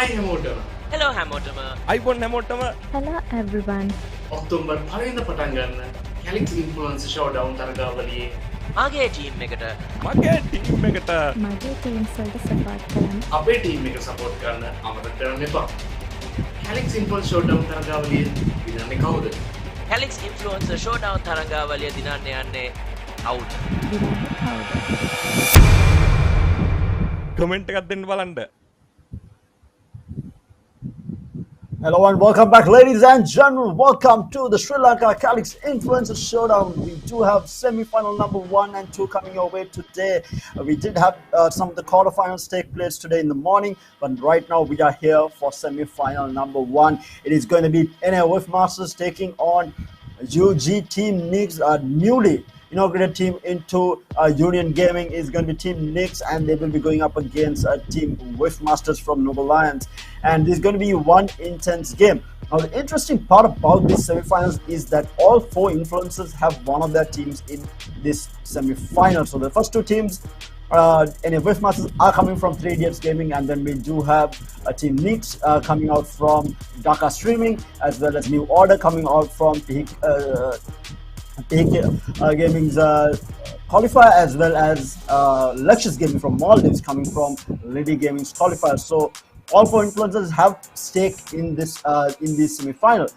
Hi හැමෝටම. Hello හැමෝටම. iPhone හැමෝටම. Hello everyone. ඔක්තෝබර් 5 වෙනිදා පටන් ගන්න Calyx Influencer Showdown තරගාවලියේ මගේ ටීම් එකට මගේ ටීම් එකට මගේ teams වලට support කරන්න. අපේ ටීම් එක සපෝට් කරන්න අමතක කරන්න එපා. Calyx Influencer Showdown තරගාවලියේ විනන්නේ කවුද? Calyx Influencer Showdown තරගාවලිය දිනන්න යන්නේ කවුද? දිනන්නේ කවුද? කමෙන්ට් එකක් දෙන්න බලන්න. Hello and welcome back, ladies and gentlemen. Welcome to the Sri Lanka Calyx Influencer Showdown. We do have semi-final number 1 and 2 coming your way today. We did have some of the quarterfinals take place today in the morning, but right now we are here for semi-final number 1. It is going to be NA Wolf Masters taking on UG Team Nix, newly inaugurated team into Union Gaming is going to be Team Nix, and they will be going up against Team Wolf Masters from Noble Lions. And this is going to be one intense game. Now, the interesting part about these semifinals is that all 4 influencers have one of their teams in this semifinal. So the first 2 teams, and Wolf Masters are coming from 3 Idiots Gaming, and then we do have a Team Nix coming out from Dhaka Streaming, as well as New Order coming out from Gaming's qualifier, as well as Lectures Gaming from Maldives coming from Lady Gaming's qualifier. So all 4 influencers have stake in this semi-final,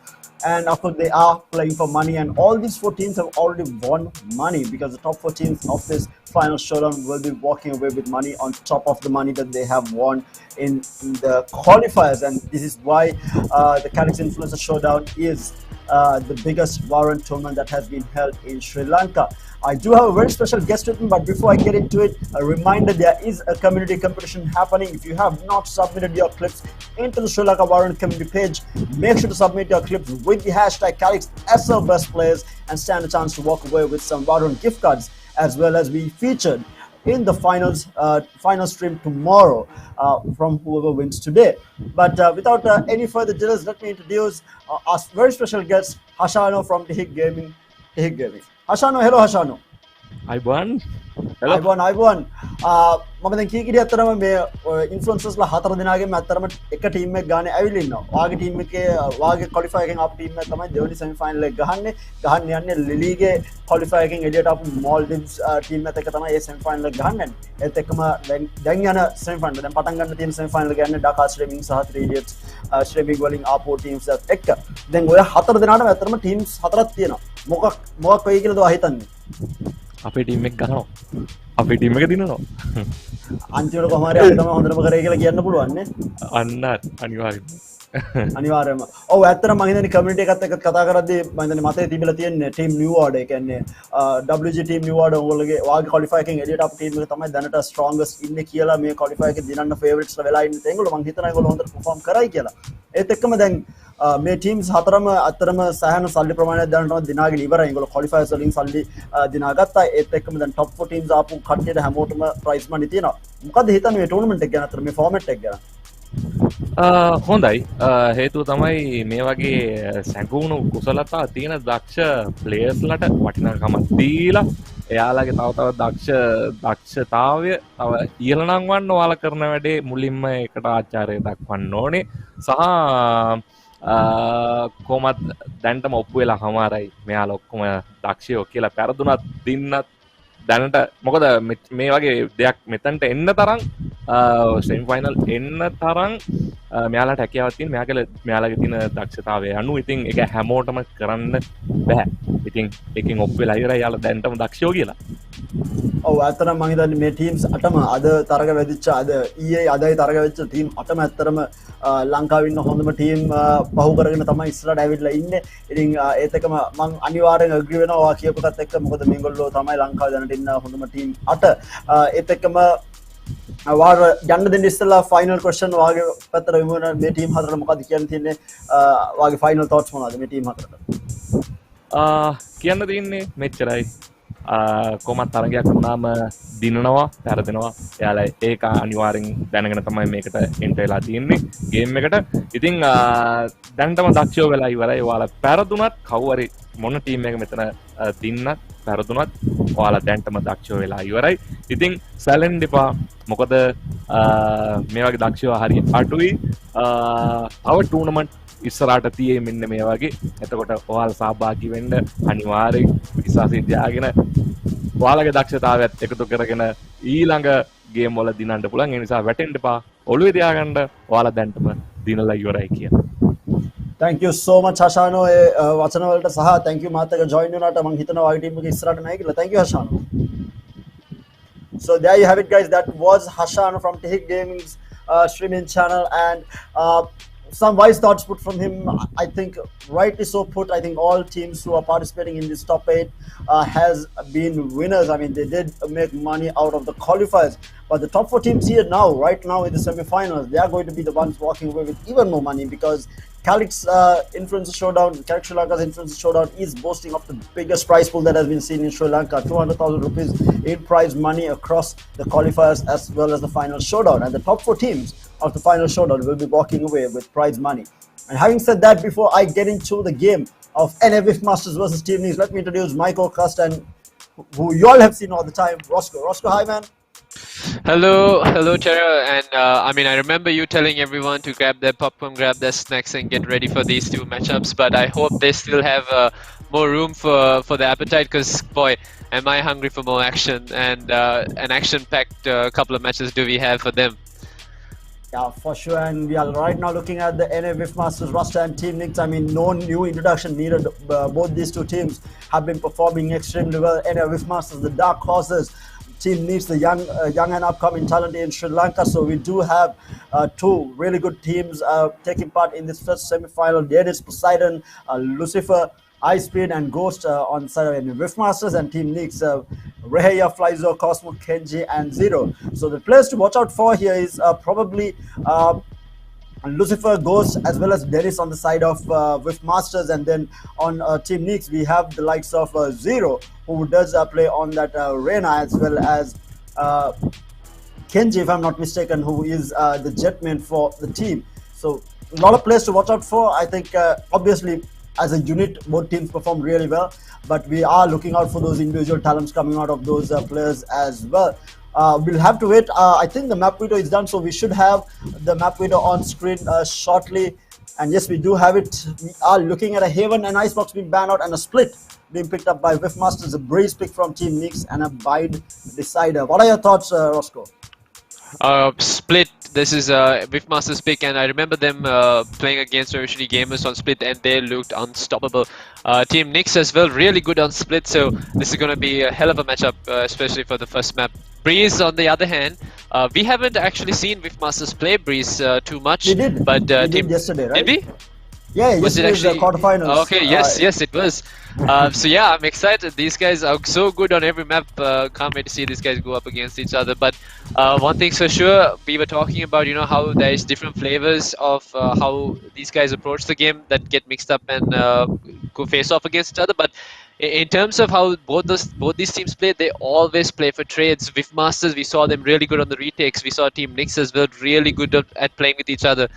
and of course they are playing for money, and all these 4 teams have already won money, because the top 4 teams of this final showdown will be walking away with money on top of the money that they have won in the qualifiers. And this is why the Calyx Influencer Showdown is the biggest Valorant tournament that has been held in Sri Lanka. I do have a very special guest with me, but before I get into it, a reminder, there is a community competition happening. If you have not submitted your clips into the Sri Lanka Valorant community page, make sure to submit your clips with the hashtag CalyxSLBestPlayers and stand a chance to walk away with some Valorant gift cards, as well as be featured in the final stream tomorrow from whoever wins today. But without any further delays, let me introduce our very special guest, Hashano from Hig Gaming. Hashano, hello Hashano. iPhone. Hello. iPhone. මම දැන් කීකිරිය අතරම මේ ඉන්ෆ්ලුවෙන්සර්ස්ලා 4 දෙනාගෙම අතරම එක team එකක් ගානේ ඇවිල්ලා ඉන්නවා. වාගේ ටීම් එකේ වාගේ ක්වොලිෆයි එකෙන් ආපු ටීම් එක තමයි දෙවෙනි සෙමි ෆයිනල් එක ගහන්න යන්නේ ලිලීගේ ක්වොලිෆයි එකෙන් එළියට ආපු මාල්දිව්ස් ටීම් එකත් එක්ක තමයි මේ සෙමි ෆයිනල් එක ගහන්න යන්නේ. ඒත් එක්කම දැන් යන සෙමි ෆයිනල් දැන් පටන් ගන්න තියෙන සෙමි ෆයිනල් එක යන්නේ ඩාකා ස්ට්‍රීමින් සහ 3 ඉඩියට්ස් ස්ට්‍රීමින් වලින් ආපු ටීම්ස් එක්ක. දැන් ඔය 4 දෙනාටම අතරම ටීම්ස් 4ක් තියෙනවා. මොකක් වෙයි කියලාද ඔයා හිතන්නේ? අපේ ටීම් එක ගහනවා. අපේ ටීම් එක දිනනවා. අන්තිමට කොහොම හරි අපි තමයි හොඳටම කරේ කියලා කියන්න පුළුවන් නේ. අන්න අනිවාර්යයෙන්ම. අනිවාර්යයෙන්ම. ඔව් ඇත්තටම මම හිතන්නේ කමියුනිටි එකත් එක්ක කතා කරද්දී මම හිතන්නේ මතේ තිබිලා තියෙන්නේ ටීම් නිව් ඕඩර්. ඒ කියන්නේ WG ටීම් නිව් ඕඩර් ඔයගොල්ලෝගේ වාගේ ක්වොලිෆයි එකෙන් එළියට ආපු ටීම් එක තමයි දැනට ස්ට්‍රොංගස්ට් ඉන්නේ කියලා මේ ක්වොලිෆයි එකේ දිනන්න ෆේවරිට්ස්ලා වෙලා ඉන්නේ. ඒගොල්ලෝ මම හිතනවා ඒගොල්ලෝ හොඳට පර්ෆෝම් කරයි කියලා. ඒත් එක්කම දැන් මේ ටීම්ස් 4ම අතරම සෑහෙන සල්ලි ප්‍රමාණයක් දැනටම දිනාගෙන ඉවරයි. ඒගොල්ලෝ ක්වොලිෆයර්ස් වලින් සල්ලි දිනාගත්තා. ඒත් එක්කම දැන් টপ 4 ටීම්ස් ආපු කට්ටියට හැමෝටම ප්‍රයිස් මනි තියෙනවා. මොකද හිතන්නේ මේ ටූර්නමන්ට් එක ගැන අතර මේ ෆෝමැට් එක ගැන? හොඳයි. හේතුව තමයි මේ වගේ සැඟවුණු කුසලතා තියෙන දක්ෂ ප්ලේයර්ස්ලට වටිනාකමක් දීලා එයාලගේ තව දක්ෂතාවය තව ඉහළ නංවන්න ඔයාලා කරන වැඩේ මුලින්ම එකට ආචාරය දක්වන්න ඕනේ. සහ කොහොමත් දැන්ටම ඔප්පු වෙලා හමාරයි මෙයාලා ඔක්කොම දක්ෂයෝ කියලා පැරදුනත් දින්නත් දැනට මොකද මේ වගේ දෙයක් මෙතනට එන්න තරම් සෙමි ෆයිනල් එන්න තරම් මෙයාලට හැකියාවක් තියෙන මෙයාලගේ තියෙන දක්ෂතාවය අනුව ඉතින් ඒක හැමෝටම කරන්න බෑ. ඉතින් එකකින් ඔප් වෙලා ඉවරයි යාලා දැන්ටම දක්ෂයෝ කියලා. ඔව් ඇත්තටම මම හිතන්නේ මේ ටීම්ස් 8ම අද තරග වැදිච්ච අදයි තරග වෙච්ච ටීම් 8ම ඇත්තටම ලංකාවේ ඉන්න හොඳම ටීම් පහු කරගෙන තමයි ඉස්සරහට ඇවිල්ලා ඉන්නේ. ඉතින් ඒත් එක්කම මම අනිවාර්යෙන් ඇග්‍රී වෙනවා ඔයා කියපු එකත් එක්ක. මොකද මේගොල්ලෝ තමයි ලංකාවේ දැනට ඉන්න හොඳම ටීම් 8. ඒත් එක්කම වාර යන්න දෙන්න ඉස්සෙල්ලා ෆයිනල් ක්වෙස්චන් වාගේ පැත්තට විමුණ මේ ටීම් 4ට මොකද කියන්න තියෙන්නේ? වාගේ ෆයිනල් තොට්ස් මොනවද මේ ටීම් 4ට? කියන්න තියෙන්නේ මෙච්චරයි. කොමත් තරගයක් වුණාම දිනනවා පැරදෙනවා. එයාලා ඒක අනිවාර්යෙන් දැනගෙන තමයි මේකට එන්ටර් වෙලා තියෙන්නේ ගේම් එකට. ඉතින් දැන්ටම දක්ෂයෝ වෙලා ඉවරයි. ඔයාලා පැරදුනත් කවුරු මොන ටීම් එක මෙතන දින්නත් පැරදුනත් ඔයාලා දැන්ටම දක්ෂයෝ වෙලා ඉවරයි. ඉතින් සැලෙන්න එපා. මොකද මේ වගේ දක්ෂයෝ හරිය අඩුයි. තව ටූර්නමන්ට් ඉස්සරහට තියෙයි මෙන්න මේ වගේ. එතකොට ඔයාලා සහභාගී වෙන්න අනිවාර්යෙන් විශ්වාසය තියාගෙන ඔයාලගේ දක්ෂතාවයත් එකතු කරගෙන ඊළඟ ගේම් වල දිනන්න පුළුවන්. ඒ නිසා වැටෙන්න එපා. ඔළුවේ තියාගන්න ඔයාලා දැන්ටම දිනලා ඉවරයි කියලා. Thank you so much Hashano වචන වලට සහ thank you මාත් එක්ක join වුණාට මම හිතනවා වගේ ටීම් එක ඉස්සරහට නැහැ කියලා. Thank you Hashano. So there you have it guys, that was Hashano from Tehik Gaming's streaming channel, and some wise thoughts put from him. I think rightly so put. I think all teams who are participating in this top 8 has been winners. I mean, they did make money out of the qualifiers, but the top 4 teams here now, right now in the semi-finals, they are going to be the ones walking away with even more money, because Calyx Influencer Showdown, Calyx Sri Lanka's Influencer Showdown is boasting of the biggest prize pool that has been seen in Sri Lanka, 200,000 rupees in prize money across the qualifiers as well as the final showdown. And the top 4 teams of the final showdown will be walking away with prize money. And having said that, before I get into the game of NFF Masters versus Team News, let me introduce my co-host and who you all have seen all the time, Roscoe. Roscoe, hi man. Hello, Tara. And I mean, I remember you telling everyone to grab their popcorn, grab their snacks, and get ready for these 2 matchups. But I hope they still have more room for the appetite. Because boy, am I hungry for more action, and an action-packed couple of matches do we have for them? Yeah, for sure. And we are right now looking at the NFF Masters roster and Team Nix. I mean, no new introduction needed. Both these 2 teams have been performing extremely well. NFF Masters, the dark horses. Team needs the young and upcoming talent in Sri Lanka. So we do have 2 really good teams taking part in this first semi-final. There is Poseidon, Lucifer, Ice Speed and Ghost on the side of NFF Masters, and Team Nix, Reheya, Flyzo, Cosmo, Kenji and Zero. So the players to watch out for here is probably Lucifer, Ghost as well as Dennis on the side of with Masters, and then on Team Nix we have the likes of Zero, who does play on that Reina, as well as Kenji, if I'm not mistaken, who is the jetman for the team. So a lot of players to watch out for. I think obviously as a unit both teams perform really well, but we are looking out for those individual talents coming out of those players as well. We'll have to wait. I think the map video is done, so we should have the map video on screen shortly. And yes, we do have it. We are looking at a Haven and Icebox being banned out, and a split being picked up by Whiff Masters, a Breeze pick from Team Nix, and a Bide Decider. What are your thoughts, Roscoe? Split. This is Whiff Masters pick, and I remember them playing against Revolutionary Gamers on Split, and they looked unstoppable. Team Nix as well, really good on Split, so this is going to be a hell of a matchup, especially for the first map. Breeze, on the other hand, we haven't actually seen Whiff Masters play Breeze too much. We did. But we did yesterday, right? Did we? Yeah, Was it yesterday's actually quarterfinals. Okay, yes, it was. So yeah, I'm excited. These guys are so good on every map. Can't wait to see these guys go up against each other. But one thing's for sure, we were talking about, you know, how there is different flavors of how these guys approach the game that get mixed up and go face off against each other. But in terms of how both these teams play, they always play for trades. Whiff Masters, we saw them really good on the retakes. We saw Team Nix as well, really good at playing with each other.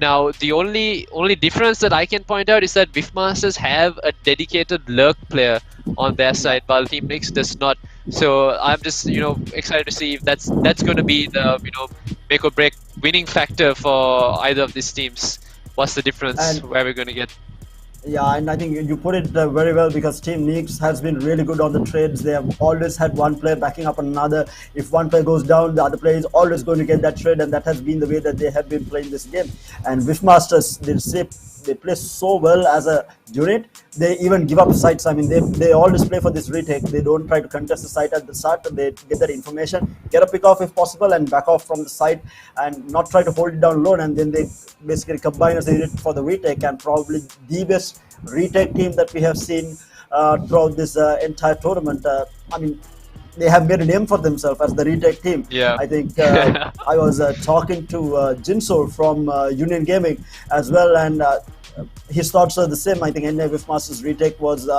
Now, the only difference that I can point out is that Whiff Masters have a dedicated lurk player on their side, while Team Nix does not. So I'm just, you know, excited to see if that's going to be the, you know, make or break winning factor for either of these teams. What's the difference? Where we're going to get? Yeah, and I think you put it very well, because Team Nix has been really good on the trades. They have always had one player backing up another. If one player goes down, the other player is always going to get that trade, and that has been the way that they have been playing this game. And Whiff Masters, they play so well as a unit. They even give up sites. I mean, they always play for this retake. They don't try to contest the site at the start. They get that information, get a pick off if possible, and back off from the site, and not try to hold it down low. And then they basically combine as a unit for the retake, and probably the best retake team that we have seen throughout this entire tournament. I mean, they have made a name for themselves as the retake team. Yeah. I think I was talking to Jinsol from Union Gaming as well, and his thoughts are the same. I think NFF Masters retake was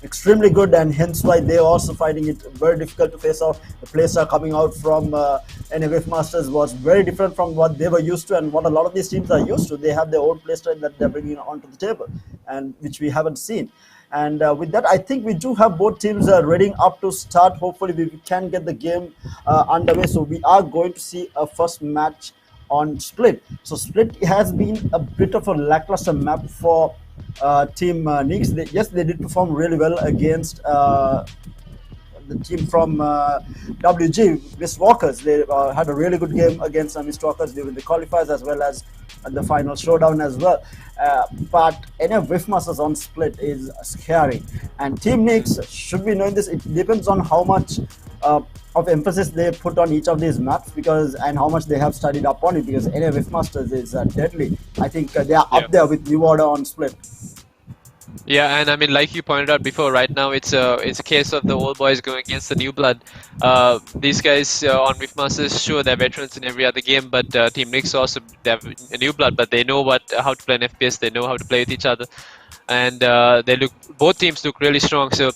extremely good, and hence why they are also finding it very difficult to face off. The players are coming out from NFF Masters was very different from what they were used to, and what a lot of these teams are used to. They have their own playstyle that they're bringing onto the table, and which we haven't seen. And with that, I think we do have both teams readying up to start. Hopefully we can get the game underway. So we are going to see a first match on Split. So Split has been a bit of a lackluster map for Team Nix. Yes, they did perform really well against the team from WG, Mistwalkers. They had a really good game against Mistwalkers during the qualifiers as well as the final showdown as well. But any Whiffmasters on Split is scary. And Team Nix should be knowing this. It depends on how much of emphasis they put on each of these maps and how much they have studied up on it, because any Whiffmasters is deadly. I think they are up there with New Order on Split. Yeah, and I mean, like you pointed out before, right now it's a case of the old boys going against the new blood. These guys on Riftmasters, sure, they're veterans in every other game, but Team Nix also, they have a new blood, but they know how to play an FPS. They know how to play with each other, and both teams look really strong. So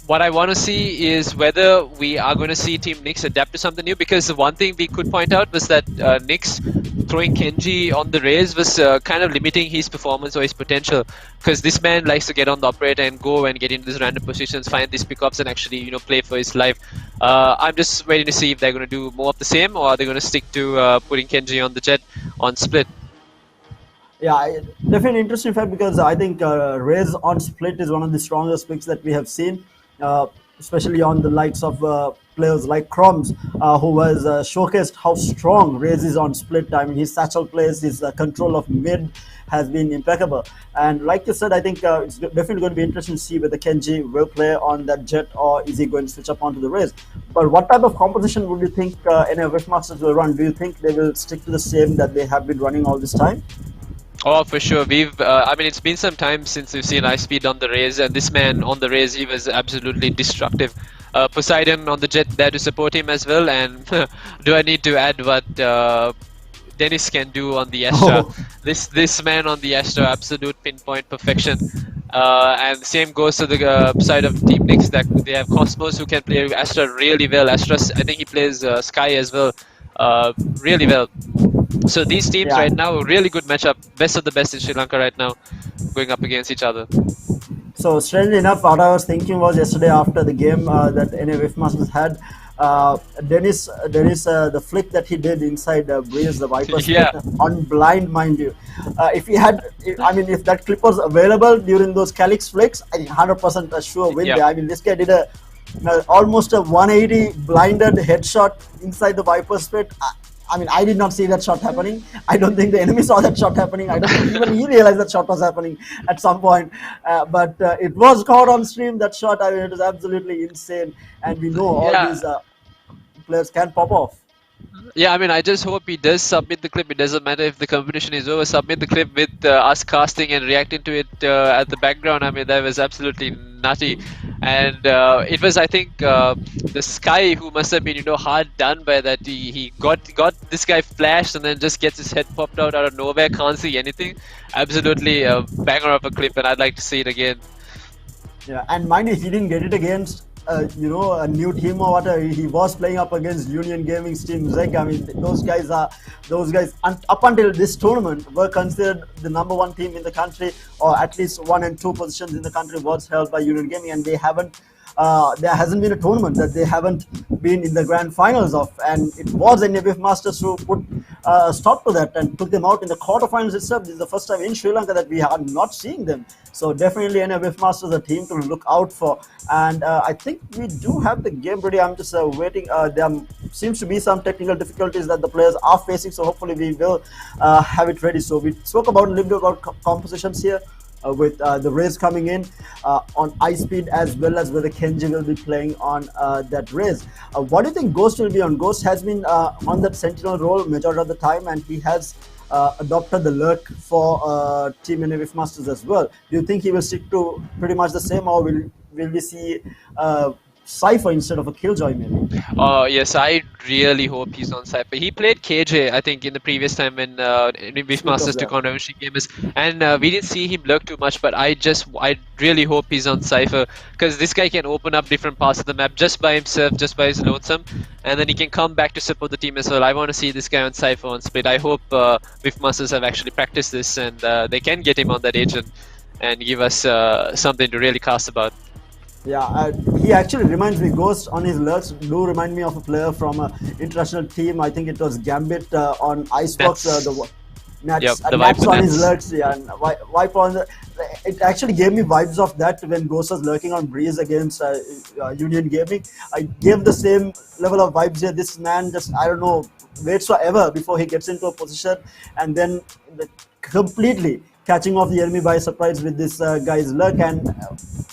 what I want to see is whether we are going to see Team Nix adapt to something new, because the one thing we could point out was that Nix throwing Kenji on the Raze was kind of limiting his performance or his potential, because this man likes to get on the operator and go and get into these random positions, find these pickups and actually play for his life. I'm just waiting to see if they're going to do more of the same, or are they going to stick to putting Kenji on the Jet on Split. Yeah, definitely interesting fact, because I think Raze on Split is one of the strongest picks that we have seen. Especially on the likes of players like Crumbs, who was showcased how strong Raze is on Split. I mean, his satchel plays, his control of mid has been impeccable. And like you said, I think it's definitely going to be interesting to see whether Kenji will play on that Jet or is he going to switch up onto the Raze. But what type of composition would you think any of Whiffmasters will run? Do you think they will stick to the same that they have been running all this time? Oh, for sure. I mean, it's been some time since we've seen Ice Speed on the Raze, and this man on the Raze, he was absolutely destructive. Poseidon on the Jet there to support him as well, and do I need to add what Dennis can do on the Astra? Oh. This man on the Astra, absolute pinpoint perfection. And same goes to the side of Team Nix, that they have Cosmos who can play Astra really well. Astra, I think he plays Sky as well, really well. So these teams right now, really good matchup, best of the best in Sri Lanka right now, going up against each other. So strangely enough, what I was thinking was yesterday after the game that any Whiffmasters had, Dennis, the flick that he did inside Breeze, the Viper's on blind, mind you. If that clip was available during those Calyx flicks, I think 100% sure win there. I mean, this guy did almost a 180 blinded headshot inside the Viper's pit. I mean, I did not see that shot happening. I don't think the enemy saw that shot happening. I don't think even he realized that shot was happening at some point. But it was caught on stream, that shot. I mean, it was absolutely insane. And we know all these players can pop off. Yeah, I mean, I just hope he does submit the clip. It doesn't matter if the competition is over. Submit the clip with us casting and reacting to it at the background. I mean, that was absolutely nutty. And it was, I think, the Sky who must have been, hard done by that. He got this guy flashed and then just gets his head popped out of nowhere. Can't see anything. Absolutely a banger of a clip, and I'd like to see it again. Yeah, and mind you, he didn't get it against a new team or whatever. He was playing up against Union Gaming's team Zeg. I mean, those guys up until this tournament were considered the #1 team in the country, or at least 1 and 2 positions in the country was held by Union Gaming, and they haven't. There hasn't been a tournament that they haven't been in the grand finals of, and it was NABF Masters who put a stop to that and took them out in the quarterfinals itself. This is the first time in Sri Lanka that we are not seeing them. So definitely NABF Masters a team to look out for. And I think we do have the game ready. I'm just waiting. There seems to be some technical difficulties that the players are facing, so hopefully we will have it ready. So we spoke about a little bit about compositions here. With the Raze coming in on Ice Speed, as well as whether Kenji will be playing on that Raze. What do you think Ghost will be on? Ghost has been on that Sentinel role majority of the time, and he has adopted the lurk for Team NABF Masters as well. Do you think he will stick to pretty much the same, or will we see Cypher instead of a Killjoy maybe? Yes, I really hope he's on Cypher. He played KJ, I think, in the previous time when Whiffmasters took on Revolution Gamers, and we didn't see him lurk too much, but I really hope he's on Cypher, because this guy can open up different parts of the map just by himself, just by his lonesome, and then he can come back to support the team as well. I want to see this guy on Cypher on Split. I hope Whiffmasters have actually practiced this, and they can get him on that agent and give us something to really cast about. Yeah, he actually reminds me. Ghost on his lurks do remind me of a player from a international team. I think it was Gambit on Icebox. Nets. Yep, Nats the Nats Viper on his Nets. lurks. Yeah, and wipe on the. It actually gave me vibes of that when Ghost was lurking on Breeze against Union Gaming. I gave the same level of vibes here. This man just, I don't know, waits forever before he gets into a position, and then completely catching off the enemy by surprise with this guy's luck. And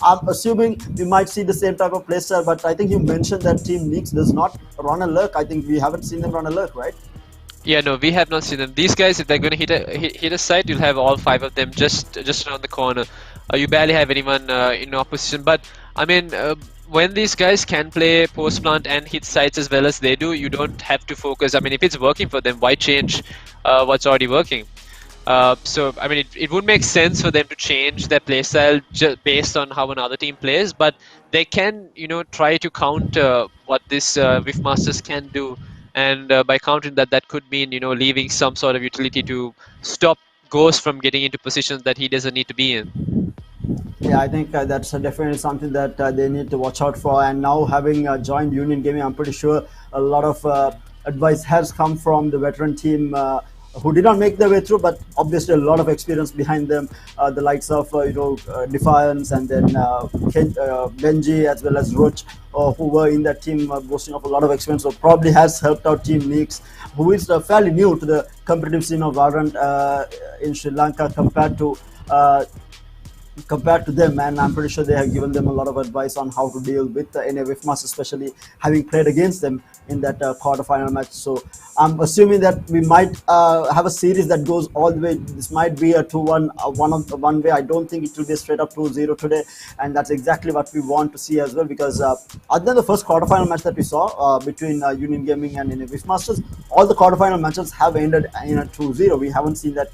I'm assuming we might see the same type of play style. But I think you mentioned that Team Nix does not run a lurk. I think we haven't seen them run a lurk, right? Yeah, no, we have not seen them. These guys, if they're going to hit a site, you'll have all five of them just around the corner. You barely have anyone in opposition. But I mean, when these guys can play post plant and hit sites as well as they do, you don't have to focus. I mean, if it's working for them, why change what's already working? So I mean, it would make sense for them to change their playstyle just based on how another team plays, but they can, try to counter what this Rift Masters can do, and by countering that, that could mean, leaving some sort of utility to stop Ghost from getting into positions that he doesn't need to be in. Yeah, I think that's definitely something that they need to watch out for. And now having joined Union Gaming, I'm pretty sure a lot of advice has come from the veteran team who did not make their way through, but obviously a lot of experience behind them. The likes of Defiance, and then Benji, as well as Roach, who were in that team, boasting of a lot of experience. So probably has helped out Team Nix, who is fairly new to the competitive scene of Valorant in Sri Lanka compared to them, and I'm pretty sure they have given them a lot of advice on how to deal with any Whiff Master, especially having played against them in that quarterfinal match. So I'm assuming that we might have a series that goes all the way. This might be a 2-1, one way. I don't think it will be a straight up 2-0 today, and that's exactly what we want to see as well. Because other than the first quarterfinal match that we saw between Union Gaming and Whiff Masters, all the quarterfinal matches have ended in a 2-0. We haven't seen that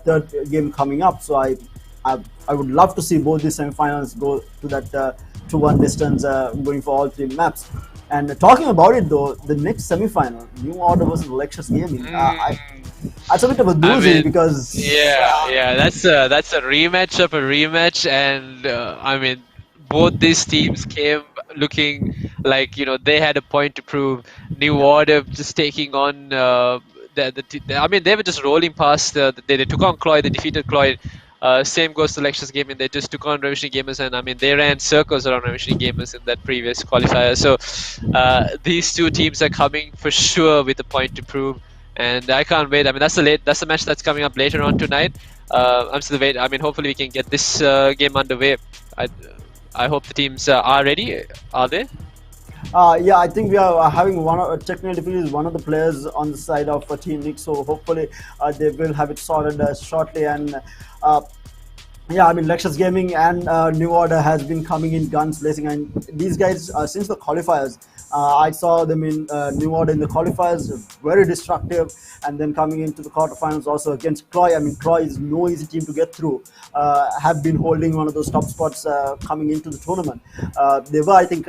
third game coming up. So I would love to see both these semifinals go to that 2-1 distance going for all three maps. And talking about it though, the next semifinal, New Order versus Lexus Gaming, that's a bit of a I doozy mean, because yeah, that's a rematch of a rematch, and I mean, both these teams came looking like they had a point to prove. New Order just taking on I mean, they were just rolling past. They took on Cloyd, they defeated Cloyd. Same goes to Lexus Gaming. They just took on Revolutionary Gamers, and I mean, they ran circles around Revolutionary Gamers in that previous qualifier. So these two teams are coming for sure with a point to prove, and I can't wait. I mean, that's the match that's coming up later on tonight. I'm still waiting. I mean, hopefully we can get this game underway. I I hope the teams are ready. Are they? yeah, I think we are having one technical difficulties. One of the players on the side of Team Nick, so hopefully they will have it sorted shortly. And uh, yeah, I mean, Lexus Gaming and New Order has been coming in guns blazing, and these guys since the qualifiers, I saw them in New Order in the qualifiers, very destructive, and then coming into the quarterfinals also against Croy. I mean, Croy is no easy team to get through. Have been holding one of those top spots coming into the tournament. They were, I think.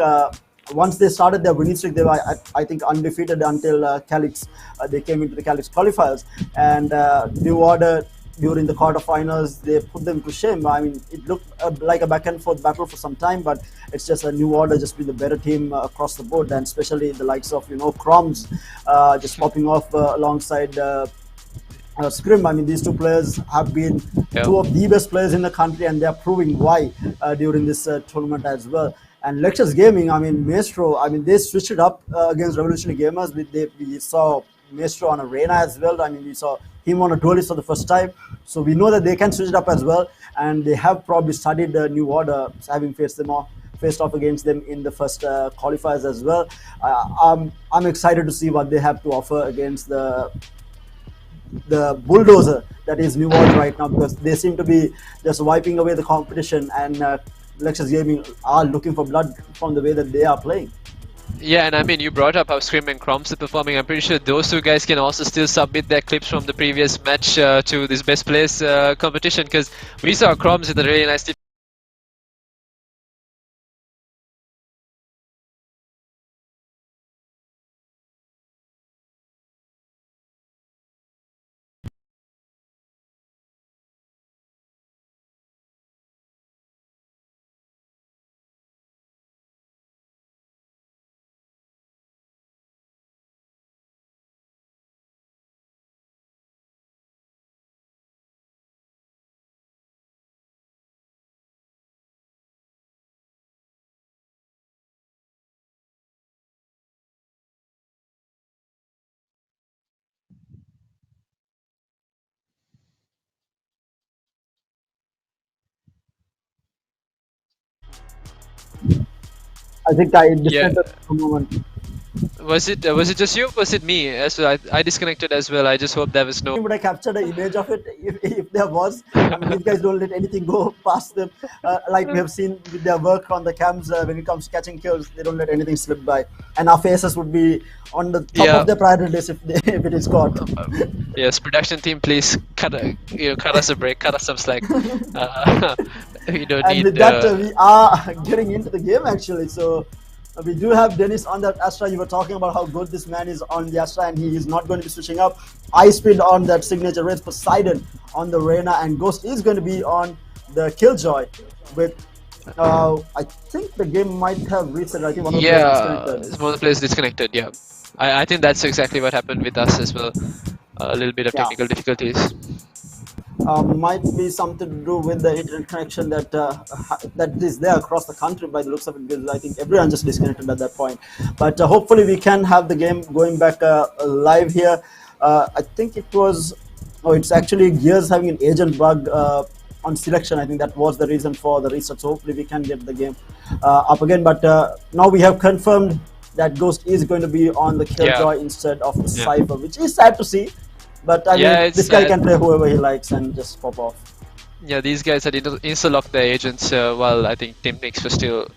Once they started their winning streak, they were, I think, undefeated until Calyx. They came into the Calyx qualifiers, and New Order during the quarterfinals, they put them to shame. I mean, it looked like a back and forth battle for some time, but it's just a New Order just being the better team across the board, and especially the likes of Chroms just popping off alongside. Scrim. I mean, these two players have been two of the best players in the country, and they are proving why during this tournament as well. And Lexus Gaming, I mean, Maestro, I mean, they switched it up against Revolutionary Gamers. We saw Maestro on a Reina as well. I mean, we saw him on a duelist for the first time. So we know that they can switch it up as well. And they have probably studied the New Order, having faced off against them in the first qualifiers as well. I'm excited to see what they have to offer against the bulldozer that is New Order right now, because they seem to be just wiping away the competition, and Lexus Gaming are looking for blood from the way that they are playing. Yeah, and I mean, you brought up how Scrim and Crumbs are performing. I'm pretty sure those two guys can also still submit their clips from the previous match to this best players competition, because we saw Crumbs with a really nice I think I Yeah. disconnected for a moment. Was it just you? Was it me as well? I disconnected as well. I just hope there was no. Would I captured an image of it if there was? I mean, these guys don't let anything go past them. Like we have seen with their work on the cams, when it comes to catching kills, they don't let anything slip by. And our faces would be on the top Yeah. of their priority list if it is caught. Yes, production team, please cut us a break, cut us some slack. We don't And need. with that, we are getting into the game actually. So we do have Dennis on that Astra. You were talking about how good this man is on the Astra, and he is not going to be switching up. Ice Speed on that signature race, Poseidon on the Reyna, and Ghost is going to be on the Killjoy. With I think the game might have reset. I think one of the players Yeah, disconnected. one of the players disconnected. Yeah, I think that's exactly what happened with us as well. A little bit of Yeah. technical difficulties. Might be something to do with the internet connection that is there across the country by the looks of it, because I think everyone just disconnected at that point. But hopefully we can have the game going back live here. I think it was, it's actually Gears having an agent bug on selection. I think that was the reason for the restart. So hopefully we can get the game up again. But now we have confirmed that Ghost is going to be on the Killjoy instead of the Cypher, which is sad to see. But I mean, this guy can play whoever he likes and just pop off. Yeah, these guys had insta-locked their agents while I think Team Nix was still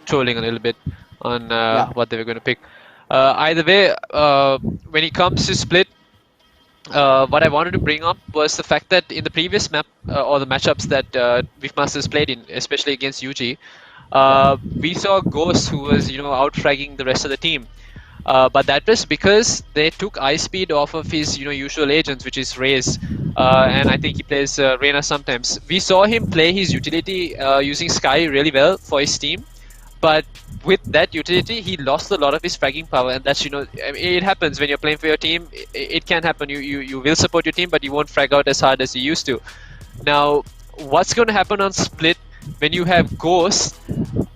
trolling a little bit on what they were going to pick. Either way, when it comes to split, what I wanted to bring up was the fact that in the previous map or the matchups that Wifmasters played in, especially against UG, we saw Ghost who was out fragging the rest of the team. But that was because they took Ice Speed off of his usual agents, which is Raze, and I think he plays Reyna sometimes. We saw him play his utility using Sky really well for his team, but with that utility he lost a lot of his fragging power, and that's I mean, it happens when you're playing for your team. It can happen. You will support your team, but you won't frag out as hard as you used to. Now, what's going to happen on Split when you have Ghost,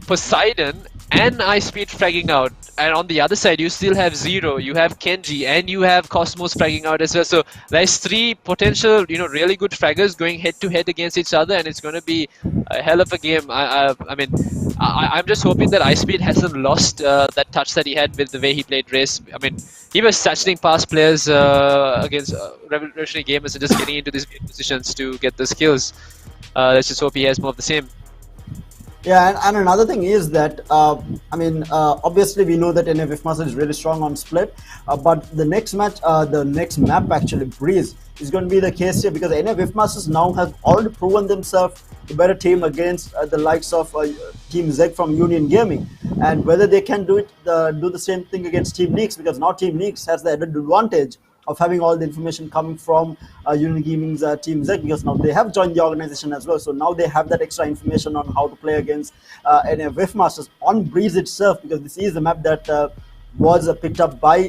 Poseidon, and Ice Speed fragging out, and on the other side you still have Zero, you have Kenji, and you have Cosmos fragging out as well? So there's three potential, really good fraggers going head to head against each other, and it's going to be a hell of a game. I'm just hoping that Ice Speed hasn't lost that touch that he had with the way he played Race. I mean, he was touching past players against Revolutionary Gamers and just getting into these positions to get the skills. Let's just hope he has more of the same. Yeah, and another thing is that, obviously we know that NF Master is really strong on Split, but the next match, the next map actually, Breeze, is going to be the case here, because NF Masters now have already proven themselves a better team against the likes of Team Zeg from Union Gaming, and whether they can do the same thing against Team Nix, because now Team Nix has the added advantage of having all the information coming from Union Gaming's Team Z, because now they have joined the organization as well. So now they have that extra information on how to play against NF Masters on Breeze itself, because this is the map that was picked up by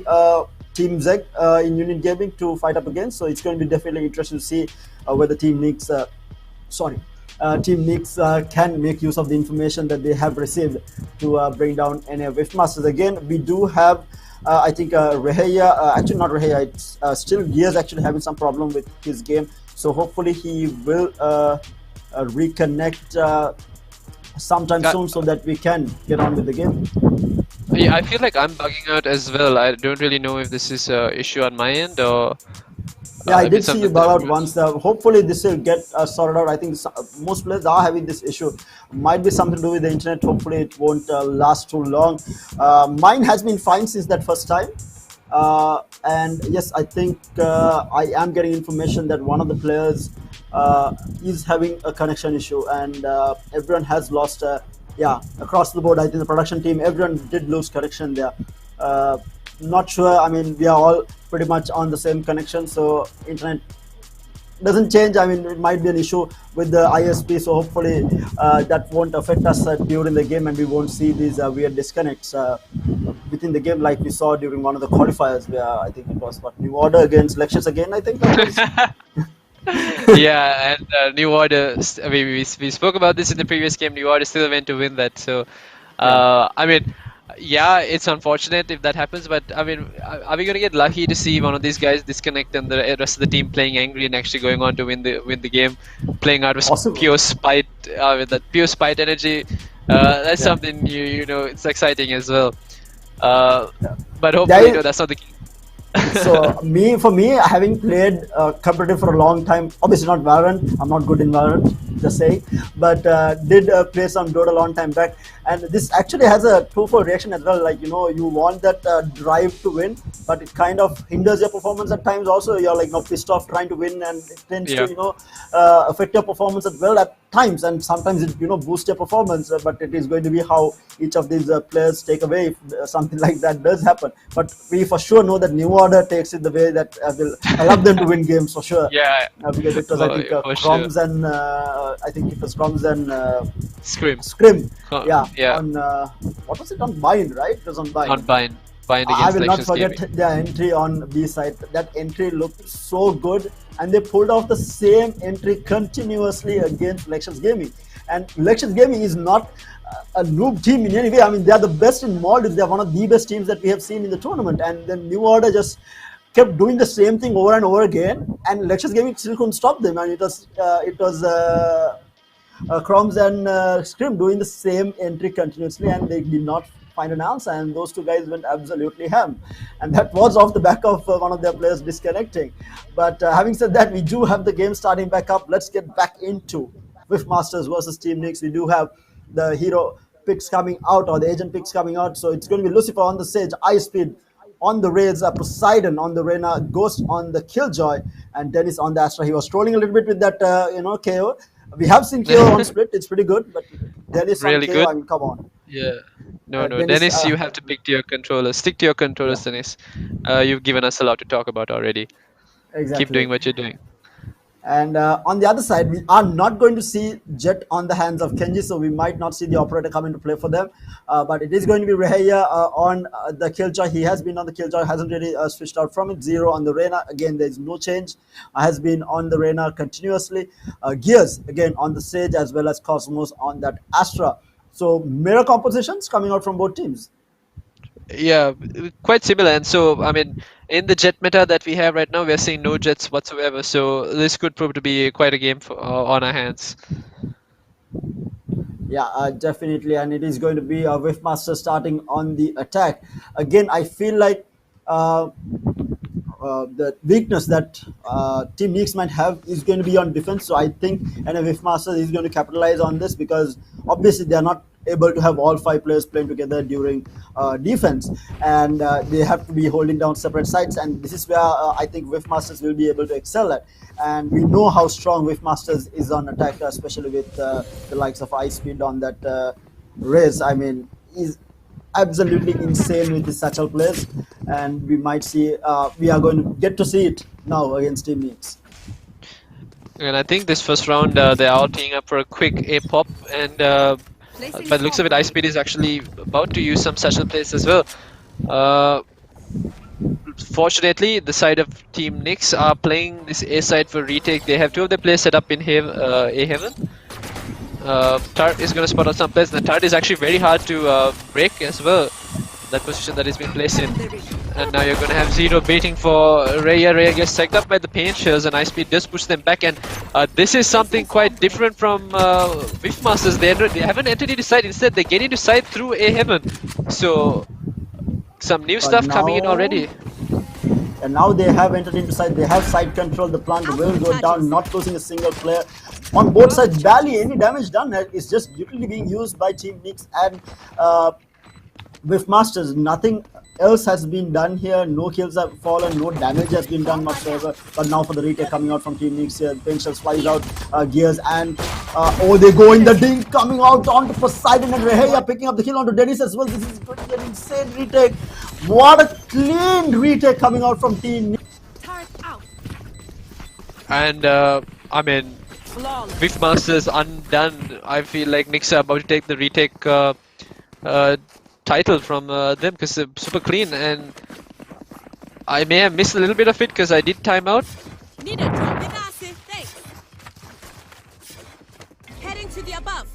Team Z in Union Gaming to fight up against. So it's going to be definitely interesting to see whether Team Nix, Team Nix can make use of the information that they have received to bring down NF Masters. Again, we do have I think Reheya, actually not Reheya, it's still Gears actually having some problem with his game. So hopefully he will reconnect sometime soon so that we can get on with the game. Yeah, I feel like I'm bugging out as well. I don't really know if this is an issue on my end or... Yeah, I did see you bug out once. Hopefully this will get sorted out. I think most players are having this issue. Might be something to do with the internet. Hopefully it won't last too long. Mine has been fine since that first time. And yes, I think I am getting information that one of the players is having a connection issue, and everyone has lost. Across the board, I think the production team, everyone did lose connection there. Not sure. I mean, we are all pretty much on the same connection, so internet doesn't change. I mean, it might be an issue with the ISP, so hopefully that won't affect us during the game, and we won't see these weird disconnects within the game like we saw during one of the qualifiers, where I think it was New Order against Lexus again, I think that was. Yeah, and New Order, we spoke about this in the previous game. New Order still went to win that, so I mean, yeah, it's unfortunate if that happens, but I mean, are we going to get lucky to see one of these guys disconnect and the rest of the team playing angry and actually going on to win the game, playing out with pure spite, with that pure spite energy? That's something you know. It's exciting as well. But There hopefully, is- that's not the case. So for me, having played competitive for a long time, obviously not Valorant. I'm not good in Valorant, just saying. But did play some Dota a long time back, and this actually has a twofold reaction as well. Like, you know, you want that drive to win, but it kind of hinders your performance at times. Also, you're like, you know, pissed off trying to win, and it tends Yeah. to, you know, affect your performance as well at times. And sometimes it, you know, boosts your performance. But it is going to be how each of these players take away if something like that does happen. But we for sure know that New Order takes it the way that will allow them to win games for sure. Yeah, Because it was, I think, for sure. Croms and I think it was Croms and Scrim. Scrim. Yeah. On what was it, on Bind, right? It was on Bind. On bind I against will not Lectures forget Gaming. their entry on B side. That entry looked so good, and they pulled off the same entry continuously against Lectures Gaming. And Lectures Gaming is not a noob team in any way. I mean, they are the best in Maldives. They are one of the best teams that we have seen in the tournament. And then New Order just kept doing the same thing over and over again, and Lectures Gaming still couldn't stop them. And it was Chromes and Scrim doing the same entry continuously, and they did not find an answer. And those two guys went absolutely ham, and that was off the back of one of their players disconnecting. But having said that, we do have the game starting back up. Let's get back into Whiff Masters versus Team Nix. We do have the hero picks coming out, or the agent picks coming out. So it's going to be Lucifer on the Sage, Ice Speed on the Raids, Poseidon on the Reyna, Ghost on the Killjoy, and Dennis on the Astra. He was trolling a little bit with that, KO. We have seen KO on Split. It's pretty good, but Dennis Really on KO, good. I mean, come on. Yeah. No, Dennis, Dennis, you have to pick to your controllers. Stick to your controllers, Dennis. You've given us a lot to talk about already. Exactly. Keep doing what you're doing. And on the other side, we are not going to see Jet on the hands of Kenji, so we might not see the operator come into play for them. But it is going to be Reheya on the Killjoy. He has been on the Killjoy, hasn't really switched out from it. Zero on the Reyna. Again, there is no change. Has been on the Reyna continuously. Gears, again, on the Sage, as well as Cosmos on that Astra. So mirror compositions coming out from both teams. Yeah, quite similar. And so, I mean, in the jet meta that we have right now, we're seeing no jets whatsoever. So this could prove to be quite a game for, on our hands. Yeah, definitely, and it is going to be a Whiff Master starting on the attack. Again, I feel like the weakness that Team Neeks might have is going to be on defense. So I think Whiff Master is going to capitalize on this, because obviously they are not able to have all 5 players playing together during defense, and they have to be holding down separate sides, and this is where I think Whiff Masters will be able to excel at. And we know how strong Whiff Masters is on attack, especially with the likes of Ice Speed on that race. I mean, he's absolutely insane with his satchel plays, and we might see we are going to get to see it now against Team Neeks. And I think this first round, they're all teeing up for a quick A pop, and by the looks of it, Ice Speed is actually about to use some satchel plays as well. Fortunately, the side of Team Nix are playing this A side for retake. They have 2 of their players set up in A Heaven. Tart is going to spot out some players. The Tart is actually very hard to break as well, that position that he's been placed in. And now you're going to have Zero baiting for Raya. Raya gets tagged up by the pain shells, and Ice Speed does push them back. And this is something quite different from Whiff Masters. They haven't entered into side. Instead, they get into side through A Heaven. So some new stuff coming in already. And now they have entered into side. They have side control. The plant will go down, not losing a single player. On both sides, barely any damage done. It's just utility being used by Team Nix and Whiff Masters. Nothing else has been done here. No kills have fallen, no damage has been done whatsoever. But now for the retake coming out from Team Nix here, Penshels flies out, Gears, and oh, they go in the dink, coming out onto Poseidon, and Reheya picking up the kill onto Dennis as well. This is going to be an insane retake. What a clean retake coming out from Team Nix. And I mean, Whiff Masters undone. I feel like Nix are about to take the retake title from them, because they're super clean, and I may have missed a little bit of it because I did time out. Need a drop in acid, thanks. Heading to the above.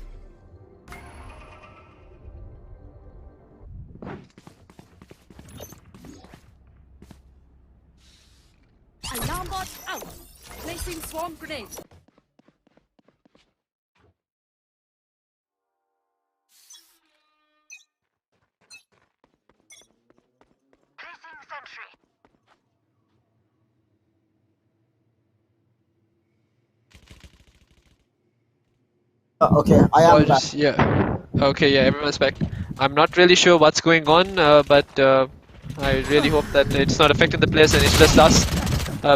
Alarm bot out. Placing swarm grenade. Okay, I am back. Yeah. Okay, yeah, everyone's back. I'm not really sure what's going on, but I really hope that it's not affecting the players and it's just us.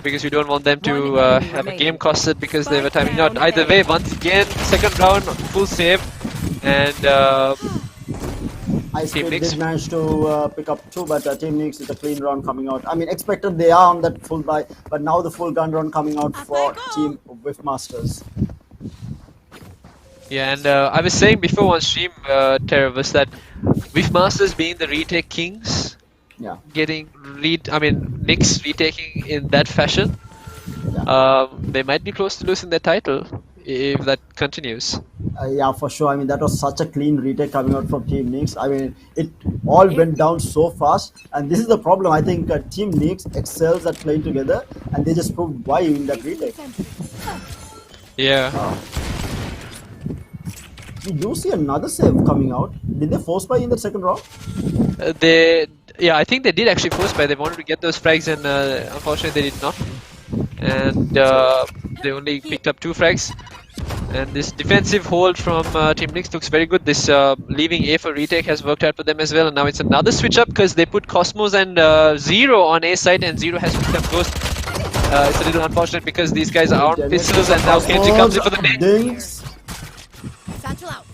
Because we don't want them to One enemy have a remaining. game costed because they were Spike timing out. down Either A. way, once again, second round, full save. And Ice Team Speed Nix. did manage to pick up two, but Team Nix is a clean round coming out. I mean, expected they are on that full buy, but now the full gun round coming out for Team Whiffmasters. yeah, and I was saying before on stream, Terra, was that with Masters being the retake kings, Yeah. getting Nix retaking in that fashion, they might be close to losing their title if that continues. Yeah, for sure. I mean, that was such a clean retake coming out from Team Nix. I mean, it all went down so fast, and this is the problem. I think Team Nix excels at playing together, and they just proved why in that retake. Yeah. We do see another save coming out. Did they force buy in the second round? I think they did actually force buy. They wanted to get those frags, and unfortunately they did not. And they only picked up 2 frags. And this defensive hold from Team Nix looks very good. This leaving A for retake has worked out for them as well. And now it's another switch up because they put Cosmos and Zero on A side, and Zero has picked up Ghost. It's a little unfortunate because these guys are on pistols, and now Kenji comes in for the Dinks. Satchel out.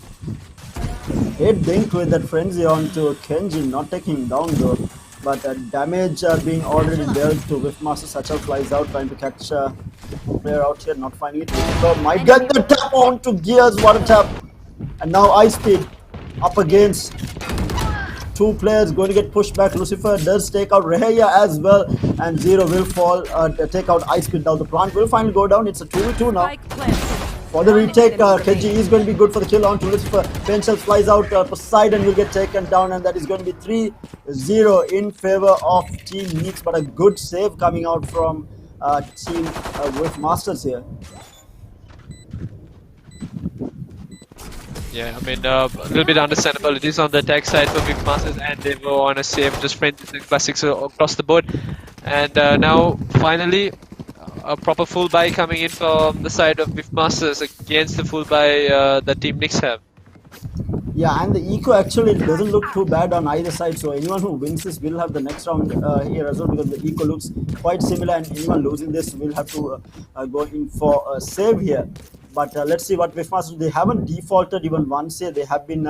Hit Dink with that frenzy onto Kenji, not taking him down though. But damage being already dealt to Whiffmaster. Satchel flies out, trying to catch player out here, not finding it. So might get the tap onto Gears, what a tap. And now Ice Speed up against 2 players, going to get pushed back. Lucifer does take out Reheya as well, and Zero will fall, take out Ice Speed. Now the plant will finally go down. It's a 2v2 now. Spike planted. For the One retake, enemy Kenji remaining. is going to be good for the kill onto Lucifer. Pencil flies out, Poseidon will get taken down, and that is going to be 3-0 in favor of Team Nix. But a good save coming out from Team Whiffmasters here. Yeah, I mean, a little bit understandable. It is on the attack side for Big Masters, and they were on a save, just friends and classics across the board. And now, finally, a proper full buy coming in from the side of Big Masters against the full buy that Team Nix have. Yeah, and the eco actually doesn't look too bad on either side. So anyone who wins this will have the next round here as well, because the eco looks quite similar, and anyone losing this will have to go in for a save here. But let's see what Whiffmasters. They haven't defaulted even once here. They have been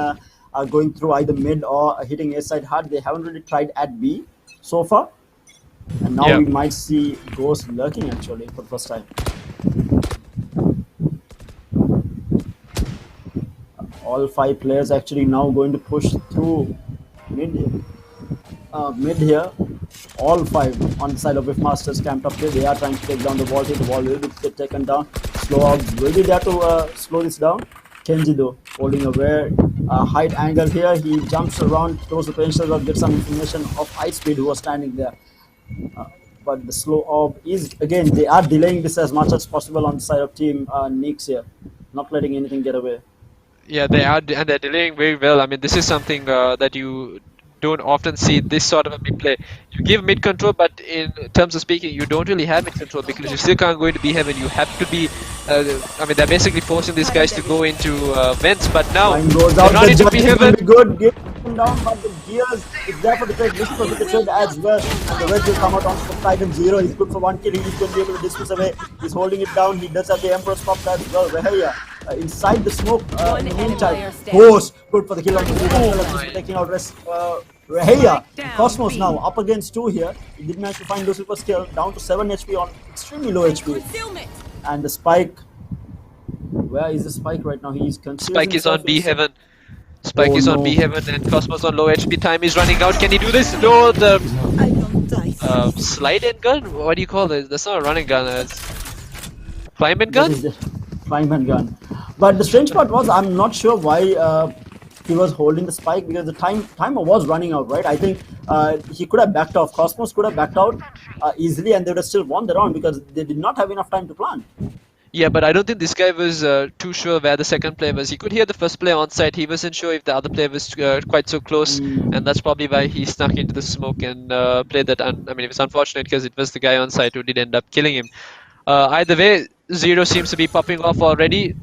going through either mid or hitting A side hard. They haven't really tried at B so far. And now we might see Ghost lurking actually for the first time. All 5 players actually now going to push through mid here. All 5 on the side of Whiffmasters camped up here. They are trying to take down the wall here. The wall will get taken down. Slow Ops will be there to slow this down. Kenji though, holding a very height angle here. He jumps around, throws the potential, gets some information of Ice Speed who was standing there. But the slow orb is, again, they are delaying this as much as possible on the side of Team Nix here, not letting anything get away. Yeah, they are, and they're delaying very well. I mean, this is something that you don't often see this sort of a mid play. You give mid control, but in terms of speaking, you don't really have mid control because you still can't go into B heaven. You have to be. I mean, they're basically forcing these guys to go into vents, but now Line goes they're out, not the into judge B is heaven. going to be good. Get him down, but the Gears is there for the trade. This for the trade as well. And the wedge will come out on Poseidon. Zero. He's good for 1 kill. He's going to be able to dismiss away. He's holding it down. He does have the Emperor's Pop as well. Reheya inside the smoke. In the meantime, Ghost good for the kill on the field. Taking out Reheya. Cosmos now up against 2 here. He did manage to find Lucifer's kill, down to 7 HP on extremely low HP. Concealment. And the Spike. Where is the Spike right now? He is confused. Spike is on B heaven. Spike Oh, is on no. B heaven, and Cosmos on low HP. Time is running out. Can he do this? No, the I don't die. slide and gun. What do you call this? That's not a running gun. It's climb and That gun. is the Fireman gun. But the strange part was, I'm not sure why he was holding the Spike, because the timer was running out, right? I think he could have backed off. Cosmos could have backed out easily, and they would have still won the round because they did not have enough time to plan. Yeah, but I don't think this guy was too sure where the second player was. He could hear the first player on site. He wasn't sure if the other player was quite so close, and that's probably why he snuck into the smoke and played that. I mean, it was unfortunate because it was the guy on site who did end up killing him. Either way, Zero seems to be popping off already.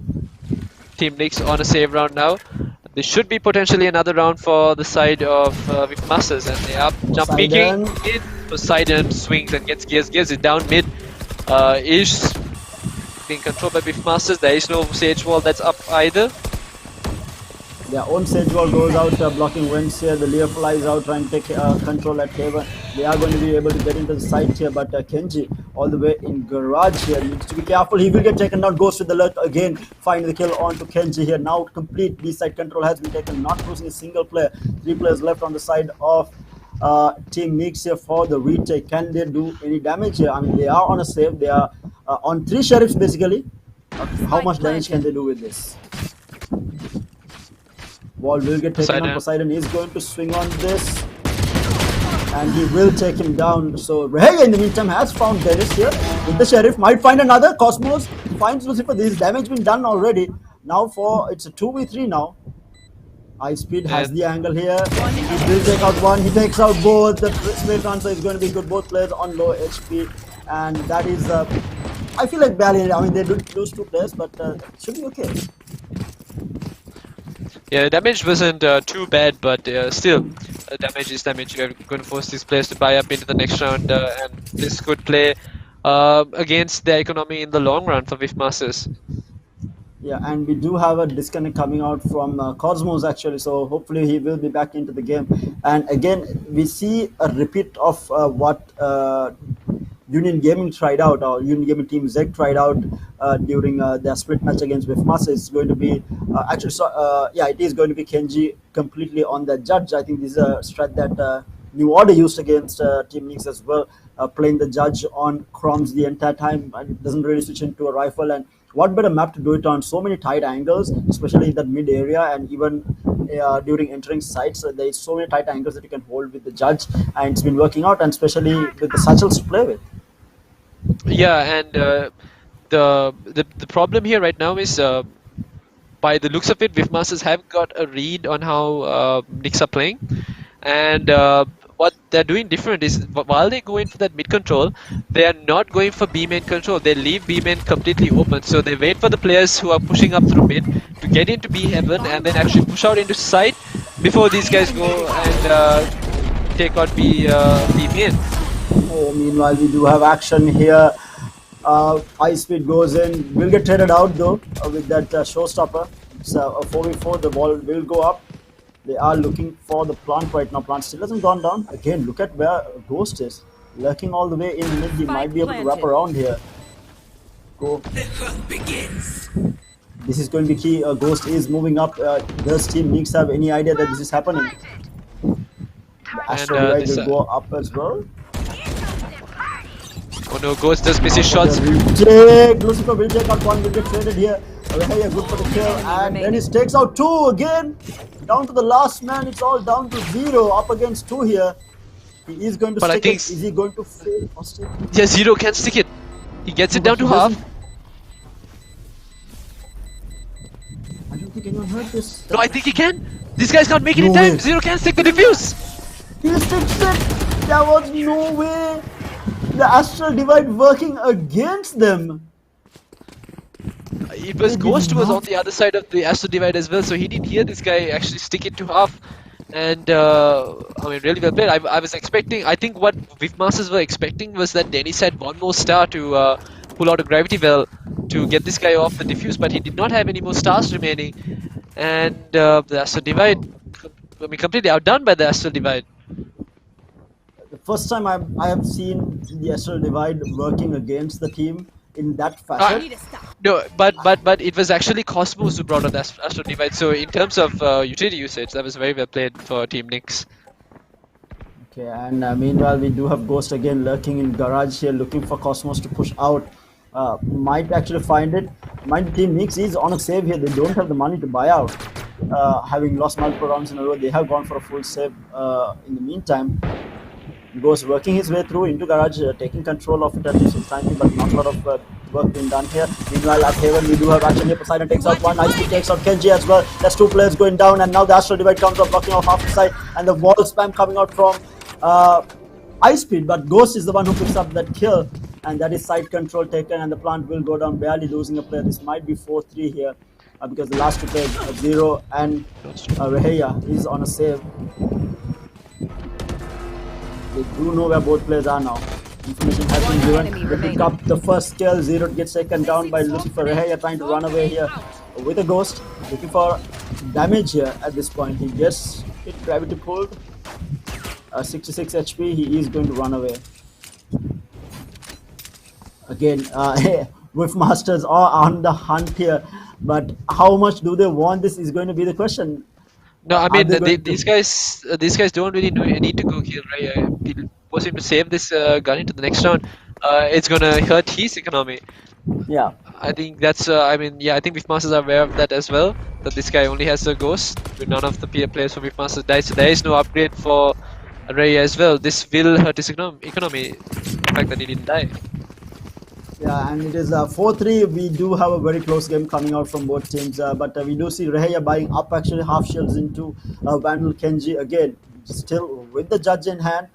Team Nix on a save round now. There should be potentially another round for the side of with Masters, and they are jump peeking in. Poseidon swings and gets Gears. Gears is down mid. Is being controlled by Biff Masters. There is no Sage Wall that's up either. Their own Sage Wall goes out, blocking Wings here. The Lear flies out, trying to take control at Haven. They are going to be able to get into the site here, but Kenji, all the way in Garage here, needs to be careful. He will get taken down. Goes with the lurk again, find the kill onto Kenji here. Now complete B-side control has been taken, not losing a single player. 3 players left on the side of Team Mix here for the retake. Can they do any damage here? I mean, they are on a save. They are on 3 sheriffs basically. How much damage can they do with this? Wall will get taken on. Poseidon is going to swing on this, and he will take him down. So Rehe in the meantime has found Dennis here with the sheriff. Might find another. Cosmos finds Lucifer. This damage been done already. Now it's a 2v3 now. Ice Speed has the angle here. He will take out one. He takes out both. The spray transfer is going to be good. Both players on low HP, and that is I feel like barely. I mean, they did lose 2 players, but should be okay. Yeah, the damage wasn't too bad, but still, damage is damage. You're going to force these players to buy up into the next round, and this could play against their economy in the long run for Viff Masters. Yeah, and we do have a disconnect coming out from Cosmos actually, so hopefully he will be back into the game. And again, we see a repeat of what Union Gaming tried out, or Union Gaming Team Z tried out during their split match against Viff Masters. It's going to be it is going to be Kenji completely on the judge. I think this is a strat that New Order used against Team Nix as well, playing the judge on Chroms the entire time. It doesn't really switch into a rifle, and what better map to do it on? So many tight angles, especially in that mid area, and even during entering sites, there is so many tight angles that you can hold with the judge, and it's been working out, and especially with the satchels to play with. Yeah, and the problem here right now is, by the looks of it, Viff Masters have got a read on how Nix are playing, and what they're doing different is, while they go in for that mid control, they are not going for B main control. They leave B main completely open, so they wait for the players who are pushing up through mid to get into B heaven and then actually push out into site before these guys go and take out B main. Oh, meanwhile, we do have action here. Ice Speed goes in, will get traded out though with that showstopper. It's a 4v4, the ball will go up. They are looking for the plant right now. Plant still hasn't gone down. Again, look at where Ghost is. Lurking all the way in mid. He might be able to wrap around here. Go. The hunt begins. This is going to be key. Ghost is moving up. Does Team Nix have any idea that this is happening? The Astro will go up as well. Oh no, Ghost does miss his shots. Lucifer will take out one. Will get traded here. Good for the kill. And Dennis takes out 2 again. Down to the last man, it's all down to 0 up against 2 here. He is going to stick it. Is he going to fail or stick it? Yeah, 0 can stick it. He gets it down to half. I don't think anyone heard this. No, I think he can. These guys can't make it in time. 0 can stick the defuse. He sticks it. There was no way. The Astral Divide working against them. It was Ghost who was on the other side of the Astro Divide as well, so he didn't hear this guy actually stick it to half. And I mean, really well played. I was expecting, I think what Viff Masters were expecting was that Dennis had one more star to pull out a gravity well to get this guy off the diffuse, but he did not have any more stars remaining. And the Astro Divide, I mean, completely outdone by the Astro Divide. The first time I have seen the Astral Divide working against the team in that fashion. No, but it was actually Cosmos who brought out the Astral Divide. So in terms of utility usage, that was very well played for Team Nix. Okay, and meanwhile we do have Ghost again lurking in Garage here, looking for Cosmos to push out. Might actually find it. Mind Team Nix is on a save here. They don't have the money to buy out. Having lost multiple rounds in a row, they have gone for a full save in the meantime. Ghost working his way through into Garage, taking control of it at least instantaneously, but not a lot of work being done here. Meanwhile, at Haven, we do have action here. Poseidon takes out one, Ice Speed takes out Kenji as well. There's 2 players going down, and now the Astral Divide comes up, blocking off half the side, and the wall spam coming out from Ice Speed, but Ghost is the one who picks up that kill, and that is side control taken, and the plant will go down, barely losing a player. This might be 4-3 here. because the last two players, Zero and Reheya, is on a save. They do know where both players are now. Information has been given. They pick up the first kill. Zero gets taken down by Lucifer. Reheya trying to run away here with a ghost, looking for damage here at this point. He gets it gravity pulled. 66 HP. He is going to run away. Again, Whiff Masters are on the hunt here, but how much do they want this is going to be the question. No, I Are mean they going these guys don't really need to go kill Ray. People force him to save this gun into the next round. It's gonna hurt his economy. Yeah. I think that's. I mean, yeah, I think Beefmasters are aware of that as well. That this guy only has a ghost. None of the peer players from Beefmasters die, so there is no upgrade for Ray as well. This will hurt his economy. The fact that he didn't die. Yeah, and it is 4-3. We do have a very close game coming out from both teams, but we do see Reheya buying up actually half shields into Vandal Kenji again, still with the judge in hand.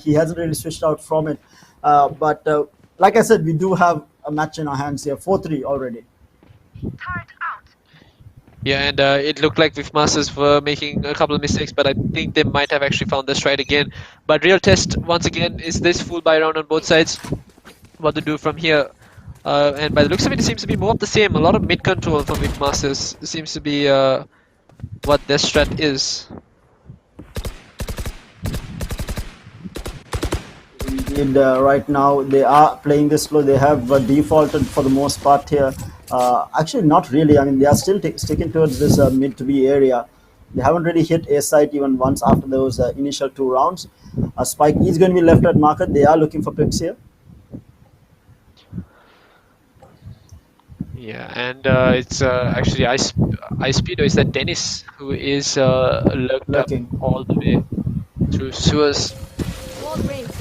He hasn't really switched out from it, but like I said, we do have a match in our hands here, 4-3 already. Yeah, and it looked like Beefmasters were making a couple of mistakes, but I think they might have actually found their stride again. But real test once again is this full buy round on both sides. What to do from here, and by the looks of it seems to be more of the same. A lot of mid control from Beefmasters seems to be what their strat is. Indeed, right now they are playing this slow. They have defaulted for the most part here. Actually, not really. I mean, they are still sticking towards this mid to B area. They haven't really hit A site even once after those initial 2 rounds. Spike is going to be left at market. They are looking for picks here. Yeah, and it's actually Ice Speed, or is that Dennis who is lurking up all the way through sewers? Wall raised.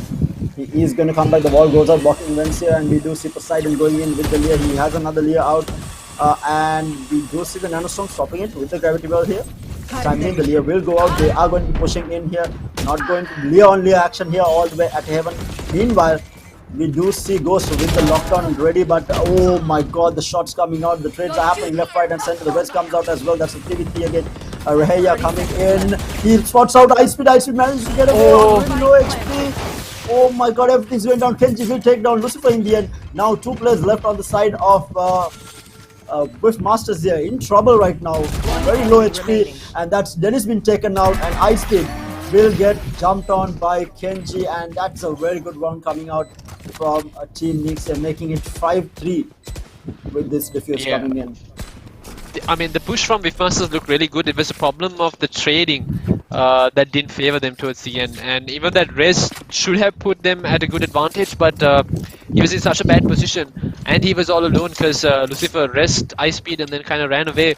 He is going to come back. The wall goes out, blocking Vents here, and we do see Poseidon going in with the Leer. He has another Leer out, and we do see the Nanostorm stopping it with the Gravity Well here. Timing, the Leer will go out. They are going to be pushing in here, not going to Leer on Leer action here all the way at Heaven. Meanwhile, we do see Ghost with the lockdown and ready, but oh my god, the shots coming out, the trades are happening left, right, and center. The West comes out as well. That's a 3v3 again. Reheya coming in. He spots out Ice Speed. Ice Speed manages to get away on really low HP. Oh my god, everything's going down. Kenji will take down Lucifer in the end. Now 2 players left on the side of Whiff Masters here. In trouble right now. Very low HP. And that's Dennis been taken out, and Ice Speed will get jumped on by Kenji, and that's a very good round coming out from Team Nix and making it 5-3 with this defuse coming in. I mean, the push from Beefmasters looked really good. It was a problem of the trading that didn't favor them towards the end, and even that Rez should have put them at a good advantage, but he was in such a bad position, and he was all alone because Lucifer rest Ice Speed and then kind of ran away.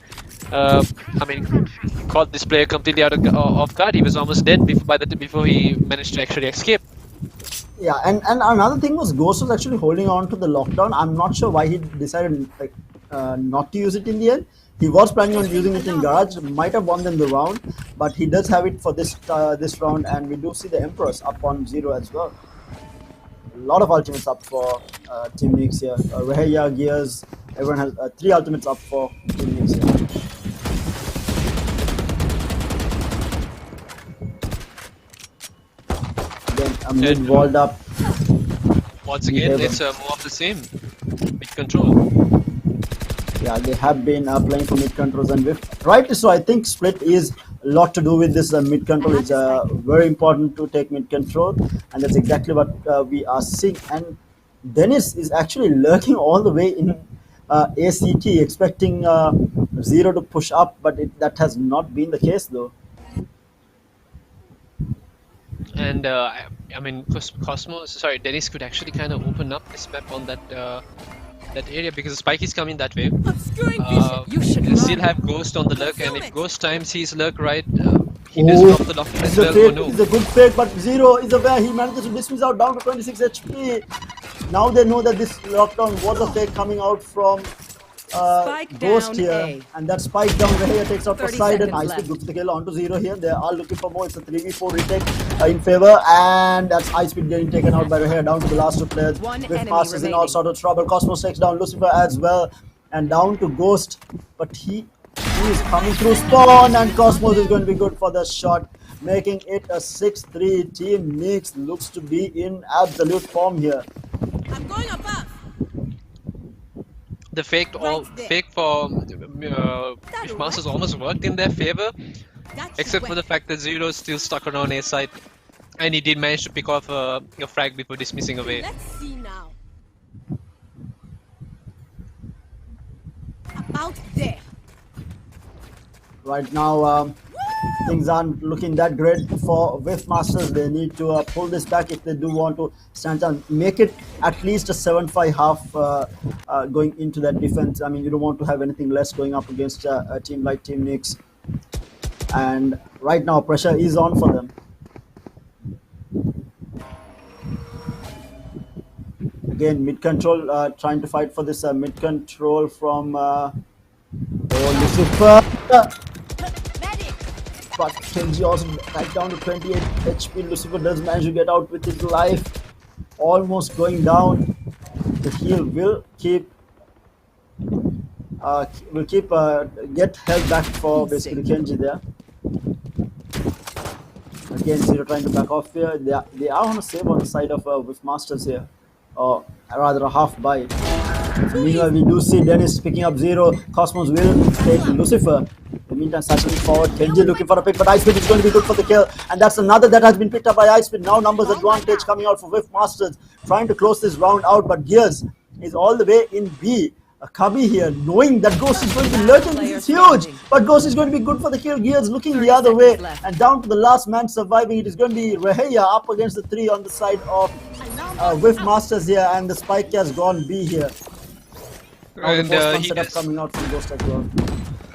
I mean, caught this player completely out of off guard. He was almost dead before he managed to actually escape. Yeah, and another thing was Ghost was actually holding on to the lockdown. I'm not sure why he decided not to use it in the end. He was planning on using it in Garage, might have won them the round, but he does have it for this round, and we do see the Empress up on 0 as well. A lot of ultimates up for Team Nix here. Reheya, Gears, everyone has 3 ultimates up for Team Nix here. Mid walled up. Once again, it's more of the same. Mid control. Yeah, they have been playing for mid controls, and rightly so. I think split is a lot to do with this mid control. It's very important to take mid control, and that's exactly what we are seeing. And Dennis is actually lurking all the way in ACT, expecting 0 to push up, but that has not been the case though. And I mean, Dennis could actually kind of open up this map on that area because the Spike is coming that way. Obscuring vision. You should They still have Ghost on the lurk, and if Ghost times his lurk right, he does drop the lock as well. It's a good fake, but 0 is aware. He manages to dismiss out down to 26 HP. Now they know that this lockdown was a fake coming out from Ghost here, and that spike down here takes out Poseidon. Ice Speed gets the kill onto 0 here. They are looking for more. It's a 3v4 retake in favor, and that's Ice Speed getting taken out by Reheya down to the last 2 players. With passes in all sort of trouble. Cosmos takes down Lucifer as well. and down to Ghost, but he is coming through spawn, and Cosmos is going to be good for the shot, making it a 6-3. Team Nix looks to be in absolute form here. I'm going above. The fake for Wishmasters almost worked in their favor, except for the fact that Zero is still stuck around A side, and he did manage to pick off a frag before dismissing away. Let's see now. About there. Right now, things aren't looking that great for Wishmasters. They need to pull this back if they do want to stand and make it at least a 7-5 half going into that defense. I mean, you don't want to have anything less going up against a team like Team Nix. And right now, pressure is on for them. Again, mid control trying to fight for this mid control from Lucifer. But Kenji also back down to 28 HP. Lucifer does manage to get out with his life. Almost going down. The heal will keep get held back for basically Kenji there. Again, Zero trying to back off here. They are on a save on the side of Wishmasters here, or rather a half buy. Meanwhile, we do see Dennis picking up Zero. Cosmos will take Lucifer. In the meantime, cycling forward, Kenji looking for a pick, but Icepeed is going to be good for the kill. And that's another that has been picked up by Icepeed. Now numbers advantage coming out for Wishmasters, trying to close this round out, but Gears is all the way in B. Kabi here, knowing that Ghost is going to be lurking, this is huge, but Ghost is going to be good for the kill. Gears looking the other way, and down to the last man surviving. It is going to be Reheya up against the 3 on the side of Wishmasters here, and the spike has gone B here. And he setup does, coming out from Ghost as well.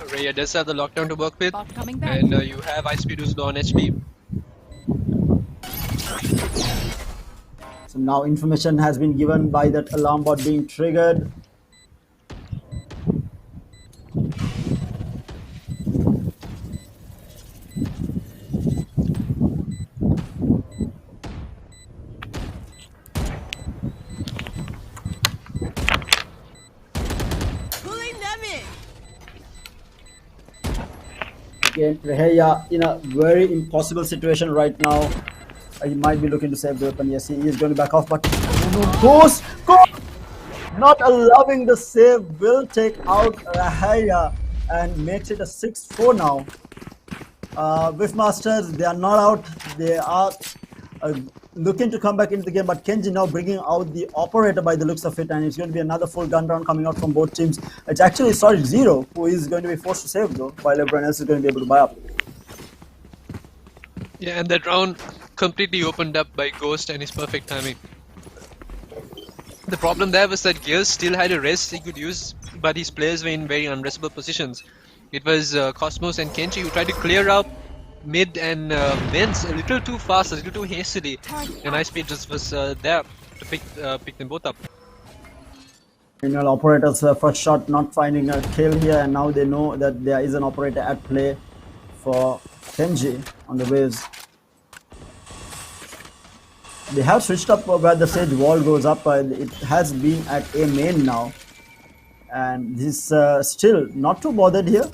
Raya does have the lockdown to work with, Bot coming back. and you have Icepeed who's low on HP. So now information has been given by that alarm bot being triggered. Pulling them in. Again, Reheya in a very impossible situation right now. He might be looking to save the weapon. Yes, he is going to back off, but Ghost not allowing the save will take out Reheya and makes it a 6-4 now. Wishmasters, they are not out. They are looking to come back into the game, but Kenji now bringing out the operator by the looks of it, and it's going to be another full gun round coming out from both teams. It's actually Zero who is going to be forced to save though, while everyone else is going to be able to buy up. Yeah, and that round completely opened up by Ghost and his perfect timing. The problem there was that Gears still had a rest he could use, but his players were in very unrestable positions. It was Cosmos and Kenji who tried to clear out mid and vents a little too fast, a little too hastily, and Icepeed just was there to pick them both up. Meanwhile, operators first shot not finding a kill here, and now they know that there is an operator at play for Kenji on the waves. They have switched up where the sage wall goes up. It has been at A main now, and this still not too bothered here.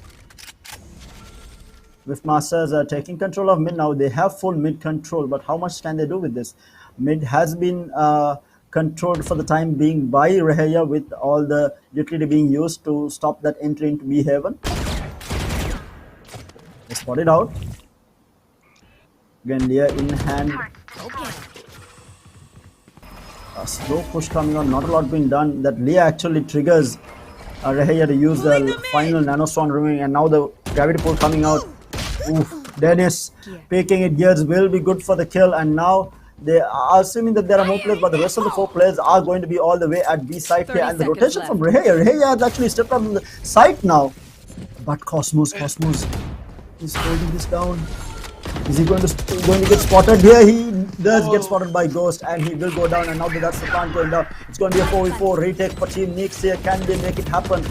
Wishmasters are taking control of mid now. They have full mid control, but how much can they do with this? Mid has been controlled for the time being by Reheya, with all the utility being used to stop that entry into B Haven. They spot it out. Again, Leah in hand. A slow push coming on, not a lot being done. That Leah actually triggers Reheya to use the final nanostorm remaining, and now the gravity pull coming out. Oof, Dennis picking it. Gears will be good for the kill, and now they are assuming that there are more players, but the rest of the 4 players are going to be all the way at B side here, and the rotation from Reheya has actually stepped up on the site now. But Cosmos is holding this down. Is he going to get spotted here? He does get spotted by Ghost, and he will go down, and now that's the plant going down. It's going to be a 4v4 retake for Team Nix here. Can they make it happen?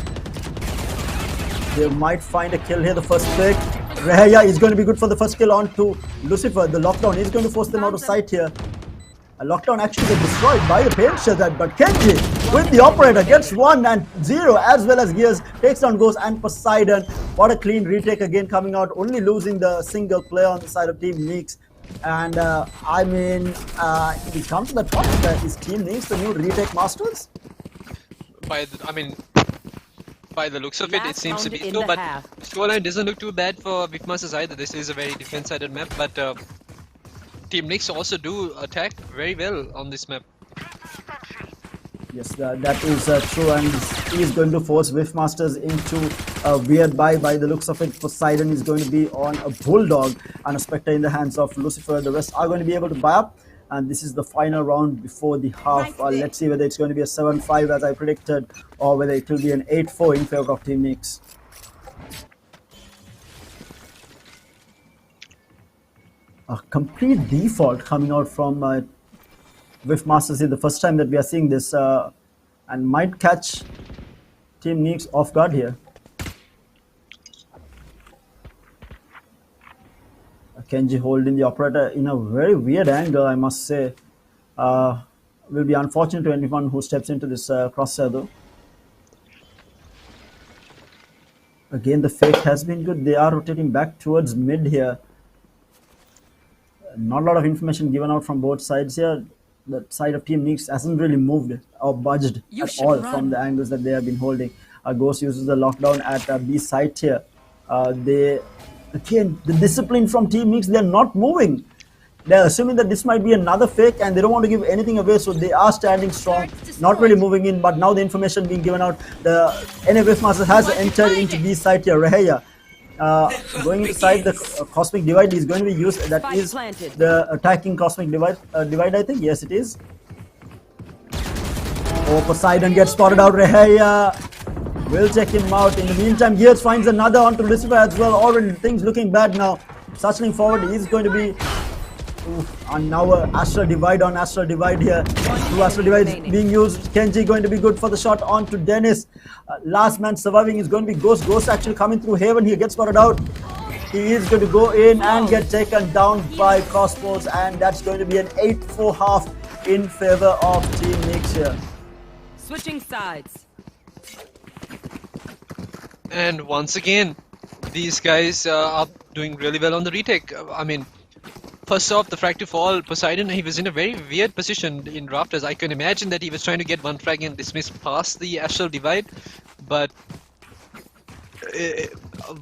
They might find a kill here, the first pick. Reheya is going to be good for the first kill on to Lucifer. The lockdown is going to force them out of sight here. A lockdown actually gets destroyed by the paint shazard, but Kenji with the operator, gets 1 and 0 as well as Gears, takes down Ghost and Poseidon. What a clean retake again coming out, only losing the single player on the side of Team Neeks. And I mean, it comes to the point that is Team Neeks the new retake masters? By the looks of it, it seems to be so, but scoreline doesn't look too bad for Vikmasters either. This is a very defense-sided map, but Team Nix also do attack very well on this map. Yes, that is true, and he is going to force Wiftmasters into a weird buy. By the looks of it, Poseidon is going to be on a Bulldog and a Spectre in the hands of Lucifer. The rest are going to be able to buy up, and this is the final round before the half. Let's see whether it's going to be a 7-5 as I predicted, or whether it will be an 8-4 in favor of Team Nix. A complete default coming out from Wiftmasters is the first time that we are seeing this, and might catch Team Nix off guard here. Kenji holding the operator in a very weird angle, I must say. Will be unfortunate to anyone who steps into this crosshair though. Again, the fake has been good. They are rotating back towards mid here. Not a lot of information given out from both sides here. The side of Team Nix hasn't really moved or budged at all from the angles that they have been holding. Ghost uses the lockdown at B site here. Again, the discipline from Team Nix, they're not moving. They're assuming that this might be another fake and they don't want to give anything away, so they are standing strong, not really moving in. But now the information being given out, the NFF Master has entered into B site here. Reheya going inside the Cosmic Divide is going to be used. That is the attacking Cosmic Divide, I think. Yes, it is. Oh, Poseidon gets spotted out. Reheya will check him out. In the meantime, Gears finds another onto Lucifer as well. Already things looking bad now. Satcheling forward, he's going to be... and now Astral Divide on Astral Divide here. Two Astral Divides being used. Kenji going to be good for the shot onto Dennis. Last man surviving is going to be Ghost. Ghost actually coming through Haven here. Gets spotted out. He is going to go in and get taken down by Cosmos. And that's going to be an 8-4 half in favor of Team Nix here. Switching sides. And once again, these guys are doing really well on the retake. I mean, first off, the frag to fall, Poseidon, he was in a very weird position in Rafters. I can imagine that he was trying to get one frag and dismiss past the Astral Divide, but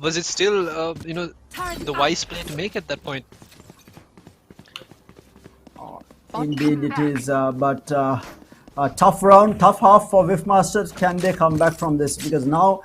was it still, the wise play to make at that point? Indeed it is, but a tough round, tough half for Wiftmasters. Can they come back from this? Because now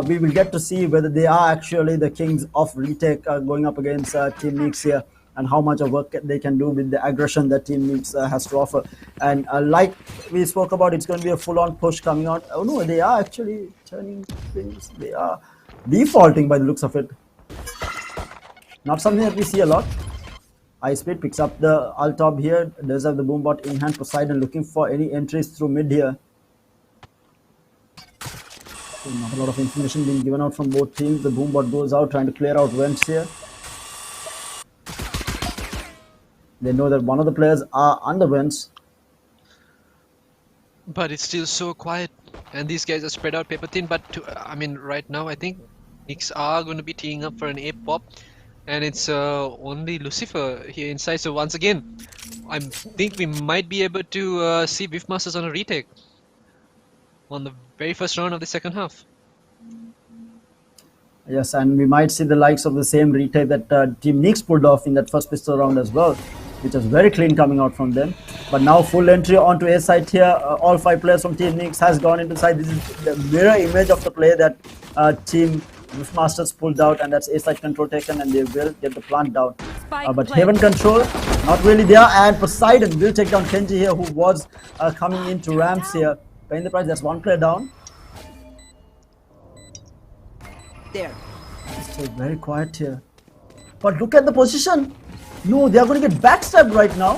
we will get to see whether they are actually the kings of retake going up against Team Nix here, and how much of work they can do with the aggression that Team Nix has to offer. And like we spoke about, it's going to be a full-on push coming out. Oh no, they are actually turning things. They are defaulting by the looks of it. Not something that we see a lot. Ice Speed picks up the Altop here. Does have the Boombot in hand. Poseidon looking for any entries through mid here. Not a lot of information being given out from both teams. The Boombot goes out trying to clear out vents here. They know that one of the players are under vents. But it's still so quiet, and these guys are spread out paper thin. But right now I think Nix are going to be teeing up for an A pop, and it's only Lucifer here inside. So once again, I think we might be able to see Wiftmasters on a retake on the very first round of the second half. Yes, and we might see the likes of the same retake that Team Nix pulled off in that first pistol round as well, which was very clean coming out from them. But now full entry onto A site here. All 5 players from Team Nix has gone into side. This is the mirror image of the play that Team Wiftmasters pulled out, and that's A site control taken, and they will get the plant down. But Haven control, not really there, and Poseidon will take down Kenji here, who was coming into ramps here. Paying the price, that's 1 player down. There. Still very quiet here. But look at the position. No, they are going to get backstabbed right now.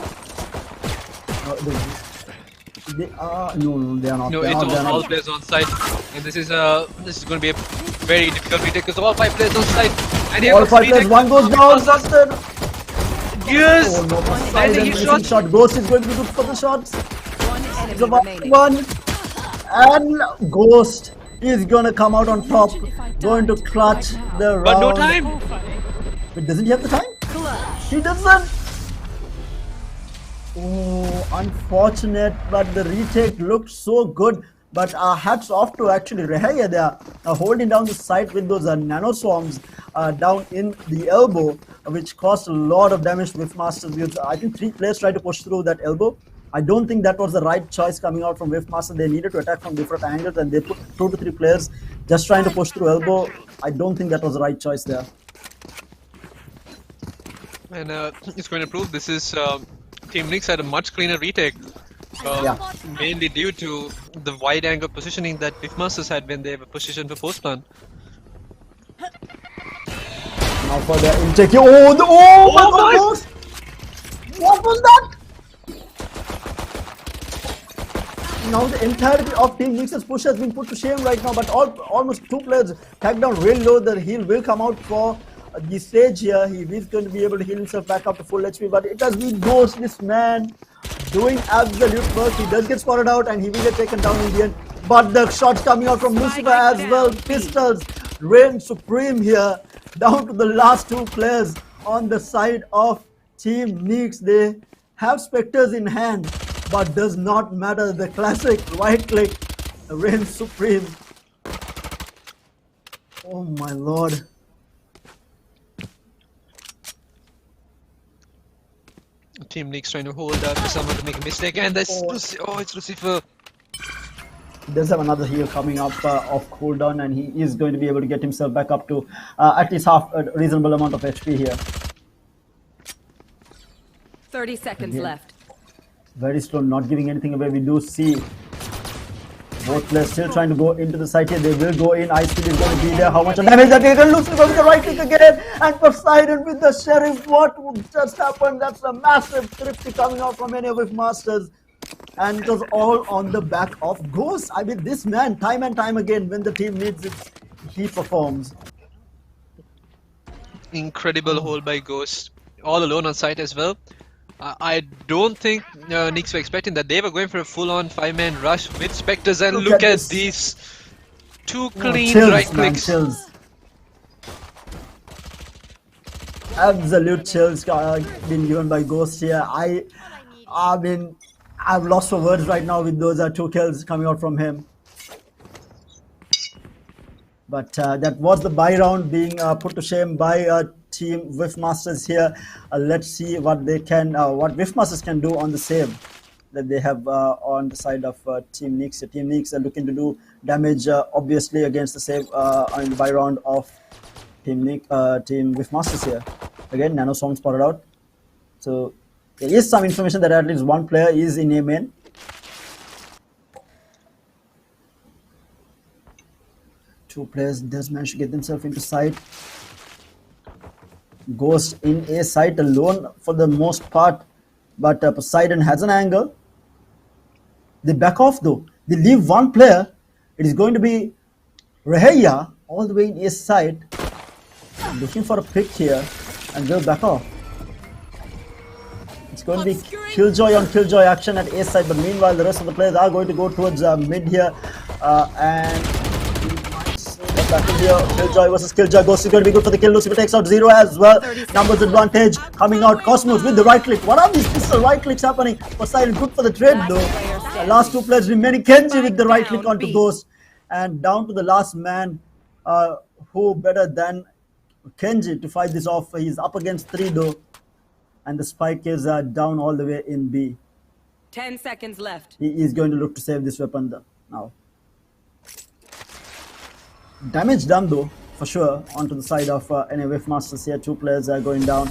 They are no, they are not. No, they it's are not, all players on site, and this is going to be a very difficult retake because all 5 players on site. And here all 5 players, one goes down, busted. Yes! Oh no, And Poseidon he missing shot. shot. Ghost is going to be good for the shots. One enemy It's about remaining. 1. And Ghost is gonna come out on top, going to clutch the round. But no time. But doesn't he have the time? He doesn't. Oh, unfortunate, but the retake looked so good. But hats off to actually Rehaya there, holding down the site with those nano swarms down in the elbow, which caused a lot of damage to Whiffmasters. Because I think 3 players tried to push through that elbow. I don't think that was the right choice coming out from Whiffmaster. They needed to attack from different angles, and they put 2 to 3 players just trying to push through elbow. I don't think that was the right choice there. And it's going to prove this is Team Nyx had a much cleaner retake. Yeah. Mainly due to the wide angle positioning that Whiffmasters had when they were positioned for post plant. Now for the intake. Oh my God! What was that? Now the entirety of Team Nyx's push has been put to shame right now, but almost 2 players tagged down real low. The heal will come out for the stage here. He is going to be able to heal himself back up to full HP, but it has been Ghost, this man, doing absolute work. He does get spotted out and he will get taken down in the end. But the shots coming out from Lucifer as well. Pistols reign supreme here. Down to the last 2 players on the side of Team Nyx. They have Spectres in hand, but does not matter. The classic right click reigns supreme. Oh my lord. Team Nyx trying to hold up for someone to make a mistake, and that's it's Lucifer. He does have another heal coming up off cooldown, and he is going to be able to get himself back up to at least half a reasonable amount of HP here. 30 seconds left. Very slow, not giving anything away. We do see both players still trying to go into the site here. They will go in. Ice Speed is going to be there. How much damage that they can lose with the right click again. And Poseidon with the Sheriff. What would just happen? That's a massive thrifty coming out from any of his masters. And it was all on the back of Ghost. I mean, this man, time and time again, when the team needs it, he performs. Incredible hold by Ghost. All alone on site as well. I don't think Nyx were expecting that. They were going for a full-on 5-man rush with Spectres, and look at these 2 clean chills, right man, clicks. chills. Absolute chills been given by Ghost here. I mean, I've lost for words right now with those 2 kills coming out from him. But that was the buy round being put to shame by Team Whiffmasters here. Let's see what they can, what Whiffmasters can do on the save that they have on the side of Team Nyx. Team Nyx are looking to do damage, obviously, against the save on the buy round of Team Whiffmasters here. Again, Nano Swarm spotted out. So there is some information that at least 1 player is in a main. Two players does manage to get themselves into sight. Ghost in a site alone for the most part, but Poseidon has an angle. They back off though. They leave 1 player. It is going to be Rehaya all the way in a site, looking for a pick here, and they'll back off. It's going to be Killjoy on Killjoy action at A side, but meanwhile the rest of the players are going to go towards mid here, and back in here. Killjoy versus Killjoy. Ghost is going to be good for the kill. Lucifer takes out Zero as well. Numbers advantage coming out. Cosmos with the right click. What are these pistol right clicks happening? Poseidon good for the trade though. The last 2 players remaining. Kenji with the right click onto Ghost. And down to the last man. Who better than Kenji to fight this off? He's up against 3 though. And the spike is down all the way in B. 10 seconds left. He is going to look to save this weapon now. Damage done though, for sure, onto the side of any Whiffmasters here. 2 players are going down,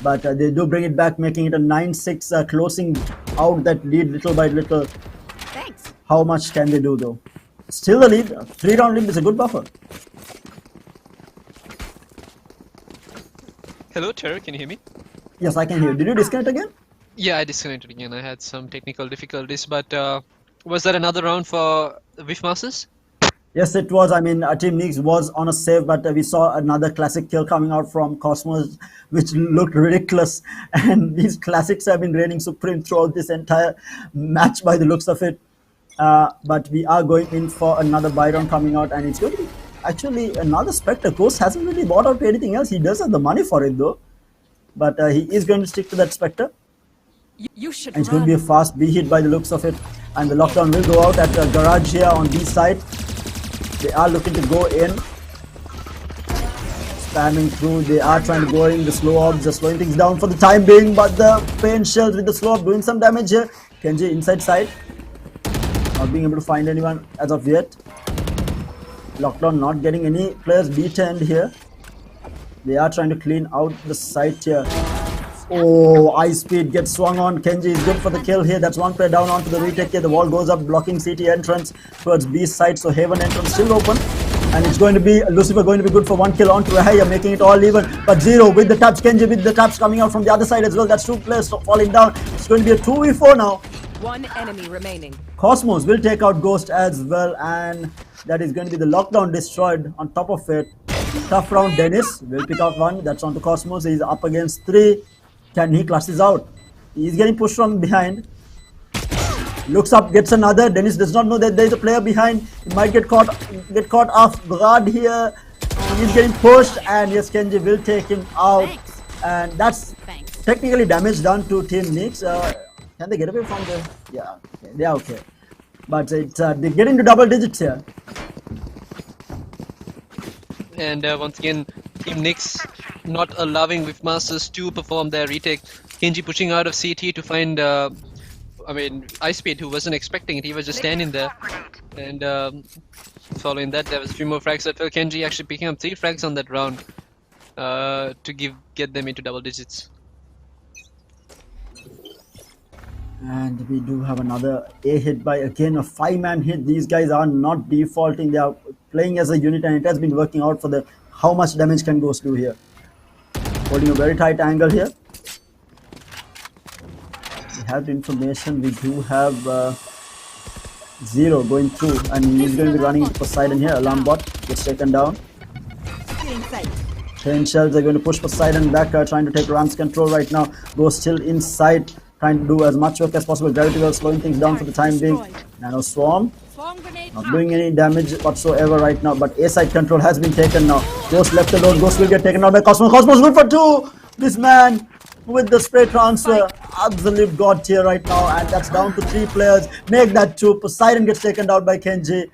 but they do bring it back, making it a 9-6, closing out that lead little by little. Thanks. How much can they do though? Still the lead. 3-round lead is a good buffer. Hello, Terror, can you hear me? Yes, I can hear. Did you disconnect again? Yeah, I disconnected again. I had some technical difficulties, but was that another round for Whiffmasters? Yes, it was. I mean, Team Nyx was on a save, but we saw another classic kill coming out from Cosmos, which looked ridiculous. And these classics have been reigning supreme throughout this entire match by the looks of it. But we are going in for another buy round coming out, and it's going to be actually another Spectre. Ghost hasn't really bought out anything else. He does have the money for it though, but he is going to stick to that Spectre. You should And it's going to be a fast B hit by the looks of it, and the lockdown will go out at the garage here on B side. They are looking to go in, spamming through. They are trying to go in. The slow orbs are slowing things down for the time being, but the pain shells with the slow orb doing some damage here. Kenji inside side, not being able to find anyone as of yet. Lockdown not getting any players beaten here. They are trying to clean out the site here. Oh, ice speed gets swung on. Kenji is good for the kill here. That's one player down onto the retake here. The wall goes up, blocking CT entrance towards B side. So Haven entrance still open. And it's going to be Lucifer going to be good for one kill onto Rahaya, making it all even. But Zero with the taps. Kenji with the taps coming out from the other side as well. That's two players falling down. It's going to be a 2v4 now. One enemy remaining. Cosmos will take out Ghost as well, and that is going to be the lockdown destroyed on top of it. Tough round. Dennis will pick up one. That's onto Cosmos. He's up against 3. Can he clutch this out? He's getting pushed from behind. Looks up, gets another. Dennis does not know that there is a player behind. He might get caught off guard here. He's getting pushed, and yes, Kenji will take him out. And that's technically damage done to Team Nyx. Can they get away from the? Yeah, okay, they are okay. But it's they're getting to double digits here. And once again, Team Nyx not allowing Whiffmasters to perform their retake. Kenji pushing out of CT to find, Ice Speed, who wasn't expecting it. He was just standing there. And following that, there was a few more frags that fell. Kenji actually picking up 3 frags on that round to get them into double digits. And we do have another A hit by again a 5-man hit. These guys are not defaulting. They are playing as a unit, and it has been working out for them. How much damage can Ghost do here? Holding a very tight angle here. We have the information. We do have Zero going through, and he's going to be running into Poseidon here. Alarm bot gets taken down. Chain shells are going to push Poseidon back, trying to take Ram's control right now. Ghost still inside, trying to do as much work as possible. Gravity well slowing things down for the time being. Nano Swarm not doing any damage whatsoever right now, but A side control has been taken now. Ghost left alone. Ghost will get taken out by Cosmos. Cosmos good for 2. This man with the spray transfer, absolute god tier right now, and that's down to 3 players. Make that 2. Poseidon gets taken out by Kenji,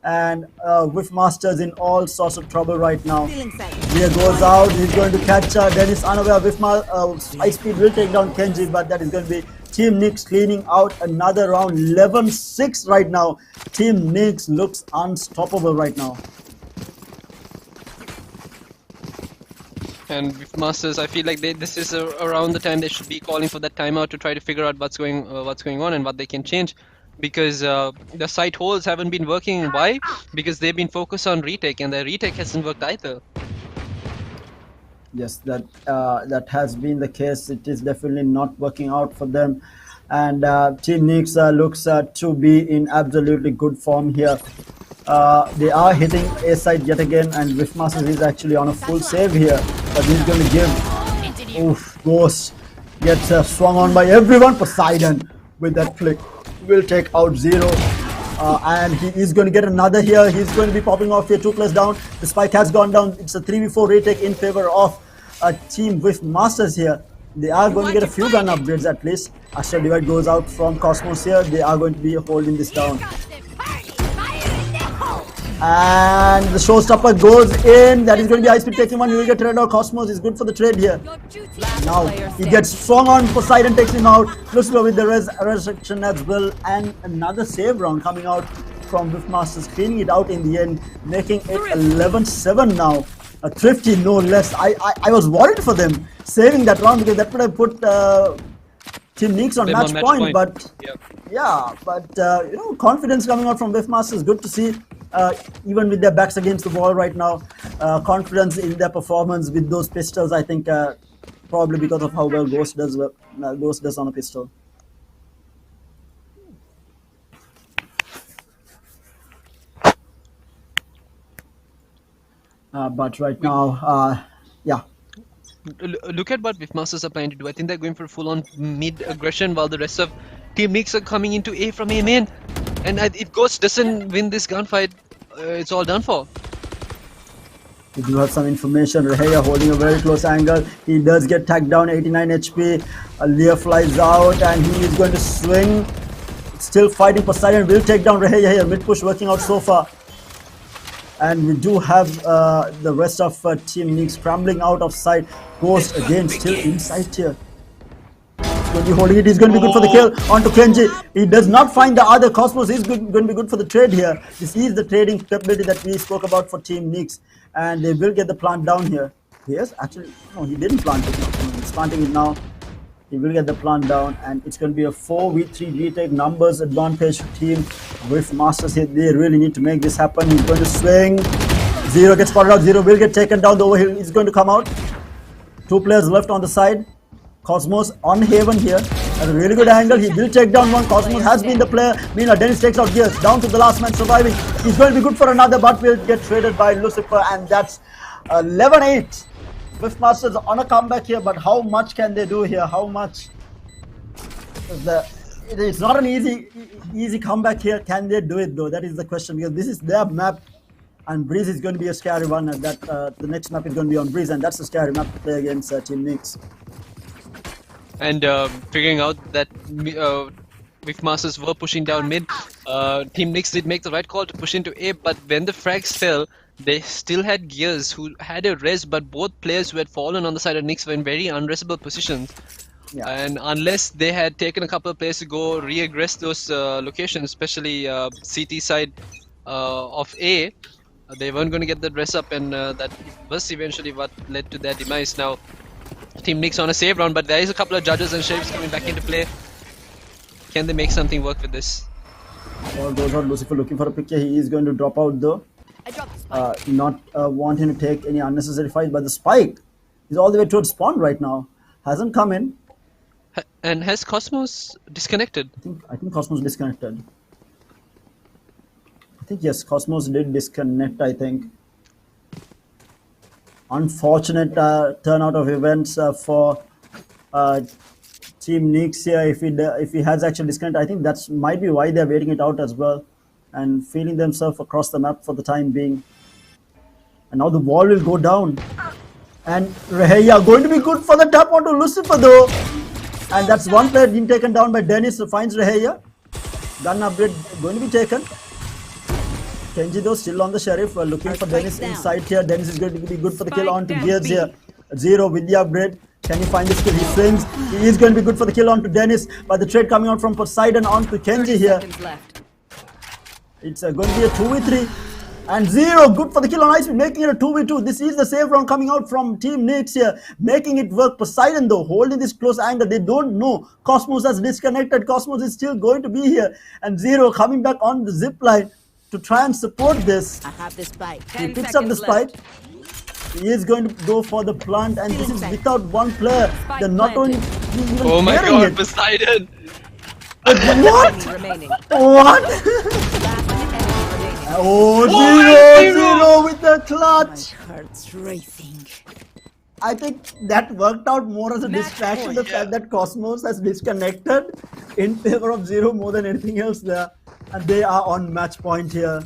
and Whiffmasters in all sorts of trouble right now. Here goes out. He's going to catch Dennis unaware. Ice Speed will take down Kenji, but that is going to be Team Nyx cleaning out another round. 11-6 right now. Team Nyx looks unstoppable right now. And with Masters, I feel like this is around the time they should be calling for that timeout to try to figure out what's going on and what they can change, because the site holds haven't been working. Why? Because they've been focused on retake, and the retake hasn't worked either. Yes, that has been the case. It is definitely not working out for them, and Team Nyx looks to be in absolutely good form here. They are hitting A side yet again, and Whiffmasters is actually on a full save here, but he's going to give. Oof, Ghost gets swung on by everyone. Poseidon with that flick will take out Zero. And he is going to get another here. He's going to be popping off here. 2 players down. The spike has gone down. It's a 3v4 retake in favor of Team Whiffmasters here. They are going to get a few gun upgrades at least. Astral Divide goes out from Cosmos here. They are going to be holding this down. And the showstopper goes in. That is going to be Ice Speed taking one. You will get traded out. Cosmos is good for the trade here. Now he gets swung on. Poseidon takes him out. Lucifer with the resurrection as well. And another save round coming out from Whiffmasters, cleaning it out in the end, making it 11-7 now. A thrifty, no less. I was worried for them saving that round, because that would have put Team Nyx on match point. But yeah, but you know, confidence coming out from Whiffmasters, good to see. Even with their backs against the wall right now, confidence in their performance with those pistols. I think probably because of how well Ghost does on a pistol. But right now, yeah. Look at what Whiffmasters are planning to do. I think they're going for full-on mid aggression, while the rest of Team Nyx are coming into A from A main. And if Ghost doesn't win this gunfight, it's all done for. We do have some information. Reheya holding a very close angle. He does get tagged down, 89 HP. Leah flies out and he is going to swing. Still fighting. Poseidon will take down Reheya here. Mid push working out so far. And we do have the rest of Team Nick scrambling out of sight. Ghost again still inside here. Going to be holding it. He's going to be good for the kill onto Kenji. He does not find the other. Cosmos is going to be good for the trade here. This is the trading capability that we spoke about for Team Nix, and they will get the plant down here. Yes, actually, no, he didn't plant it. He's planting it now. He will get the plant down, and it's going to be a 4v3 retake numbers advantage team with Masters here. They really need to make this happen. He's going to swing. Zero gets spotted out. Zero will get taken down. The overhill is going to come out. Two players left on the side. Cosmos on Haven here at a really good angle. He will take down one. Cosmos has been the player. Meanwhile, Dennis takes out Gears down to the last man surviving. He's going to be good for another, but will get traded by Lucifer, and that's 11-8. Swiftmasters on a comeback here, but how much can they do here? How much? It's not an easy comeback here. Can they do it though? That is the question, because this is their map, and Breeze is going to be a scary one. And that the next map is going to be on Breeze, and that's a scary map to play against Team Nix. And figuring out that Masters were pushing down mid, Team Nix did make the right call to push into A, but when the frags fell, they still had Gears who had a res, but both players who had fallen on the side of Nix were in very unresable positions. Yeah. And unless they had taken a couple of players to go re-aggress those locations, especially CT side of A, they weren't going to get the dress up, and that was eventually what led to their demise. Now, Team Nix on a save round, but there is a couple of judges and sheriffs coming back into play. Can they make something work with this? All goes out. Lucifer looking for a picture. He is going to drop out though. Not wanting to take any unnecessary fight, but the spike is all the way towards spawn right now. Hasn't come in. And has Cosmos disconnected? I think Cosmos disconnected. I think yes, Cosmos did disconnect. I think. Unfortunate turnout of events for Team Nix here. If he has actually disconnected, I think that's might be why they're waiting it out as well, and feeling themselves across the map for the time being. And now the wall will go down, and Reheya going to be good for the tap onto Lucifer though, and that's one player being taken down by Dennis, who finds Reheya. Gun upgrade going to be taken. Kenji though still on the sheriff, looking for Dennis inside here. Dennis is going to be good for the kill onto Gears here. Zero with the upgrade. Can he find this kill? He swings. He is going to be good for the kill onto Dennis, but the trade coming out from Poseidon onto Kenji here. It's going to be a 2v3, and Zero good for the kill on Ice, making it a 2v2. This is the save round coming out from Team Nix here, making it work. Poseidon though holding this close angle. They don't know Cosmos has disconnected. Cosmos is still going to be here, and Zero coming back on the zip line to try and support this. I have this bite. He picks up the spike. He is going to go for the plant, and this is without one player. They're not only even Oh my hearing god, it. Poseidon! What? Remaining. What? Oh, Zero with the clutch. Heart's racing. I think that worked out more as a distraction. The fact that Cosmos has disconnected in favor of Zero more than anything else there, and they are on match point here.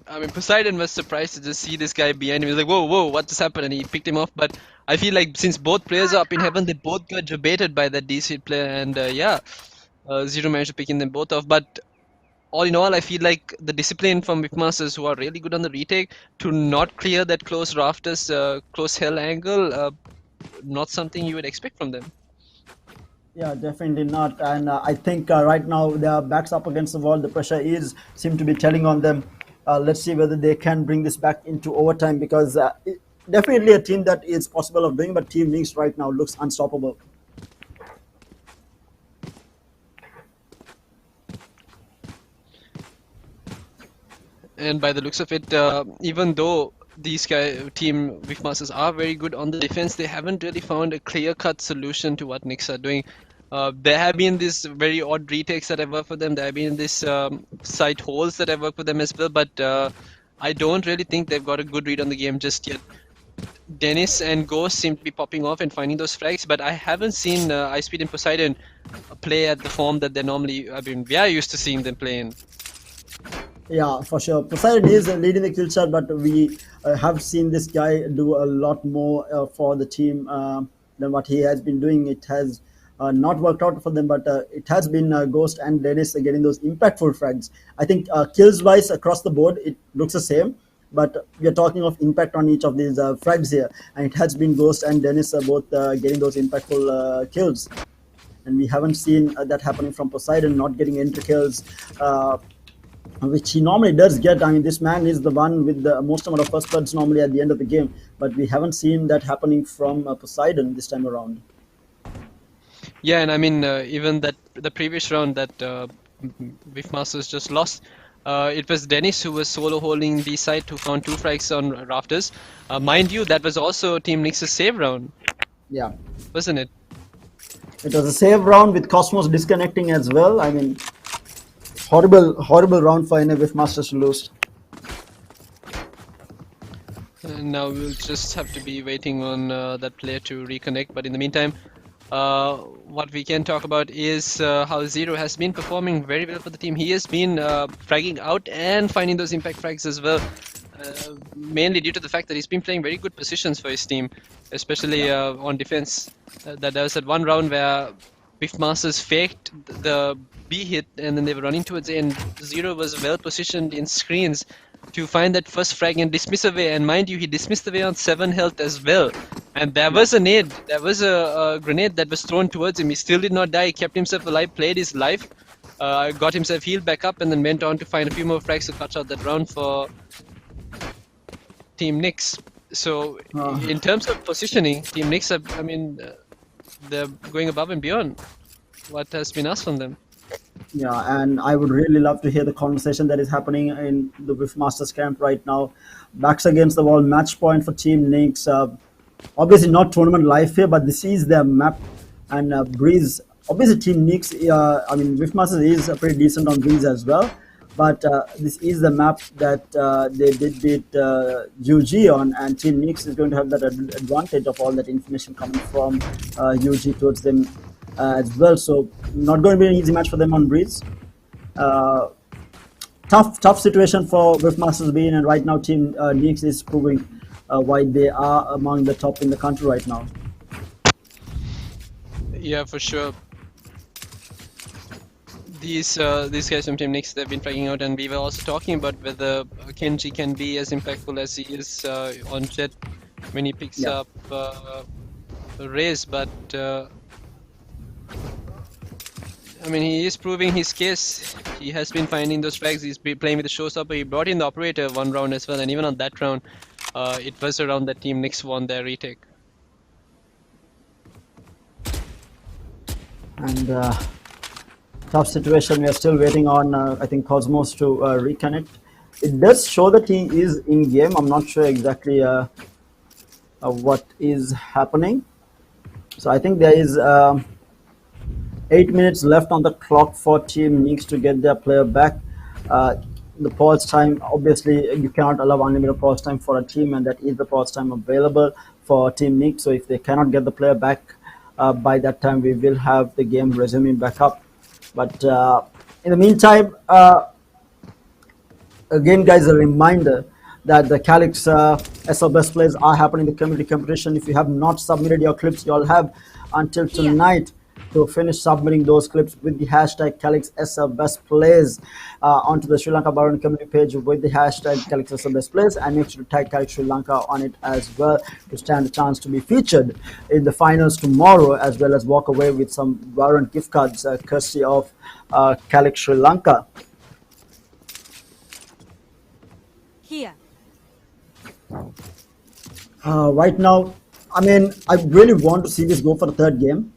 I mean, Poseidon was surprised to just see this guy behind him. He was like, whoa, what just happened? And he picked him off. But I feel like since both players are up in heaven, they both got debated by that DC player. And Zero managed to pick them both off. But all in all, I feel like the discipline from Whipmasters, who are really good on the retake, to not clear that close rafters, close hell angle, not something you would expect from them. Yeah, definitely not. And I think right now their backs up against the wall. The pressure seem to be telling on them. Let's see whether they can bring this back into overtime, because definitely a team that is possible of doing, but Team Nix right now looks unstoppable. And by the looks of it, even though these Team Whipmasters are very good on the defense, they haven't really found a clear-cut solution to what Nix are doing. There have been these very odd retakes that I've worked for them. There have been these site holes that I've worked for them as well. But I don't really think they've got a good read on the game just yet. Dennis and Ghost seem to be popping off and finding those frags, but I haven't seen Ice Speed and Poseidon play at the form that they normally. I mean, we are used to seeing them playing. Yeah, for sure. Poseidon is leading the kill chart, but we have seen this guy do a lot more for the team than what he has been doing. It has not worked out for them, but it has been Ghost and Dennis getting those impactful frags. I think kills wise across the board, it looks the same, but we are talking of impact on each of these frags here, and it has been Ghost and Dennis both getting those impactful kills. And we haven't seen that happening from Poseidon, not getting entry kills. Which he normally does get. I mean, this man is the one with the most amount of first bloods normally at the end of the game, but we haven't seen that happening from Poseidon this time around. Yeah, and I mean, even that the previous round that Beef Masters just lost, it was Dennis who was solo holding B side who found 2 frags on rafters. Mind you, that was also Team Nix's save round, Yeah, wasn't it? it was a save round with Cosmos disconnecting as well. I mean, horrible round for any Masters to lose. Now we'll just have to be waiting on that player to reconnect. But in the meantime, what we can talk about is how Zero has been performing very well for the team. He has been fragging out and finding those impact frags as well. Mainly due to the fact that he's been playing very good positions for his team, especially on defense. There was that one round where Beefmasters faked the B hit and then they were running towards A, and Zero was well positioned in screens to find that first frag and dismiss away. And mind you, he dismissed away on 7 health as well. And there was a nade, there was a grenade that was thrown towards him. He still did not die, he kept himself alive, played his life, got himself healed back up, and then went on to find a few more frags to cut out that round for Team Nix. So in terms of positioning, Team Nix, I mean, they're going above and beyond what has been asked from them. Yeah, and I would really love to hear the conversation that is happening in the Masters camp right now. Backs against the wall, match point for Team Nix. Obviously not tournament life here, but this is their map. And Breeze, obviously Team Nix, I mean, Masters is pretty decent on Breeze as well. But this is the map that they did beat UG on, and Team Nix is going to have that advantage of all that information coming from UG towards them as well. So not going to be an easy match for them on Breeze. Tough situation for Masters being, and right now Team Nix is proving why they are among the top in the country right now. Yeah, for sure. These guys from Team Nix, they've been fragging out, and we were also talking about whether Kenji can be as impactful as he is on Jet when he picks up Raze, but I mean, he is proving his case. He has been finding those frags. He's been playing with the showstopper. He brought in the operator one round as well, and even on that round, it was a round that Team Nix won their retake. And tough situation. We are still waiting on, I think, Cosmos to reconnect. It does show that he is in game. I'm not sure exactly what is happening. So I think there is 8 minutes left on the clock for Team Nix to get their player back. The pause time, obviously, you cannot allow unlimited pause time for a team, and that is the pause time available for Team Nix. So if they cannot get the player back by that time, we will have the game resuming back up. But in the meantime, again, guys, a reminder that the Calyx SL Best Plays are happening in the community competition. If you have not submitted your clips, you all have until tonight to finish submitting those clips with the hashtag Calyx SL Best Plays onto the Sri Lanka Baron community page with the hashtag Calyx SL Best Plays, and make sure to tag Calyx Sri Lanka on it as well to stand a chance to be featured in the finals tomorrow, as well as walk away with some Baron gift cards courtesy of Calyx Sri Lanka. Here. Right now, I mean, I really want to see this go for the third game.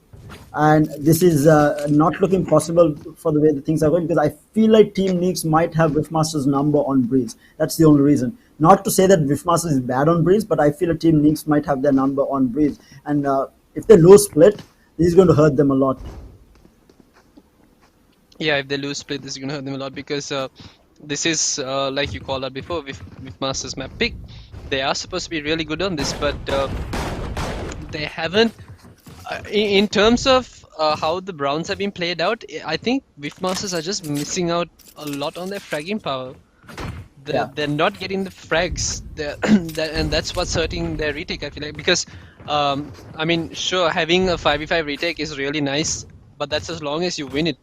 And this is not looking possible for the way the things are going, because I feel like Team Nix might have Riftmaster's number on Breeze. That's the only reason. Not to say that Riftmaster is bad on Breeze, but I feel like Team Nix might have their number on Breeze. And if they lose split, this is going to hurt them a lot. Yeah, if they lose split, this is going to hurt them a lot, because this is, like you called out before, with Masters map pick. they are supposed to be really good on this, but they haven't. In terms of how the Browns have been played out, I think Whiffmasters are just missing out a lot on their fragging power. Yeah. They're not getting the frags, and that's what's hurting their retake, I feel like. Because, I mean, sure, having a 5v5 retake is really nice, but that's as long as you win it.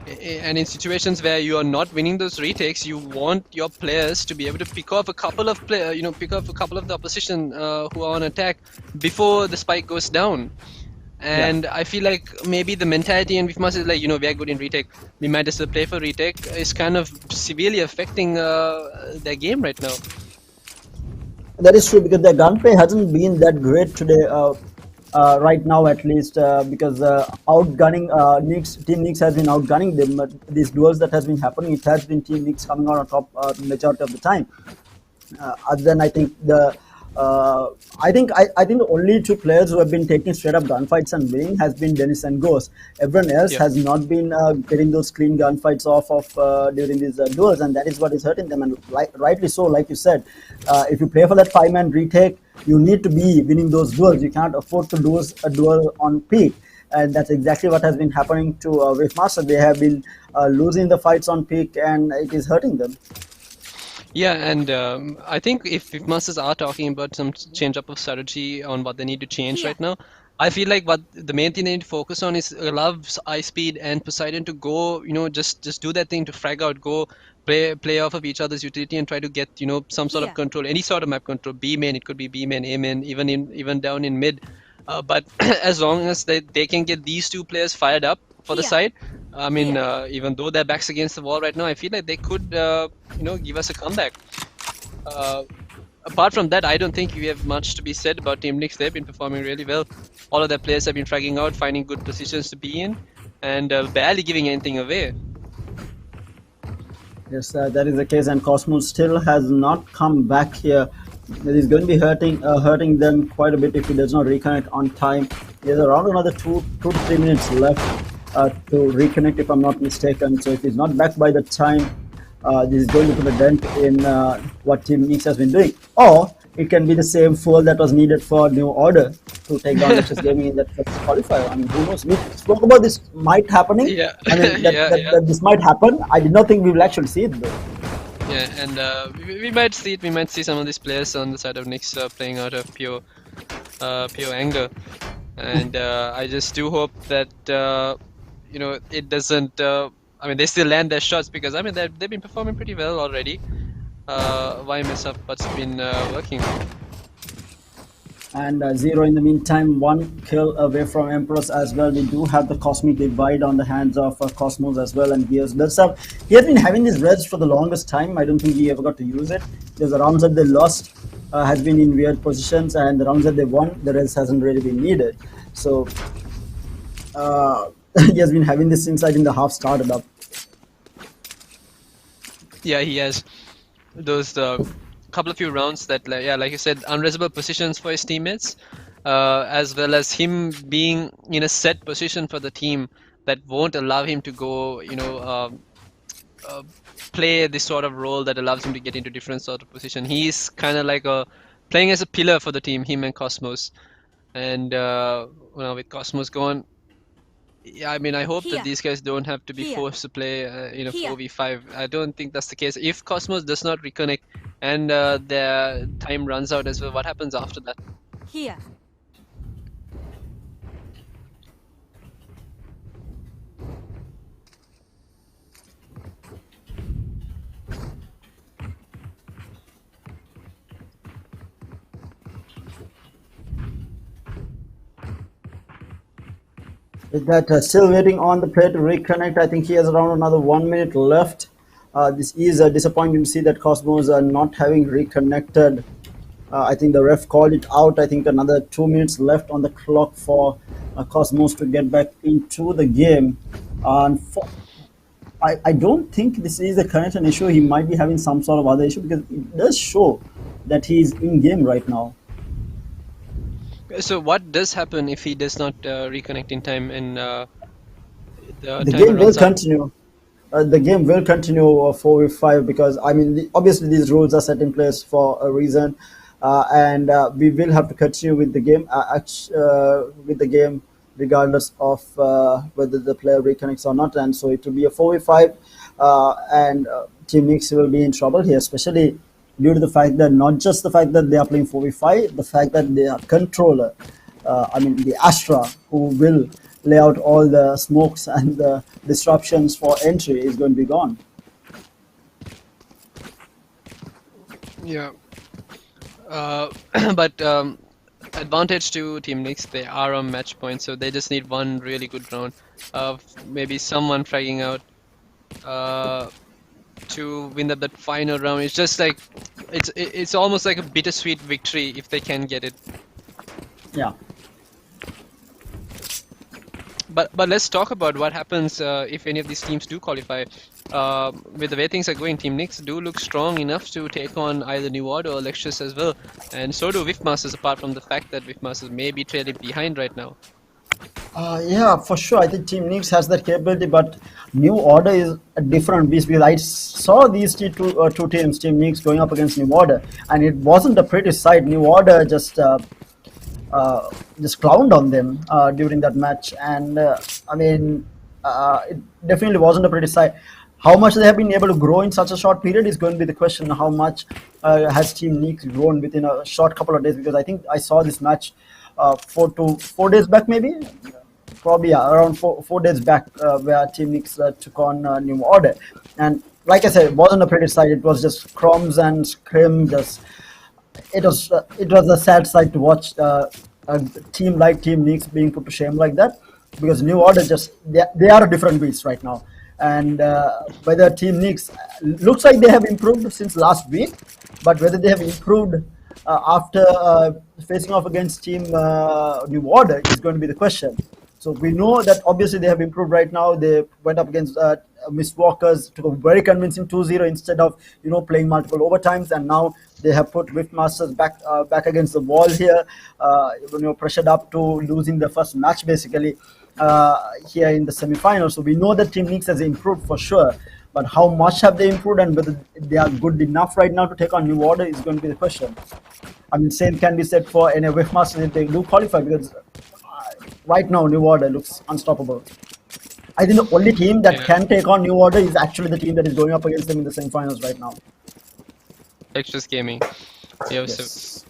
And in situations where you are not winning those retakes, you want your players to be able to pick off a couple of pick off a couple of the opposition who are on attack before the spike goes down. And I feel like maybe the mentality in Wifmas is like, we are good in retake, we might as well play for retake, is kind of severely affecting their game right now. That is true, because their gunplay hasn't been that great today, right now at least, because outgunning Team Nix has been outgunning them. But these duels that has been happening, it has been Team Nix coming out on top majority of the time. Other than I think I think the only two players who have been taking straight up gunfights and winning has been Dennis and Ghost. Everyone else has not been getting those clean gunfights off of during these duels, and that is what is hurting them. And rightly so, like you said, if you play for that 5-man retake, you need to be winning those duels. You cannot afford to lose a duel on peak. And that's exactly what has been happening to Wavemaster. They have been losing the fights on peak, and it is hurting them. Yeah, and I think if Masters are talking about some change up of strategy on what they need to change right now, I feel like what the main thing they need to focus on is allow Ice Speed and Poseidon to go, just do that thing to frag out, go play off of each other's utility and try to get, some sort of control, any sort of map control. B main, it could be B main, A main, even down in mid. But as long as they can get these two players fired up for the side, I mean, even though their backs against the wall right now, I feel like they could, give us a comeback. Apart from that, I don't think we have much to be said about Team Nix. They've been performing really well. All of their players have been fragging out, finding good positions to be in, and barely giving anything away. Yes, that is the case, and Cosmos still has not come back here. It is going to be hurting them quite a bit if he does not reconnect on time. There's around another 2 to 3 minutes left to reconnect, if I'm not mistaken. So if he's not back by the time, this is going to put a dent in what Team Nix has been doing. Or it can be the same fool that was needed for New Order to take down Nexus Gaming in that first qualifier. I mean, who knows? We spoke about this might happening. Yeah. I mean, that this might happen. I did not think we will actually see it though. Yeah, and we might see it. We might see some of these players on the side of Nix playing out of pure anger, and I just do hope that it doesn't. I mean, they still land their shots, because I mean they've been performing pretty well already. Why mess up what's been working? And Zero in the meantime, 1 kill away from Empress as well. We do have the Cosmic Divide on the hands of Cosmos as well, and Gears builds up. He has been having this res for the longest time. I don't think he ever got to use it, because the rounds that they lost has been in weird positions, and the rounds that they won, the res hasn't really been needed. So he has been having this since I think the half started up. Yeah, he has those couple of few rounds that, like you said, unresable positions for his teammates, as well as him being in a set position for the team that won't allow him to go, play this sort of role that allows him to get into different sort of position. He's kind of like playing as a pillar for the team, him and Cosmos. And with Cosmos gone, I mean, I hope that these guys don't have to be forced to play in a 4v5. I don't think that's the case. If Cosmos does not reconnect and their time runs out as well, what happens after that? Here. With that, still waiting on the player to reconnect. I think he has around another 1 minute left. This is disappointing to see that Cosmos are not having reconnected. I think the ref called it out. I think another 2 minutes left on the clock for Cosmos to get back into the game. I don't think this is a connection issue. He might be having some sort of other issue, because it does show that he is in game right now. So what does happen if he does not reconnect in time, and the game will continue? The game will continue 4v5, because I mean obviously these rules are set in place for a reason. and we will have to continue with the game. Regardless of whether the player reconnects or not, and so it will be a 4v5, and Team Nix will be in trouble here, especially due to the fact that not just the fact that they are playing 4v5, the fact that they are controller, I mean the Astra, who will lay out all the smokes and the disruptions for entry, is going to be gone. Yeah. But advantage to Team Nix, they are on match point, so they just need one really good round of maybe someone fragging out to win that final round. It's just like it's almost like a bittersweet victory if they can get it. Yeah. But let's talk about what happens if any of these teams do qualify. With the way things are going, Team Nix do look strong enough to take on either New Order or Lexus as well, and so do Wiftmasters, apart from the fact that Wiftmasters may be trailing behind right now. Yeah, for sure. I think Team Nix has that capability, but New Order is a different beast, because I saw these two teams, Team Nix going up against New Order, and it wasn't a pretty sight. New Order just clowned on them during that match, and I mean, it definitely wasn't a pretty sight. How much they have been able to grow in such a short period is going to be the question. How much has Team Nix grown within a short couple of days? Because I think I saw this match 4 days back, maybe. Probably, yeah, around 4 days back, where Team Nix took on New Order, and like I said, it wasn't a pretty sight. It was just crumbs and scrim. It was a sad sight to watch a team like Team Nix being put to shame like that, because New Order they are a different beast right now, and whether Team Nix looks like they have improved since last week, but whether they have improved after facing off against Team New Order is going to be the question. So we know that obviously they have improved right now. They went up against Mistwalkers, took a very convincing 2-0 instead of playing multiple overtimes, and now they have put Wiftmasters back against the wall here, pressured up to losing the first match basically here in the semi-final. So we know that Team Nix has improved for sure, but how much have they improved, and whether they are good enough right now to take on New Order is going to be the question. I mean, same can be said for any Wiftmasters if they do qualify, because right now New Order looks unstoppable. I think the only team that can take on New Order is actually the team that is going up against them in the semi-finals right now. Lexus Gaming. Yeah, Yes. so,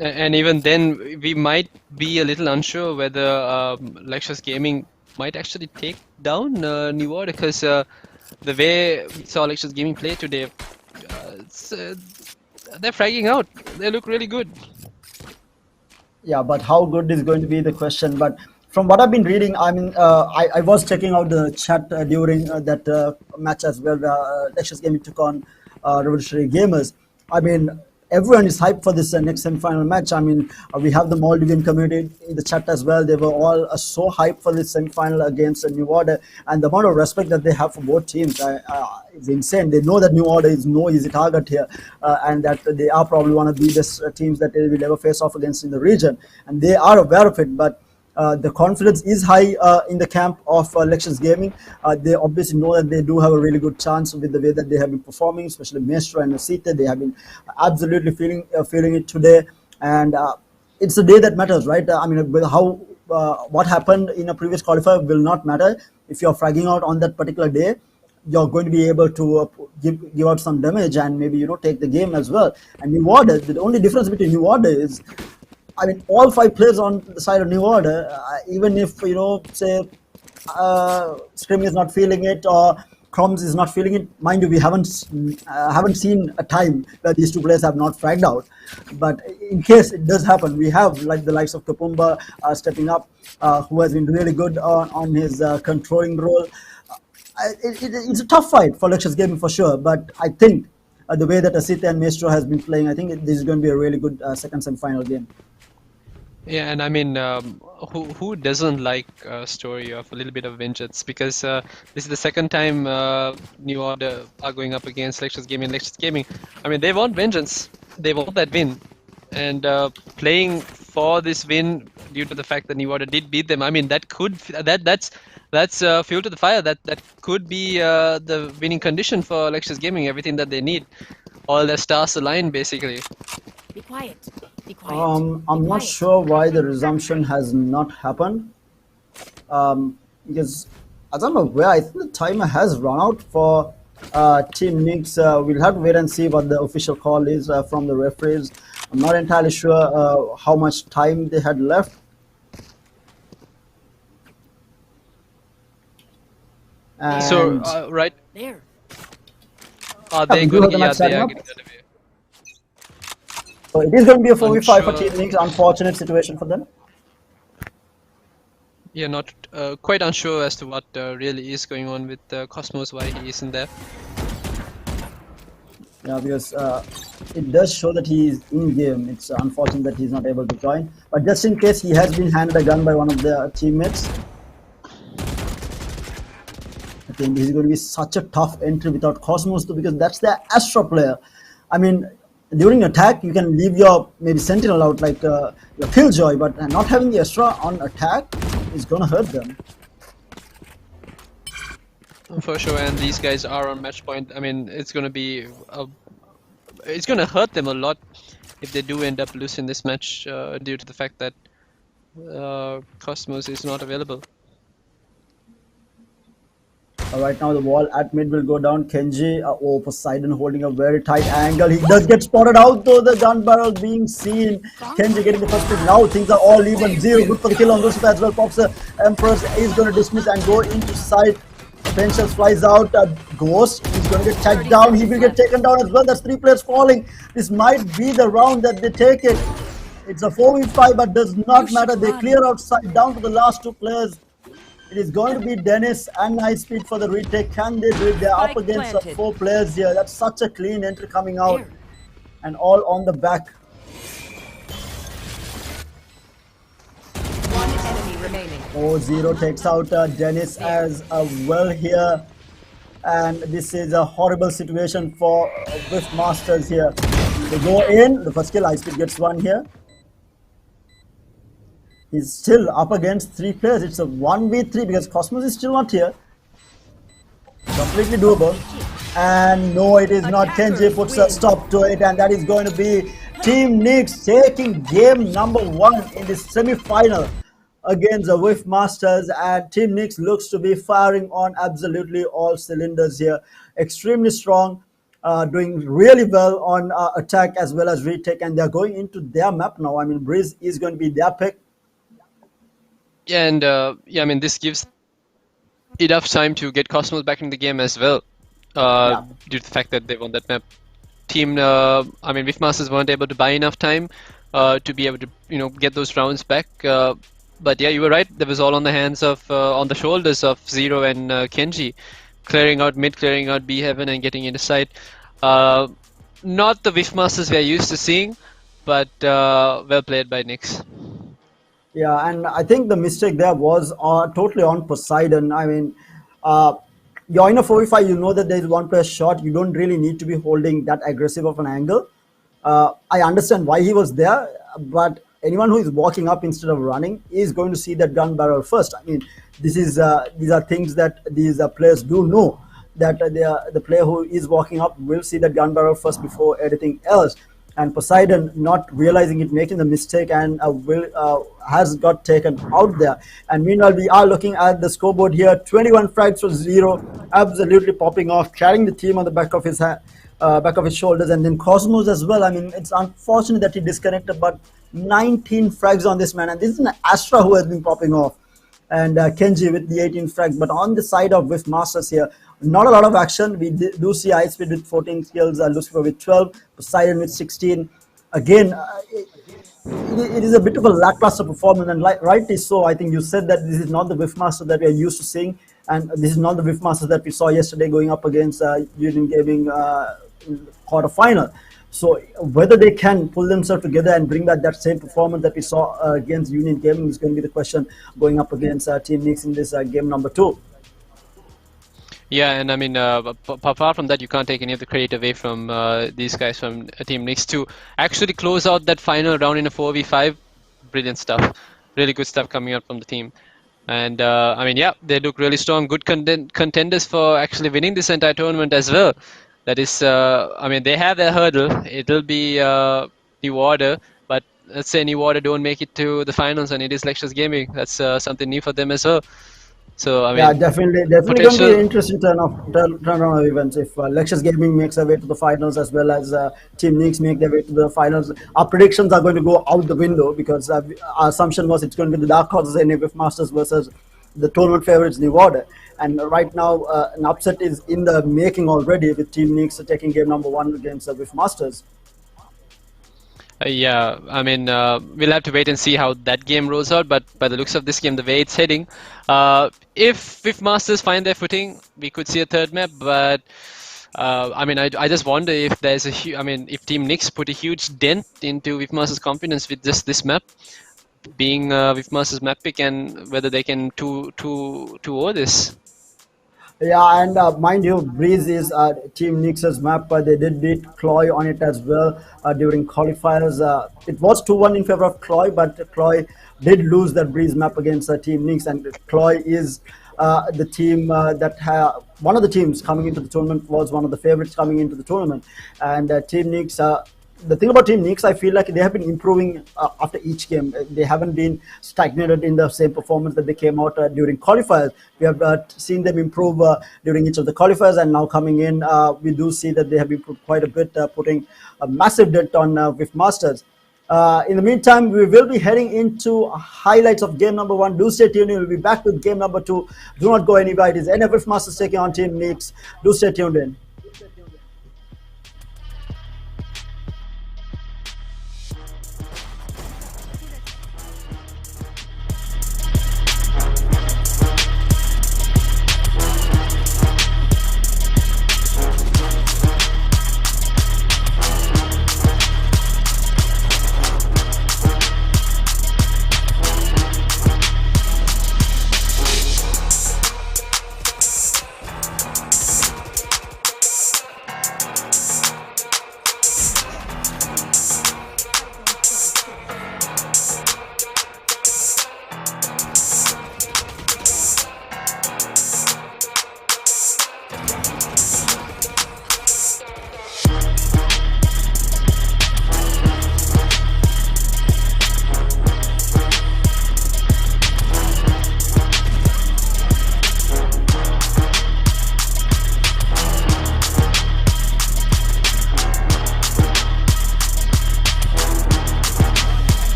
and even then, we might be a little unsure whether Lexus Gaming might actually take down New Order, because the way we saw Lexus Gaming play today, they're fragging out. They look really good. Yeah, but how good is going to be the question. But from what I've been reading, I mean, I was checking out the chat during that match as well, where Lexus Gaming took on Revolutionary Gamers. I mean, everyone is hyped for this next semi-final match. I mean, we have the Maldivian community in the chat as well. They were all so hyped for this semi-final against New Order, and the amount of respect that they have for both teams is insane. They know that New Order is no easy target here, and that they are probably one of the best teams that they will ever face off against in the region, and they are aware of it. But the confidence is high in the camp of Lexus Gaming. They obviously know that they do have a really good chance with the way that they have been performing, especially Maestro and Nasita. They have been absolutely feeling it today, and it's the day that matters, right? I mean, what happened in a previous qualifier will not matter. If you're fragging out on that particular day, you're going to be able to give out some damage and maybe take the game as well. And New Order, the only difference between New Order is, I mean, all 5 players on the side of New Order, even if, say, Scrim is not feeling it or Crumbs is not feeling it, mind you, we haven't seen a time where these 2 players have not fragged out. But in case it does happen, we have like the likes of Kapumba stepping up, who has been really good on his controlling role. It's a tough fight for Lexus Gaming for sure, but I think the way that Asita and Maestro has been playing, I think this is going to be a really good second semi-final game. Yeah, and I mean, who doesn't like a story of a little bit of vengeance? Because this is the second time New Order are going up against Lexus Gaming. Lexus Gaming, I mean, they want vengeance. They want that win, and playing for this win due to the fact that New Order did beat them. I mean, that's fuel to the fire. That could be the winning condition for Lexus Gaming. Everything that they need, all their stars align basically. Be quiet. Be quiet. I'm not sure why the resumption has not happened. Because as I'm aware, I think the timer has run out for Team Knicks. We'll have to wait and see what the official call is from the referees. I'm not entirely sure how much time they had left. So, And right, There. are we they do going have to, the yeah, match they starting are up. getting that away. So it is going to be a 4v5 for Unsure. Team Knicks. Unfortunate situation for them. Yeah, not quite unsure as to what really is going on with Cosmos, why he isn't there. Yeah, because it does show that he is in game. It's unfortunate that he's not able to join. But just in case, he has been handed a gun by one of their teammates. I think this is going to be such a tough entry without Cosmos too, because that's the Astra player. I mean, during attack, you can leave your maybe Sentinel out like your Killjoy, but not having the Astra on attack is going to hurt them. For sure, and these guys are on match point. I mean, it's going to be it's going to hurt them a lot if they do end up losing this match due to the fact that Cosmos is not available. Right now, the wall at mid will go down. Kenji, Poseidon holding a very tight angle. He does get spotted out though, the gun barrel being seen. Kenji getting the first pick. Now things are all even. Zero good for the kill on Lucifer as well. Pops the Empress is going to dismiss and go into sight. Potential flies out. Ghost is going to get tagged down. He will get taken down as well. That's 3 players falling. This might be the round that they take it. It's a 4v5, but does not matter. They clear outside down to the last 2 players. It is going to be Dennis and High Speed for the retake. Can they do it? They're up against 4 players here. That's such a clean entry coming out. There. And all on the back. One enemy remaining. 4-0 takes out Dennis as well here. And this is a horrible situation for Whiff Masters here. They go in. The first kill, High Speed gets 1 here. He's still up against 3 players. It's a 1v3 because Cosmos is still not here. Completely doable. And no, it is not. Kenji puts a stop to it, and that is going to be Team Knicks taking game number 1 in the semi-final against the Whiff Masters. And Team Knicks looks to be firing on absolutely all cylinders here. Extremely strong. Doing really well on attack as well as retake, and they're going into their map now. I mean, Breeze is going to be their pick. Yeah, and yeah, I mean, this gives enough time to get Cosmos back in the game as well, due to the fact that they won that map. Team, I mean, Whiffmasters weren't able to buy enough time to be able to, get those rounds back. But yeah, you were right. That was all on the hands of, on the shoulders of Zero and Kenji, clearing out mid, clearing out B heaven, and getting into sight. Not the Whiffmasters we are used to seeing, but well played by Knicks. Yeah, and I think the mistake there was totally on Poseidon. I mean, you're in a 4v5, you know that there is 1 player shot. You don't really need to be holding that aggressive of an angle. I understand why he was there, but anyone who is walking up instead of running is going to see that gun barrel first. I mean, these are things that these players do know, that the player who is walking up will see that gun barrel first before anything else. And Poseidon, not realizing it, making the mistake, and has got taken out there. And meanwhile, we are looking at the scoreboard here. 21 frags for Zero, absolutely popping off, carrying the team on the back of his shoulders, and then Cosmos as well. I mean, it's unfortunate that he disconnected, but 19 frags on this man, and this is an Astra who has been popping off, and Kenji with the 18 frags. But on the side of Whiff Masters here, not a lot of action. We do see High Speed with 14 kills, Lucifer with 12, Poseidon with 16. Again, it is a bit of a lackluster performance, and rightly so. I think you said that this is not the Whiff Master that we are used to seeing, and this is not the Whiff Master that we saw yesterday going up against Union Gaming in the quarterfinal. So whether they can pull themselves together and bring back that same performance that we saw against Union Gaming is going to be the question going up against Team Knicks in this game number 2. Yeah, and I mean, apart from that, you can't take any of the credit away from these guys from Team Knicks to actually close out that final round in a 4v5. Brilliant stuff. Really good stuff coming out from the team. And I mean, yeah, they look really strong. Good contenders for actually winning this entire tournament as well. That is, I mean, they have their hurdle. It'll be, New Order, but let's say New Order don't make it to the finals and it is Lexus Gaming. That's something new for them as well. So I Yeah, mean, definitely going to be an potential. interesting turnaround of events if Lexus Gaming makes their way to the finals as well as Team Nix make their way to the finals. Our predictions are going to go out the window because our assumption was it's going to be the dark horses in NFF Masters versus the tournament favorites New Order. And right now, an upset is in the making already with Team Nix taking game number 1 against the WIF Masters. Yeah, I mean, we'll have to wait and see how that game rolls out. But by the looks of this game, the way it's heading, if Masters find their footing, we could see a third map. But I mean, I just wonder if there's I mean, if Team Nix put a huge dent into WIF Masters' confidence with just this map being WIF Masters map pick, and whether they can two over this. Yeah, and mind you, Breeze is Team Nix's map. They did beat Cloy on it as well during qualifiers. It was 2-1 in favor of Cloy, but Cloy did lose that Breeze map against Team Nix, and Cloy is the team one of the teams coming into the tournament, was one of the favorites coming into the tournament. And Team Nix, the thing about Team Nix, I feel like they have been improving after each game. They haven't been stagnated in the same performance that they came out during qualifiers. We have seen them improve during each of the qualifiers, and now coming in, we do see that they have improved quite a bit, putting a massive dent on WIF Masters. In the meantime, we will be heading into highlights of game number 1. Do stay tuned. We'll be back with game number 2. Do not go anywhere. It is NFF Masters taking on Team Nix. Do stay tuned in.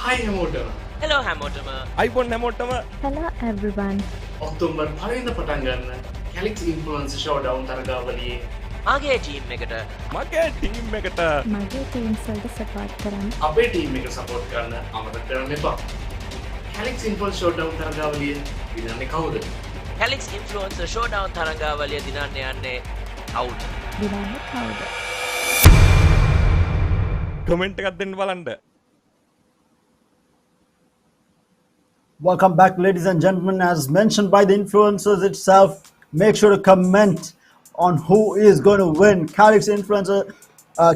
Hi හැමෝටම. Hello හැමෝටම. iPhone හැමෝටම Hello everyone. October 5 වෙනිදා පටන් ගන්න Calyx Influencer Showdown තරගාවලියේ මගේ team එකට මගේ team එකට මගේ teams වලට support කරන්න. අපේ ටීම් එක සපෝට් කරන්න අමතක කරන්න එපා. Calyx Influencer Showdown තරගාවලිය විඳන්නේ කවුද? Calyx Influencer Showdown තරගාවලිය දිනන්න යන්නේ කවුද? දිනන්නේ කවුද? කමෙන්ට් එකක් දෙන්න බලන්න. Welcome back, ladies and gentlemen. As mentioned by the influencers itself, make sure to comment on who is going to win Calyx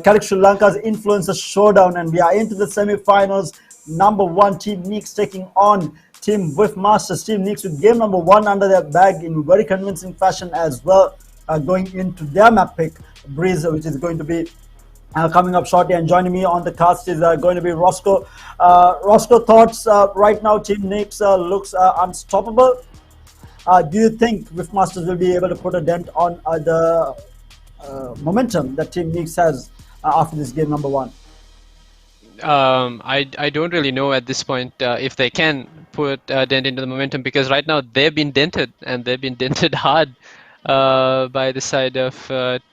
Calyx Sri Lanka's Influencer Showdown, and we are into the semi-finals. Number 1 Team Neeks taking on Team with Masters. Team Neeks with game number 1 under their bag in very convincing fashion as well, going into their map pick, Breeze, which is going to be coming up shortly. And joining me on the cast is going to be Roscoe. Roscoe, thoughts right now? Team Neeks looks unstoppable. Do you think Rift Masters will be able to put a dent on the momentum that Team Neeks has after this game number 1? I don't really know at this point if they can put a dent into the momentum, because right now they've been dented, and they've been dented hard by the side of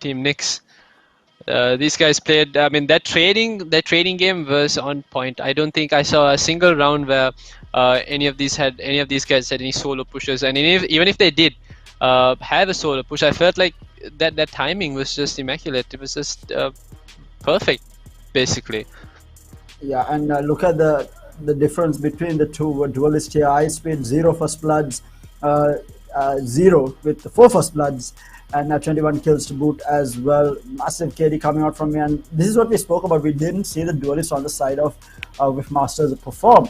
Team Neeks. These guys played. I mean, that trading game was on point. I don't think I saw a single round where any of these guys had any solo pushes. And even if they did have a solo push, I felt like that timing was just immaculate. It was just perfect, basically. Yeah, and look at the difference between the two duelists here. Ice Speed 0 first bloods, 0 with 4 first bloods, and 21 kills to boot as well. Massive KD coming out from me, and this is what we spoke about. We didn't see the duelists on the side of with Masters perform.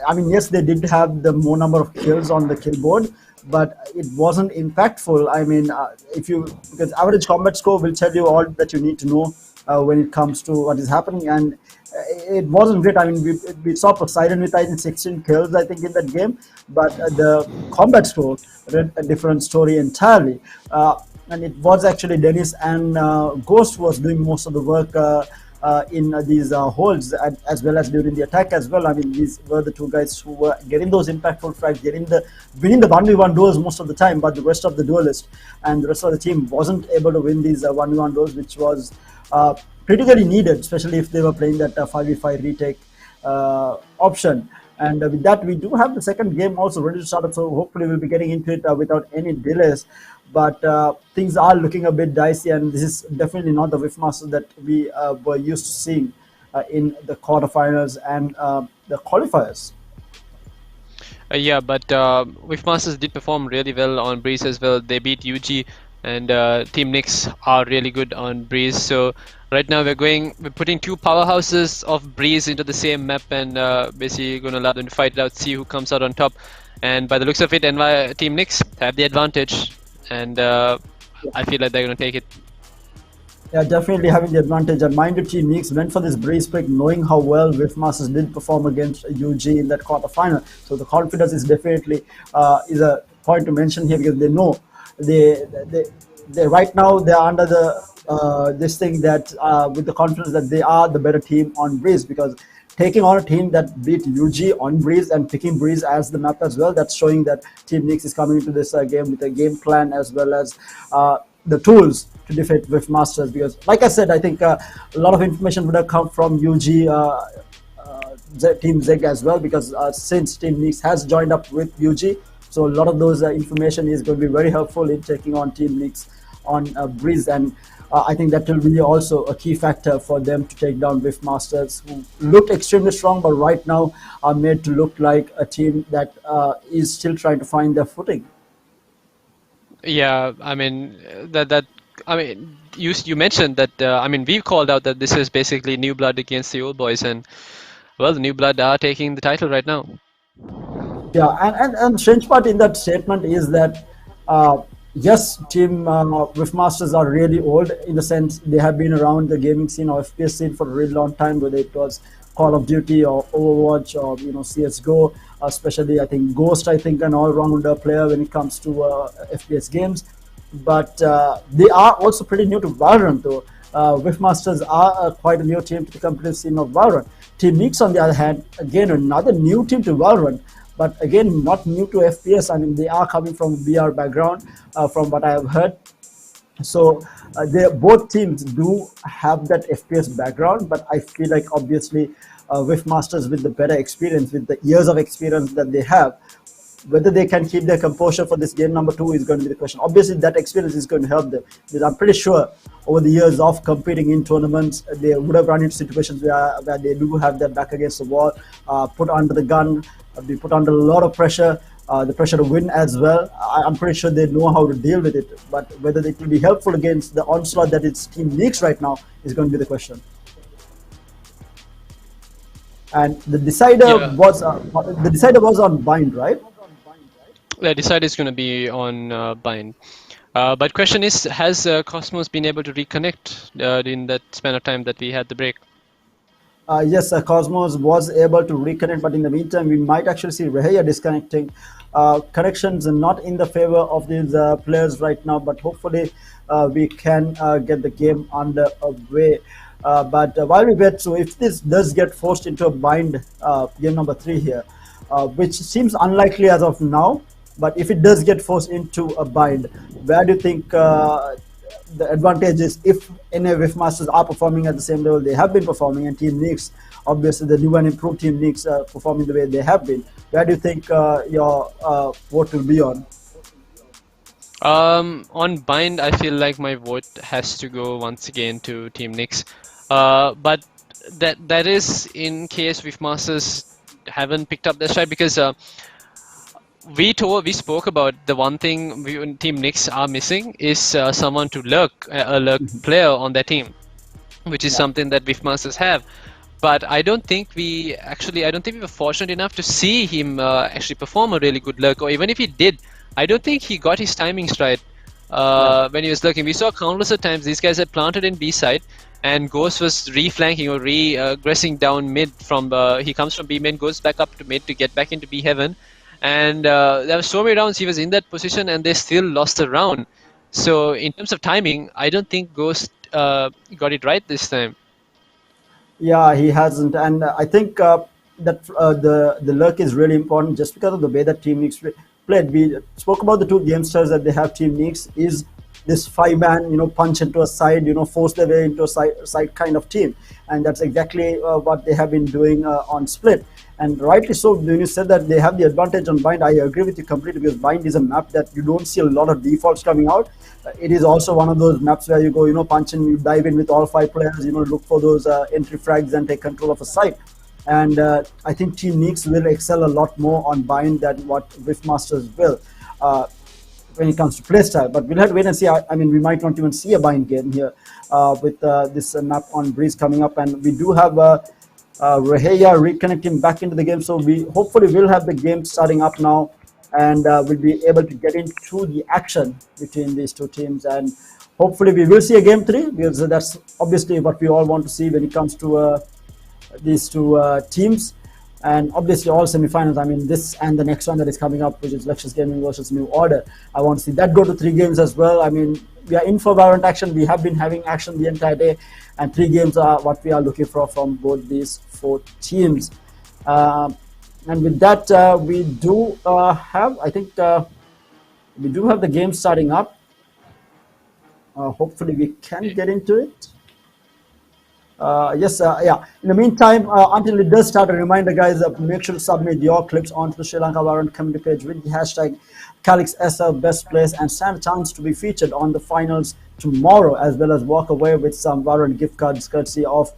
I mean, yes, they did have the more number of kills on the kill board, but it wasn't impactful. I mean, because average combat score will tell you all that you need to know when it comes to what is happening, and it wasn't great. I mean, we saw Poseidon with 16 kills, I think, in that game, but the combat score read a different story entirely. And it was actually Dennis and Ghost who was doing most of the work in these holds, as well as during the attack as well. I mean, these were the two guys who were getting those impactful frags, winning the 1v1 duels most of the time, but the rest of the duelists and the rest of the team wasn't able to win these 1v1 duels, which was critically needed, especially if they were playing that 5v5 retake option. And with that, we do have the second game also ready to start up, so hopefully we'll be getting into it without any delays. But things are looking a bit dicey, and this is definitely not the Rift Masters that we were used to seeing in the quarterfinals and the qualifiers. Yeah, but Rift Masters did perform really well on Breeze as well. They beat UG, and Team Neeks are really good on Breeze. So right now we're putting two powerhouses of Breeze into the same map, and basically going to allow them to fight it out, see who comes out on top. And by the looks of it, Team Neeks have the advantage, and I feel like they're going to take it. Yeah, definitely having the advantage. And mind you, Team Neeks went for this Breeze pick knowing how well Rift Masters did perform against UG in that quarterfinal. So the confidence is definitely is a point to mention here, because they know they right now they're under the this thing that with the confidence that they are the better team on Breeze, because taking on a team that beat UG on Breeze and picking Breeze as the map as well, that's showing that Team Neeks is coming into this game with a game plan as well as the tools to defeat Rift Masters. Because like I said, I think a lot of information would have come from UG Team Zeg as well, because since Team Neeks has joined up with UG, so a lot of those information is going to be very helpful in taking on Team Neeks on Breeze. And I think that will be also a key factor for them to take down Rift Masters, who looked extremely strong, but right now are made to look like a team that is still trying to find their footing. Yeah, I mean you mentioned that. I mean, we've called out that this is basically new blood against the old boys, and well, the new blood are taking the title right now. Yeah, and the strange part in that statement is that yes, Team Rift Masters are really old, in the sense they have been around the gaming scene or FPS scene for a really long time, whether it was Call of Duty or Overwatch or CS:GO. Especially, I think Ghost, an all-rounder player when it comes to FPS games. But they are also pretty new to Valorant, though. Whiffmasters are quite a new team to the competitive scene of Valorant. Team Nix, on the other hand, again another new team to Valorant, but again not new to FPS. I mean, they are coming from VR background, from what I have heard. So they both teams do have that FPS background, but I feel like obviously Whiffmasters with the better experience, with the years of experience that they have, whether they can keep their composure for this game number 2 is going to be the question. Obviously, that experience is going to help them, because I'm pretty sure over the years of competing in tournaments, they would have run into situations where they do have their back against the wall, put under the gun, be put under a lot of pressure, the pressure to win as well. I'm pretty sure they know how to deal with it, but whether it will be helpful against the onslaught that its Team Leaks right now is going to be the question. And the decider was on Bind, right? The decider is going to be on Bind. But question is, has Cosmos been able to reconnect in that span of time that we had the break? Yes, Cosmos was able to reconnect, but in the meantime, we might actually see Reheya disconnecting. Connections are not in the favor of these players right now, but hopefully we can get the game underway. But while we wait, so if this does get forced into a bind, game number 3 here, which seems unlikely as of now, but if it does get forced into a bind, where do you think the advantage is if any Whiffmasters are performing at the same level they have been performing, and Team Nix, obviously the new and improved Team Nix performing the way they have been, where do you think your vote will be on? On Bind, I feel like my vote has to go once again to Team Nix. But that is in case Whiffmasters haven't picked up their stride, because we spoke about the one thing Team Nix are missing is someone to lurk, a lurk player on their team, which is something that Whiffmasters have. But I don't think we were fortunate enough to see him actually perform a really good lurk, or even if he did, I don't think he got his timings right when he was lurking. We saw countless of times these guys had planted in B side, and Ghost was re-flanking or regressing down mid from, he comes from B main, goes back up to mid to get back into B heaven. And there were so many rounds he was in that position and they still lost the round. So in terms of timing, I don't think Ghost got it right this time. Yeah, he hasn't, and I think that the luck is really important just because of the way that Team Nix played. We spoke about the two gamesters that they have. Team Nix is this 5-man, punch into a side, force their way into a side kind of team, and that's exactly what they have been doing on Split. And rightly so, when you said that they have the advantage on Bind, I agree with you completely, because Bind is a map that you don't see a lot of defaults coming out. It is also one of those maps where you go, punch and you dive in with all 5 players, look for those entry frags and take control of a site. And I think Team Nix will excel a lot more on Bind than what Whiffmasters will when it comes to playstyle. But we'll have to wait and see. I mean, we might not even see a Bind game here with this map on Breeze coming up. And we do have Reheya reconnecting back into the game, so we hopefully will have the game starting up now, and we'll be able to get into the action between these two teams, and hopefully we will see a game 3, because that's obviously what we all want to see when it comes to these two teams. And obviously all semifinals, I mean this and the next one that is coming up, which is Lexus Gaming versus New Order, I want to see that go to 3 games as well. I mean, we are in for Valorant action. We have been having action the entire day, and 3 games are what we are looking for from both these 4 teams. And with that, we do have, I think, we do have the game starting up. Hopefully we can get into it. Yes, yeah. In the meantime, until it does start, a reminder, guys, make sure to submit your clips onto the Sri Lanka Valorant community page with the hashtag CalyxSL best place, and stand a chance to be featured on the finals tomorrow, as well as walk away with some Valorant gift cards courtesy of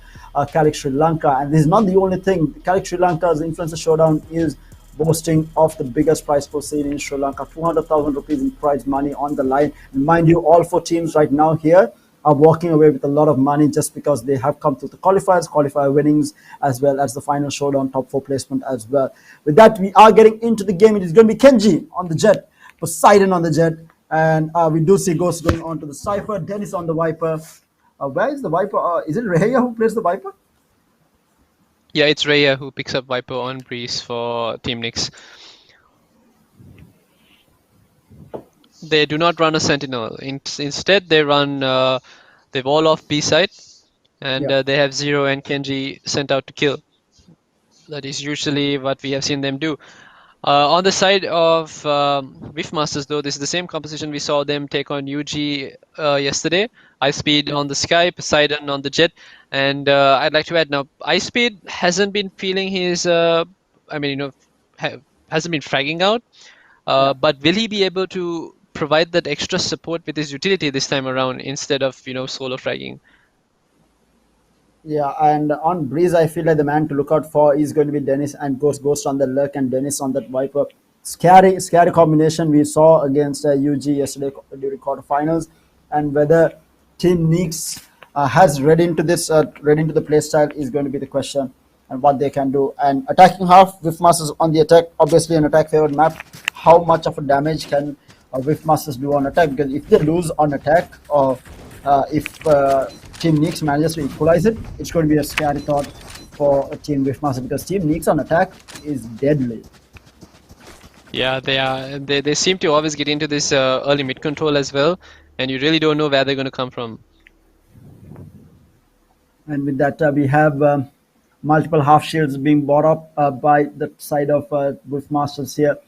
Calyx Sri Lanka. And this is not the only thing. Calyx Sri Lanka's Influencer Showdown is boasting of the biggest prize pool scene in Sri Lanka, 200,000 rupees in prize money on the line. And mind you, all 4 teams right now here are walking away with a lot of money just because they have come through the qualifier winnings, as well as the final showdown top 4 placement as well. With that, we are getting into the game. It is going to be Kenji on the Jet, Poseidon on the Jet, and we do see Ghost going on to the Cypher, Dennis on the Viper. Where is the Viper? Is it Reheya who plays the Viper? Yeah, it's Reheya who picks up Viper on Breeze for Team Nix. They do not run a Sentinel. Instead, they run They've all off B side, and Yeah. they have Zero and Kenji sent out to kill. That is usually what we have seen them do. On the side of Rift Masters, though, this is the same composition we saw them take on UG yesterday. Ice Speed on the Sky, Poseidon on the Jet, and I'd like to add now, Ice Speed hasn't been feeling his, hasn't been fragging out, Yeah. but will he be able to provide that extra support with his utility this time around instead of solo fragging? Yeah, and on Breeze, I feel like the man to look out for is going to be Dennis and Ghost on the Lurk and Dennis on that Viper. Scary combination we saw against UG yesterday during quarterfinals, and whether Team Neeks has read into the playstyle is going to be the question, and what they can do. And attacking half, Whiffmasters on the attack, obviously an attack favored map. How much of a damage can Whiffmasters do on attack? Because if they lose on attack, or if Team Neeks manages to equalize it, it's going to be a scary thought for Team Whiffmaster, because Team Neeks on attack is deadly. Yeah, they are. They seem to always get into this early mid control as well, and you really don't know where they're going to come from. And with that, we have multiple half shields being bought up by the side of Wolfmasters here.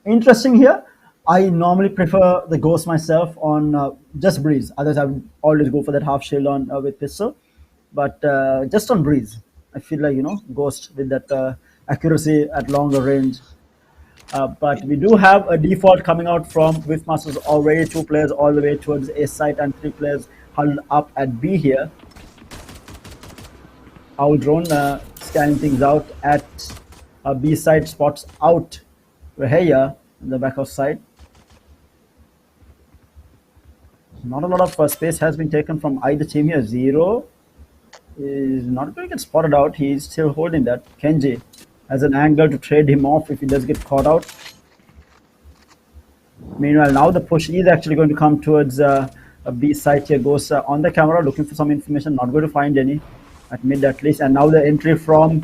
Interesting here. I normally prefer the Ghost myself on just Breeze. Others I would always go for that half shield on with pistol, but just on Breeze, I feel like Ghost with that accuracy at longer range. But we do have a default coming out from Whiffmasters already. 2 players all the way towards A site and 3 players huddled up at B here. Owl Drone scanning things out at B side, spots out Reheya in the back of side. Not a lot of space has been taken from either team here. Zero is not going to get spotted out. He's still holding that. Kenji has an angle to trade him off if he does get caught out. Meanwhile, now the push is actually going to come towards a B side here. Goes on the camera looking for some information, not going to find any at mid at least. And now the entry from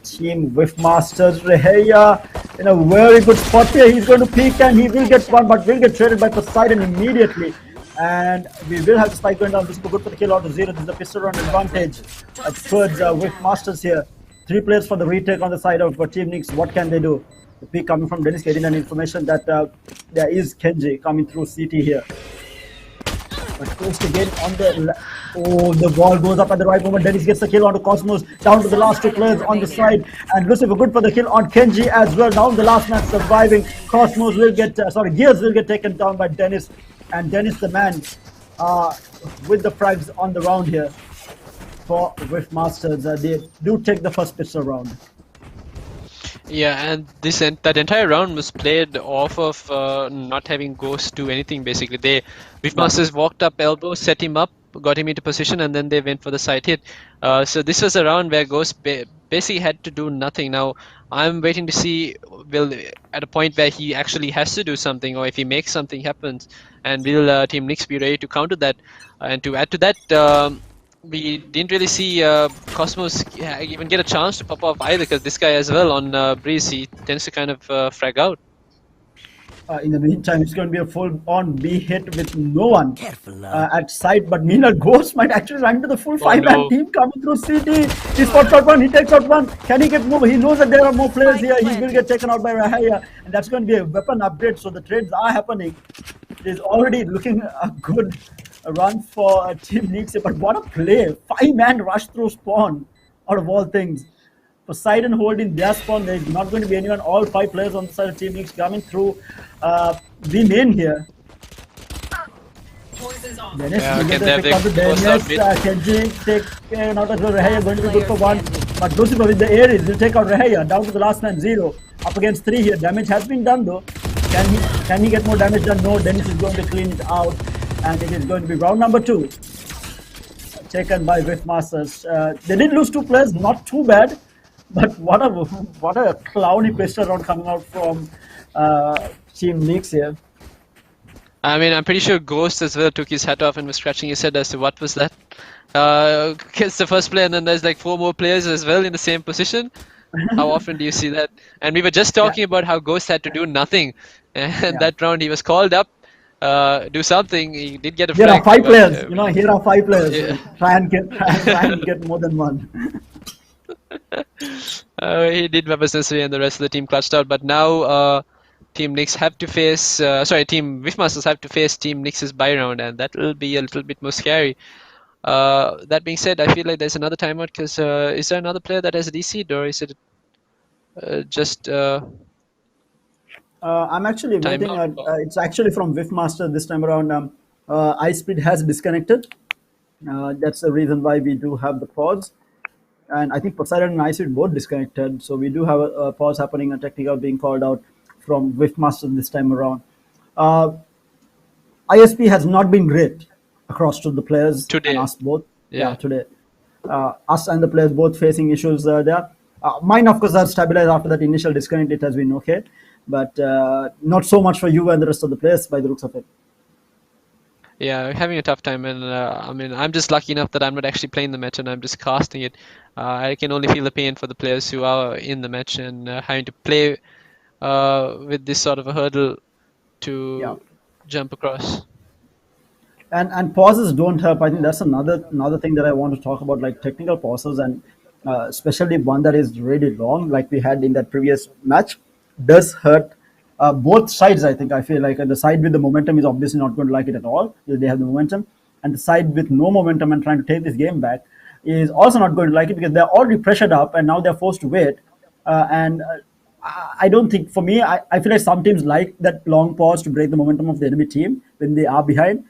Team Whiffmasters. Reheya in a very good spot here. He's going to peek and he will get one, but will get traded by Poseidon immediately. And we will have the spike going down. This is good for the kill out of Zero. This is the pistol round advantage towards Whiffmasters here. 3 players for the retake on the side of Team Neeks. What can they do? The pick coming from Dennis getting an information that there is Kenji coming through CT here. But first again on the... Oh, the ball goes up at the right moment. Dennis gets the kill onto Cosmos. Down to the last 2 players on the side. And Lucifer good for the kill on Kenji as well. Now the last man surviving. Cosmos will get... Gears will get taken down by Dennis. And Dennis the man with the frags on the round here for Whiffmasters. They do take the first pistol round. Yeah, and that entire round was played off of not having Ghost do anything basically. Whiffmasters walked up elbow, set him up, got him into position, and then they went for the side hit. So this was a round where Ghost basically had to do nothing. Now I'm waiting to see at a point where he actually has to do something, or if he makes something happen, and will Team Neeks be ready to counter that? And to add to that, we didn't really see Cosmos even get a chance to pop off either, because this guy as well on Breeze, he tends to kind of frag out. In the meantime, it's going to be a full-on B hit with no one at side. But meanwhile, Ghost might actually run to the full 5-man team coming through CT. He spots out one, he takes out one. Can he get more? He knows that there are more players here. He will get taken out by Reheya. And that's going to be a weapon upgrade. So the trades are happening. It is already looking a good run for Team Neeks. But what a play. 5-man rush through spawn out of all things. Poseidon holding their spawn. There is not going to be anyone. All 5 players on the side of Team Neeks coming through the main here. Dennis, Kenji take out of Reheya, going to be good for 1. But Lucifer with the Ares will take out Reheya. Down to the last man, 0. Up against 3 here. Damage has been done though. Can he get more damage done? No. Dennis is going to clean it out. And it is going to be round number 2. Taken by Whiffmasters. They did lose 2 players. Not too bad. But what a clowny pistol round coming out from Team Neeks here. I mean, I'm pretty sure Ghost as well took his hat off and was scratching his head as to what was that. Gets the first player, and then there's like 4 more players as well in the same position. How often do you see that? And we were just talking about how Ghost had to do nothing. And that round he was called up. do something. He did get a Here are frag. 5 but, players. Here are 5 players. Yeah. Try and get more than one. He did my business and the rest of the team clutched out. But now Team Nix have to face, Team Wishmasters have to face Team Nix's buy round, and that will be a little bit more scary. That being said, I feel like there's another timeout because is there another player that has DC'd, or is it just I'm actually waiting. timeout? It's actually from Wifmaster this time around. iSpeed has disconnected. That's the reason why we do have the pause. And I think Poseidon and iSpeed both disconnected. So we do have a pause happening, a technical being called out from Wifmaster this time around. ISP has not been great across to the players Today. and us both. Yeah. Today. Us and the players both facing issues there. Mine, of course, have stabilized after that initial disconnect. It has been okay. But not so much for you and the rest of the players by the looks of it. Yeah, having a tough time, and I mean, I'm just lucky enough that I'm not actually playing the match and I'm just casting it. I can only feel the pain for the players who are in the match and having to play with this sort of a hurdle to jump across. And pauses don't help. I think that's another thing that I want to talk about, like technical pauses, and especially one that is really long, like we had in that previous match, does hurt both sides. I feel like the side with the momentum is obviously not going to like it at all. They have the momentum, and the side with no momentum and trying to take this game back is also not going to like it because they're already pressured up and now they're forced to wait. I don't think, for me, I feel like some teams like that long pause to break the momentum of the enemy team when they are behind.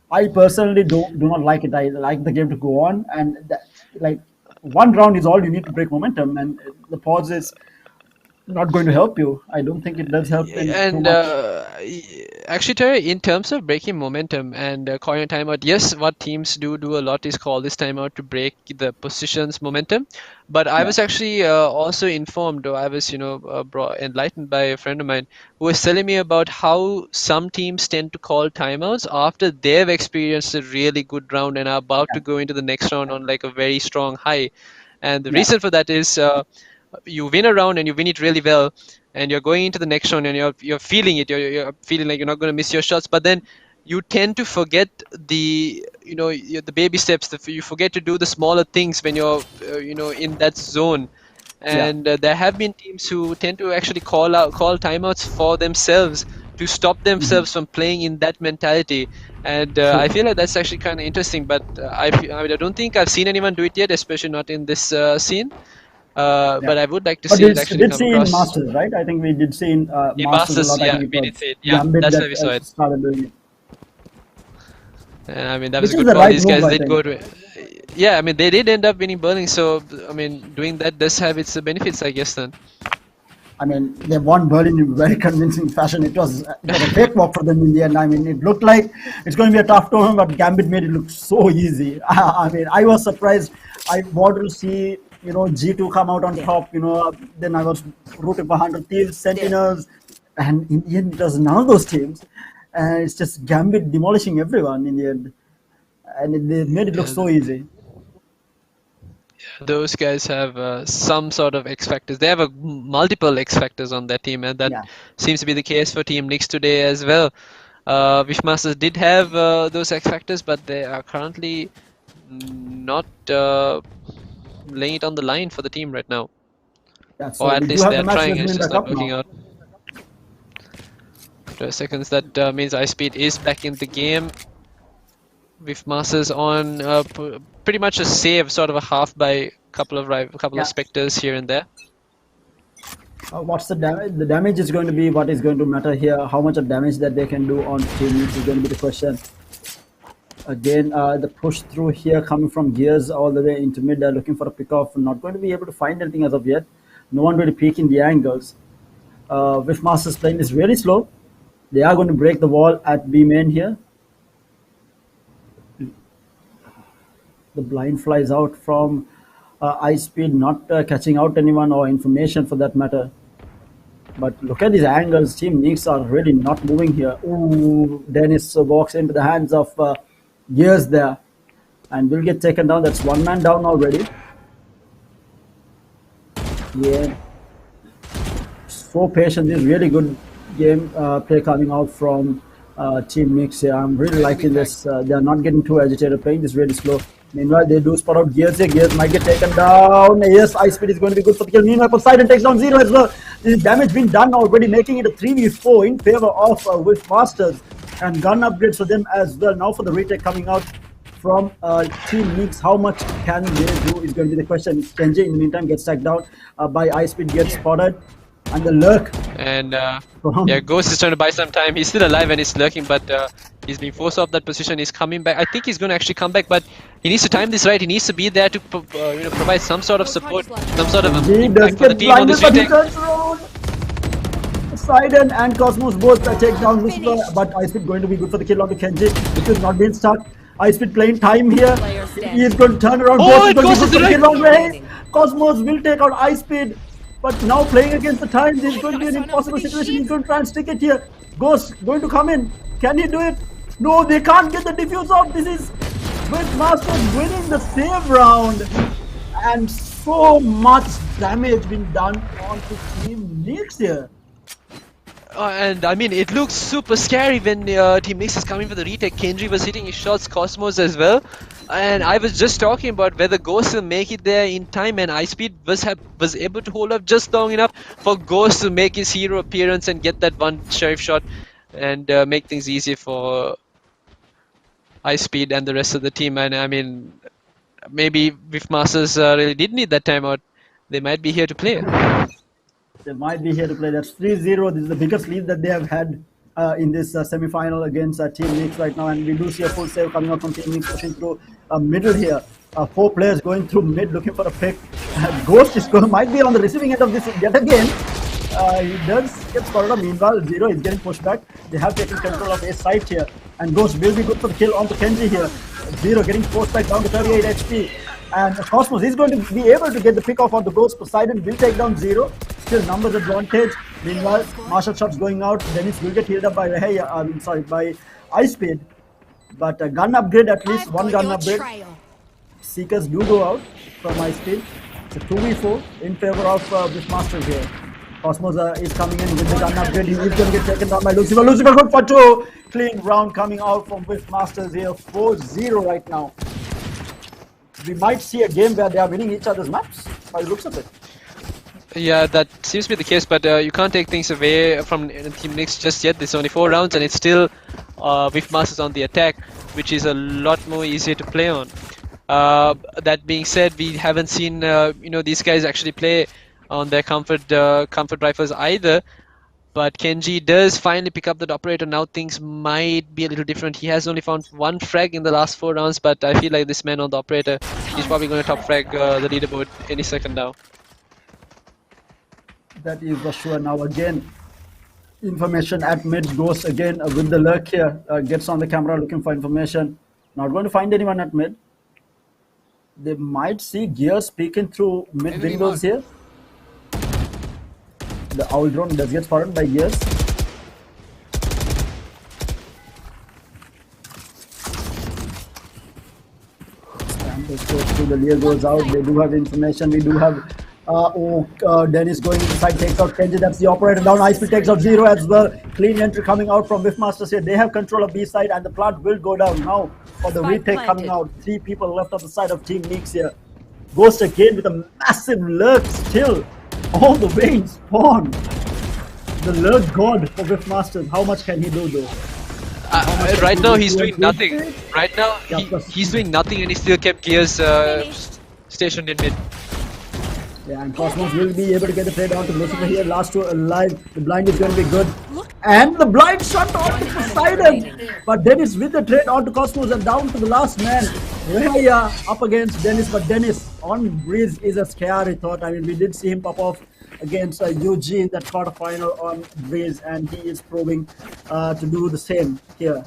I personally do not like it. I like the game to go on, and like one round is all you need to break momentum, and the pause is not going to help you. I don't think it does help too And much. actually, Terry, in terms of breaking momentum and calling a timeout, yes, what teams do a lot is call this timeout to break the position's momentum. But I was actually also informed, or I was, enlightened by a friend of mine who was telling me about how some teams tend to call timeouts after they've experienced a really good round and are about to go into the next round on like a very strong high. And the reason for that is you win a round and you win it really well, and you're going into the next round and you're feeling it. You're feeling like you're not going to miss your shots, but then you tend to forget the the baby steps. You forget to do the smaller things when you're in that zone. And there have been teams who tend to actually call timeouts for themselves to stop themselves from playing in that mentality. And I feel like that's actually kind of interesting. But I don't think I've seen anyone do it yet, especially not in this scene. But I would like to But see we it actually did come see across. in Masters, right? I think we did see in In Masters a Masters, lot. I yeah, think it we was did see it. Yeah, Gambit that's that where we saw it. started doing it. And I mean, that Which was a is good the call. right These move, guys I did think. go to. Yeah, I mean, they did end up winning Berlin, so I mean, doing that does have its benefits, I guess. Then. I mean, they won Berlin in very convincing fashion. It was a cakewalk for them in the end. I mean, it looked like it's going to be a tough tournament, but Gambit made it look so easy. I mean, I was surprised. I wanted to see, G2 come out on top. Then I was rooting for 100 Thieves, Sentinels, and in the end, it was none of those teams. And it's just Gambit demolishing everyone in the end, and they made it look so easy. Those guys have some sort of X factors. They have multiple X factors on their team, and that seems to be the case for Team Nix today as well. Wishmasters did have those X factors, but they are currently not laying it on the line for the team right now. Yeah, so Or at we do least have they're the match trying, and it's resuming just back not up working now. out. 12 seconds, that means iSpeed is back in the game. Wishmasters on pretty much a save, sort of a half by a couple of specters here and there. What's the damage? The damage is going to be what is going to matter here. How much of damage that they can do on Team Nix is going to be the question. Again, the push through here coming from Gears all the way into mid. They're looking for a pick-off. Not going to be able to find anything as of yet. No one really peeking the angles. Wishmasters playing is really slow. They are going to break the wall at B main here. The blind flies out from iSpeed, not catching out anyone or information for that matter. But look at these angles. Team Nix are really not moving here. Ooh, Dennis walks into the hands of Gears there and will get taken down. That's one man down already. Yeah. So patient. This really good game play coming out from Team Mix here. I'm really liking this. They are not getting too agitated, playing this really slow. Meanwhile, they do spot out Gears here. Gears might get taken down. Yes, Ice Speed is going to be good for the kill. Meanwhile, Poseidon takes down Zero as well. This damage been done already, making it a 3v4 in favor of Wolf Masters. And gun upgrades for them as well. Now for the retake coming out from Team Mix. How much can they do is going to be the question. Kenji in the meantime gets tagged down by Ice Speed, gets spotted. And the lurk. And yeah, Ghost is trying to buy some time. He's still alive and he's lurking, but he's being forced off that position. He's coming back. I think he's going to actually come back, but he needs to time this right. He needs to be there to provide some sort of support, some sort of impact for the team on this retake. Poseidon and Cosmos both take down Lucifer, but Ice Speed going to be good for the kill on the Kenji. This is not being stuck. Ice Speed playing time here. He is going to turn around. Oh, Ghost is the going to right. kill away. Cosmos will take out Ice Speed. But now playing against the time, this is going to be an impossible situation. He's going to try and stick it here. Ghost going to come in. Can he do it? No, they can't get the defuse off. This is Masters winning the save round. And so much damage been done onto Team Nix here. And I mean, it looks super scary when Team Mix is coming for the retake. Kenji was hitting his shots, Cosmos as well. And I was just talking about whether Ghost will make it there in time, and Ice Speed was able to hold up just long enough for Ghost to make his hero appearance and get that one sheriff shot and make things easier for Ice Speed and the rest of the team. And I mean, maybe if Masters really did need that timeout, they might be here to play. They might be here to play. That's 3-0. This is the biggest lead that they have had in this semi-final against Team Nix right now. And we do see a full save coming out from Team Nix, pushing through middle here. 4 players going through mid looking for a pick. Ghost is might be on the receiving end of this yet again. He does get spotted up. Meanwhile, Zero is getting pushed back. They have taken control of A site here. And Ghost will be good for the kill onto Kenji here. Zero getting forced back down to 38 HP. And Cosmos is going to be able to get the pick off on the Ghost. Poseidon will take down Zero. Still numbers advantage. Meanwhile, martial shots going out. Dennis will get healed up by by Ice Speed. But a gun upgrade, at least one gun upgrade. Seekers do go out from Ice Speed. It's a 2v4 in favor of Bushmasters here. Cosmos is coming in with the gun upgrade. He is going to get taken down by Lucifer. Lucifer good for 2. Clean round coming out from Bushmasters here. 4-0 right now. We might see a game where they are winning each other's maps by the looks of it. Yeah, that seems to be the case, but you can't take things away from Team Nix just yet. There's only 4 rounds and it's still with Masters on the attack, which is a lot more easier to play on. That being said, we haven't seen these guys actually play on their comfort rifles either. But Kenji does finally pick up that operator. Now things might be a little different. He has only found 1 frag in the last 4 rounds, but I feel like this man on the operator, he's probably going to top frag the leaderboard any second now. That is for sure. Now again, information at mid. Goes again with the lurk here. Gets on the camera looking for information. Not going to find anyone at mid. They might see Gears peeking through mid windows here. The owl drone does get spotted by Gears. Stampers goes through, the Lear goes out. They do have information. We do have Dennis going inside, takes out Kenji. That's the operator down. Ice Speed takes out Zero as well. Clean entry coming out from Whiffmasters here. They have control of B side and the plant will go down now for the retake coming out. 3 people left on the side of Team Nix here. Ghost again with a massive lurk still all the way in spawn. The lurk god for Whiffmasters. How much can he do though? Right now he's doing nothing. Right now he's doing nothing and he still kept Gears stationed in mid. Yeah, and Cosmos will be able to get the play down to Lucifer here. Last 2 alive. The blind is going to be good. And the blind shot onto Poseidon. But Dennis with the trade onto Cosmos and down to the last man. Raya up against Dennis. But Dennis on Breeze is a scary thought. I mean, we did see him pop off against UG in that quarterfinal on Breeze. And he is proving to do the same here.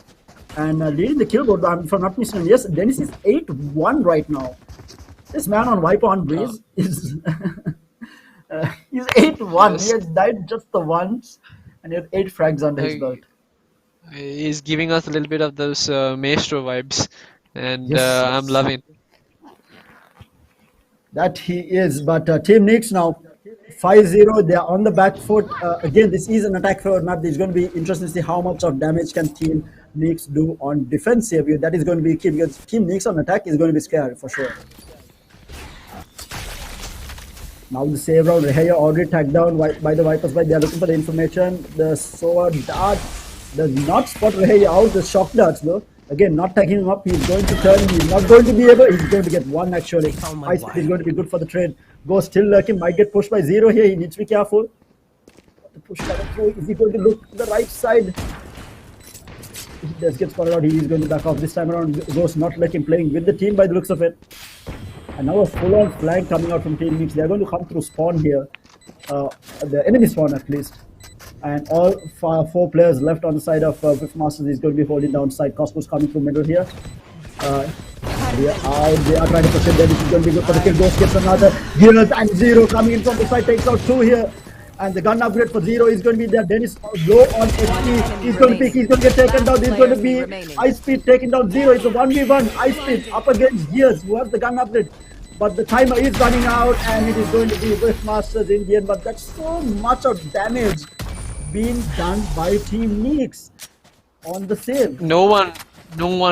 And leading the kill board, if I'm not mistaken, yes, Dennis is 8-1 right now. This man on Viper on Breeze is he's 8-1. Yes. He has died just the once and he has 8 frags under his belt. He's giving us a little bit of those Maestro vibes and I'm loving it. That he is, but Team Nix now 5-0, they are on the back foot. Again, this is an attack forward map. It's going to be interesting to see how much of damage can Team Neeks do on defense here. Because that is going to be key, because Team Neeks on attack is going to be scary for sure. Now the save round, Reheya already tagged down by the Vipers. They are looking for the information. The Sova dart does not spot Reheya out. The shock darts though. Again, not tagging him up. He's going to turn. He's not going to be able. He's going to get one actually. Ice Speed is going to be good for the trade. Ghost still lurking. Might get pushed by 0 here. He needs to be careful. The push coming through. Is he going to look to the right side? He does get spotted out. He is going to back off this time around. Ghost not lurking, playing with the team by the looks of it. And now a full-on flank coming out from Team Neeks. They are going to come through spawn here. The enemy spawn at least. And all 4 players left on the side of Whiffmasters is going to be holding down side. Cosmos coming through middle here. They are trying to push it. Then it's going to be good for the kill. Ghost gets another. Gears and 0 coming in from the side. Takes out 2 here. And the gun upgrade for 0 is going to be there. Dennis low on HP. He's going to pick. He's going to get taken down. There's going to be Ice Speed taking down 0. It's a 1v1. Ice Speed up against Gears, who has the gun upgrade. But the timer is running out, and it is going to be Whiffmasters in the end. But that's so much of damage being done by Team Neeks on the save. No one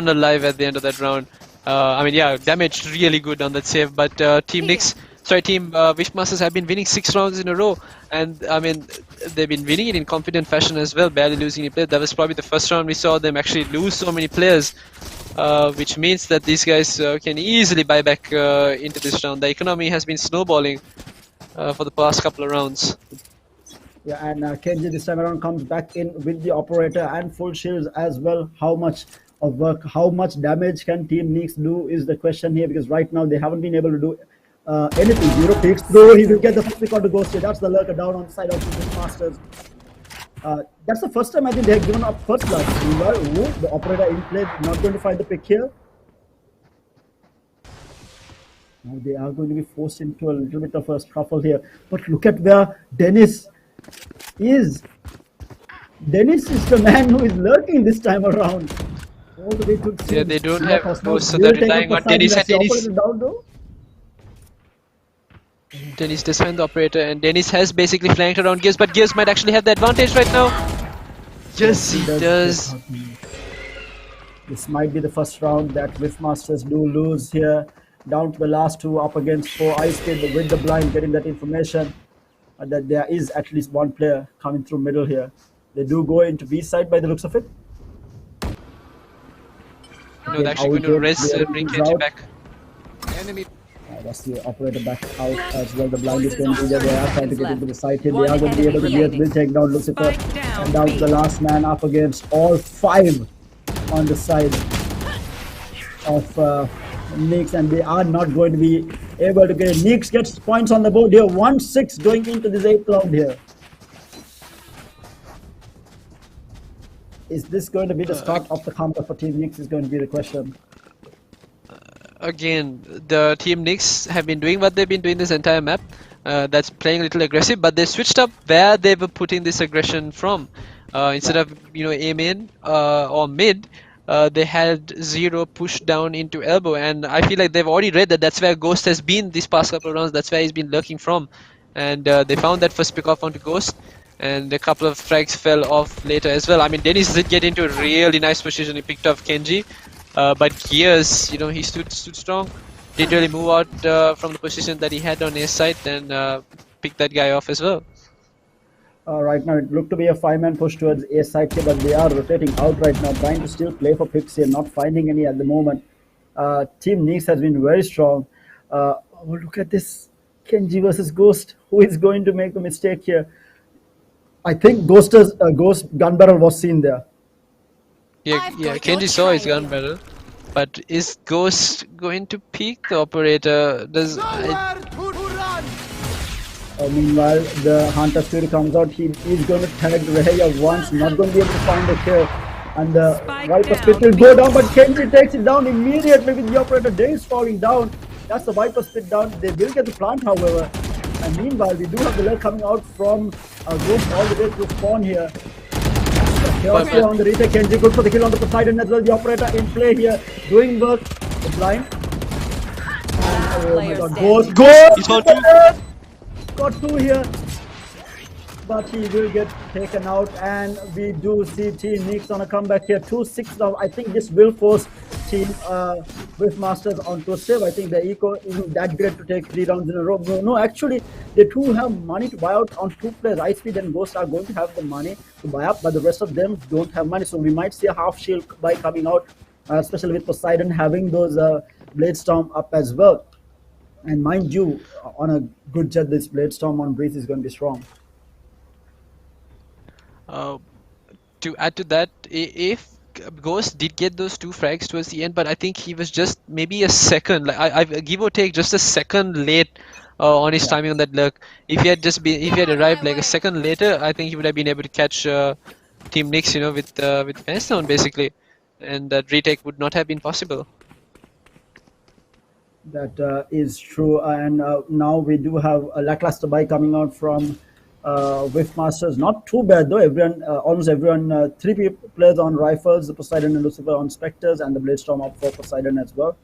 alive at the end of that round. I mean, yeah, damage really good on that save. But Team Whiffmasters have been winning 6 rounds in a row, and I mean, they've been winning it in confident fashion as well, barely losing any players. That was probably the first round we saw them actually lose so many players. Which means that these guys can easily buy back into this round. The economy has been snowballing for the past couple of rounds. Yeah, and Kenji this time around comes back in with the operator and full shields as well. How much of work, how much damage can Team Neeks do is the question here, because right now they haven't been able to do anything. 0 peeks through, he will get the first pick on the Ghost here. That's the lurker down on the side of the Masters. That's the first time I think they have given up first blood. The operator in play, not going to find the pick here. Now they are going to be forced into a little bit of a scuffle here. But look at where Dennis is. Dennis is the man who is lurking this time around. All the way to yeah, they don't have Ghost, so they're relying on Dennis. Dennis does find the operator, and Dennis has basically flanked around Gears, but Gears might actually have the advantage right now. Yes, he does. This might be the first round that Whiffmasters do lose here. Down to the last 2 up against 4 Ice Kid with the blind, getting that information that there is at least 1 player coming through middle here. They do go into B side by the looks of it. No, they're actually going to rest and bring Kenji back. Enemy. That's the operator back out as well. The blind is going to be there. They are trying to get into the side here. They are going to be able to get will take down Lucifer. And down to the last man up against all 5 on the side of Neeks. And they are not going to be able to get it. Neeks gets points on the board here. 1-6 going into this 8th round here. Is this going to be the start of the comeback for Team Neeks is going to be the question. Again, the Team Neeks have been doing what they've been doing this entire map. That's playing a little aggressive, but they switched up where they were putting this aggression from. Instead of A main or mid, they had 0 push down into elbow, and I feel like they've already read that that's where Ghost has been these past couple of rounds. That's where he's been lurking from, and they found that first pick off onto Ghost, and a couple of frags fell off later as well. I mean, Dennis did get into a really nice position. He picked off Kenji. But Gears, he stood strong. Didn't really move out from the position that he had on his side, and picked that guy off as well. Right now, it looked to be a 5-man push towards A side here, but they are rotating out right now, trying to still play for picks here, not finding any at the moment. Team Neeks has been very strong. Look at this Kenji versus Ghost. Who is going to make a mistake here? I think Ghost gun barrel was seen there. Yeah, Kenji saw his gun barrel, but is Ghost going to peek the operator? Meanwhile, the Hunter Fury comes out. He is going to tag Reheya once, not going to be able to find the kill. And the Viper Spit will go down, but Kenji takes it down immediately with the operator. Day is falling down. That's the Viper Spit down. They will get the plant, however. And meanwhile, we do have the lure coming out from Ghost all the way to spawn here. Chaos here on the retake. Kenji good for the kill on the Poseidon as well. The operator in play here, doing work. The blind. And, oh my god, Ghost! He's on 2. got 2 here. But he will get taken out, and we do see Team Nix on a comeback here. 2-6 now. I think this will force Team Masters onto a save. I think the eco isn't that great to take 3 rounds in a row. No, actually, they do have money to buy out on 2 players. Ice Speed and Ghost are going to have the money to buy up, but the rest of them don't have money. So we might see a half shield buy coming out, especially with Poseidon having those Blade Storm up as well. And mind you, on a good jet, this Blade Storm on Breeze is going to be strong. To add to that, if Ghost did get those 2 frags towards the end, but I think he was just maybe a second, like I give or take, just a second late on his timing on that lurk. If he had arrived like a second later, I think he would have been able to catch Team Nix, you know, with Fence down basically, and that retake would not have been possible. That is true, and now we do have a lackluster buy coming out from Masters. Not too bad though. Everyone, almost everyone, 3 players on rifles, the Poseidon and Lucifer on Spectres, and the Blade Storm up for Poseidon as well.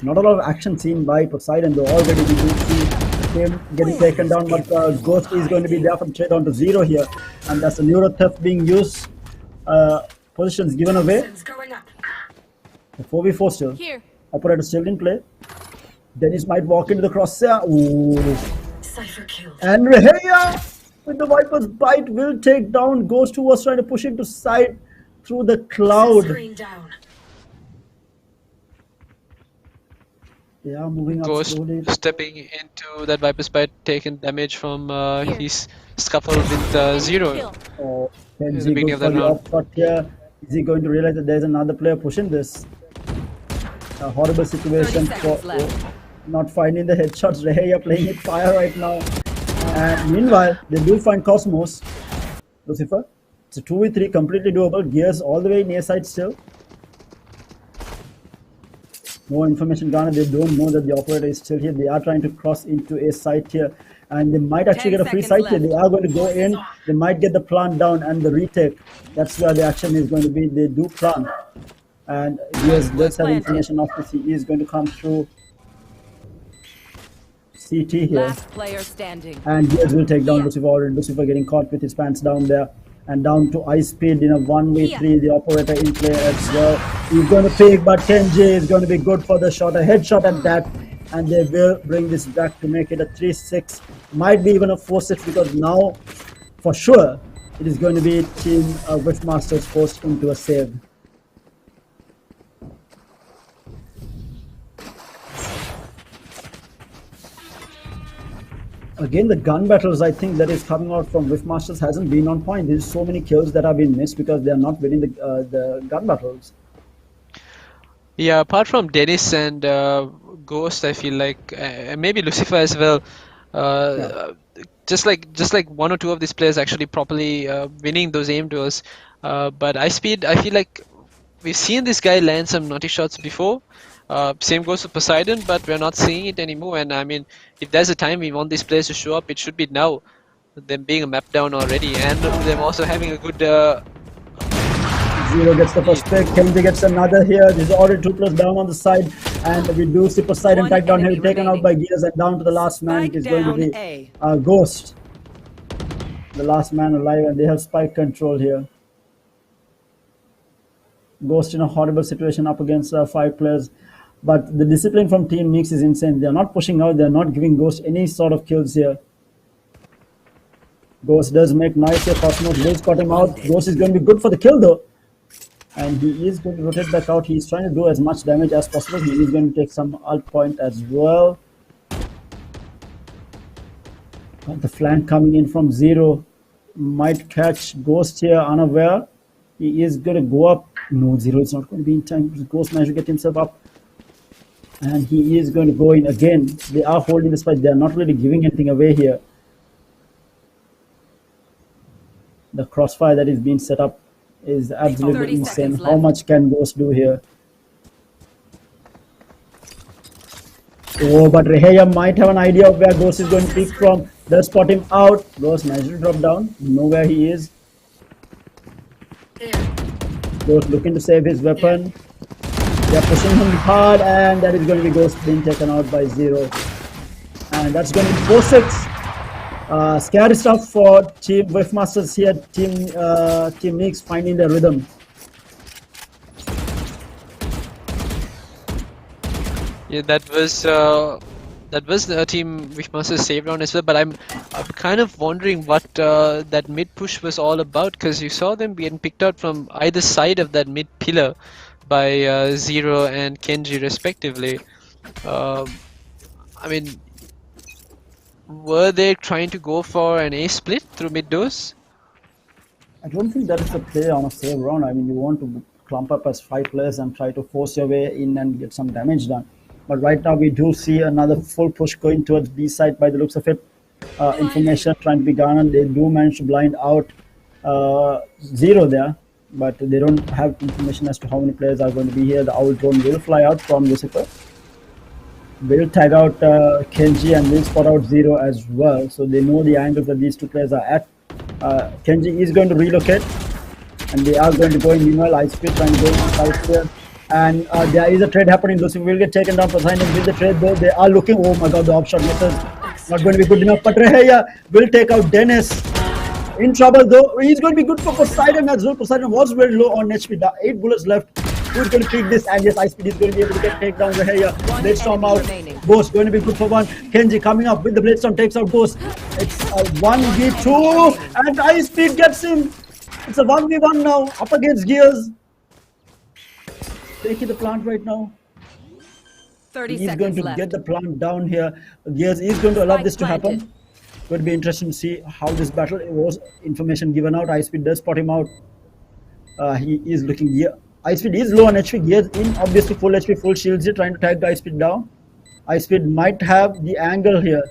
Not a lot of action seen by Poseidon though. Already we do see him getting taken down, but Ghost is going to be there from trade on to 0 here, and that's a neuro theft being used. Positions given away. The 4v4 still. Here. Operator still in play. Dennis might walk into the crosshair. Ooh. And Reheya with the Viper's Bite will take down Ghost, who was trying to push him to side through the cloud. They are moving up Ghost slowly. stepping into that Viper's Bite, taking damage from his scuffle with 0. Oh, the Kenji beginning good of for that the round. upshot here. Is he going to realize that there's another player pushing this? A horrible situation 30 for seconds left. not finding the headshots. Reheya playing with fire right now. And meanwhile, they do find Cosmos. Lucifer. It's a 2v3, completely doable. Gears all the way near side still. No information garnered. They don't know that the operator is still here. They are trying to cross into a site here, and they might actually 10 get a free seconds site here. They left. are going to go in. They might get the plant down and the retake. That's where the action is going to be. They do plant, and Gears does have information of this. He is going to come through CT here. Last player standing. And Gears will take down Lucifer already. Lucifer getting caught with his pants down there. And down to Ice Speed in a 1v3. The operator in play as well. He's going to pick, but Kenji is going to be good for the shot. A headshot at that. And they will bring this back to make it a 3-6. Might be even a 4-6, because now, for sure, it is going to be Team Masters forced into a save. Again, the gun battles, I think, that is coming out from Masters hasn't been on point. There's so many kills that have been missed because they are not winning the gun battles. Yeah, apart from Dennis and Ghost, I feel like maybe Lucifer as well. Just like 1 or 2 of these players actually properly winning those aim duels. But Ice Speed, I feel like we've seen this guy land some naughty shots before. Same goes to Poseidon, but we're not seeing it anymore. And I mean, if there's a time we want these players to show up, it should be now. Them being a map down already, and them also having a good. Zero gets the first pick. Kenji gets another here. There's already 2 players down on the side, and we do see Poseidon One tagged down here, enemy taken out remaining. by Gears, and down to the last man. Spike It is going to down be A. Ghost, the last man alive, and they have spike control here. Ghost in a horrible situation up against 5 players. But the discipline from Team Nix is insane. They're not pushing out. They're not giving Ghost any sort of kills here. Ghost does make nice here. Cosmos will cut him out. Ghost is going to be good for the kill though. And he is going to rotate back out. He's trying to do as much damage as possible. He is going to take some alt point as well. Got the flank coming in from 0. Might catch Ghost here unaware. He is going to go up. No, 0 is not going to be in time. Ghost managed to get himself up. And he is going to go in again. They are holding this fight. They are not really giving anything away here. The crossfire that is being set up is absolutely 30 insane. seconds How left. much can Ghost do here? Oh, but Reheya might have an idea of where Ghost is going to pick from. They'll spot him out. Ghost managed to drop down. Know where he is. Ghost looking to save his weapon. They're pushing him hard, and that is going to be Ghost being taken out by 0. And that's going to be 4-6. Scary stuff for Team Wavemasters here. Team Mix finding their rhythm. Yeah, that was the team which must have saved on as well. But I'm kind of wondering what that mid push was all about, because you saw them being picked out from either side of that mid pillar by Zero and Kenji respectively. I mean, were they trying to go for an A split through mid doors? I don't think that is the play on a save round. I mean, you want to clump up as 5 players and try to force your way in and get some damage done. But right now we do see another full push going towards B side by the looks of it. Information trying to be garnered. They do manage to blind out Zero there, but they don't have information as to how many players are going to be here. The owl drone will fly out from Lucifer. Will tag out Kenji and will spot out Zero as well. So they know the angles that these 2 players are at. Kenji is going to relocate, and they are going to go in meanwhile. Ice Speed trying to go inside here. And there is a trade happening. Lucifer will get taken down. Poseidon with the trade though. They are looking. Oh my god, the opshot misses. Not going to be good enough. But Reheya will take out Dennis. In trouble though. He's going to be good for Poseidon as well. Poseidon was very low on HP. 8 bullets left. Who's going to pick this? And yes, Ice Speed is going to be able to get taken down. Reheya. Bladestorm out. Ghost going to be good for 1. Kenji coming up with the Bladestorm, takes out Ghost. It's a 1v2 and Ice Speed gets him. It's a 1v1 now. Up against Gears. Taking the plant right now. 30 He's seconds going to left. get the plant down here. Gears is going to allow Spike this to happen. planted. Going to be interesting to see how this battle was. Information given out. Ice Speed does spot him out. He is looking here. Ice Speed is low on HP. Gears in obviously full HP, full shields here, trying to tag the Ice Speed down. Ice Speed might have the angle here.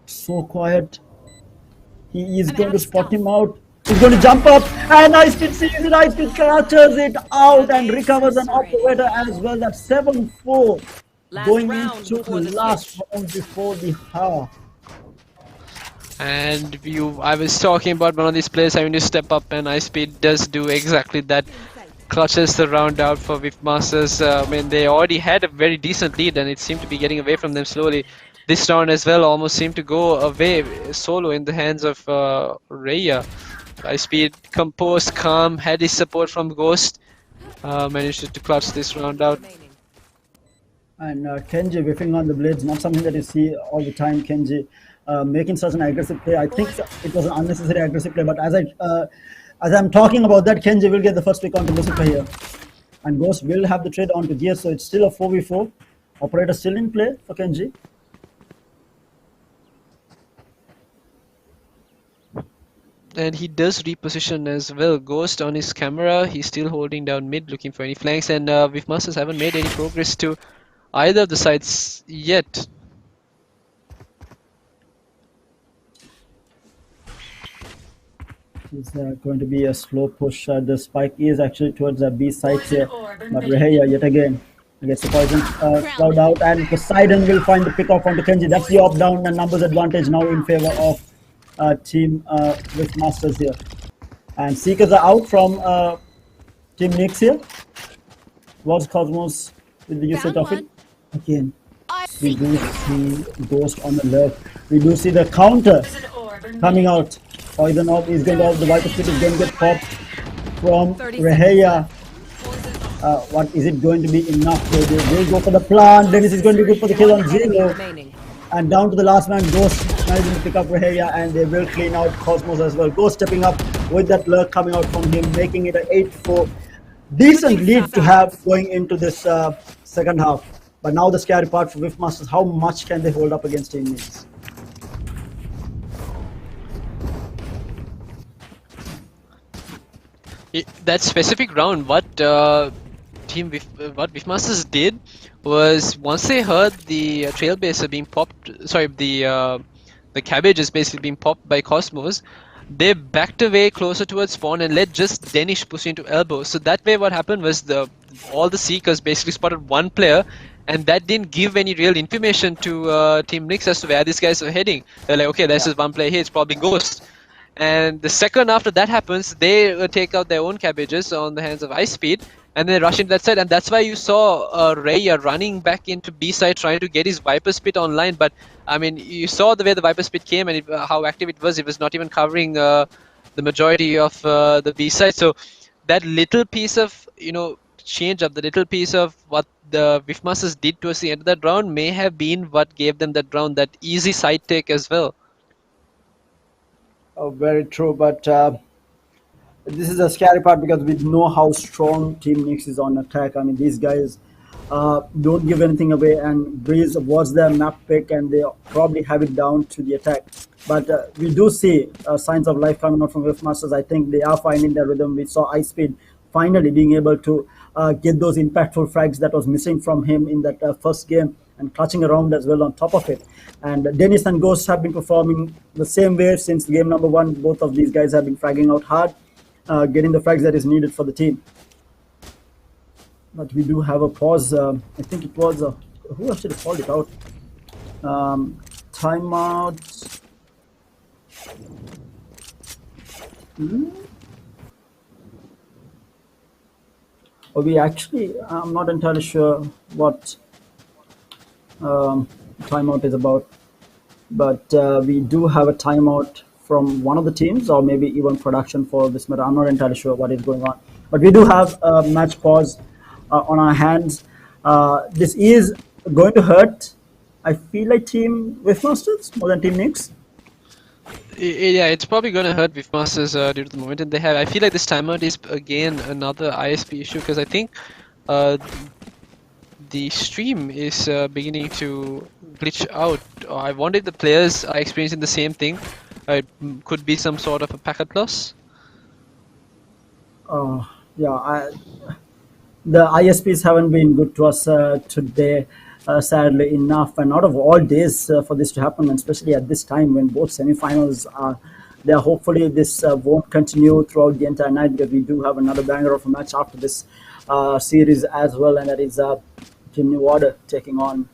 So quiet. He is going to spot him out. He's going to jump up, and Ice Speed sees it. Ice Speed clutches it out and recovers an operator as well. That's 7-4 Last going round into before the the last switch. round before the half. And I was talking about one of these players having to step up, and Ice Speed does do exactly that. Clutches the round out for Wavemasters. I mean, they already had a very decent lead, and it seemed to be getting away from them slowly. This round as well almost seemed to go away solo in the hands of Raya. Ice Speed, composed, calm, had his support from Ghost. Managed to clutch this round out. And Kenji whiffing on the blades, not something that you see all the time. Kenji making such an aggressive play. I think it was an unnecessary aggressive play, but as I'm talking about that, Kenji will get the first pick onto Lucifer here. And Ghost will have the trade onto Gear, so it's still a 4v4. Operator still in play for Kenji. And he does reposition as well. Ghost on his camera, he's still holding down mid, looking for any flanks, and Wavemasters haven't made any progress to either of the sides yet. It's going to be a slow push. The spike is actually towards the B side here, but Reheya yet again gets the poison cloud out, and Poseidon will find the pick off onto Kenji. That's the up down and numbers advantage now in favor of team Wavemasters here. And Seekers are out from team Nyx here. Was Cosmos with the usage of it again. We do see Ghost on the left. We do see the counter coming out. Poison Orb is going to have the Viper Spit is going to get popped from Reheya. What is it going to be enough? They will go for the plant. Dennis is going to be good for the kill on Zero. Remaining. And down to the last man, Ghost managing to pick up Reheya, and they will clean out Cosmos as well. Ghost stepping up with that lurk coming out from him, making it an 8-4. Decent lead to have going into this second half. But now the scary part for Wavemasters, how much can they hold up against Team Nyx? That specific round, what Wavemasters did was, once they heard the trailblazer being popped, sorry, the cabbage is basically being popped by Cosmos, they backed away closer towards spawn and let just Denish push into elbow. So that way what happened was all the Seekers basically spotted one player, and that didn't give any real information to Team Nyx as to where these guys are heading. They're like, okay, there's just one player here, it's probably Ghost. And the second after that happens, they take out their own cabbages on the hands of Ice Speed, and then rush into that side, and that's why you saw Raya running back into B side trying to get his Viper Spit online. But I mean, you saw the way the Viper Spit came and how active it was. It was not even covering the majority of the B side. So that little piece of change up, the little piece of what the Wifmasters did towards the end of that round may have been what gave them that round, that easy side take as well. Oh, very true, but this is a scary part because we know how strong Team Nix is on attack. I mean, these guys don't give anything away, and Breeze was their map pick, and they probably have it down to the attack. But we do see signs of life coming out from Wifmasters. I think they are finding their rhythm. We saw Ice Speed finally being able to get those impactful frags that was missing from him in that first game, and clutching around as well on top of it. And Dennis and Ghost have been performing the same way since game number one. Both of these guys have been fragging out hard, getting the frags that is needed for the team. But we do have a pause. I think it was who actually called it out? Timeout. We actually, I'm not entirely sure what timeout is about, but we do have a timeout from one of the teams, or maybe even production for this matter. I'm not entirely sure what is going on, but we do have a match pause on our hands. This is going to hurt, I feel like, Team Wifmasters more than Team Nix. Yeah, it's probably going to hurt Wifmasters due to the momentum they have. I feel like this timeout is again another ISP issue, because I think the stream is beginning to glitch out. I wonder if the players are experiencing the same thing. It could be some sort of a packet loss. Yeah, the ISPs haven't been good to us today, sadly enough, and out of all days for this to happen, and especially at this time when both semi-finals are there. Hopefully this won't continue throughout the entire night, because we do have another banger of a match after this series as well, and that is Team New Order taking on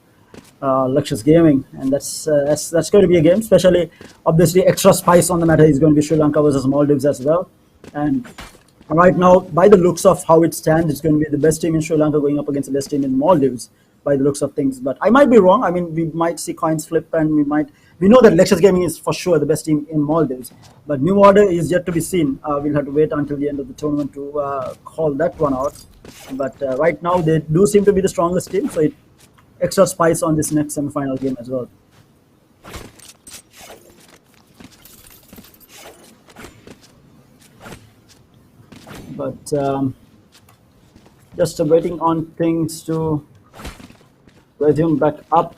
Luxus Gaming, and that's going to be a game. Especially, obviously, extra spice on the matter is going to be Sri Lanka versus Maldives as well. And right now, by the looks of how it stands, it's going to be the best team in Sri Lanka going up against the best team in Maldives, by the looks of things. But I might be wrong. I mean, we might see coins flip, and we know that Luxus Gaming is for sure the best team in Maldives. But New Order is yet to be seen. We'll have to wait until the end of the tournament to call that one out. But right now, they do seem to be the strongest team, so extra spice on this next semi-final game as well. But just waiting on things to resume back up.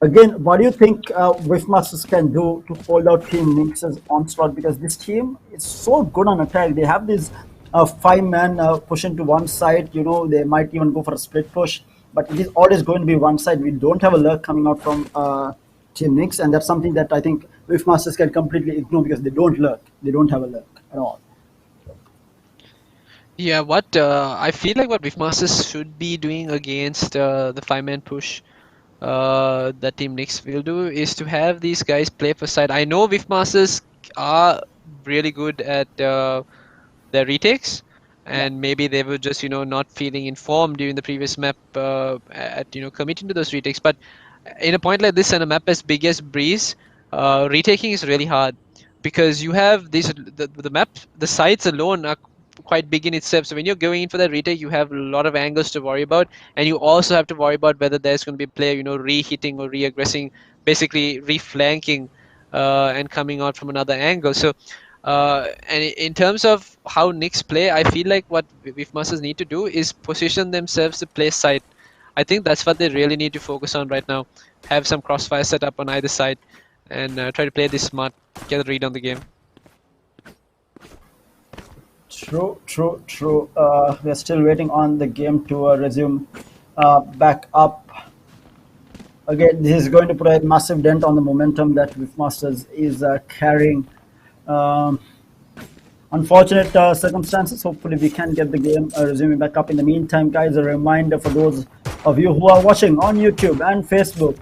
Again, what do you think Wifmasters can do to hold out Team Nix's onslaught? Because this team is so good on attack. They have this 5-man pushing to one side. You know, they might even go for a split push, but it is always going to be one side. We don't have a lurk coming out from Team Nix, and that's something that I think Wifmasters can completely ignore, because they don't lurk. They don't have a lurk at all. Yeah, what I feel like what Wifmasters should be doing against the 5-man push that Team Nix will do is to have these guys play for side. I know Wifmasters are really good at their retakes, and maybe they were just not feeling informed during the previous map at committing to those retakes. But in a point like this and a map as big as Breeze, retaking is really hard, because you have the map, the sides alone are quite big in itself. So when you're going in for that retake, you have a lot of angles to worry about, and you also have to worry about whether there's going to be a player re-hitting or re-aggressing, basically re-flanking and coming out from another angle. So and in terms of how Nix play, I feel like what Wifmasters need to do is position themselves to play side. I think that's what they really need to focus on right now. Have some crossfire set up on either side, and try to play this smart, get a read on the game. True. We're still waiting on the game to resume back up. Again, this is going to put a massive dent on the momentum that Wifmasters is carrying. Unfortunate circumstances. Hopefully, we can get the game resuming back up. In the meantime, guys, a reminder for those of you who are watching on YouTube and Facebook.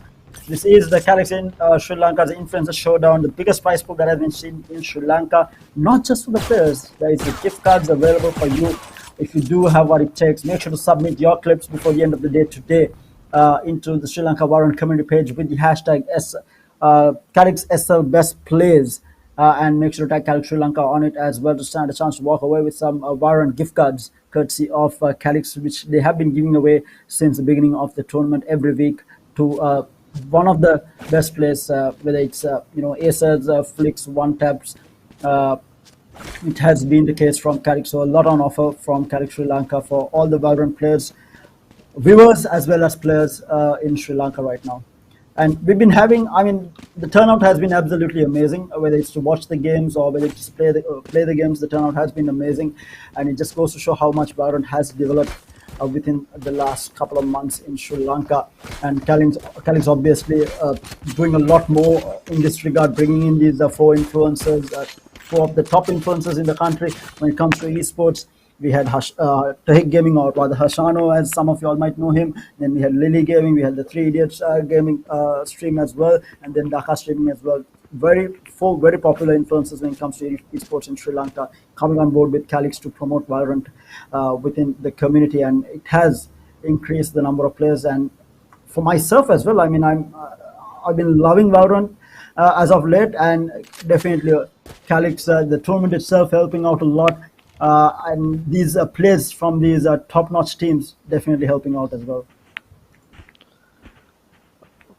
This is the Calyx in Sri Lanka's Influencer Showdown, the biggest prize pool that has been seen in Sri Lanka. Not just for the players, there is the gift cards available for you if you do have what it takes, make sure to submit your clips before the end of the day today into the Sri Lanka Valorant community page with the hashtag Calyx SL Best Plays. And make sure to tag Calyx Sri Lanka on it as well to stand a chance to walk away with some Valorant gift cards courtesy of Calyx, which they have been giving away since the beginning of the tournament every week to one of the best players, whether it's Acers, Flicks, One Taps. It has been the case from Calyx, so a lot on offer from Calyx Sri Lanka for all the Valorant players, viewers as well as players in Sri Lanka right now. And we've been having, the turnout has been absolutely amazing, whether it's to watch the games or whether it's to play the games, the turnout has been amazing. And it just goes to show how much Valorant has developed within the last couple of months in Sri Lanka. And Calyx obviously doing a lot more in this regard, bringing in these four influencers, four of the top influencers in the country when it comes to esports. We had Tahik Gaming, or rather Hashano, as some of you all might know him. Then we had Lily Gaming, we had the Three Idiots gaming stream as well, and then Dhaka streaming as well. Four very popular influencers when it comes to esports in Sri Lanka coming on board with Calyx to promote Valorant within the community, and it has increased the number of players. And for myself as well, I've been loving Valorant as of late, and definitely Calyx, the tournament itself helping out a lot. And these players from these top-notch teams definitely helping out as well.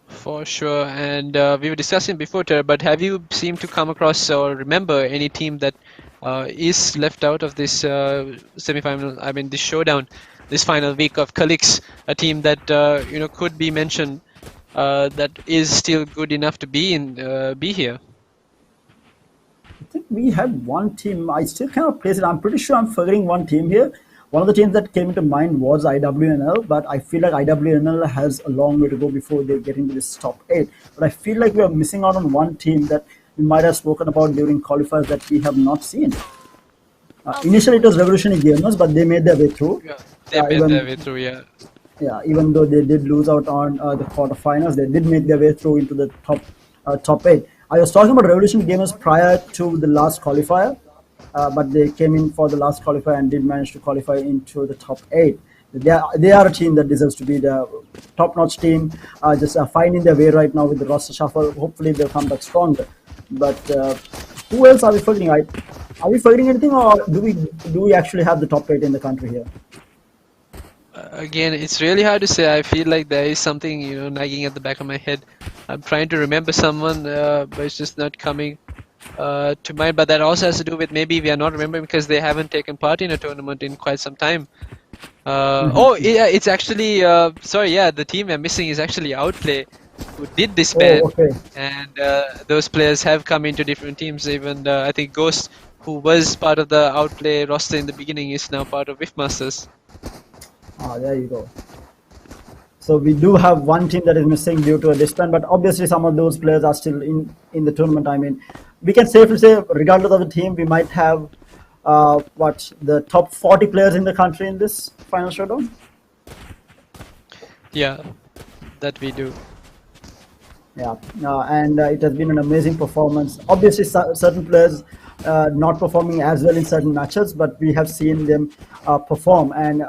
For sure, and we were discussing before, Tara, but have you seemed to come across or remember any team that is left out of this semi-final? This showdown, this final week of Calyx, a team that could be mentioned that is still good enough to be here. I think we had one team. I still cannot place it. I'm pretty sure I'm forgetting one team here. One of the teams that came into mind was IWNL, but I feel like IWNL has a long way to go before they get into this top 8. But I feel like we are missing out on one team that we might have spoken about during qualifiers that we have not seen. Initially, it was Revolutionary Gamers, but they made their way through. Yeah, they made their way through, yeah. Yeah, even though they did lose out on the quarterfinals, they did make their way through into the top 8. I was talking about Revolution Gamers prior to the last qualifier, but they came in for the last qualifier and did manage to qualify into the top 8. They are a team that deserves to be the top-notch team, just finding their way right now with the roster shuffle. Hopefully they'll come back stronger. But who else are we forgetting? Are we forgetting anything, or do we actually have the top 8 in the country here? Again, it's really hard to say. I feel like there is something nagging at the back of my head. I'm trying to remember someone, but it's just not coming to mind. But that also has to do with maybe we are not remembering because they haven't taken part in a tournament in quite some time. Oh, yeah, it's actually the team we're missing is actually Outplay, who did disband. Oh, okay. And those players have come into different teams. Even I think Ghost, who was part of the Outplay roster in the beginning, is now part of Whiffmasters. There you go. So we do have one team that is missing due to a disband, but obviously some of those players are still in the tournament. We can safely say, regardless of the team, we might have the top 40 players in the country in this final showdown. Yeah, that we do. Yeah, and it has been an amazing performance. Obviously, certain players not performing as well in certain matches, but we have seen them perform. And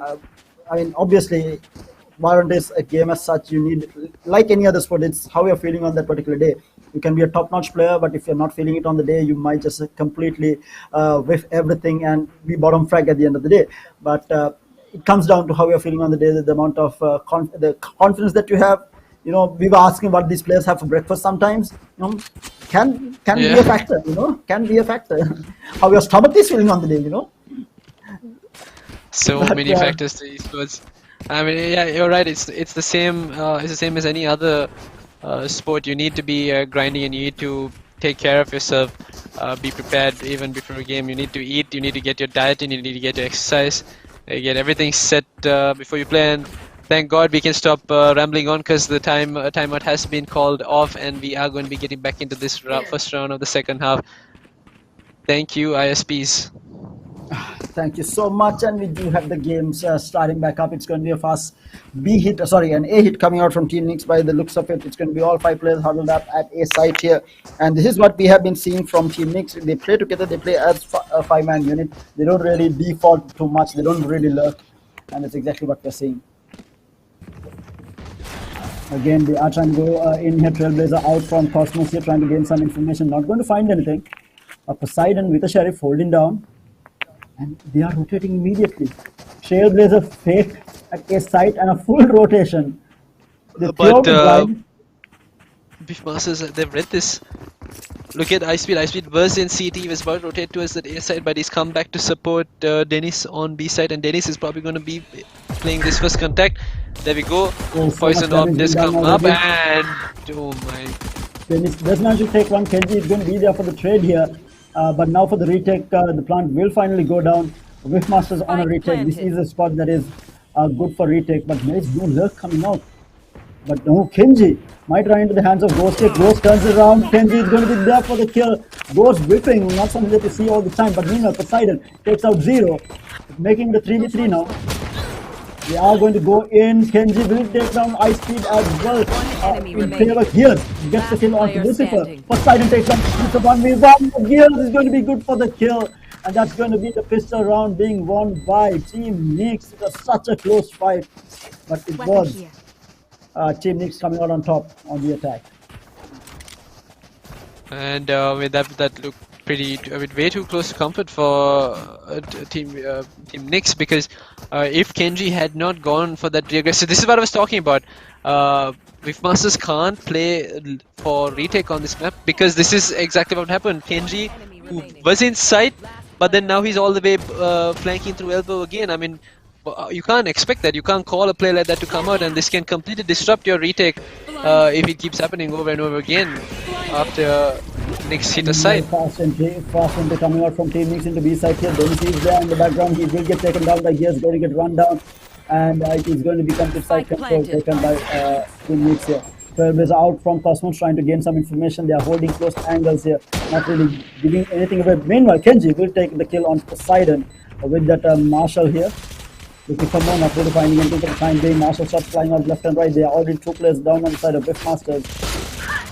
obviously, Valorant is a game as such. You need, like any other sport, it's how you're feeling on that particular day. You can be a top-notch player, but if you're not feeling it on the day, you might just completely whiff everything and be bottom frag at the end of the day. But it comes down to how you're feeling on the day, the amount of the confidence that you have. We were asking what these players have for breakfast sometimes. Can be a factor. Can be a factor. How your stomach is feeling on the day. So many factors to esports. Yeah, you're right. It's the same. It's the same as any other sport. You need to be grinding, and you need to take care of yourself. Be prepared even before a game. You need to eat. You need to get your diet in. You need to get your exercise. Get everything set before you play. And thank God we can stop rambling on because the timeout has been called off, and we are going to be getting back into this first round of the second half. Thank you, ISPs. Thank you so much, and we do have the games starting back up. It's going to be a fast an A hit coming out from Team Nix. By the looks of it, it's going to be all 5 players huddled up at a site here, and this is what we have been seeing from Team Nix. They play together, they play as a 5-man unit. They don't really default too much, they don't really lurk, and that's exactly what we're seeing. Again, they are trying to go in here. Trailblazer out from Cosmos here, trying to gain some information. Not going to find anything. Poseidon with a Sheriff holding down. And they are rotating immediately. Trailblazer fake at a site and a full rotation. But Beefmasters, they've read this. Look at Ice Speed was in CT, he was about to rotate towards the A side, but he's come back to support Dennis on B side, and Dennis is probably going to be playing this first contact. There we go. Poison Orb just come up, and oh my. Dennis does manage to take one. Kenji is going to be there for the trade here. But now for the retake, the plant will finally go down. Whiffmasters on a retake. This is a spot that is good for retake, but there is no lurk coming out. But no, Kenji might run into the hands of Ghost here. Ghost turns around. Kenji is going to be there for the kill. Ghost whipping, not something that you see all the time. But meanwhile, Poseidon takes out Zero, making the 3v3 now. They are going to go in. Kenji will take down Ice Speed as well. In favor, Gears gets the kill onto Lucifer. Poseidon takes down Lucifer 1v1. Gears is going to be good for the kill. And that's going to be the pistol round being won by Team Nix. It was such a close fight. But it was Team Nix coming out on top on the attack. And with that looked pretty, way too close to comfort for Team Nix, because if Kenji had not gone for that reaggressive, this is what I was talking about. Whiffmasters can't play for retake on this map, because this is exactly what happened. Kenji, who was in sight, but then now he's all the way flanking through elbow again. I mean, you can't expect that. You can't call a play like that to come out, and this can completely disrupt your retake if it keeps happening over and over again after Nix hit a side. Fast entry coming out from Team Nix into B side here. Dennis is there in the background. He will get taken down by Gears, going to get run down, and it is going to become the side control taken by Team Nix here. Trailblazer out from Cosmos, trying to gain some information. They are holding close angles here, not really giving anything away. Meanwhile, Kenji will take the kill on Poseidon with that Marshall here. Looking for more, not really finding anything for the time being. Marshall shots flying out left and right. They are already 2 players down on the side of Whiffmasters.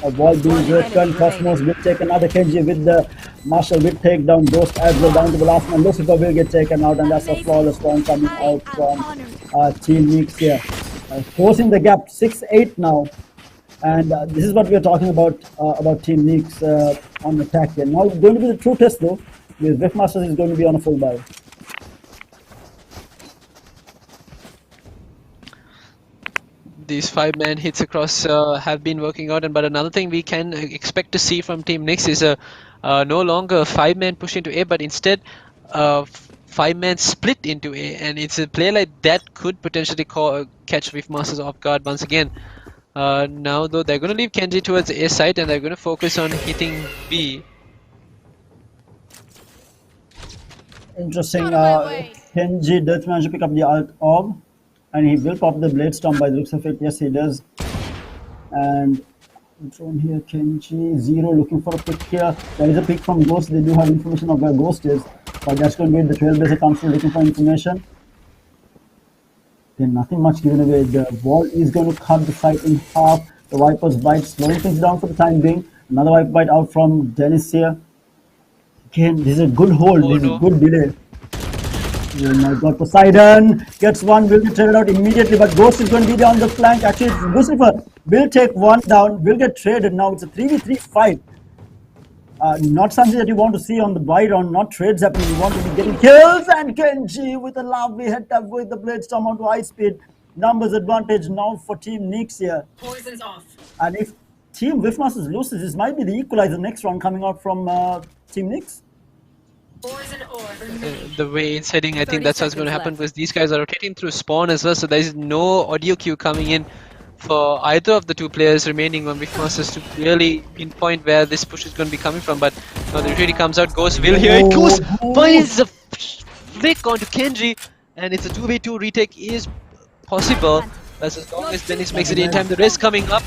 A wall being broken. Cosmos will take another. Kenji with the Marshall will take down Ghost as well, down to the last man. Lucifer will get taken out, and that's a flawless round coming out from Team Nix here. Forcing the gap, 6-8 now. And this is what we are talking about Team Nix on attack here. Now going to be the true test though, because Whiffmasters is going to be on a full buy. These 5-man hits across have been working out, but another thing we can expect to see from Team Nix is no longer a 5-man push into A, but instead 5-man split into A, and it's a play like that could potentially catch Whiffmasters off guard once again. Now though, they're going to leave Kenji towards the A side, and they're going to focus on hitting B. Interesting. Kenji does manage to pick up the alt orb, and he will pop the blade storm by the looks of it. Yes, he does. And drone here, Kenji. Zero looking for a pick here. There is a pick from Ghost. They do have information of where Ghost is, but that's going to be the Trailblazer comes through looking for information. Then nothing much given away. The wall is going to cut the site in half. The Viper's bite slowing things down for the time being. Another Viper bite out from Dennis here. Again, this is a good hold. This is a good delay. Oh my god, Poseidon gets one, will get traded out immediately, but Ghost is going to be there on the flank. Actually, Lucifer will take one down, will get traded now. It's a 3v3 fight. Not something that you want to see on the buy round, not trades happening. You want to be getting kills, and Kenji with a lovely head tap with the blade storm onto high speed. Numbers advantage now for Team Nix here. Poison's off. And if Team Whiffmasters loses, this might be the equalizer next round coming out from Team Nix. The way it's heading, I think that's what's going to happen, because these guys are rotating through spawn as well, so there is no audio cue coming in for either of the 2 players remaining on Whiffmasters to really pinpoint where this push is going to be coming from. But now the retreat comes out, Ghost will here it goes, finds a flick onto Kenji, and it's a 2v2 retake is possible, as long as Dennis makes it in time. The rest coming up.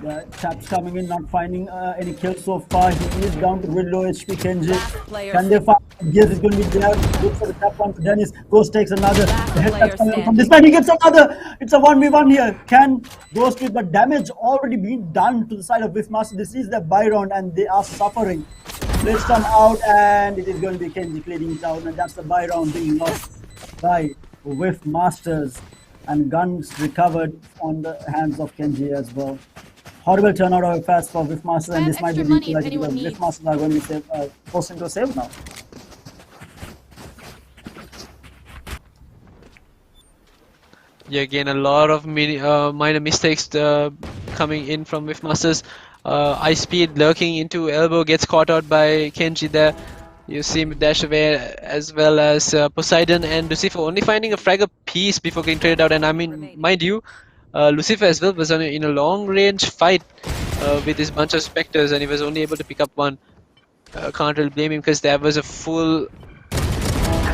The taps coming in, not finding any kills so far. He is down to really low HP. Kenji, player can they find? Gears is going to be there. Good for the tap one for Dennis. Ghost takes another. The head player tap coming from standing. this man. He gets another. It's a 1v1 here. Can Ghost with the damage already been done to the side of Whiffmaster? This is the buy round and they are suffering. Let's come out and it is going to be Kenji clearing it out, and that's the buy round being lost by Whiffmasters, and guns recovered on the hands of Kenji as well. Horrible turnout of fast for Whiffmasters, and this might be extra money if equalized because anyone needs. Whiffmasters are going to be forced into a save now. Yeah, again, a lot of minor mistakes coming in from Whiffmasters. Ice speed lurking into elbow, gets caught out by Kenji there. You see him dash away, as well as Poseidon and Lucifer only finding a frag piece before getting traded out. And I mean, mind you, Lucifer as well was in a long range fight with this bunch of specters, and he was only able to pick up one. Can't really blame him because there was a full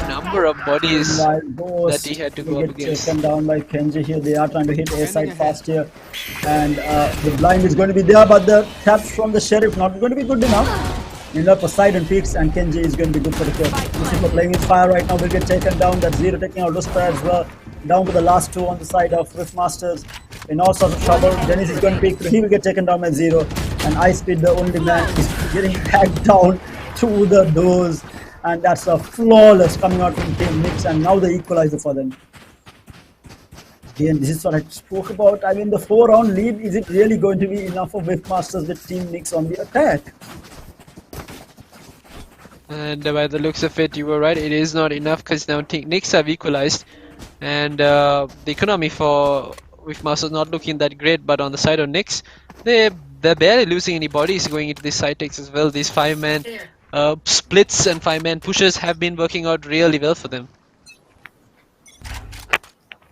number of bodies that he had to go up get against. taken down by Kenji here. They are trying to hit A side fast here, and the blind is going to be there, but the taps from the sheriff not going to be good enough. Poseidon peaks and Kenji is going to be good for the kill. Lucifer playing with fire right now will get taken down. That's Zero taking out Lucifer as well. Down to the last two on the side of Whiffmasters. In all sorts of trouble. Dennis is going to peek through. He will get taken down by Zero. And Ice Speed, the only man, is getting tagged down to the doors. And that's a flawless coming out from Team Nix. And now the equalizer for them. Again, this is what I spoke about. I mean, the 4-round lead, is it really going to be enough for Whiffmasters with Team Nix on the attack? And by the looks of it, you were right, it is not enough because now Knicks have equalized, and the economy for Whiffmasters not looking that great. But on the side of Knicks, they're barely losing any bodies going into these side takes as well. These 5-man splits and 5-man pushes have been working out really well for them.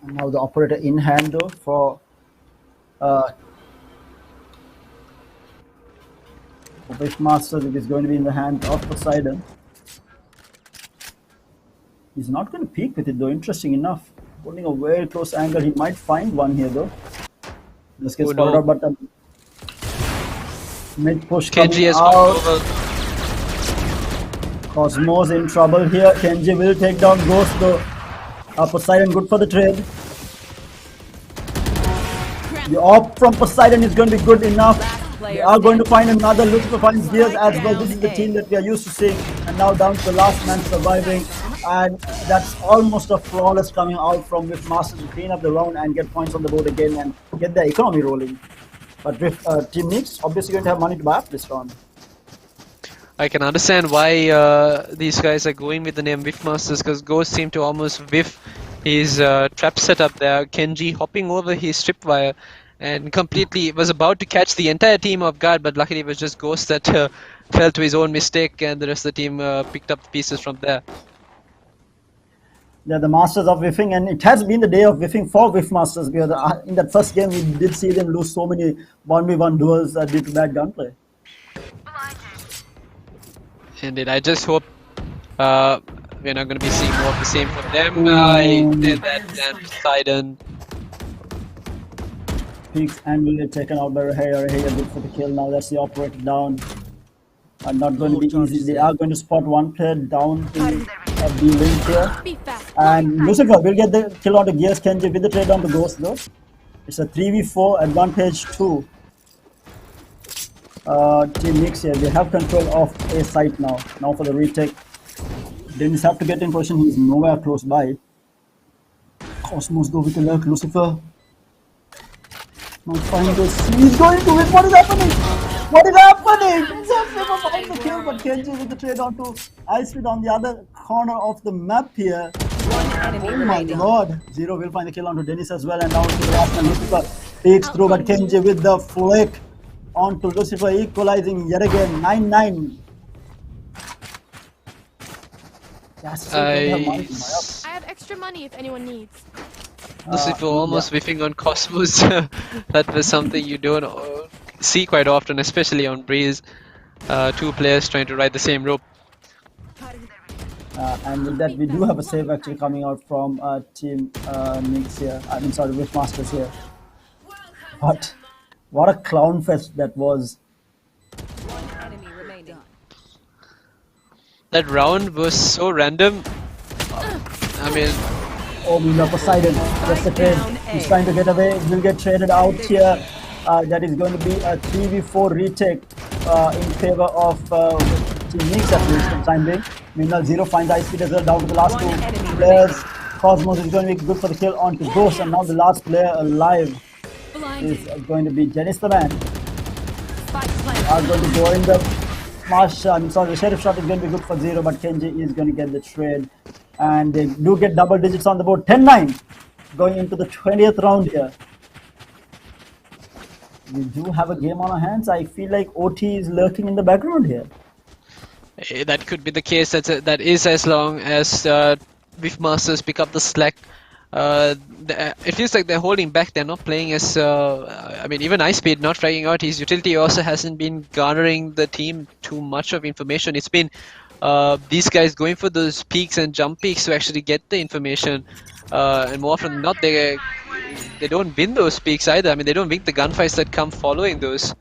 And now the operator in hand though for Whiffmasters. It is going to be in the hand of Poseidon. He's not going to peek with it though, interesting enough. Holding a very close angle, he might find one here though. Let's get spotted out, but mid push Kenji has out. gone over. Cosmos in trouble here. Kenji will take down Ghost though. Poseidon good for the trade. The op from Poseidon is going to be good enough. They are going to find another. Lucifer finds Gears as well. This is the team that we are used to seeing. And now down to the last man surviving. And that's almost a flawless coming out from Whiffmasters to clean up the round and get points on the board again and get the economy rolling. But with Team Nix, obviously going to have money to buy up this round. I can understand why these guys are going with the name Whiffmasters, because Ghost seemed to almost whiff his trap setup there. Kenji hopping over his tripwire and completely was about to catch the entire team off guard, but luckily it was just Ghost that fell to his own mistake, and the rest of the team picked up the pieces from there. They're the masters of whiffing, and it has been the day of whiffing for Whiffmasters, because in that first game we did see them lose so many 1v1 duels due to bad gunplay. Indeed, I just hope we're not going to be seeing more of the same from them. That Poseidon. Peaks and will get taken out by Rahaya. Rahaya good for the kill now. That's the operator down. Not going to be easy. They are going to spot one player down in the link here. And Lucifer will get the kill onto Gears. Kenji with the trade on the Ghost though. It's a 3v4 advantage 2. Team Nix here. They have control of a site now. Now for the retake. Dennis have to get in position. He's nowhere close by. Cosmos go with the lurk. Lucifer. Not finding this. He's going to win. What is happening? What is happening? Lucifer finds the kill, but Kenji with the trade onto Ice Speed on the other corner of the map here. Oh my god. Zero will find the kill onto Dennis as well, and now to the last man. Lucifer takes through, but Kenji with the flick onto Lucifer, equalizing yet again. 9-9. I have extra money if anyone needs. Lucifer almost whiffing on Cosmos. That was something you don't see quite often, especially on Breeze. Two players trying to ride the same rope. And with that, we do have a save actually coming out from Team Nix here. I mean, sorry, Whiffmasters here. But What a clown fest that was. One enemy remaining. That round was so random. I mean, Oh, Mila Poseidon. That's the trade. down A. He's trying to get away. Will get traded out here. That is going to be a 3v4 retake in favor of Team Nix at least for the time being. Meanwhile, Zero finds ice speed as well down to the last One two enemy players. Cosmos is going to be good for the kill onto Ghost, and now the last player alive is going to be Janice the Man. Are going to go in the the sheriff shot is going to be good for Zero, but Kenji is going to get the trade. And they do get double digits on the board. 10-9 going into the 20th round here. We do have a game on our hands. I feel like OT is lurking in the background here. that could be the case. That is as long as Masters pick up the slack. It feels like they're holding back. They're not playing as. I mean, even Ice Speed not fragging out. His utility also hasn't been garnering the team too much of information. It's been these guys going for those peaks and jump peaks to actually get the information. And more often than not, they don't win those peaks either. I mean, they don't win the gunfights that come following those.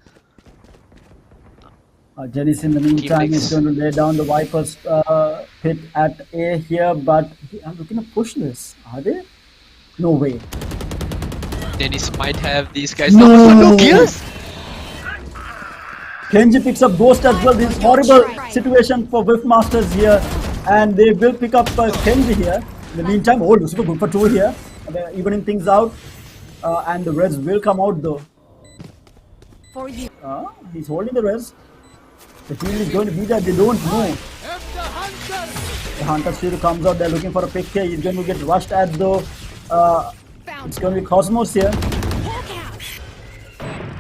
Janice in the meantime is going to lay down the Viper's pit at A here, but they are looking to push this. Are they? No way. Dennis might have these guys. No Gears! Kenji picks up Ghost as well. This is horrible situation for Masters here, and they will pick up Kenji here. In the meantime, oh, Lucifer good for 2 here, evening things out, and the res will come out though. For you. He's holding the res. The team is going to be there. They don't know. The Hunter still comes out. They're looking for a pick here. He's going to get rushed at though. It's going to be Cosmos here.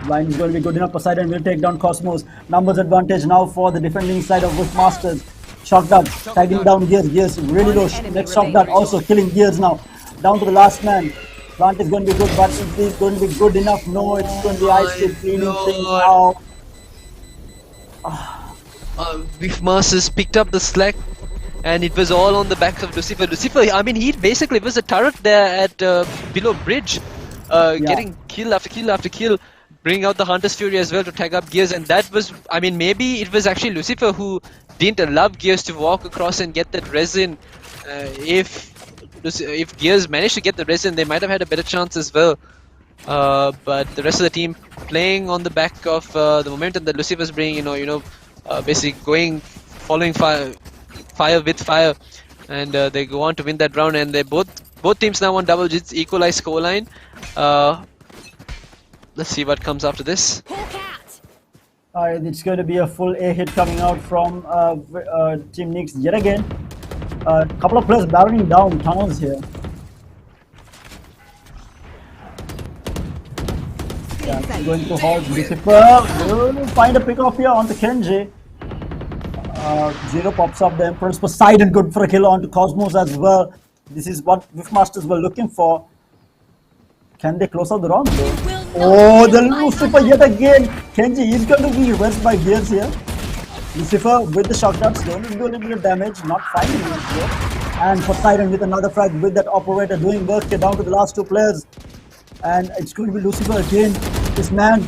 Line is going to be good enough. Poseidon will take down Cosmos. Numbers advantage now for the defending side of Masters. Shock dart tagging down Gears. Gears really low. Next shock dart also killing Gears now. Down to the last man. Plant is going to be good, but it is going to be good enough. No, it's going to be Ice Speed cleaning things out. Masters picked up the slack, and it was all on the back of Lucifer. Lucifer, I mean, he basically was a turret there at below bridge, getting kill after kill after kill, bring out the Hunter's Fury as well to tag up Gears, and that was, I mean, maybe it was actually Lucifer who didn't allow Gears to walk across and get that resin. If Gears managed to get the resin, they might have had a better chance as well. But the rest of the team playing on the back of the momentum that Lucifer's bringing, basically following fire with fire, and they go on to win that round. And they both teams now on double digits, equalized scoreline. Let's see what comes after this. It's going to be a full A hit coming out from Team Nix yet again. A couple of players barreling down tunnels here. Yeah, going to halt Lucifer. Will find a pick off here onto Kenji. Zero pops up the Emperor's Poseidon, good for a kill onto Cosmos as well. This is what Masters were looking for. Can they close out the round though? Oh, the Lucifer yet again. Kenji is going to be reversed by Gears here. Lucifer with the shock darts, going to do a little bit of damage, not finding it here. And Poseidon with another frag with that operator doing work here down to the last 2 players. And it's going to be Lucifer again. This man.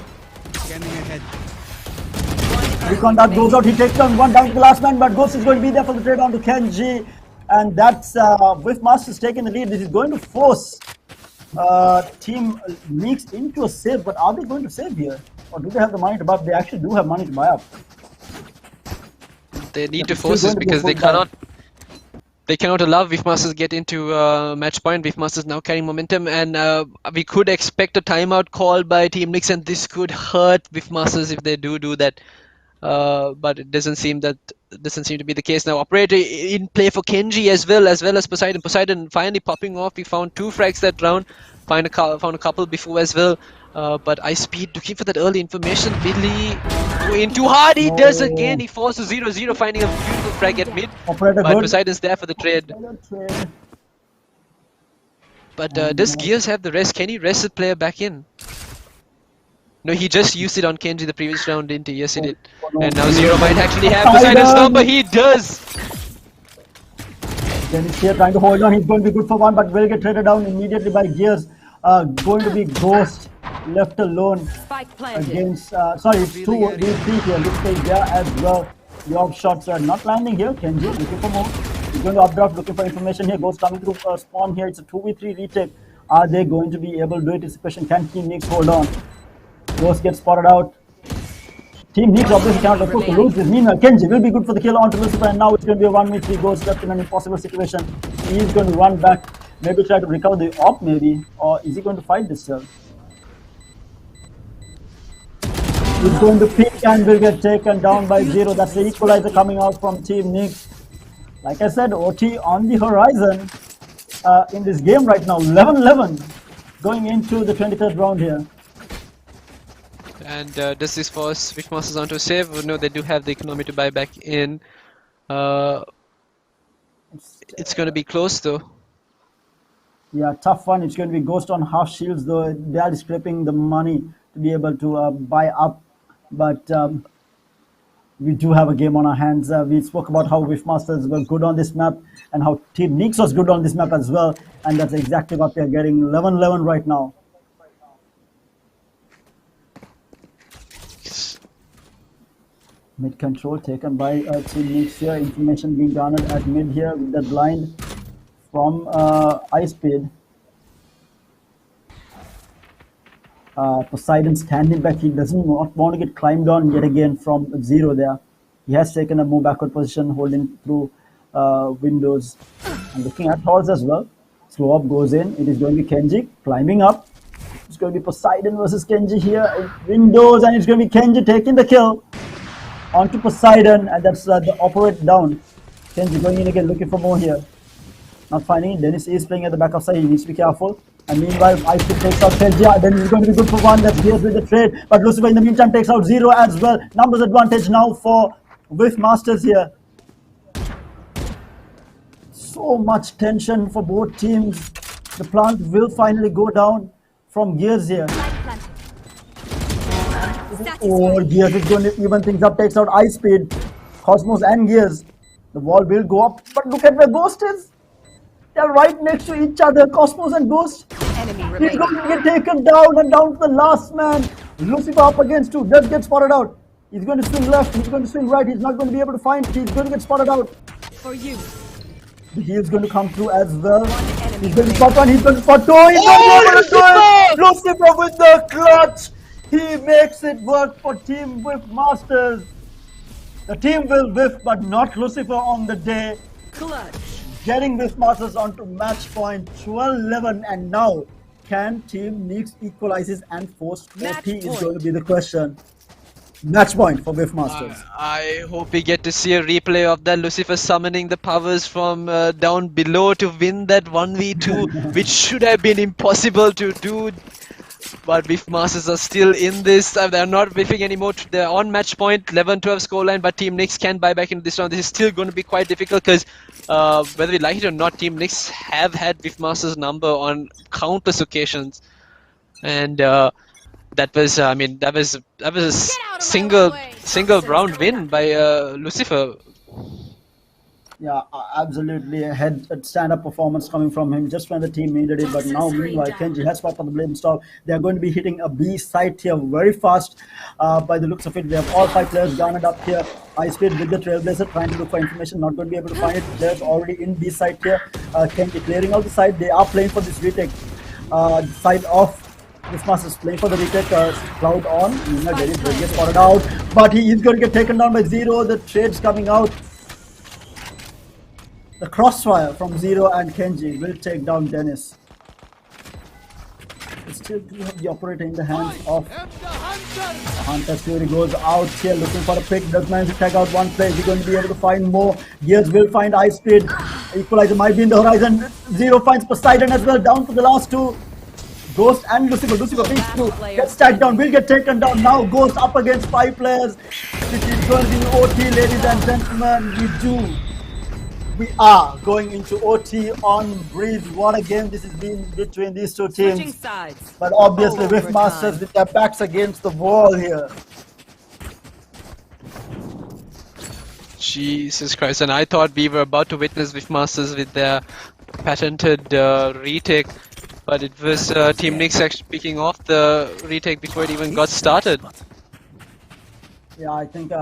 Recon dart goes out, he takes down one down to the last man, but Ghost is going to be there for the trade on to Kenji. And that's with Masters taking the lead. This is going to force Team Nix into a save, but are they going to save here? Or do they have the money to buy up? They actually do have money to buy up. They need to force this because they cannot allow Masters get into match point. Masters now carrying momentum, and we could expect a timeout call by Team Nix, and this could hurt Masters if they do that. But it doesn't seem to be the case now. Operator in play for Kenji as well as Poseidon. Poseidon finally popping off. We found 2 frags that round. Found a couple before as well. But Ice Speed looking for that early information. Billy going too hard. He does again. He falls to 0-0, finding a beautiful frag at mid. Operator but good. Poseidon's there for the trade. But does Gears have the rest? Can he rest the player back in? No, he just used it on Kenji the previous round, didn't he? Yes, he did. And now Zero might actually have Poseidon's number. He does! Dennis here trying to hold on. He's going to be good for 1, but will get traded down immediately by Gears. Going to be Ghost. left alone Spike planted. against, sorry, it's 2v3 here. Looks like there as well. Your shots are not landing here. Kenji looking for more. He's going to updraft, looking for information here. Ghost coming through spawn here. It's a 2v3 retake. Are they going to be able to do it? It's a question. Can Team Nix hold on? Ghost gets spotted out. Team Nix obviously cannot afford to lose this. Meanwhile, Kenji will be good for the kill onto Lucifer, and now it's going to be a 1v3. Ghost left in an impossible situation. He is going to run back, maybe try to recover the op, maybe, or is he going to fight this cell? He's going to peek and will get taken down by 0. That's the equalizer coming out from Team Nix. Like I said, OT on the horizon in this game right now. 11-11 going into the 23rd round here. And does this force Wishmasters onto a save? No, they do have the economy to buy back in. It's going to be close though. Yeah, tough one. It's going to be Ghost on half shields though. They are scraping the money to be able to buy up. But we do have a game on our hands. We spoke about how Wishmasters were good on this map and how Team Nix was good on this map as well. And that's exactly what we are getting. 11-11 right now. Mid control taken by Team Nix here. Information being garnered at mid here with the blind from Ice Speed. Poseidon standing back. He doesn't want to get climbed on yet again from 0 there. He has taken a more backward position, holding through windows and looking at halls as well. Slow up goes in. It is going to be Kenji climbing up. It's going to be Poseidon versus Kenji here in windows, and it's going to be Kenji taking the kill onto Poseidon, and that's the operate down. Kenji going in again, looking for more here. Not finding it. Dennis is playing at the back of side. He needs to be careful. And meanwhile, Ice takes out Kenji. Then he's going to be good for 1. That's Gears with the trade. But Lucifer in the meantime takes out 0 as well. Numbers advantage now for Wishmasters here. So much tension for both teams. The plant will finally go down from Gears here. Oh, Gears is going to even things up. Takes out Ice Speed, Cosmos and Gears. The wall will go up. But look at where Ghost is. They're right next to each other, Cosmos and Ghost. Enemy He's remaining. going to get taken down and down to the last man. Lucifer up against 2. Does get spotted out. He's going to swing left. He's going to swing right. He's not going to be able to find. He's going to get spotted out. For you. The heal's going to come through as well. enemy He's going to spot 1. He's going to spot 2. He's going to be able to do it. Lucifer with the clutch. He makes it work for Team Wishmasters. The team will whiff, but not Lucifer on the day. Clutch. Getting Wishmasters onto match point 12-11, and now can Team Nix equalizes and force Match 40 is point. going to be the question. Match point for Wishmasters. I hope we get to see a replay of that Lucifer summoning the powers from down below to win that 1v2, which should have been impossible to do. But Wishmasters are still in this. They're not whiffing anymore. They're on match point, 11-12 scoreline, but Team Nix can buy back into this round. This is still going to be quite difficult because whether we like it or not, Team Nix have had Wishmasters' number on countless occasions. And that was, I mean, that was a single round win by Lucifer. Yeah, absolutely. A stand-up performance coming from him just when the team needed it. But now, meanwhile, Kenji has popped on the blade stall. They are going to be hitting a B site here very fast. By the looks of it, we have all 5 players garnered up here. Ice Speed with the Trailblazer trying to look for information, not going to be able to find it. Players already in B site here. Kenji clearing out the side. They are playing for this retake. Side of Wishmasters playing for the retake. Cloud on. Dennis will get spotted out. But he is going to get taken down by 0. The trade's coming out. The crossfire from 0 and Kenji will take down Dennis. They still do have the operator in the hands of Hunter. Fury goes out here looking for a pick. Does manage to tag out 1 play. Is he going to be able to find more? Gears will find Ice Speed. Equalizer might be in the horizon. 0 finds Poseidon as well. Down to the last 2. Ghost and Lucifer. Lucifer beats through. Gets tagged down. Will get taken down. Now Ghost up against 5 players. This is going to be OT, ladies and gentlemen. We are going into OT on Breeze. What a game this has been between these 2 teams. Switching sides. But obviously Overtime. Wishmasters with their backs against the wall here. Jesus Christ, and I thought we were about to witness Wishmasters with their patented retake. but it was Team Nix actually picking off the retake before it even got started. Yeah, I think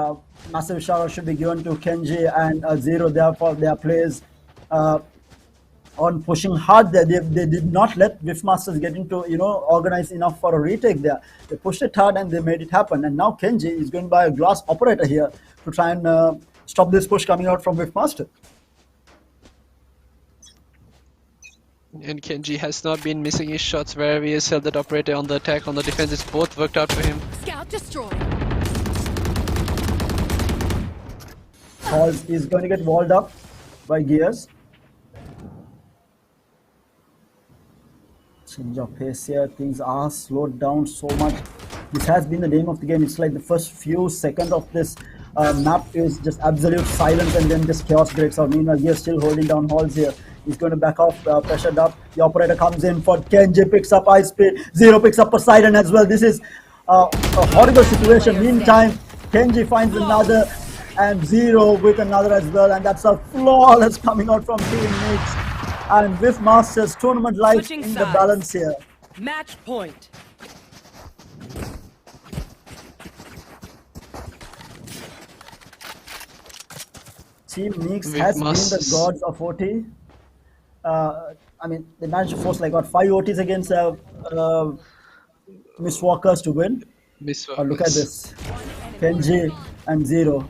massive shout out should be given to Kenji and Zero there for their plays on pushing hard there. They did not let Whiffmasters get into, organize enough for a retake there. They pushed it hard and they made it happen. And now Kenji is going by a glass operator here to try and stop this push coming out from Whiffmaster. And Kenji has not been missing his shots wherever he has held that operator on the attack, on the defense. It's both worked out for him. Scout destroyed. Halls is going to get walled up by Gears. Change of pace here, things are slowed down so much. This has been the name of the game. It's like the first few seconds of this map is just absolute silence and then just chaos breaks out. Meanwhile, Gears still holding down Halls here. He's going to back off, pressured up. The operator comes in for Kenji, picks up high speed. Zero picks up Poseidon as well. This is a horrible situation. Meantime, Kenji finds another and Zero with another as well. And that's a flawless coming out from Team Nix. And Whiffmasters tournament life Switching in the sides. balance here. Match point. Team Nix has been the gods of OT. I mean, they managed to force like what 5 OTs against Miss Walkers to win. Look at this, Kenji and Zero.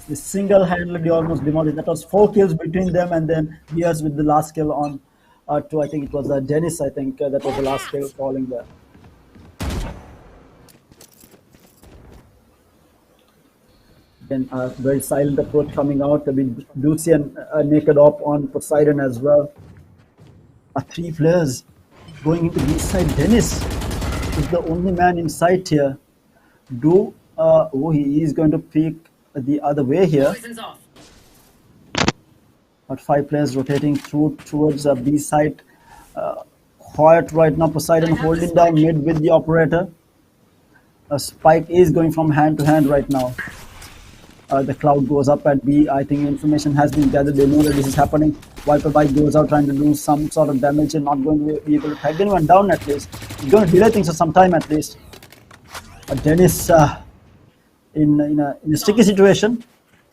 They single-handedly almost demolished. That was 4 kills between them, and then Gears with the last kill on to I think it was Dennis. I think that was the last kill falling there. Then very silent approach coming out. We do see a naked op on Poseidon as well. 3 players going into this side. Dennis is the only man in sight here. He is going to peek the other way here. But 5 players rotating through towards B side. Quiet right now. Poseidon holding down mid with the operator. A spike is going from hand to hand right now. The cloud goes up at B. I think information has been gathered. They know that this is happening. Viper Bike goes out trying to do some sort of damage and not going to be able to tag anyone down at least. He's going to delay things for some time at least. Dennis in a sticky situation,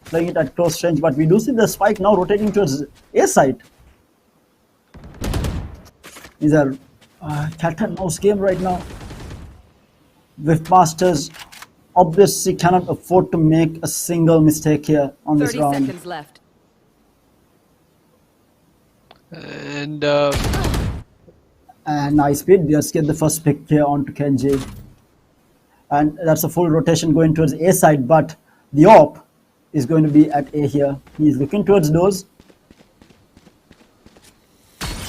playing it at close range. But we do see the spike now rotating towards A side. These are cat and mouse game right now. Whiffmasters obviously cannot afford to make a single mistake here on this 30 round. seconds left. And nice speed. Just get the first pick here onto Kenji. And that's a full rotation going towards A side, but the op is going to be at A here. He's looking towards those.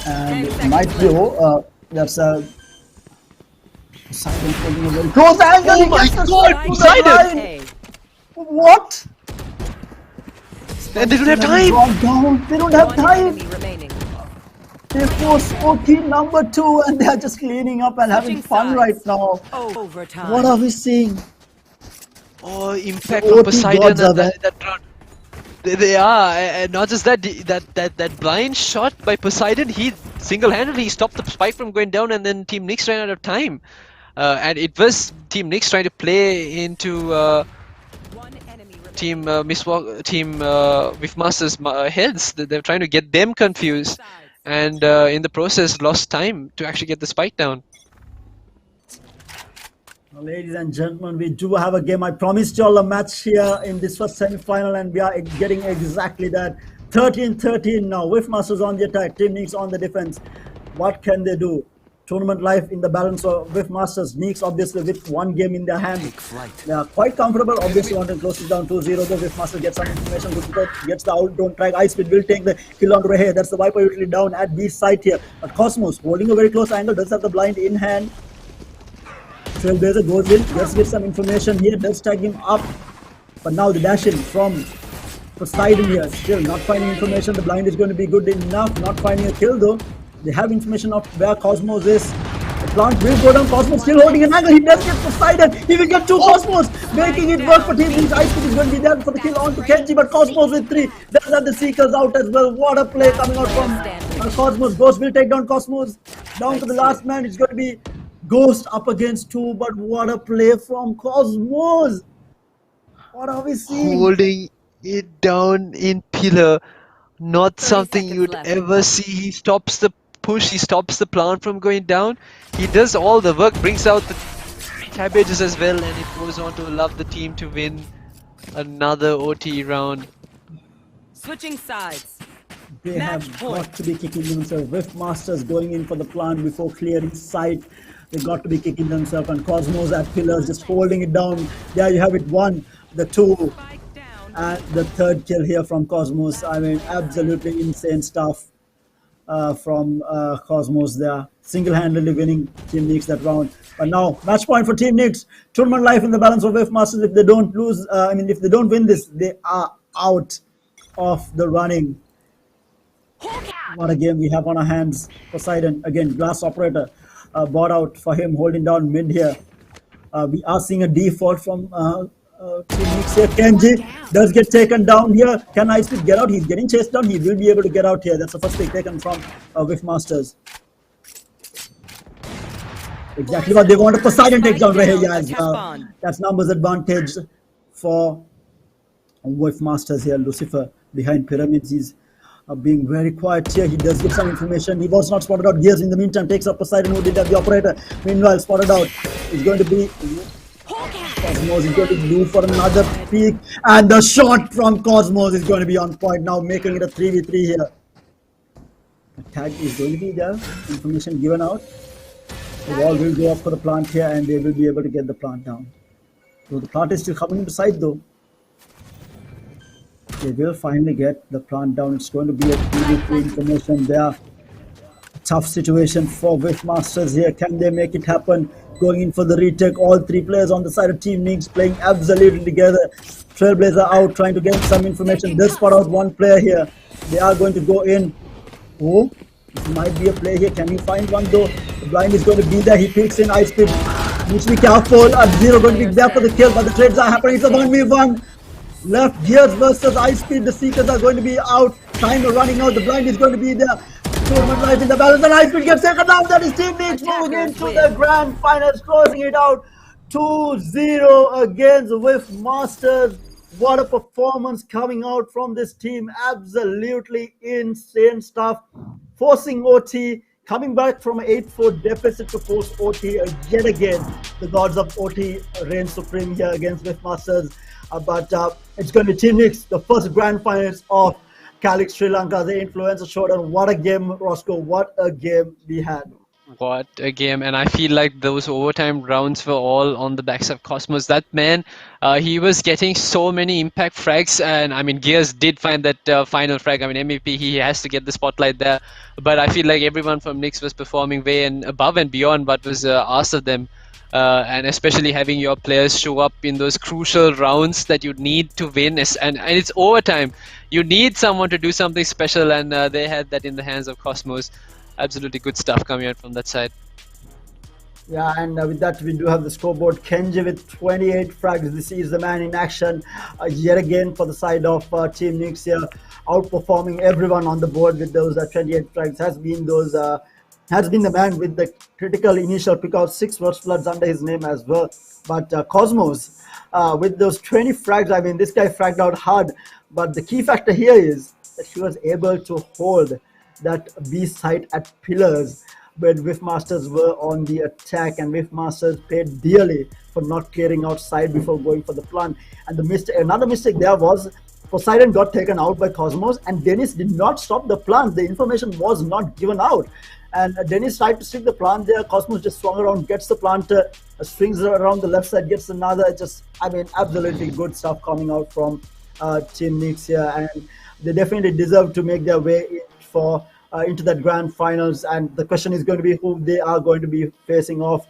And it might go. That's a Poseidon holding a very close angle. Oh my god, Poseidon! A. What? And they don't have time! They don't have One time! enemy remaining. They force OT number 2 and they are just cleaning up and having Switching fun sides. right now. Overtime. What are we seeing? Oh, impact OT on Poseidon gods are and that round. They are, and not just that, that blind shot by Poseidon, he single-handedly stopped the spike from going down, and then Team Nix ran out of time. And it was Team Nix trying to play into One enemy remaining. Team Whiffmasters' heads. They're trying to get them confused, and in the process lost time to actually get the spike down. Ladies and gentlemen, we do have a game. I promised you all a match here in this first semi-final, and we are getting exactly that. 13-13 now. Whiffmasters on the attack, Team Nix on the defense. What can they do? Tournament life in the balance of Whiffmasters. Nix obviously with 1 game in their hand. They are quite comfortable. Obviously want to close it down 2-0. The Whiffmasters get some information. Good gets the out. Don't track. Ice Speed will take the kill on Rehe. That's the Viper utility down at B side here. But Cosmos holding a very close angle. Does have the blind in hand. Trailblazer goes in, just get some information here, does tag him up. But now the dash in from Poseidon here, still not finding information. The blind is going to be good enough, not finding a kill though. They have information of where Cosmos is. The Plant will go down. Cosmos still holding an angle. He does get Poseidon. He will get 2 Cosmos, making it work for Team Link's. Ice Speed is going to be there for the kill on to Kenji, but Cosmos with 3. There's are the Seekers out as well. What a play coming out from Cosmos. Ghost will take down Cosmos. Down to the last man. It's going to be Ghost up against 2, but what a play from Cosmos. What are we seeing? Holding it down in pillar. Not 30 something seconds you'd left. ever see. He stops the push, he stops the plant from going down. He does all the work, brings out the cabbages as well, and it goes on to allow the team to win another OT round. Switching sides. They Match have point. got to be kicking themselves. Rift Masters going in for the plant before clearing sight. They got to be kicking themselves, and Cosmos at pillars just holding it down. There you have it, 1, the 2, Spike down. and the 3rd kill here from Cosmos. I mean, absolutely insane stuff from Cosmos there. Single-handedly winning Team Nix that round. But now, match point for Team Nix. Tournament life in the balance of Rift Masters. If they don't lose, if they don't win this, they are out of the running. What a game we have on our hands. Poseidon, again, Glass Operator, bought out for him, holding down mid here. We are seeing a default from Team Nix here. Kenji does get taken down here. Can Ice Speed get out? He's getting chased down. He will be able to get out here. That's the first pick taken from Rift Masters. Exactly what they want. Poseidon takes down Rehe as well. That's numbers advantage for Rift Masters here. Lucifer behind Pyramids. He's being very quiet here. He does give some information. He was not spotted out. Gears in the meantime takes up Poseidon, who did have the operator. Meanwhile, spotted out is going to be Cosmos. Is going to do for another peak, and the shot from Cosmos is going to be on point now, making it a 3v3 here. The tag is going to be there. Information given out. The wall will go up for the plant here, and they will be able to get the plant down. So the plant is still coming into sight though. They will finally get the plant down. It's going to be a 3v3 information there. Tough situation for Rift Masters here. Can they make it happen? Going in for the retake. All 3 players on the side of Team Nix playing absolutely together. Trailblazer out, trying to get some information. They'll spot out 1 player here. They are going to go in. Oh, this might be a play here. Can you find one though? The blind is going to be there. He peeks in. Ice Speed needs to be careful. Zero going to be there for the kill, but the trades are happening. It's a 1v1. Left Gears versus Ice Speed. The Seekers are going to be out. Time running out. The blind is going to be there. Tournament life in the balance, and Ice Speed gets taken down. That is Team Nix moving into the grand finals, closing it out 2-0 against Rift Masters. What a performance coming out from this team. Absolutely insane stuff. Forcing OT, coming back from an 8-4 deficit to force OT yet again. The gods of OT reign supreme here against Rift Masters. But it's going to be Team Nix, the first grand finals of Calyx Sri Lanka, the influencer showdown. What a game, Roscoe. What a game we had. What a game, and I feel like those overtime rounds were all on the backs of Cosmos. That man, he was getting so many impact frags, and I mean, Gears did find that final frag. I mean, MVP, he has to get the spotlight there, but I feel like everyone from Nix was performing way and above and beyond what was asked of them. And especially having your players show up in those crucial rounds that you need to win, and it's overtime. You need someone to do something special, and they had that in the hands of Cosmos. Absolutely good stuff coming out from that side. Yeah, and with that we do have the scoreboard. Kenji with 28 frags. This is the man in action yet again for the side of Team Nix here, outperforming everyone on the board with those 28 frags. Has been the man with the critical initial pick out, 6 First Bloods under his name as well. But Cosmos with those 20 frags, I mean, this guy fragged out hard. But the key factor here is that he was able to hold that B site at pillars where Rift Masters were on the attack, and Rift Masters paid dearly for not clearing out side before going for the plant. And another mistake there was Poseidon got taken out by Cosmos, and Dennis did not stop the plant. The information was not given out. And Dennis tried to stick the plant there. Cosmos just swung around, gets the planter, swings around the left side, gets another. I mean, absolutely good stuff coming out from Team Nix here. And they definitely deserve to make their way into that grand finals. And the question is going to be who they are going to be facing off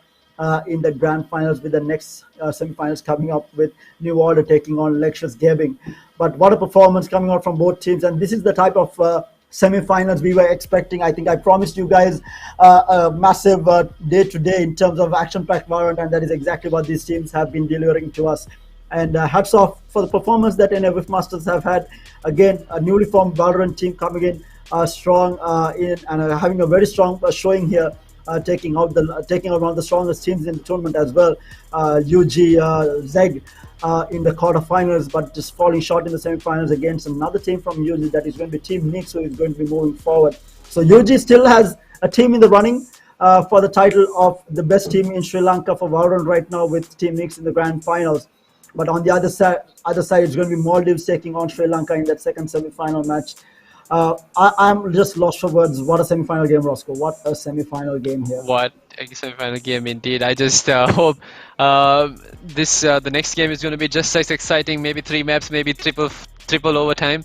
in the grand finals, with the next semi-finals coming up with New Order taking on Lexus Gaming. But what a performance coming out from both teams. And this is the type of semi-finals we were expecting. I think I promised you guys a massive day-to-day in terms of action-packed Valorant, and that is exactly what these teams have been delivering to us. And hats off for the performance that NFF Masters have had. Again, a newly formed Valorant team coming in strong in and having a very strong showing here, taking out one of the strongest teams in the tournament as well. UG Zeg in the quarterfinals, but just falling short in the semifinals against another team from UG that is going to be Team Nix, who is going to be moving forward. So UG still has a team in the running for the title of the best team in Sri Lanka for Valorant right now, with Team Nix in the grand finals. But on the other side, it's going to be Maldives taking on Sri Lanka in that second semi-final match. I'm just lost for words. What a semi-final game, Roscoe. What a semi-final game here. What a semi-final game indeed. I just hope the next game is going to be just as exciting. Maybe 3 maps, maybe triple overtime.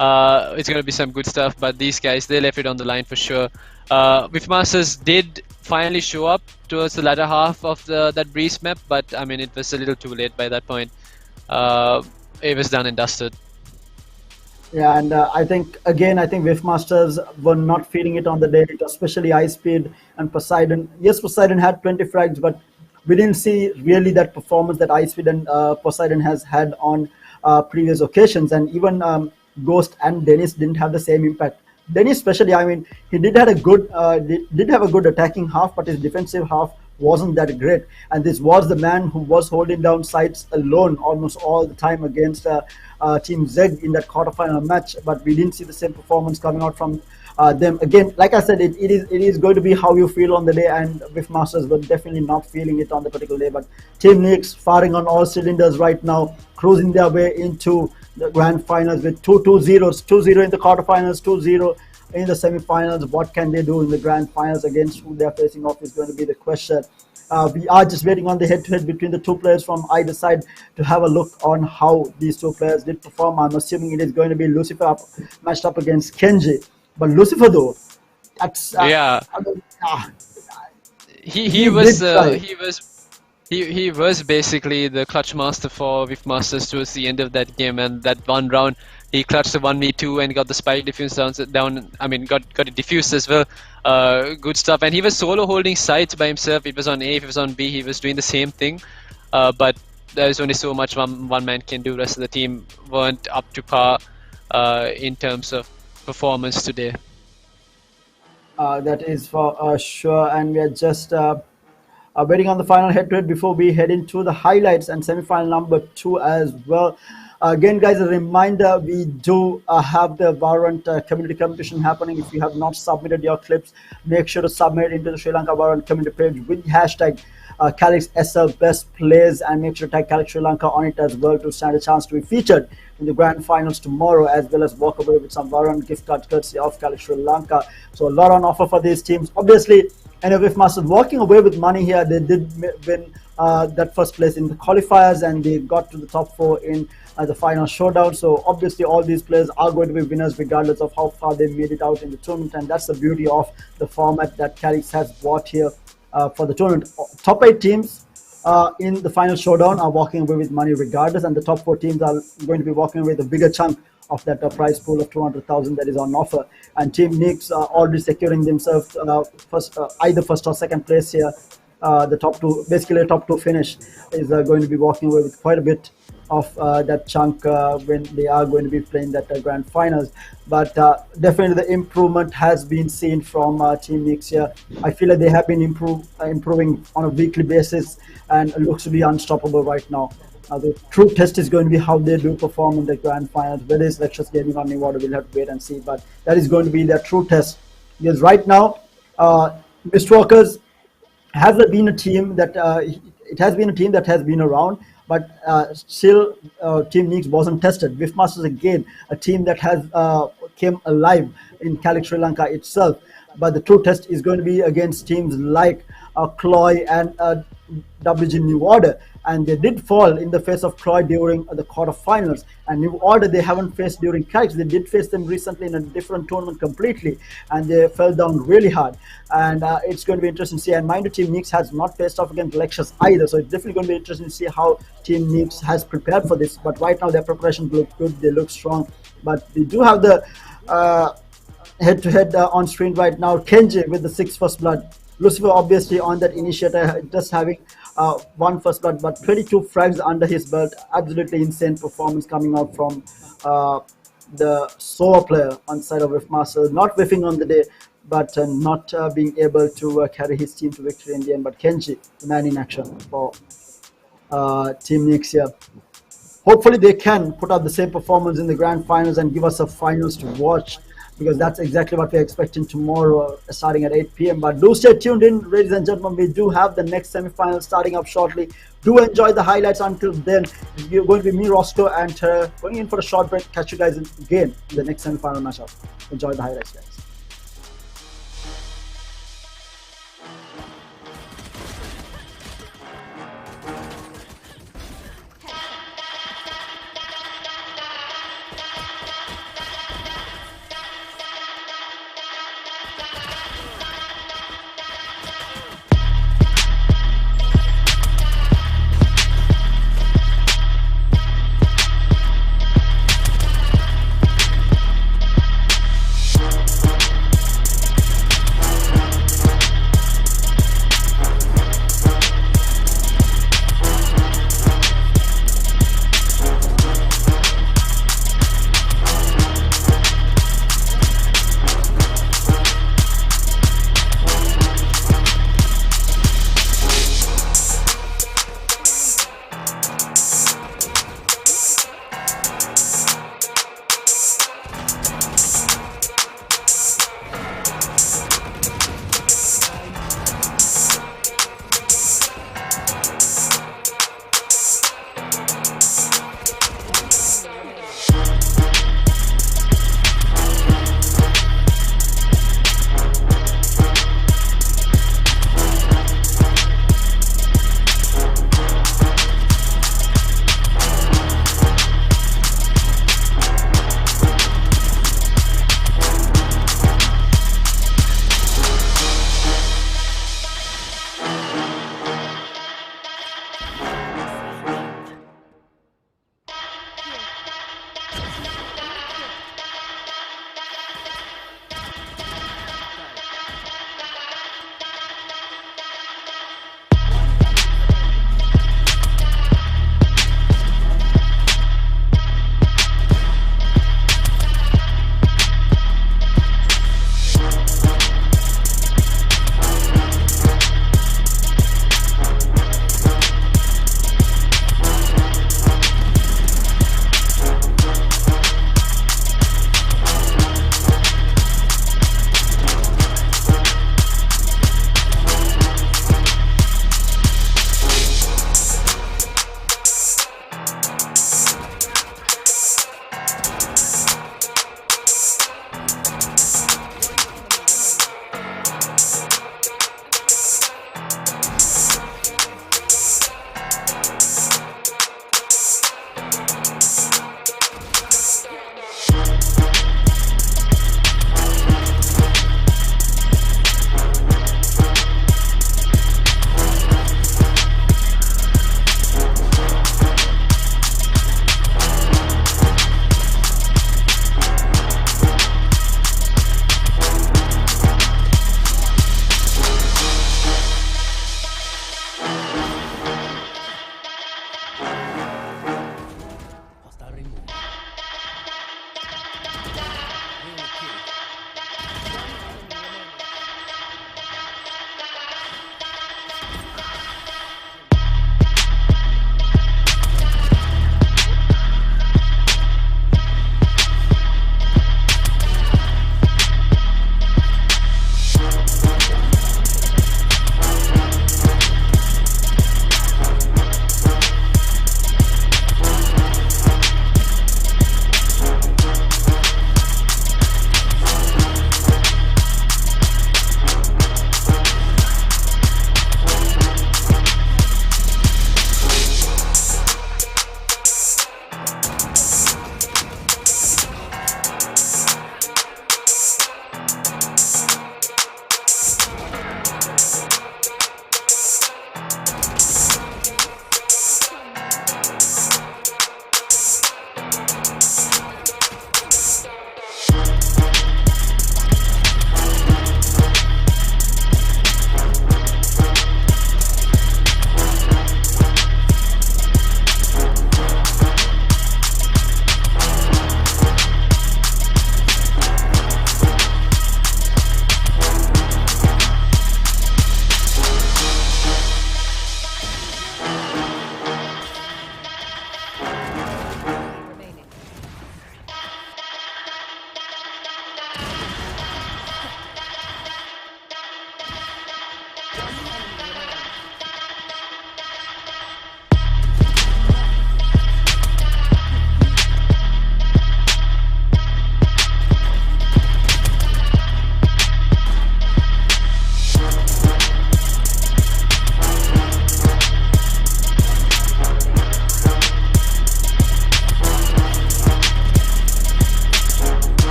It's going to be some good stuff. But these guys, they left it on the line for sure. Masters did finally show up towards the latter half of that Breeze map, but I mean, it was a little too late by that point. It was done and dusted. Yeah, and I think Whiff Masters were not feeling it on the day, especially Ice Speed and Poseidon. Yes, Poseidon had 20 frags, but we didn't see really that performance that Ice Speed and Poseidon has had on previous occasions. And even Ghost and Dennis didn't have the same impact. Dennis especially, I mean, he did have a good attacking half, but his defensive half wasn't that great. And this was the man who was holding down sites alone almost all the time against Team Zeg in that quarterfinal match. But we didn't see the same performance coming out from them. Again, like I said, it is going to be how you feel on the day, and Whiff Masters were definitely not feeling it on the particular day. But Team Nix firing on all cylinders right now, cruising their way into the grand finals with 2-0s, 2-0 in the quarterfinals, 2-0 in the semi-finals. What can they do in the grand finals against who they're facing off is going to be the question. We are just waiting on the head-to-head between the two players from either side to have a look on how these two players did perform. I'm assuming it is going to be Lucifer matched up against Kenji. But Lucifer, though, that's yeah. He was basically the clutch master for Whiff Masters towards the end of that game, and that one round he clutched the 1v2 and got the spike diffuse down. I mean, got it diffused as well. Good stuff. And he was solo holding sites by himself. It was on A, if it was on B, he was doing the same thing. But there's only so much one man can do. The rest of the team weren't up to par in terms of performance today. That is for sure. And we are just waiting on the final head-to-head before we head into the highlights and semi-final number 2 as well. Again, guys, a reminder, we do have the Valorant community competition happening. If you have not submitted your clips, make sure to submit into the Sri Lanka Valorant community page with hashtag Calyx SL Best Plays, and make sure to tag Calyx Sri Lanka on it as well to stand a chance to be featured in the grand finals tomorrow, as well as walk away with some Valorant gift cards courtesy of Calyx Sri Lanka. So a lot on offer for these teams. Obviously, NFF Masters walking away with money here. They did win that first place in the qualifiers, and they got to the top 4 in the final showdown. So obviously all these players are going to be winners regardless of how far they made it out in the tournament, and that's the beauty of the format that Calyx has brought here for the tournament. Top 8 teams in the final showdown are walking away with money regardless, and the top 4 teams are going to be walking away with a bigger chunk of that prize pool of 200,000 that is on offer. And Team Nix are already securing themselves either first or second place here. The top 2, basically a top 2 finish, is going to be walking away with quite a bit of that chunk when they are going to be playing that grand finals. But definitely the improvement has been seen from Team Nix here. I feel like they have been improving on a weekly basis, and it looks to be unstoppable right now. The true test is going to be how they do perform in the grand finals. Whether it's Lectures Gaming or Nevada, we'll have to wait and see. But that is going to be their true test. Because right now, Mistwalkers has been a team that has been around, but still Team Nix wasn't tested. Whiff Masters again, a team that has came alive in Calyx Sri Lanka itself. But the true test is going to be against teams like Cloy and WG New Order. And they did fall in the face of Cloy during the quarterfinals. And New Order they haven't faced during Calyx. They did face them recently in a different tournament completely, and they fell down really hard. And it's going to be interesting to see. And mind you, Team Nix has not faced off against Lectures either, so it's definitely going to be interesting to see how Team Nix has prepared for this. But right now their preparations look good, they look strong. But we do have the head to head on screen right now. Kenji with the 6 first blood. Lucifer obviously on that initiator, just having 1 first blood, but 22 frags under his belt. Absolutely insane performance coming out from the Sova player on the side of Riftmaster. Not whiffing on the day, but not being able to carry his team to victory in the end. But Kenji, the man in action for Team Nixia. Hopefully they can put up the same performance in the grand finals and give us a finals to watch, because that's exactly what we're expecting tomorrow starting at 8 p.m. But do stay tuned in, ladies and gentlemen. We do have the next semi-final starting up shortly. Do enjoy the highlights. Until then, you're going to be me, Roscoe, and going in for a short break. Catch you guys again in the next semi-final matchup. Enjoy the highlights, guys.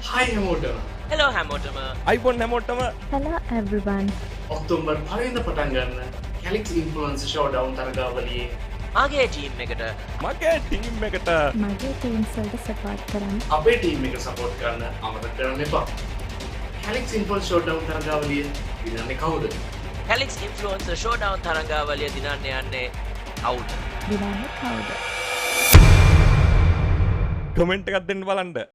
හයි හැමෝටම hello හැමෝටම iPhone හැමෝටම Hello everyone. October 5 වෙනිදා පටන් ගන්න Calyx influencer ෂෝඩවුන් තරගාවලියේ මගේ team එකට මගේ team එකට මගේ teams වලට support කරන්න. අපේ ටීම් එක සපෝට් කරන්න අමතක කරන්න එපා. Calyx ඉන්ෆ්ලුවෙන්සර් ෂෝඩවුන් තරගාවලිය දිනන්නේ කවුද? Calyx ඉන්ෆ්ලුවෙන්සර් ෂෝඩවුන් තරගාවලිය දිනන්න යන්නේ කවුද? දිනන්නේ කවුද? කමෙන්ට් එකක් දෙන්න බලන්න.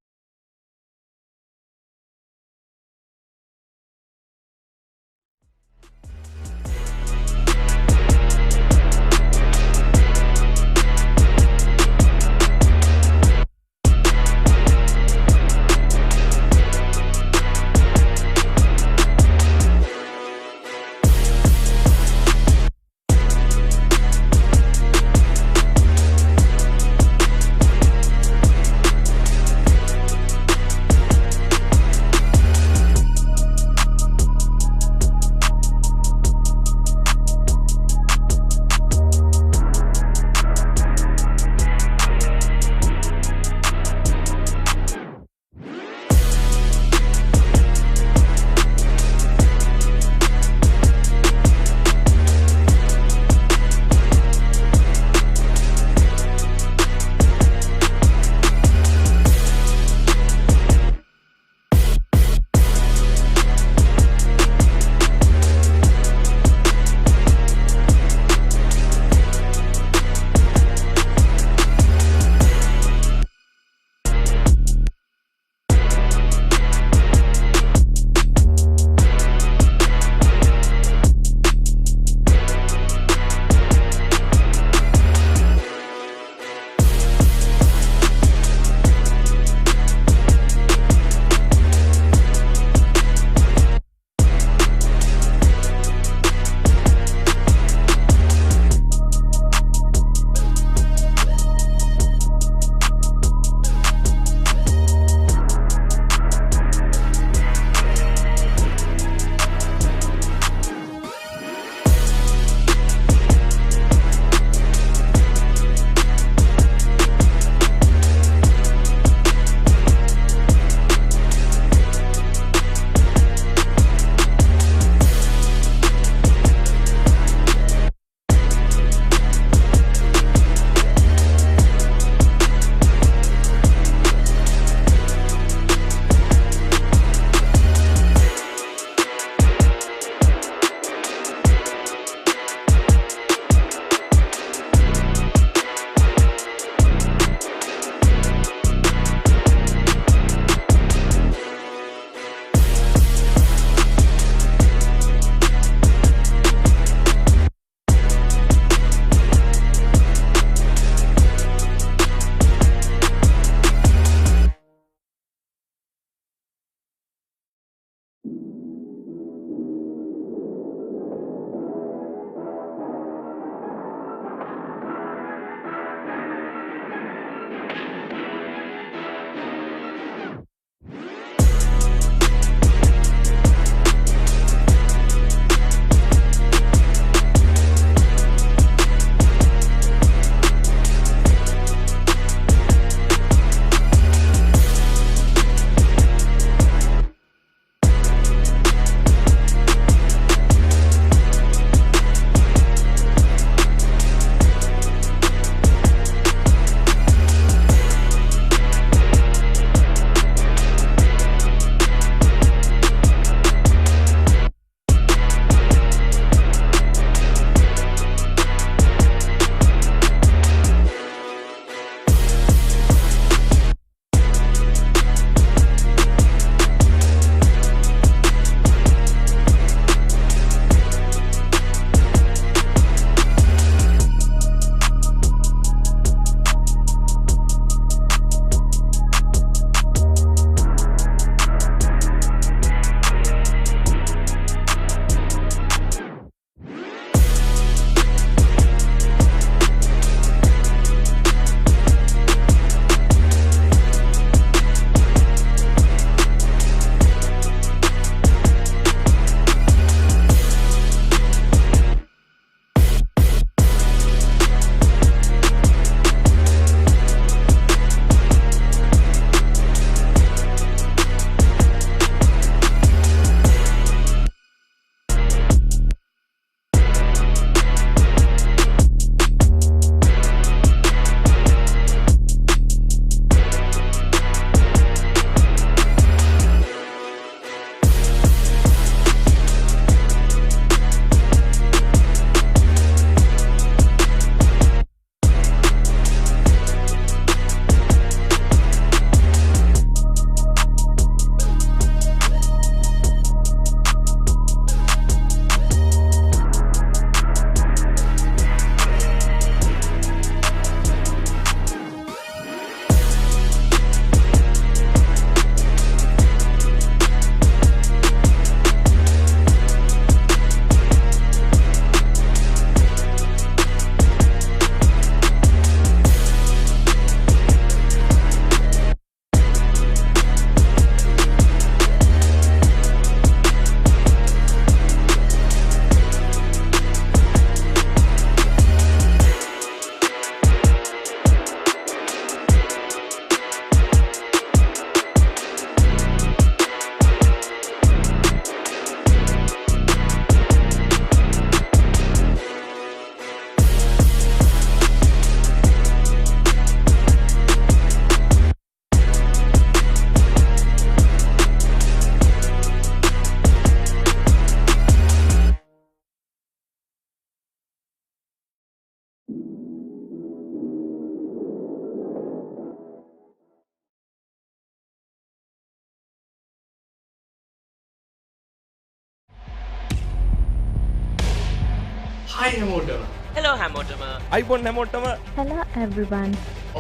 Hi හැමෝටම. හෙලෝ හැමෝටම අයිබොන් හැමෝටම Hello everyone.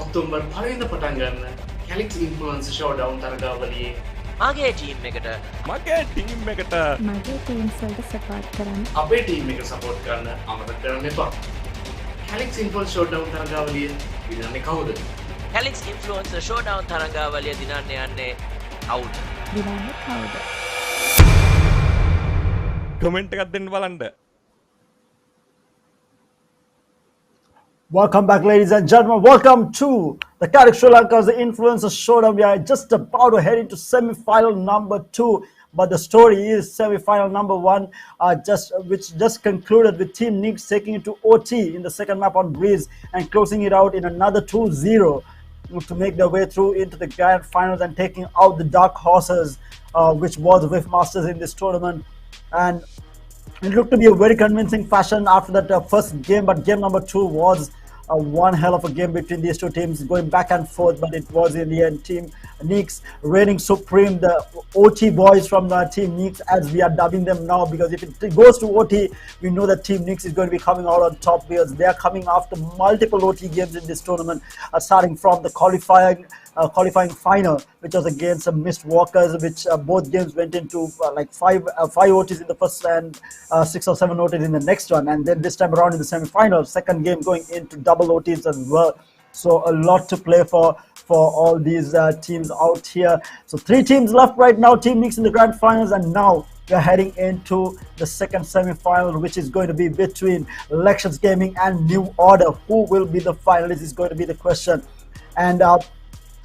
ඔක්තෝබර් 5 වෙනිදා පටන් ගන්න Calyx Influencer Showdown තරගාවලියේ මගේ ටීම් එකට මගේ ටීම් එකට මගේ teams වලට support කරන්න. අපේ ටීම් එක සපෝට් කරන්න අමතක කරන්න එපා. Calyx Influencer Showdown තරගාවලිය විඳන්නේ කවුද? Calyx Influencer Showdown තරගාවලිය දිනන්න යන්නේ කවුද? දිනන්නේ කවුද? කමෙන්ට් එකක් දෙන්න බලන්න. Welcome back, ladies and gentlemen. Welcome to the Calyx Sri Lanka's Influencer Showdown. We are just about to head into semi-final number 2, but the story is semi-final number 1, which just concluded with Team Nix taking it to OT in the second map on Breeze and closing it out in another 2-0 to make their way through into the grand finals and taking out the dark horses, which was Whiff Masters in this tournament. And it looked to be a very convincing fashion after that first game, but game number 2 was one hell of a game between these two teams, going back and forth, but it was in the end Team Nix reigning supreme, the OT boys from the Team Nix, as we are dubbing them now, because if it goes to OT, we know that Team Nix is going to be coming out on top, because they are coming after multiple OT games in this tournament, starting from the qualifying final, which was against some Mist Walkers, which both games went into like five OTs in the first and 6 or 7 OTs in the next one, and then this time around in the semi-final, second game going into double OTs as well. So a lot to play for all these teams out here. So 3 teams left right now, Team Nix in the grand finals, and now we're heading into the second semi-final, which is going to be between Lections Gaming and New Order. Who will be the finalist is going to be the question. And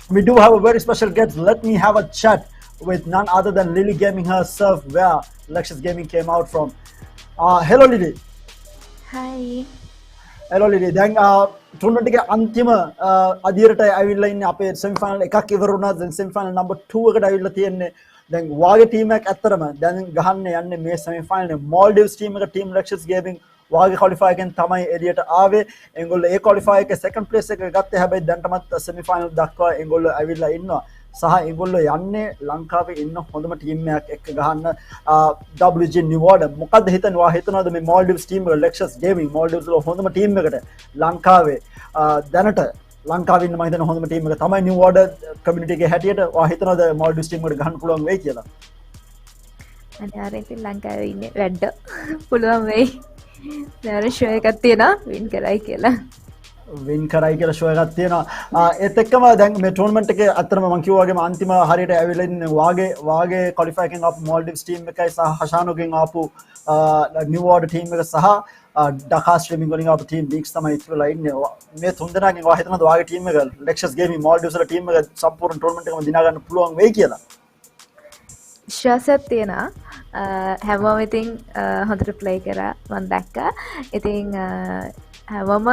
we do have a very special guest. Let me have a chat with none other than Lily Gaming herself, where Lections Gaming came out from. Hello Lily. Hi. Hello Lily. Then tournament එකේ අන්තිම අදියරට ඇවිල්ලා ඉන්නේ අපේ semi final එකක් ඉවර වුණා. දැන් semi final number 2 එකට ඇවිල්ලා තියෙන්නේ. දැන් වාගේ ටීම් එකක් ඇත්තරම දැන් ගහන්න යන්නේ මේ semi final එක Maldives ටීම් එක Team Lections Gaming වාගේ qualify එකෙන් තමයි එළියට ආවේ. ඒගොල්ලෝ ඒ qualify එකේ second place එක ගත්තේ. හැබැයි දැන්ටමත් semi final දක්වා ඒගොල්ලෝ ඇවිල්ලා ඉන්නවා. සහ ඒගොල්ලෝ යන්නේ ලංකාවේ ඉන්න හොඳම ටීම් එකක් එක්ක ගහන්න WG New Order. මොකද්ද හිතනවා හිතනවාද මේ Maldives ටීම් එක Lections Gaming Maldives වල හොඳම ටීම් එකට ලංකාවේ දැනට ලංකාවේ ඉන්න මම හිතන හොඳම ටීම් එක තමයි New Order community එකේ හැටියට. ඔයා හිතනවාද Maldives ටීම් එකට ගහන්න පුළුවන් වෙයි කියලා? අනිවාර්යෙන් ඉතින් ලංකාවේ ඉන්නේ වැඩ පුළුවන් වෙයි. දැන් ෂෝ එකක් තියෙනවා වින් කරයි කියලා. වින් කරයි කියලා ෂෝ එකක් තියෙනවා. ඒත් එක්කම දැන් මේ ටෝර්නමන්ට් එකේ අතරම මම කිව්වා වගේම අන්තිම හරියට ඇවිල්ලා ඉන්නේ වාගේ qualify එකෙන් ආපු Maldives ටීම් එකයි සහ හෂානෝගෙන් ආපු New Order ටීම් එක සහ ඩකා ස්ට්‍රීමින් වලින් ආපු ටීම් Nix තමයි ඉතුරුලා ඉන්නේ. මේ තුන් දෙනාගෙන් ඔයා හිතනවාද වාගේ ටීම් එක Lections Gaming Maldives වල ටීම් එක සම්පූර්ණ ටෝර්නමන්ට් එකම දිනා ගන්න පුළුවන් වෙයි කියලා? විශ්වාසයක් තියෙනවා. හැමෝම ඉතින් හොඳට ප්ලේ කරා මම දැක්කා. ඉතින් හැමෝම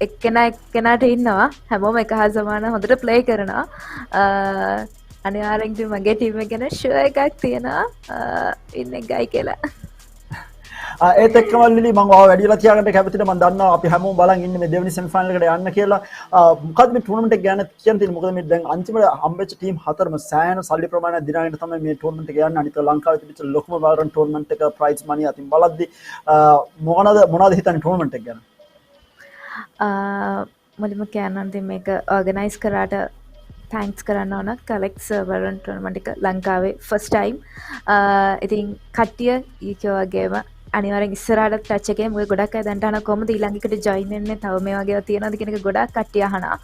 එක්කෙනාට ඉන්නවා. හැමෝම එක හා සමාන හොඳට ප්ලේ කරනවා. අනිවාර්යෙන් මගේ ටීම් එක ගැන ෂෝ එකක් තියෙනවා. ඉන්නේ ගයි කියලා. ඒත් එක්කම ලිලි මම ඔයාව වැඩිලා තියාගන්න කැමතිද? මම දන්නවා අපි හැමෝම බලන් ඉන්නේ මේ දෙවෙනි සෙමි ෆයිනල් එකට යන්න කියලා. මොකද්ද මේ ටූර්නමන්ට් එක ගැන කියන්න තියෙන්නේ? මොකද මේ දැන් අන්තිමට හම්බෙච්ච ටීම් හතරම සෑහෙන සල්ලි ප්‍රමාණයක් දිනාගෙන තමයි මේ ටූර්නමන්ට් එක යන්නේ. අනිත් ලංකාවේ තිබිච්ච ලොකුම වලරන් ටූර්නමන්ට් එක ප්‍රයිස් මනි අතින් බලද්දි මොනවද හිතන්නේ ටූර්නමන්ට් එක ගැන? මුලින්ම කියන්න ඉතින් මේක ඕගනයිස් කරාට තැන්ක්ස් කරන්න ඕන. Calyx වලරන් ටූර්නමන්ට් එක ලංකාවේ ෆස්ට් ටයිම්. ඉතින් කට්ටිය ඊකෝ වගේම අනිවාර්යෙන් ඉස්සරහට ටච් එකේ මොකද ගොඩක් අය දැන්ට අහන කොහොමද ඊළඟ එකට ජොයින් වෙන්නේ තව මේ වගේ ඒවා තියෙනවද කියන එක ගොඩක් කට්ටිය අහනවා.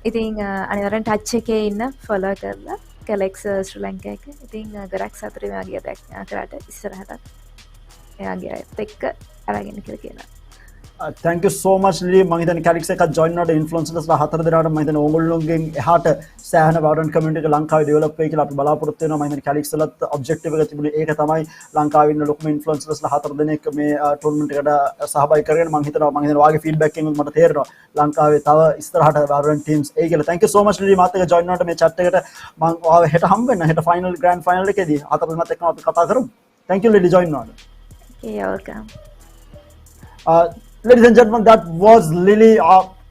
ඉතින් අනිවාර්යෙන් ටච් එකේ ඉන්න ෆලෝ කරලා Calyx ශ්‍රී ලංකා එක. ඉතින් ගොඩක් සතුටුයි මේ වගේ දෙයක් කරාට ඉස්සරහට එයාගේ අයත් එක්ක අරගෙන කියලා කියනවා. Thank you so much Lily. මම හිතන්නේ Calyx එකක් join වුණාට influencers හතර දෙනාට මම හිතන්නේ ඕගොල්ලෝගෙන් එහාට සෑහෙන වලරන් community එක ලංකාවේ develop වෙයි කියලා අපි බලාපොරොත්තු වෙනවා. මම හිතන්නේ Calyx වලත් objective එක තිබුණේ ඒක තමයි. ලංකාවේ ඉන්න ලොකුම influencers හතර දෙනෙක් මේ tournament එකට සහභාගී කරගෙන මම හිතනවා වාගේ feedback එකෙන් මට තේරෙනවා ලංකාවේ තව ඉස්සරහට වලරන් teams එයි කියලා. Thank you so much Lily. මාත් එක්ක join වුණාට මේ chat එකට මම ඔයාව හෙට හම්බ වෙන්න. හෙට final grand final එකේදී හතර දෙනාත් එක්කම අපි කතා කරමු. Thank you Lily join වුණාට. You're welcome. Ladies and gentlemen, that was Lily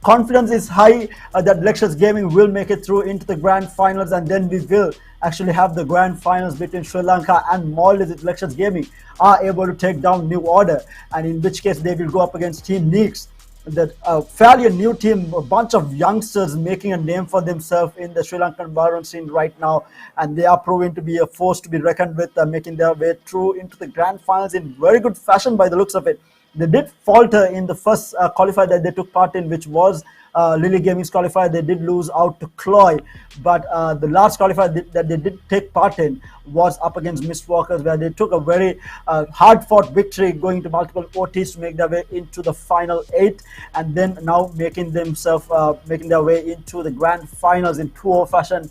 confidence is high that Lexus Gaming will make it through into the grand finals, and then we will actually have the grand finals between Sri Lanka and Maldives if Lexus Gaming are able to take down New Order, and in which case they will go up against Team Neeks, that fairly a new team, a bunch of youngsters making a name for themselves in the Sri Lankan Valorant scene right now, and they are proving to be a force to be reckoned with, making their way through into the grand finals in very good fashion by the looks of it. They did falter in the first qualifier that they took part in, which was Lily Gaming's qualifier. They did lose out to Cloy, but the last qualifier that they did take part in was up against Mistwalkers, where they took a very hard-fought victory, going to multiple OTs to make their way into the final 8, and then now making their way into the grand finals in 2-0 fashion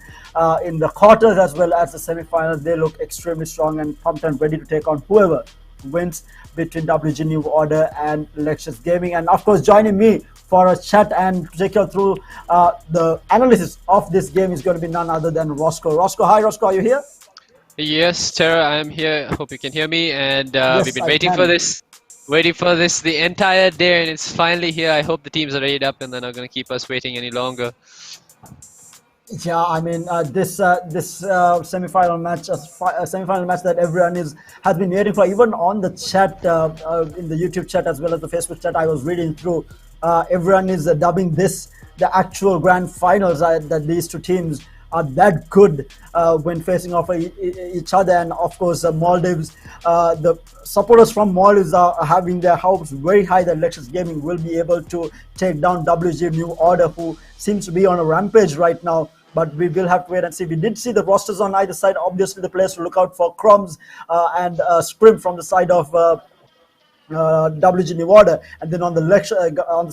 in the quarters as well as the semi-finals. They look extremely strong and pumped and ready to take on whoever wins between WG New Order and Lexus Gaming. And of course, joining me for a chat and to take you through the analysis of this game is going to be none other than Roscoe. Roscoe, hi Roscoe, are you here? Yes, Tara, I am here. Hope you can hear me. And Yes, we've been I waiting can. for this the entire day, and it's finally here. I hope the teams are ready up and they're not going to keep us waiting any longer. Yeah, I mean this semi-final match, semi-final match that everyone has been waiting for. Even on the chat, in the YouTube chat as well as the Facebook chat, I was reading through. Everyone is dubbing this the actual grand finals. That these two teams are that good when facing off each other, and of course Maldives. The supporters from Maldives are having their hopes very high that Lexus Gaming will be able to take down WG New Order, who seems to be on a rampage right now. But we will have to wait and see. We did see the rosters on either side. Obviously, the players to look out for Crumbs and Scrim from the side of WG New Order, and then on the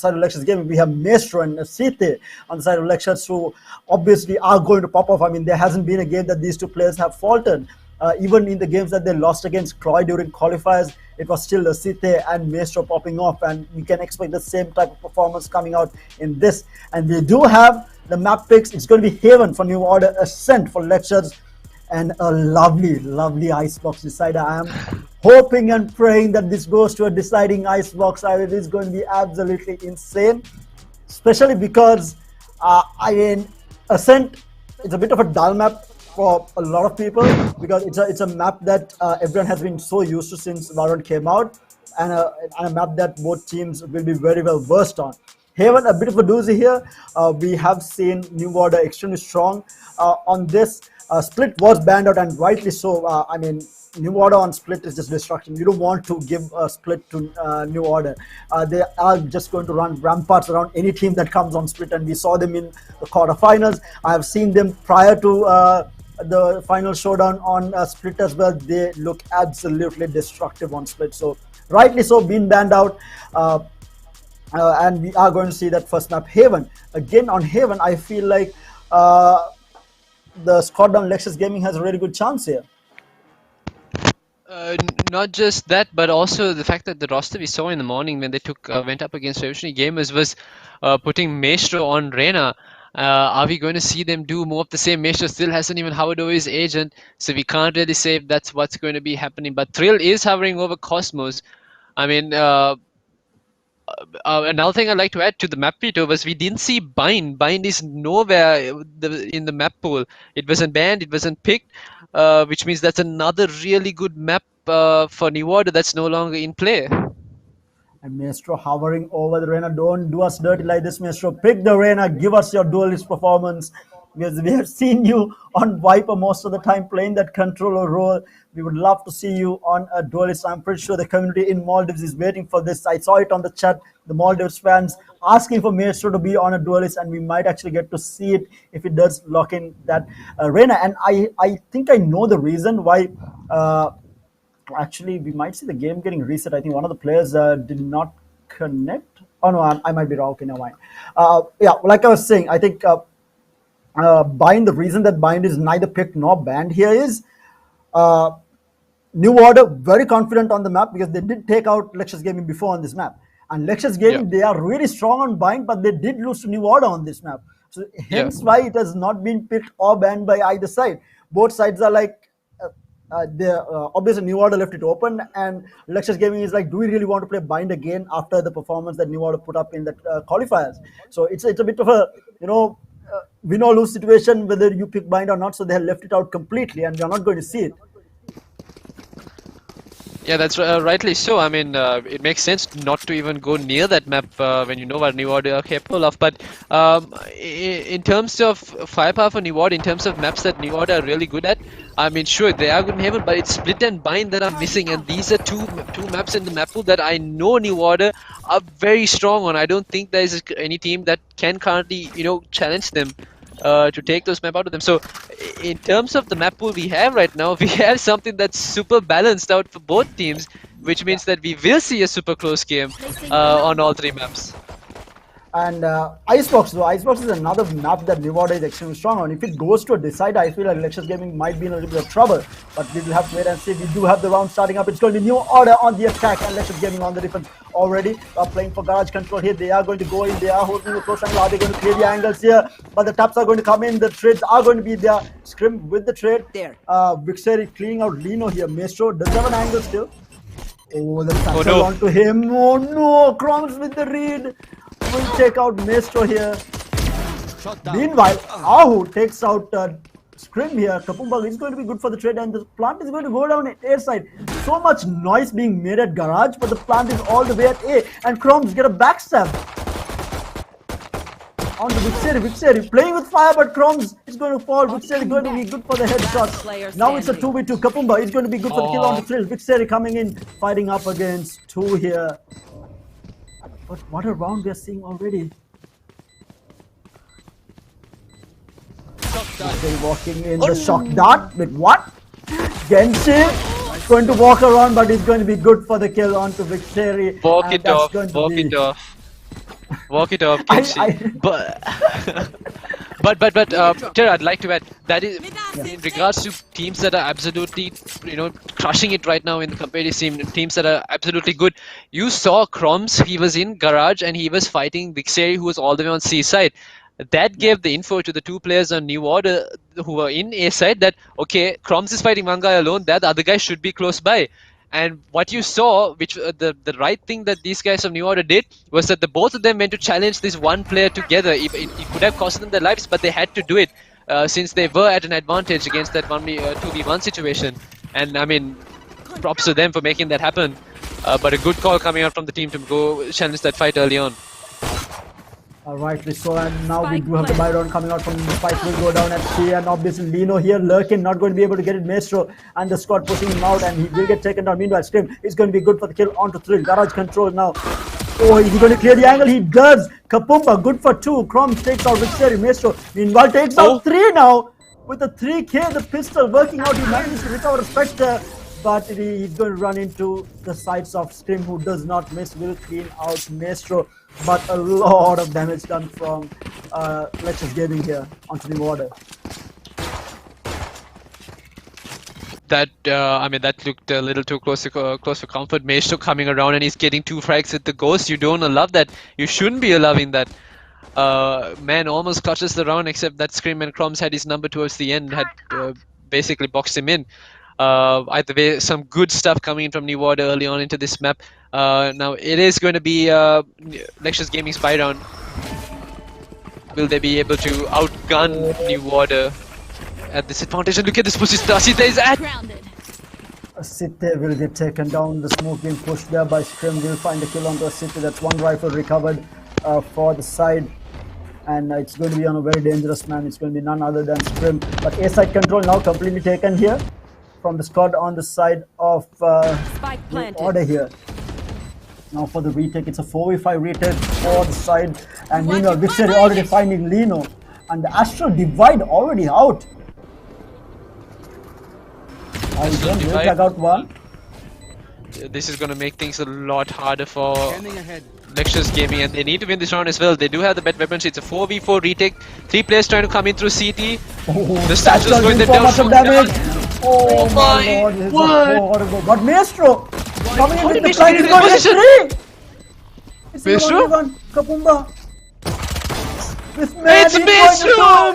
side of Lexus Gaming, we have Maestro and Site on the side of Lexus, who obviously are going to pop off. I mean, there hasn't been a game that these two players have faltered. Even in the games that they lost against Cloy during qualifiers, it was still Site and Maestro popping off, and we can expect the same type of performance coming out in this. And we do have the map picks. It's going to be Haven for New Order, Ascent for Lectures, and a lovely icebox decider. I am hoping and praying that this goes to a deciding icebox. It is going to be absolutely insane, especially because I mean, Ascent, it's a bit of a dull map for a lot of people, because it's a map that everyone has been so used to since Valorant came out, and a map that both teams will be very well versed on. Haven, a bit of a doozy here. We have seen New Order extremely strong on this. Split was banned out, and rightly so. I mean, New Order on Split is just destruction. You don't want to give a Split to New Order. They are just going to run ramparts around any team that comes on Split, and we saw them in the quarterfinals. I have seen them prior to the final showdown on Split as well. They look absolutely destructive on Split. So rightly so, being banned out. And we are going to see that first map, Haven. Again, on Haven, I feel like the squad down Lexus Gaming has a really good chance here. Not just that, but also the fact that the roster we saw in the morning when they went up against Revolutionary Gamers was putting Maestro on Reyna. Are we going to see them do more of the same? Maestro still hasn't even hovered over his agent, so we can't really say if that's what's going to be happening. But Thrill is hovering over Cosmos. I mean, another thing I'd like to add to the map veto was we didn't see Bind. Bind is nowhere in the map pool. It wasn't banned, it wasn't picked, which means that's another really good map for New Order that's no longer in play. And Maestro hovering over the Reyna. Don't do us dirty like this, Maestro. Pick the Reyna. Give us your duelist performance. Because we have seen you on Viper most of the time playing that controller role. We would love to see you on a duelist. I'm pretty sure the community in Maldives is waiting for this. I saw it on the chat. The Maldives fans asking for Maestro to be on a duelist, and we might actually get to see it if it does lock in that Reyna. And I think I know the reason why. Actually, we might see the game getting reset. I think one of the players did not connect. Oh no, I might be wrong. Okay, never mind. Yeah, like I was saying, I think Bind. The reason that Bind is neither picked nor banned here is New Order very confident on the map, because they did take out Lexus Gaming before on this map. And Lexus Gaming, They are really strong on Bind, but they did lose to New Order on this map. So hence why it has not been picked or banned by either side. Both sides are like, obviously New Order left it open, and Lexus Gaming is like, do we really want to play bind again after the performance that New Order put up in the qualifiers? So it's a bit of a win or lose situation whether you pick bind or not. So they have left it out completely, and you're not going to see it. Yeah, that's rightly so. I mean, it makes sense not to even go near that map when you know what New Order are capable of. But in terms of firepower for New Order, in terms of maps that New Order are really good at, I mean, sure, they are good in heaven, but it's split and bind that are missing. And these are two maps in the map pool that I know New Order are very strong on. I don't think there is any team that can currently, challenge them. To take those map out of them. So in terms of the map pool we have right now, we have something that's super balanced out for both teams, which means that we will see a super close game on all three maps. And Icebox is another map that New Order is extremely strong on. If it goes to a decider, I feel like Lexus Gaming might be in a little bit of trouble. But we will have to wait and see. We do have the round starting up. It's going to be New Order on the attack, and Lexus Gaming on the defense already. Playing for garage control here. They are going to go in. They are holding the close angle. Are they going to clear the angles here? But the taps are going to come in. The trades are going to be there. Scrim with the trade. There. Vixeri cleaning out Lino here. Maestro does have an angle still. Oh, the taps no. onto him. Oh no! Crumbs with the read. Will take out Maestro here. Meanwhile, Ahu takes out Scrim here. Kapumba is going to be good for the trade, and the plant is going to go down at A side. So much noise being made at garage, but the plant is all the way at A, and Crumbs get a backstab. On to Vixeri playing with fire, but Crumbs is going to fall. Vixeri is going to be good for the headshot. Now it's a 2v2. Kapumba is going to be good for the kill on the Thrill. Vixeri coming in, fighting up against two here. But what a round we are seeing already. They're walking in the shock dart with what? Genshin going to walk around, but it's going to be good for the kill onto Victory. Walk it off, Genshin. But Tara, I'd like to add that is in regards to teams that are absolutely crushing it right now in the competitive scene, teams that are absolutely good. You saw Crumbs, he was in garage and he was fighting Vixeri, who was all the way on C side. That gave the info to the two players on New Order who were in A side that okay, Crumbs is fighting one guy alone, that other guy should be close by. And what you saw, which the right thing that these guys of New Order did, was that the both of them went to challenge this one player together. It could have cost them their lives, but they had to do it since they were at an advantage against that 2v1 situation. And I mean, props to them for making that happen. But a good call coming out from the team to go challenge that fight early on. Rightly so, and now we do have the buy round coming out from the fight will go down at C, and obviously Lino here lurking, not going to be able to get it. Maestro and the squad pushing him out, and he will get taken down. Meanwhile, Scrim is going to be good for the kill onto Thrill. Garage control now. Oh, is he going to clear the angle? He does. Kapumba good for 2. Crumbs takes out Victory. Maestro meanwhile takes out 3 now with the 3K. The pistol working out. He manages to recover Spectre, but he's going to run into the sides of Scrim, who does not miss. Will clean out Maestro. But a lot of damage done from Lexus Gaming here onto New Order. That I mean, that looked a little too close for comfort. Maestro coming around and he's getting 2 frags with the ghost. You don't love that. You shouldn't be allowing that. Man almost clutches the round, except that Scream and Crumbs had his number towards the end, had basically boxed him in. Either way, some good stuff coming in from New Order early on into this map. Now it is going to be Lexus Gaming's buy round. Will they be able to outgun New Order at this advantage? And look at this position. Asita is at. Asita will get taken down. The smoke being pushed there by Scrim will find a kill onto Asita. That's 1 rifle recovered for the side. And it's going to be on a very dangerous man. It's going to be none other than Scrim. But A side control now completely taken here from the squad on the side of New Order here. Now for the retake, it's a 4v5 retake for the side, and meanwhile Victory already finding Lino, and the Astral Divide already out. Again, will tag out one. This is going to make things a lot harder for Lexus Gaming, and they need to win this round as well. They do have the better weapons. It's a 4v4 retake. 3 players trying to come in through CT. The statue is going them down. So damage. Oh my lord, this is horrible. But Maestro coming in with the flight is going to get 3! It's Maestro? Kapumba. This man It's Maestro!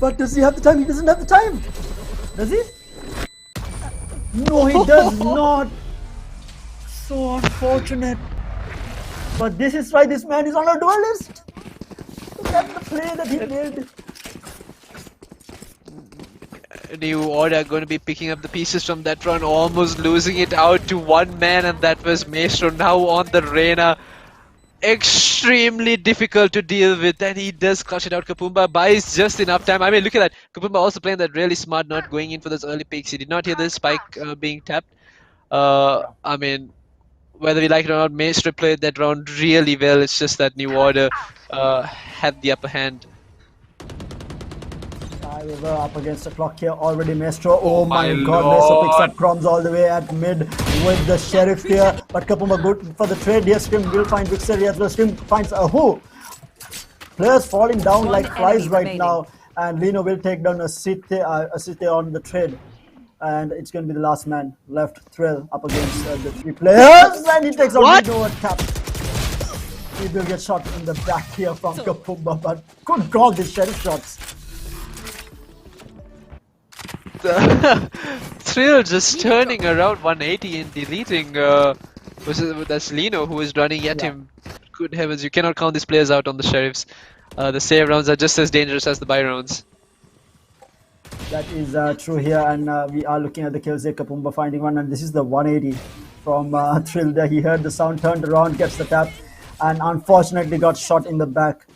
But does he have the time? He doesn't have the time. Does he? No, he does not. So unfortunate. But this is why this man is on a duelist. Look at the play that he made. New Order going to be picking up the pieces from that run, almost losing it out to one man, and that was Maestro now on the Reyna. Extremely difficult to deal with, and he does clutch it out. Kapumba buys just enough time. I mean, look at that. Kapumba also playing that really smart, not going in for those early picks. He did not hear the spike being tapped. I mean, whether we like it or not, Maestro played that round really well. It's just that New Order had the upper hand. We were up against the clock here already. Maestro, oh my god, lord. Maestro picks up crumbs all the way at mid with the Sheriff here. But Kapumba good for the trade here. Scrim will find victory as well. Scrim finds a who? Players falling down One like flies enemy right remaining. now. And Lino will take down Asite on the trade. And it's going to be the last man left. Thrill up against the three players. And he takes out Lino and tap. He will get shot in the back here from Kapumba. But good god, these Sheriff shots. Thrill just turning around 180 and deleting. That's Lino who is running at him. Good heavens, you cannot count these players out on the Sheriffs. The save rounds are just as dangerous as the buy rounds. That is true here, and we are looking at the kills here. Kapumba finding one, and this is the 180 from Thrill there. He heard the sound, turned around, gets the tap, and unfortunately got shot in the back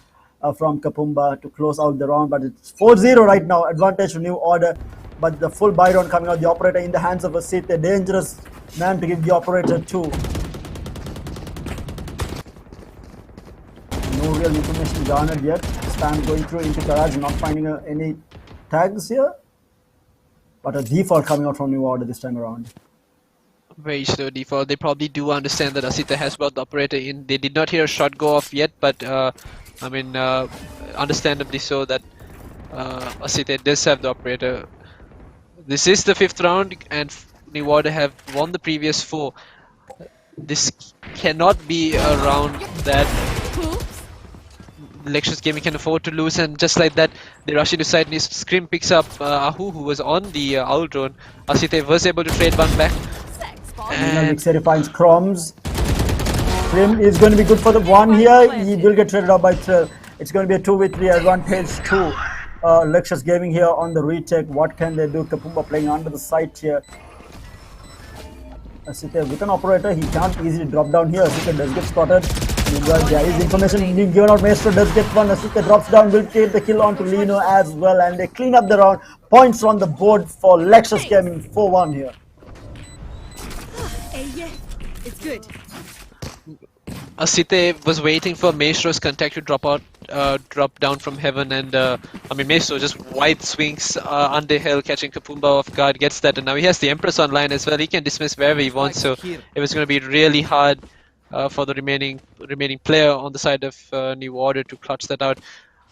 from Kapumba to close out the round. But it's 4-0 right now, advantage to New Order. But the full buy round coming out, the operator in the hands of Asite, a dangerous man to give the operator to. No real information garnered yet. Spam going through into garage, not finding any tags here. But a default coming out from New Order this time around. Very slow default. They probably do understand that Asita has brought the operator in. They did not hear a shot go off yet, but I mean, understandably so that Asita does have the operator. This is the 5th round, and New Order have won the previous 4. This cannot be a round that Lexus Gaming can afford to lose, and just like that, they rush into side, and Scrim picks up Ahu, who was on the Owl drone. Asite was able to trade one back. And Vixeri finds crumbs. Scrim is going to be good for the one here. He will get traded out by Thrill. It's going to be a 2v3 advantage to Lexus Gaming here on the retake. What can they do? Kapumba playing under the site here. Asite with an operator, he can't easily drop down here. Asite does get spotted. There is information being given out. Maestro does get one. Asite drops down, will take the kill onto Lino as well, and they clean up the round. Points on the board for Lexus Gaming, 4-1 here. Yeah, it's good. Asite was waiting for Maestro's contact to drop down from heaven, and I mean, Maestro just wide swings under hill, catching Kapumba off guard, gets that, and now he has the Empress online as well. He can dismiss wherever he wants, so it was going to be really hard for the remaining player on the side of New Order to clutch that out.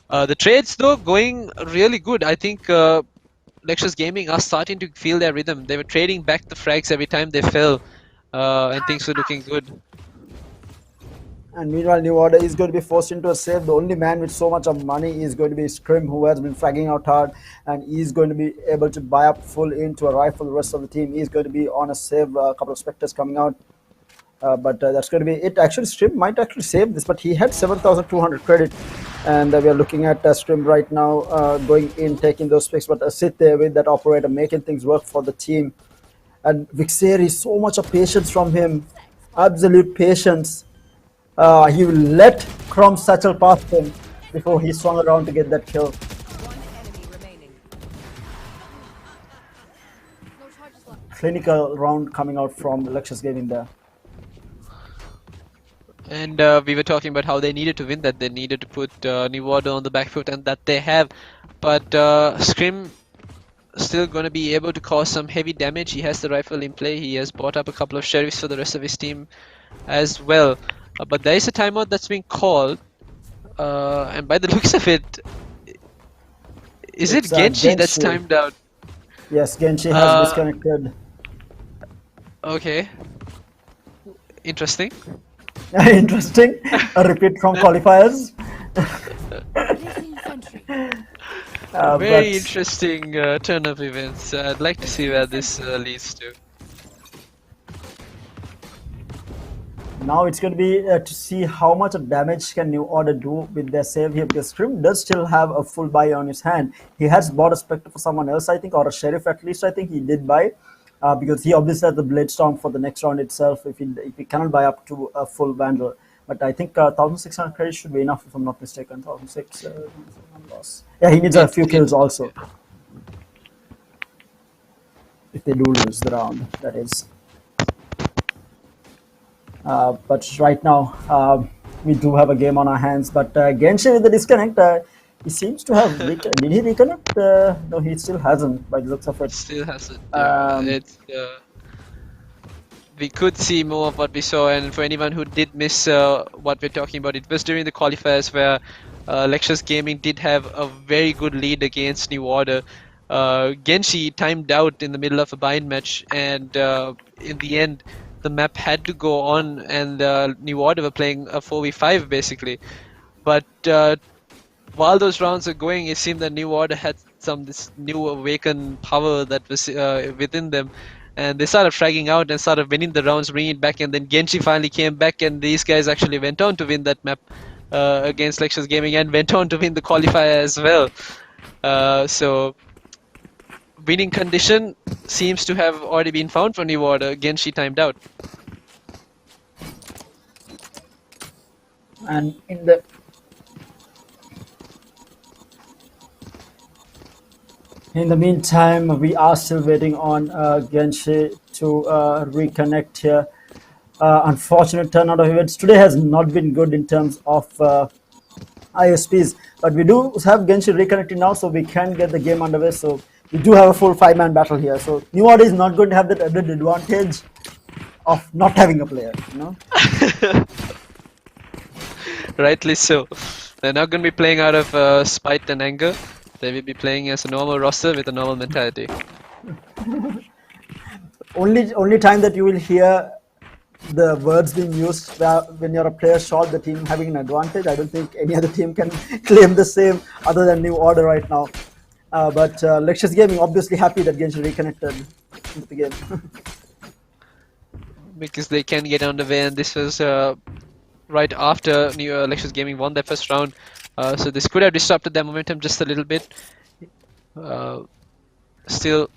The trades though going really good. I think Lexus Gaming are starting to feel their rhythm. They were trading back the frags every time they fell, and things were looking good. And meanwhile, New Order is going to be forced into a save. The only man with so much of money is going to be Scrim, who has been fragging out hard, and he's going to be able to buy up full into a rifle. The rest of the team is going to be on a save. A couple of Spectres coming out. But that's going to be it. Actually, Scrim might actually save this, but he had 7,200 credit. And we are looking at Scrim right now going in, taking those picks. But sit there with that operator, making things work for the team. And Vixeri, so much of patience from him. Absolute patience. He will let Crom Satchel past him before he swung around to get that kill. One enemy remaining. Clinical round coming out from Lexus Gaming there. And we were talking about how they needed to win that. They needed to put New Order on the back foot, and that they have. But Scrim still going to be able to cause some heavy damage. He has the rifle in play. He has bought up a couple of sheriffs for the rest of his team as well. But there is a timeout that's being called, and by the looks of it, is it Genshi that's timed out? Yes, Genshi has disconnected. Okay. Interesting. Interesting. A repeat from qualifiers. Very But interesting turn of events. I'd like to see where this leads to. now it's going to be to see how much of damage can New Order do with their save here, because Scrim does still have a full buy on his hand. He has bought a Spectre for someone else, I think, or a Sheriff at least, I think he did buy. Because he obviously has the Blade Storm for the next round itself if he cannot buy up to a full Vandal. But I think 1,600 credits should be enough if I'm not mistaken. 1,600 loss. Yeah, he needs a few kills also. If they do lose the round, that is. But right now, we do have a game on our hands. But Genshin with the disconnect, he seems to have. Did he reconnect? No, he still hasn't by the looks of it. Still hasn't. Um, We could see more of what we saw, and for anyone who did miss what we're talking about, it was during the qualifiers where Lexus Gaming did have a very good lead against New Order. Genshi timed out in the middle of a bind match, and in the end, the map had to go on, and New Order were playing a 4v5 basically. But while those rounds are going, it seemed that New Order had this new awakened power that was within them, and they started fragging out and started winning the rounds, bringing it back, and then Genshi finally came back, and these guys actually went on to win that map against Lexus Gaming, and went on to win the qualifier as well. So winning condition seems to have already been found for New Order. Genshi timed out. and in the meantime, we are still waiting on Genshi to reconnect here. Unfortunate turnout of events today has not been good in terms of ISPs, but we do have Genshi reconnecting now, so we can get the game underway. So we do have a full 5-man battle here. So New Order is not going to have that added advantage of not having a player, you know. Rightly so. They're not going to be playing out of spite and anger. They will be playing as a normal roster with a normal mentality. Only time that you will hear the words being used when you're a player short, the team having an advantage. I don't think any other team can claim the same other than New Order right now. But Lexus Gaming obviously happy that Genshin reconnected into the game. Because they can get underway, and this was right after Lexus Gaming won their first round. So this could have disrupted their momentum just a little bit. Still,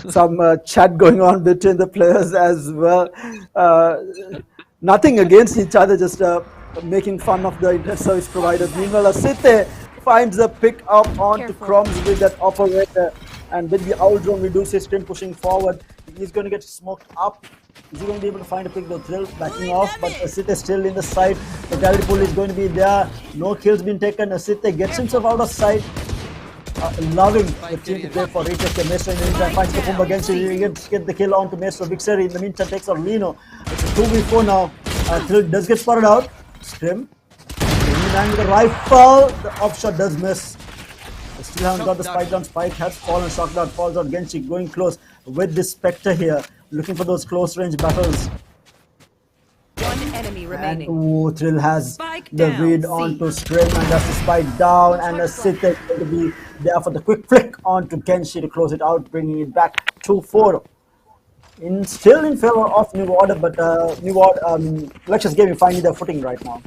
Some chat going on between the players as well. Nothing against each other, just making fun of the internet service providers. Meanwhile, Asite finds a pick up onto Crumbs with that operator. And with the owl drone, we do see Scrim pushing forward. He's going to get smoked up. Is he going to be able to find a pick? The Thrill backing off, but Asite still in the side. The Fatality pool is going to be there. No kills been taken. Asite gets himself out of sight. Loving the team to play for retake. The Maestro in the meantime finds the Pumba against him. He get the kill onto Maestro. Vixer in the meantime takes out Lino. It's a 2v4 now. Thrill does get spotted out. Scrim. And with the rifle, the offshot does miss. They still haven't got the spike down. Spike has fallen. Shockdown falls out. Genshi going close with this Spectre here. Looking for those close range battles. One enemy And remaining. Thrill has Spike the down, read C. onto Scrim, and that's the spike down, and Asite is going to be there for the quick flick onto Genshi to close it out, bringing it back 2-4. Still in favor of New Order, but Lexus Gaming finding their footing right now.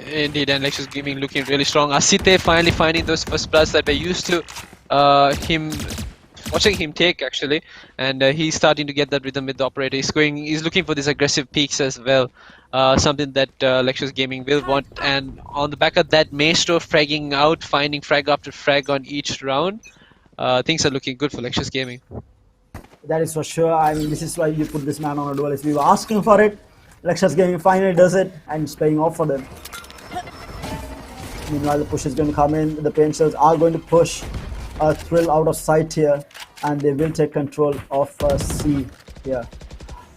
indeed, and Lexus Gaming looking really strong. Asite finally finding those first bloods that we're used to watching him take actually, and he's starting to get that rhythm with the operator. He's looking for these aggressive peaks as well, something that Lexus Gaming will want. And on the back of that, Maestro fragging out, finding frag after frag on each round. Things are looking good for Lexus Gaming. That is for sure. I mean, this is why you put this man on a duelist. We were asking for it. Lexus Gaming finally does it, and it's paying off for them. Meanwhile, the push is going to come in. The pain shells are going to push Thrill out of sight here, and they will take control of C here.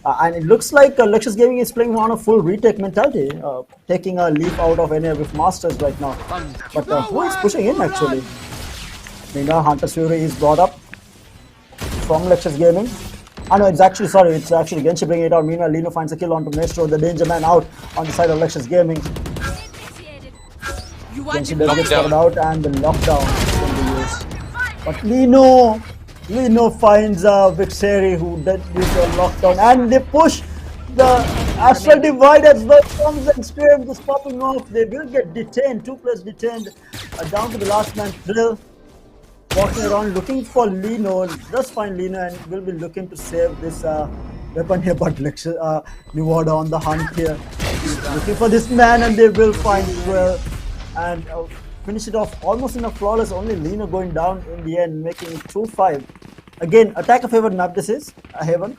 And it looks like Lexus Gaming is playing on a full retake mentality, taking a leaf out of any of his masters right now. But who is pushing in actually? Meanwhile, Hunter's Fury is brought up. from Lexus Gaming. I know it's actually Genshi bringing it out. Meanwhile, Lino finds a kill onto Maestro, the danger man out on the side of Lexus Gaming. Genshi does get started out and the lockdown is going to be used. But Lino finds Vixeri who did use the lockdown and they push the Astral Divide as well. Comes and Scream is popping off. They will get detained, 2 players detained. Down to the last man, Thrill. Walking around looking for Lino, does find Lino and will be looking to save this weapon here, but New Order on the hunt here. Looking for this man and they will find Thrill and finish it off almost in a flawless, only Lino going down in the end, making it 2-5. Again, attacker favored map this is, Haven.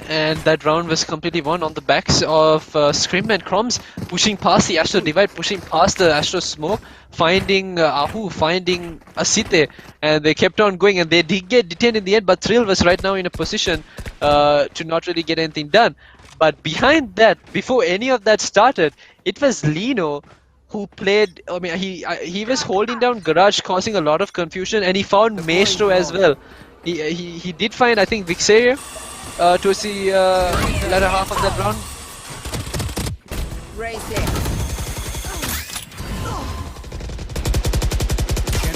And that round was completely won on the backs of Scrim and Crumbs, pushing past the Astro Divide, pushing past the Astro Smoke, finding Ahu, finding Asite, and they kept on going and they did get detained in the end, but Thrill was right now in a position to not really get anything done. But behind that, before any of that started, it was Lino who played, I mean, he was holding down Garage, causing a lot of confusion, and he found Maestro as well. He did find, I think, Vixaria towards the latter half of that round.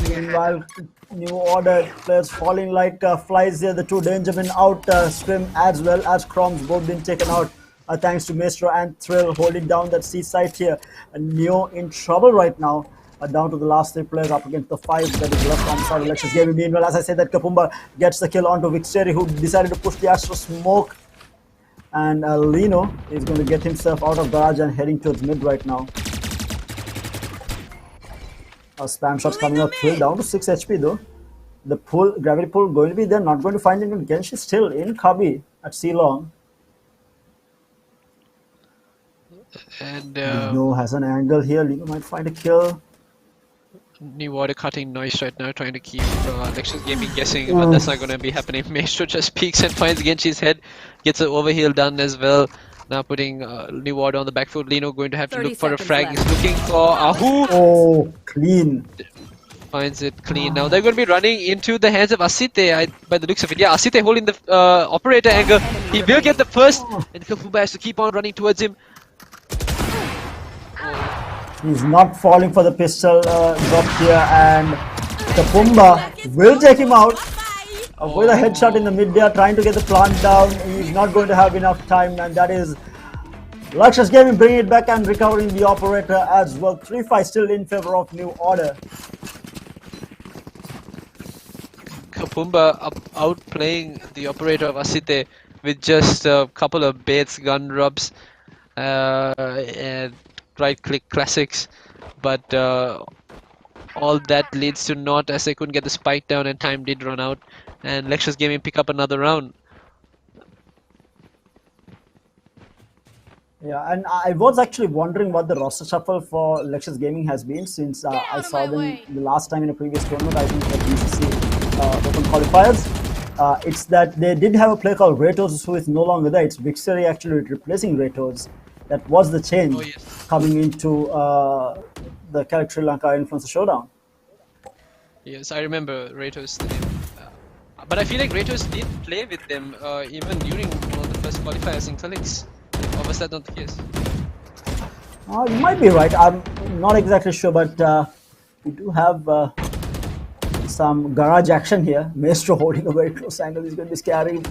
Meanwhile, New Order players falling like flies here. The 2 Dangermen out, Scrim as well as Crumbs both been taken out. Thanks to Maestro and Thrill holding down that C site here. And Neo in trouble right now. Down to the last 3 players up against the 5 that is left on the side of Lexus Gaming. Meanwhile, as I said, that Kapumba gets the kill onto Vixeri, who decided to push the Astro Smoke. And Lino is going to get himself out of garage and heading towards mid right now. Spam shots coming up. Thrill down to 6 HP though. The pull, gravity pull going to be there. Not going to find him. Genshi still in Kabi at C-Long. And Lino has an angle here. Lino might find a kill. New Order cutting noise right now, trying to keep Lexus Gaming guessing, but that's not going to be happening. Maestro just peeks and finds Genshi's head, gets an overheal done as well. Now putting New Order on the back foot. Lino going to have to look for a frag. He's looking for Ahu. Oh, clean. Finds it clean. Now they're going to be running into the hands of Asite by the looks of it. Yeah, Asite holding the operator angle. He will get the first, and Kapumba has to keep on running towards him. He's not falling for the pistol drop here, and Kapumba will take him out with a headshot in the mid-air, trying to get the plant down. He's not going to have enough time, and that is Lexus Gaming bringing it back and recovering the operator as well. 3-5 still in favor of New Order. Kapumba outplaying the operator of Asite with just a couple of baits, gun rubs, and right-click classics, but all that leads to naught as they couldn't get the spike down and time did run out, and Lexus Gaming pick up another round. Yeah, and I was actually wondering what the roster shuffle for Lexus Gaming has been since I saw them the last time in a previous tournament, I think at BCC Open Qualifiers. It's that they did have a player called Ratos who is no longer there. It's Vixeri actually replacing Ratos. That was the change coming into the Calyx Sri Lanka Influencer Showdown. Yes, I remember Ratos the name. But I feel like Ratos did play with them even during one of the first qualifiers in Calyx. Or was that not the case? You might be right. I'm not exactly sure, but we do have some garage action here. Maestro holding a very close angle. He's going to be scary.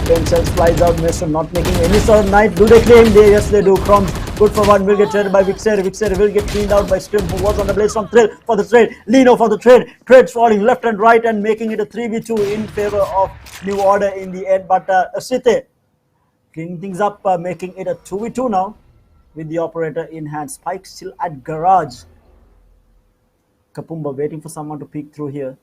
Themselves flies out. Maestro not making any sort of knife. Do they claim? Yes, they do. Crumbs good for one. Will get traded by Vixeri. Vixeri will get cleaned out by Scrim, who was on the blaze from Thrill for the trade. Lino for the trade. Trades falling left and right and making it a 3v2 in favor of New Order in the end. But Asite cleaning things up, making it a 2v2 now with the operator in hand. Spike still at garage. Kapumba waiting for someone to peek through here.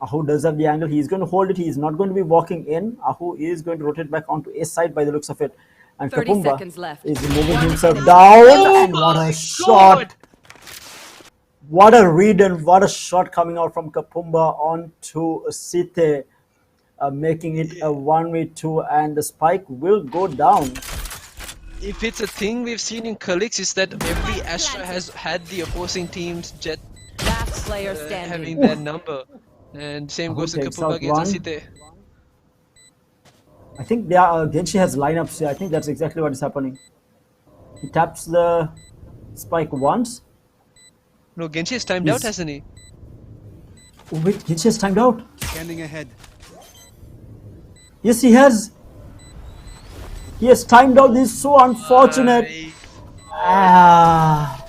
Ahu does have the angle. He's going to hold it. He's not going to be walking in. Ahu is going to rotate back onto A side by the looks of it. And 30 Kapumba seconds left. is moving himself down. And what a shot. What a read and what a shot coming out from Kapumba onto Asite. Making it a 1v2 and the spike will go down. If it's a thing we've seen in Calyx, is that every Astra has had the opposing team's jet Last player standing. having their number. And same Who goes to takes Kapumba out against one? Asite. I think they are Genshi has lineups here. I think that's exactly what is happening. He taps the spike once. No, Genshi is timed out, He's hasn't he? oh, wait, Genshi has timed out. Scanning ahead. Yes, he has. He has timed out. This is so unfortunate. Ah,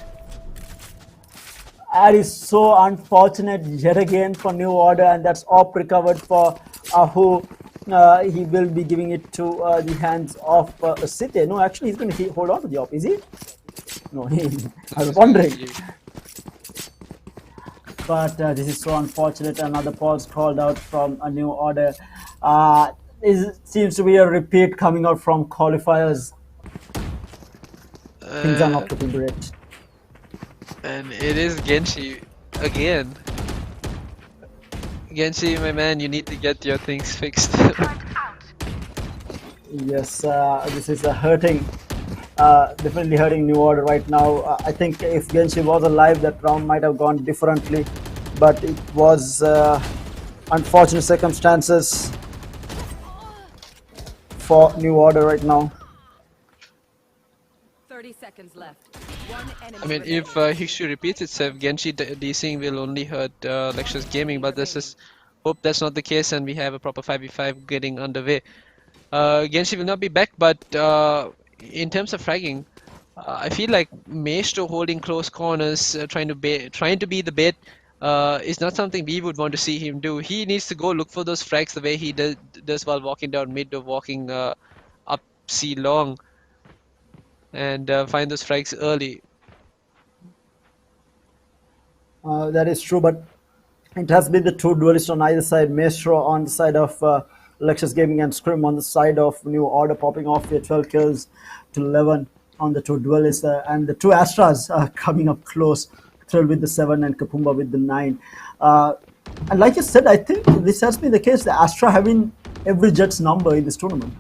that is so unfortunate yet again for New Order, and that's op recovered for Ahu. He will be giving it to the hands of Sithe. No, actually, he's going to hold on to the op. Is he? No, I was wondering. But this is so unfortunate. Another pause called out from a New Order. It seems to be a repeat coming out from qualifiers. Things are not looking great. And it is Genshi again. Genshi, my man, you need to get your things fixed. Yes, this is hurting. Definitely hurting New Order right now. I think if Genshi was alive, that round might have gone differently. But it was unfortunate circumstances for New Order right now. 30 seconds left. One enemy I mean, remaining. if history repeats itself, Genshi DCing will only hurt Lexus Gaming, but this is hope that's not the case and we have a proper 5v5 getting underway. Genshi will not be back, but in terms of fragging, I feel like Maestro holding close corners, trying to be the bait, is not something we would want to see him do. He needs to go look for those frags the way he does while walking down mid or walking up C long, and find those frags early. That is true, but it has been the two duelists on either side. Maestro on the side of Lexus Gaming and Scrim on the side of New Order, popping off here 12 kills to 11 on the two duelists, and the two Astras coming up close. Thrill with the 7 and Kapumba with the 9. And like you said, I think this has been the case. The Astra having every Jet's number in this tournament.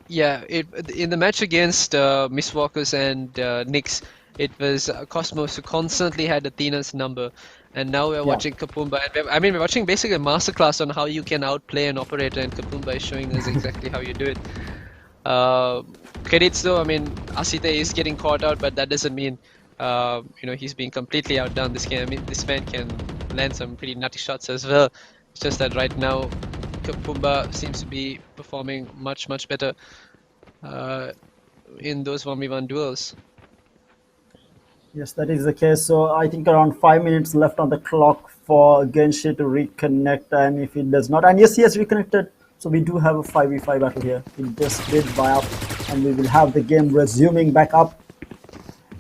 Yeah, in the match against Mistwalkers and Nyx, it was Cosmos who constantly had Athena's number, and now we're watching Kapumba. And we're watching basically a masterclass on how you can outplay an operator, and Kapumba is showing us exactly how you do it. Credits though, Asite is getting caught out, but that doesn't mean he's being completely outdone this game. This man can land some pretty nutty shots as well. It's just that right now Kapumba seems to be performing much better in those 1v1 duels. Yes, that is the case. So I think around 5 minutes left on the clock for Genshi to reconnect, and if it does not, and yes, he has reconnected. So we do have a 5v5 battle here. He just did buy up, and we will have the game resuming back up.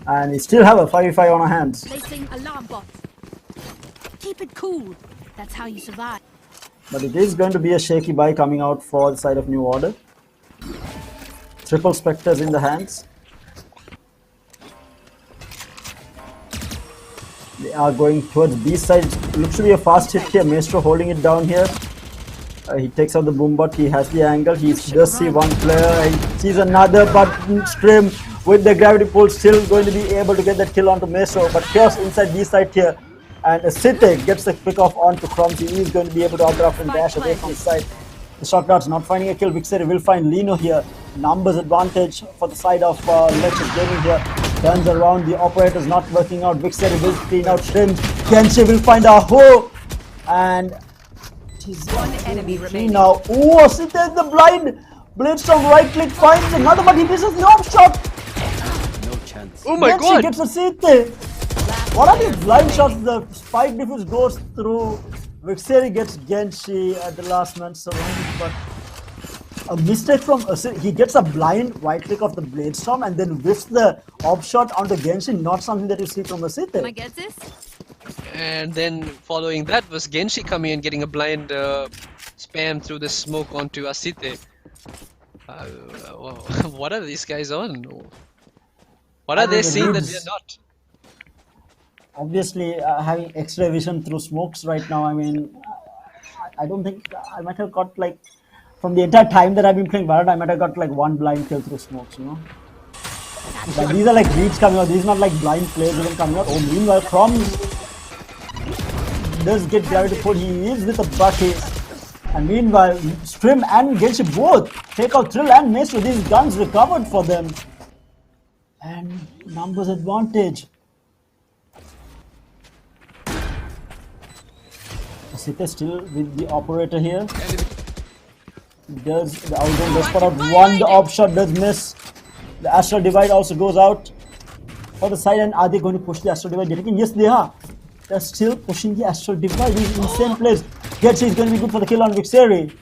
And we still have a 5v5 on our hands. Placing alarm bot. Keep it cool. That's how you survive. But it is going to be a shaky buy coming out for the side of New Order. Triple Spectres in the hands. They are going towards B side. Looks to be a fast hit here. Maestro holding it down here. He takes out the boombot. He has the angle. He does see one player. He sees another, but Scrim with the gravity pull still going to be able to get that kill onto Maestro. But Chaos inside B side here. And Sithe gets the pick off onto Crumbs. He is going to be able to outdraft and dash away from the side. The shotguard's not finding a kill. Vixeri will find Lino here. Numbers advantage for the side of Lexus Gaming here. Turns around. The operator's not working out. Vixeri will clean out Shrimp. Genshi will find a hole. And One enemy remaining. now. Oh, Sithe the blind. Bladestorm right click finds another, but he misses the off shot. No chance. Oh my Genshi god! gets a Sithe. What are these blind shots? The spike diffuse goes through. Vixeri gets Genshi at the last man surrounded, but a mistake from he gets a blind right click of the Bladestorm and then whiffs the off shot onto Genshi. Not something that you see from Asite. Can I get this? And then following that was Genshi coming and getting a blind spam through the smoke onto Asite. What are these guys on? What are they seeing that we are not? Obviously, having extra vision through smokes right now. I don't think I might have got like from the entire time that I've been playing Valorant, I might have got like one blind kill through smokes. But these are like reads coming out. These are not like blind plays even coming out. Oh, meanwhile, Crumbs does get gravity pulled. He is with a bucket. And meanwhile, Scrim and Genshi both take out Thrill and Maestro. These guns recovered for them. And numbers advantage. Sita still with the operator here. Does the outzone does put out one, the off shot does miss. The Astral Divide also goes out for the side, and are they going to push the Astral Divide yet again? Yes, they are. They're still pushing the Astral Divide. He's in the same place. Getchi is going to be good for the kill on Vixeri.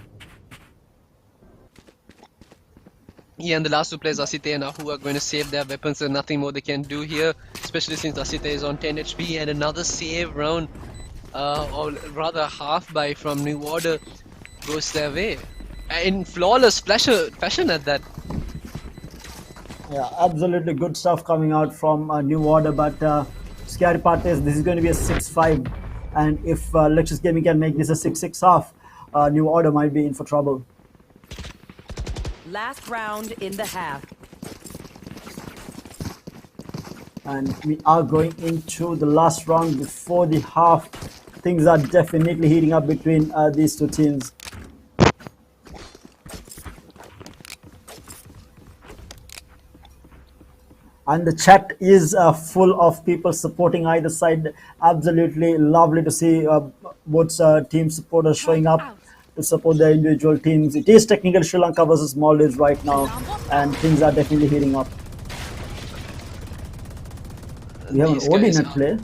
Yeah, and the last two players, Asite and Ahu, are going to save their weapons. There's nothing more they can do here, especially since Asite is on 10 HP, and another save round, or rather half buy from New Order goes their way. In flawless fashion at that. Yeah, absolutely good stuff coming out from New Order, but scary part is this is going to be a 6-5, and if Lexus Gaming can make this a 6-6 half, New Order might be in for trouble. Last round in the half. And we are going into the last round before the half. Things are definitely heating up between these two teams. And the chat is full of people supporting either side. Absolutely lovely to see both team supporters showing up to support their individual teams. It is technically Sri Lanka versus Maldives right now, and things are definitely heating up. We have an Odin at play.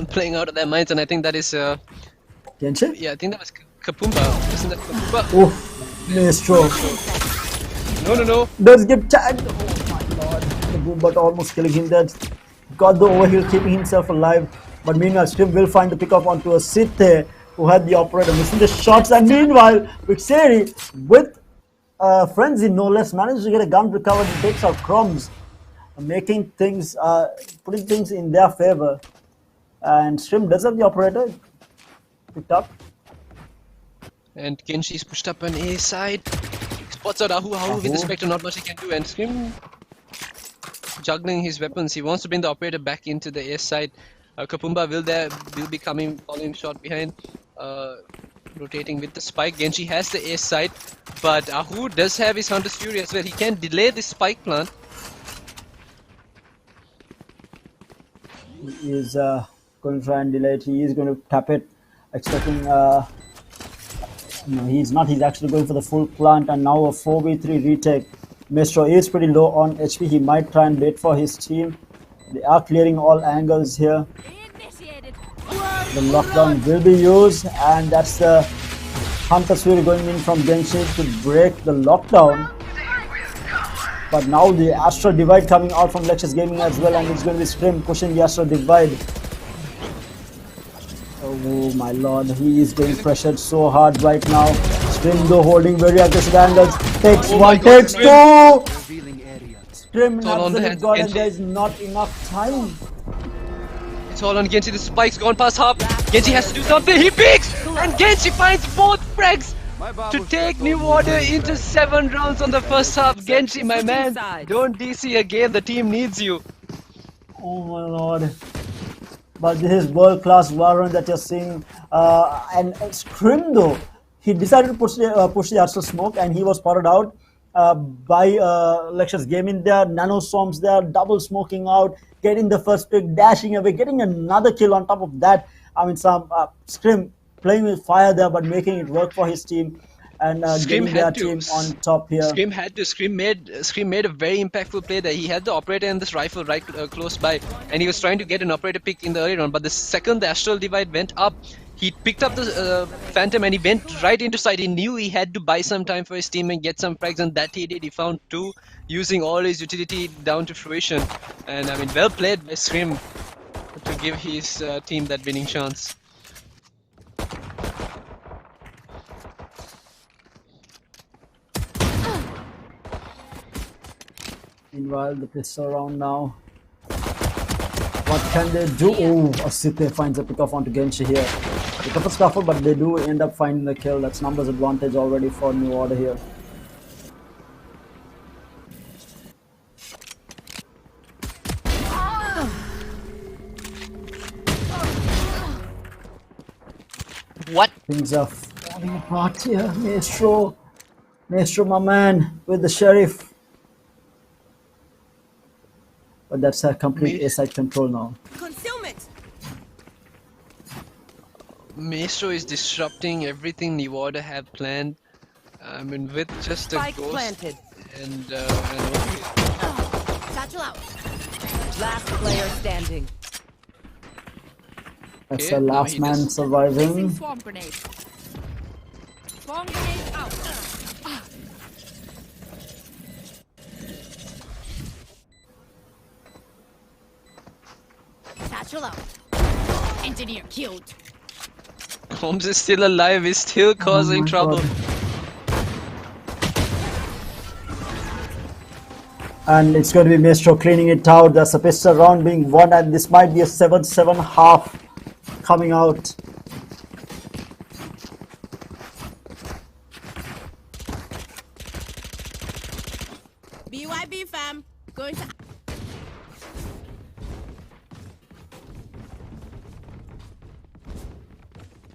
Playing out of their minds, and I think that is Genshin? Yeah, I think that was Kapumba. Isn't that Kapumba? Oh, Maestro. No. Does get tagged. Oh my lord. The Boombot almost killing him there. Got the overheal, keeping himself alive. But meanwhile, Strim will find the pickup onto a Sithe, who had the operator missing the shots. And meanwhile, Vixeri, with Frenzy no less, managed to get a gun recovered and takes out Crumbs, making things, putting things in their favor. And Strim does have the operator picked up. And Genshi's pushed up on A side. Spots out Ahu with the Spectre, not much he can do. And Scrim juggling his weapons. He wants to bring the operator back into the A side. Kapumba will be following shot behind. Rotating with the spike. Genshi has the A side, but Ahu does have his Hunter's Fury as well. He can delay the spike plant. He is going to try and delay it. He is going to tap it, expecting. No, he's not. He's actually going for the full plant, and now a 4v3 retake. Maestro is pretty low on HP. He might try and wait for his team. They are clearing all angles here. The lockdown will be used, and that's the Hunter's Fury going in from Genshin to break the lockdown. But now the Astral Divide coming out from Lexus Gaming as well, and it's going to be Scrim pushing the Astral Divide. Oh my lord, he is getting pressured so hard right now. Scrim though holding very aggressive angles. Takes one, takes two! Scrim in absolute god, and there is not enough time. It's all on Genshi, the spike's gone past half. Genshi has to do something, he peeks! And Genshi finds both frags to take New Order into 7 rounds on the first half. Genshi, my man, don't DC again, the team needs you. Oh my lord. But this is world-class Valorant that you're seeing. And Scrim though, he decided to push the Astral Smoke, and he was spotted out by Lexus Gaming there. Nano Swarms there, double smoking out, getting the first pick, dashing away, getting another kill on top of that. I mean, some Scrim playing with fire there, but making it work for his team, and getting their team on top here. Scrim made a very impactful play there. He had the operator and this rifle right close by, and he was trying to get an operator pick in the early round. But the second the Astral Divide went up, he picked up the Phantom and he went right into sight. He knew he had to buy some time for his team and get some frags, and that he did. He found 2, using all his utility down to fruition. And I mean, well played by Scrim to give his team that winning chance. Meanwhile, the pistol round now. What can they do? Oh, Asite finds a pick-off onto Genshi here. Pick up a scuffle, but they do end up finding the kill. That's numbers advantage already for New Order here. What? Things are falling apart here. Maestro, my man, with the sheriff. But that's a complete A-side control now. Concealment. Maestro is disrupting everything New Order have planned. I mean, with just a Spike ghost planted. and Satchel out. Last player standing. That's Okay, the now last he man just- surviving. Swarm grenade. Swarm grenade out. Satchel out. Engineer killed. Holmes is still alive. He's still causing my trouble. God. And it's going to be Maestro cleaning it out. There's a pistol round being won, and this might be a 7-7 half coming out. BYB fam. Going to.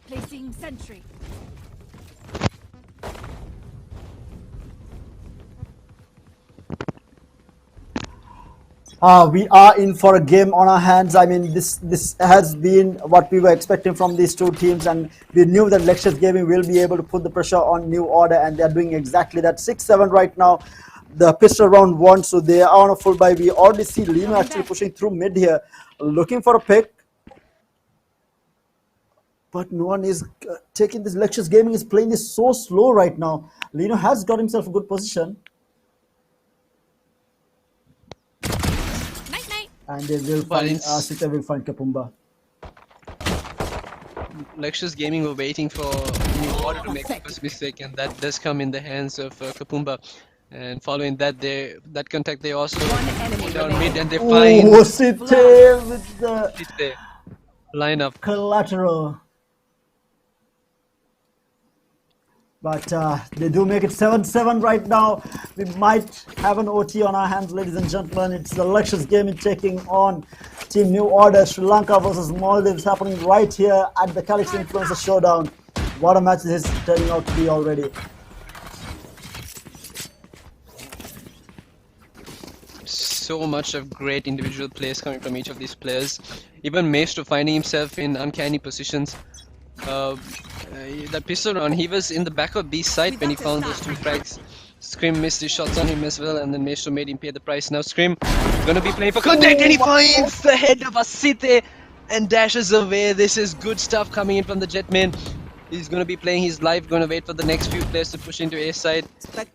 Placing sentry. We are in for a game on our hands. I mean, this has been what we were expecting from these two teams, and we knew that Lexus Gaming will be able to put the pressure on New Order, and they are doing exactly that. 6-7 right now. The pistol round won, so they are on a full buy. We already see Lino actually pushing through mid here, looking for a pick. But no one is taking this. Lexus Gaming is playing this so slow right now. Lino has got himself a good position. Night night. And they will But find, it's- Sita will find Kapumba. Lexus Gaming were waiting for New Order to make the first mistake, and that does come in the hands of Kapumba. And following that, that contact they also enemy down remaining. mid, and they find Oh, Sita with the the lineup. collateral. But they do make it 7-7 right now. We might have an OT on our hands, ladies and gentlemen. It's the Lexus Gaming taking on Team New Order. Sri Lanka versus Maldives happening right here at the Calyx Influencer Showdown. What a match this is turning out to be already. So much of great individual plays coming from each of these players. Even Maestro finding himself in uncanny positions. That pistol round, he was in the back of B side when he found those two frags. Scrim missed his shots on him as well, and then Maestro made him pay the price. Now Scrim gonna be playing for contact, and he finds the head of Asite and dashes away. This is good stuff coming in from the Jetman. He's gonna be playing his life, gonna wait for the next few players to push into A side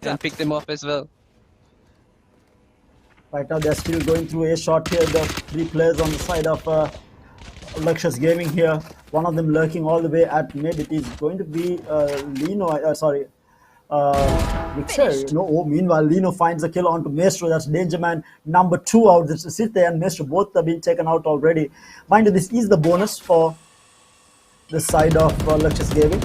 and pick them off as well. Right now they're still going through a shot here. The three players on the side of Lexus Gaming here. One of them lurking all the way at mid. It is going to be Lino, Victor. No, oh, meanwhile, Lino finds a kill onto Maestro. That's Danger Man number 2 out. This is Site and Maestro both have been taken out already. Mind you, this is the bonus for the side of Lexus Gaming.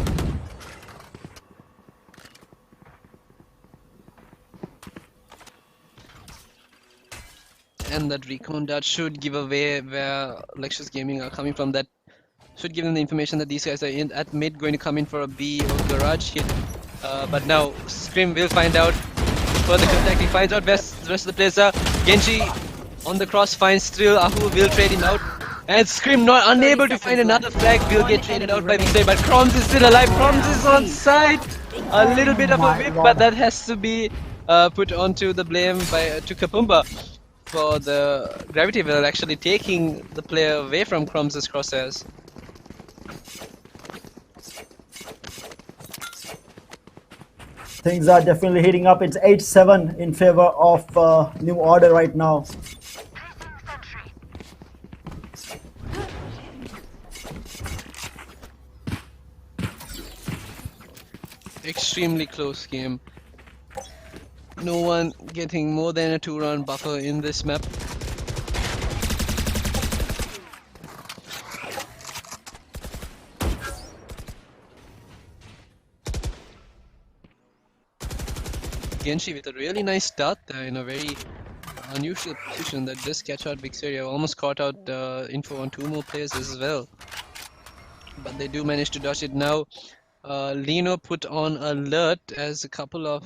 And that recon dart should give away where Lexus Gaming are coming from. That should give them the information that these guys are in at mid, going to come in for a B or garage hit. But now Scrim will find out. Further contact, he finds out where the rest of the players are. Genji on the cross finds Trill. Ahu will trade him out. And Scrim not unable to find another flag, will get traded out by Victor. But Kroms is still alive. Kroms is on side. A little bit of a whip, but that has to be put onto the blame to Kapumba for the gravity well, actually taking the player away from Kroms' crosshairs. Things are definitely heating up. It's 8-7 in favor of New Order right now. Extremely close game. No one getting more than a 2-round buffer in this map. Genshi with a really nice start there in a very unusual position that does catch out Vixeria. Almost caught out info on 2 more players as well. but they do manage to dodge it now. Lino put on alert as a couple of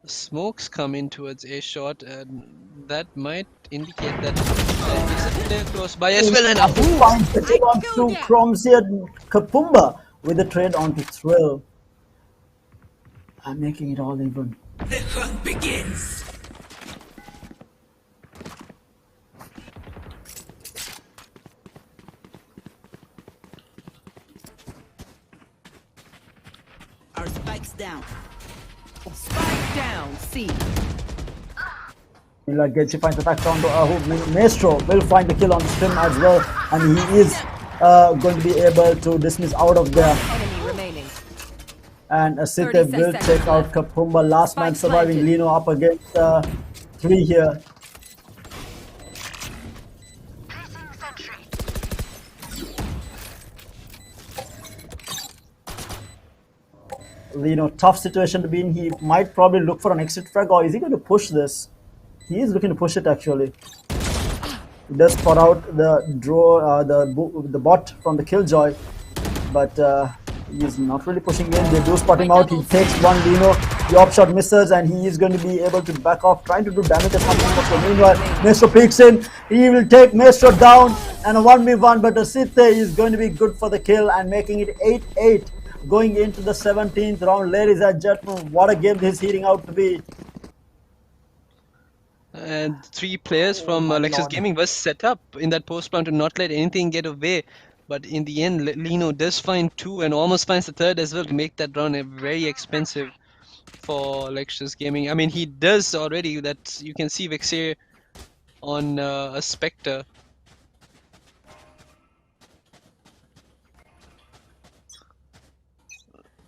smokes come in towards A shot, and that might indicate that there is a player close by as well. And Finds the kill on to Chromes here. Kapumba with the trade onto Thrill. I'm making it all even. The hunt begins. Our spike's down. Spike down, C. Genji finds the attack onto Maestro will find the kill on Stim as well, and he is going to be able to dismiss out of there. Enemy remaining. And Site will take out Kapumba. Last man surviving. Lino up against 3 here. Lino, tough situation to be in. He might probably look for an exit frag, or is he going to push this? He is looking to push it actually. He does spot out the draw, the bot from the Killjoy, but he is not really pushing in. They do spot him out. He takes one Lino. The op shot misses, and he is going to be able to back off, trying to do damage as much as possible. Meanwhile, Maestro peeks in. He will take Maestro down, and a 1v1. But Site is going to be good for the kill and making it 8-8. Going into the 17th round, ladies and gentlemen, what a game this is heating out to be. And 3 players from Lexus Gaming was set up in that post plan to not let anything get away. But in the end, Lino does find 2 and almost finds the 3rd as well to make that round very expensive for Lexus Gaming. I mean, he does already. That you can see Vexer on a Spectre.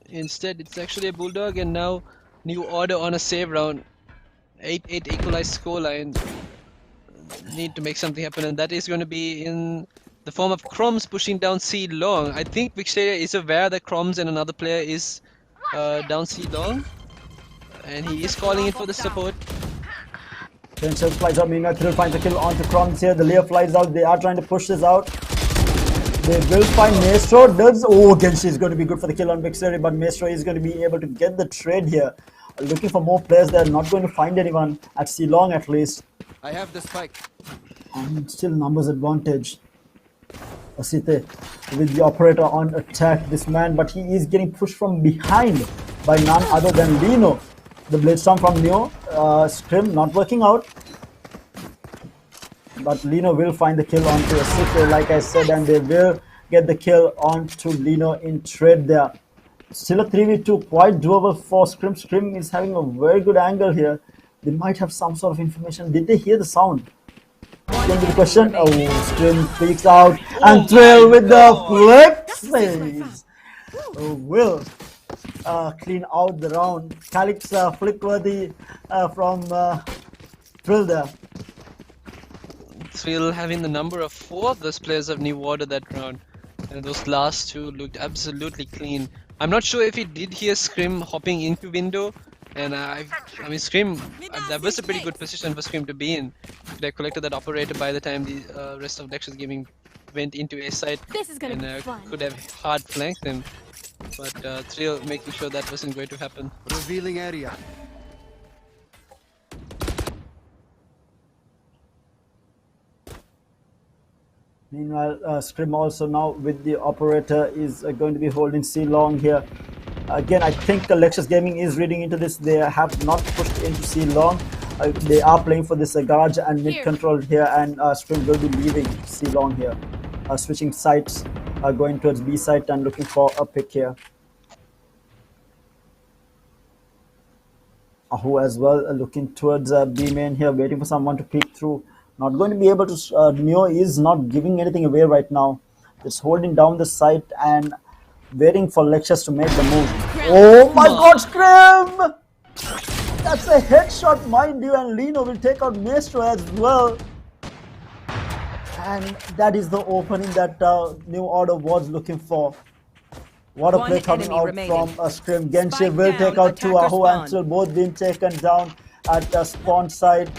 Instead, it's actually a Bulldog, and now New Order on a save round. 8-8 equalized scoreline. Need to make something happen, and that is going to be in the form of Chromes pushing down C long. I think Vixteria is aware that Chromes and another player is down C long, and he is calling in for the support. Tension flies out. Meanwhile, Thrill finds the kill onto Chromes here. The layer flies out. They are trying to push this out. They will find Maestro. Genshi is going to be good for the kill on Vixteria, but Maestro is going to be able to get the trade here. Looking for more players. They're not going to find anyone at C long at least. I have the spike. And still numbers advantage. Site with the operator on attack this man, but he is getting pushed from behind by none other than Lino. The blade storm from Neo. Scrim not working out. But Lino will find the kill onto Site, like I said, and they will get the kill onto Lino in trade there. Still a 3v2, quite doable for Scrim. Scrim is having a very good angle here. They might have some sort of information. Did they hear the sound? Going to the question. Scrim peeks out, and Thrill with the flick saves. Will clean out the round. Calyx flick worthy from Thrill there. Thrill having the number of 4 of those players of New Order that round, and those last 2 looked absolutely clean. I'm not sure if he did hear Scrim hopping into window, and I mean Scrim, that was a pretty good position for Scrim to be in. They collected that operator by the time the rest of Lexus Gaming went into A side, and could have hard flanked them. But Thrill making sure that wasn't going to happen. Revealing area. Meanwhile, Scrim also now with the operator is going to be holding C long here. Again, I think Lexus Gaming is reading into this. They have not pushed into C long. They are playing for this garage and mid control here, and Scrim will be leaving C long here. Switching sides, going towards B side and looking for a pick here. Ahu as well looking towards B main here, waiting for someone to peek through. Not going to be able to. Neo is not giving anything away right now. Just holding down the site and waiting for Lexus to make the move. Oh my God, Scrim! That's a headshot, mind you, and Lino will take out Maestro as well. And that is the opening that New Order was looking for. What a play coming out from Scrim. Genshi will take out 2 Ahu and still both being taken down at the spawn side.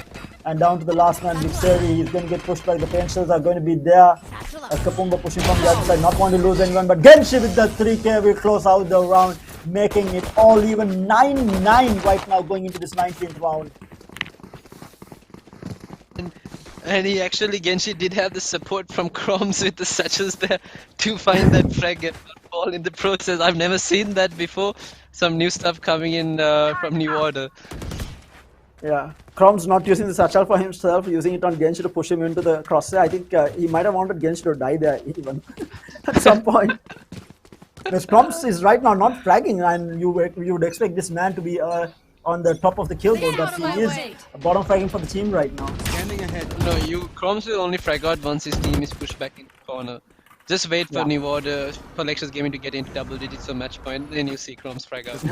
And down to the last man, Vixeri. He's going to get pushed by the pain shells are going to be there. Kapumba pushing from the other side, not want to lose anyone. But Genshi with the 3K will close out the round, making it all even 9-9 right now going into this 19th round. And he actually, Genshi did have the support from Chromes with the satchels there to find that frag and not fall in the process. I've never seen that before. Some new stuff coming in from New Order. Yeah, Chrome's not using the satchel for himself, using it on Genshi to push him into the crosshair. I think he might have wanted Genshi to die there even at some point. Because Chromes is right now not fragging, and you would expect this man to be on the top of the kill board, but he is bottom fragging for the team right now. Standing ahead. No, Chromes will only frag out once his team is pushed back in the corner. Just wait for New Order, for Lexus Gaming to get into double digits of match point, then you see Chromes frag out.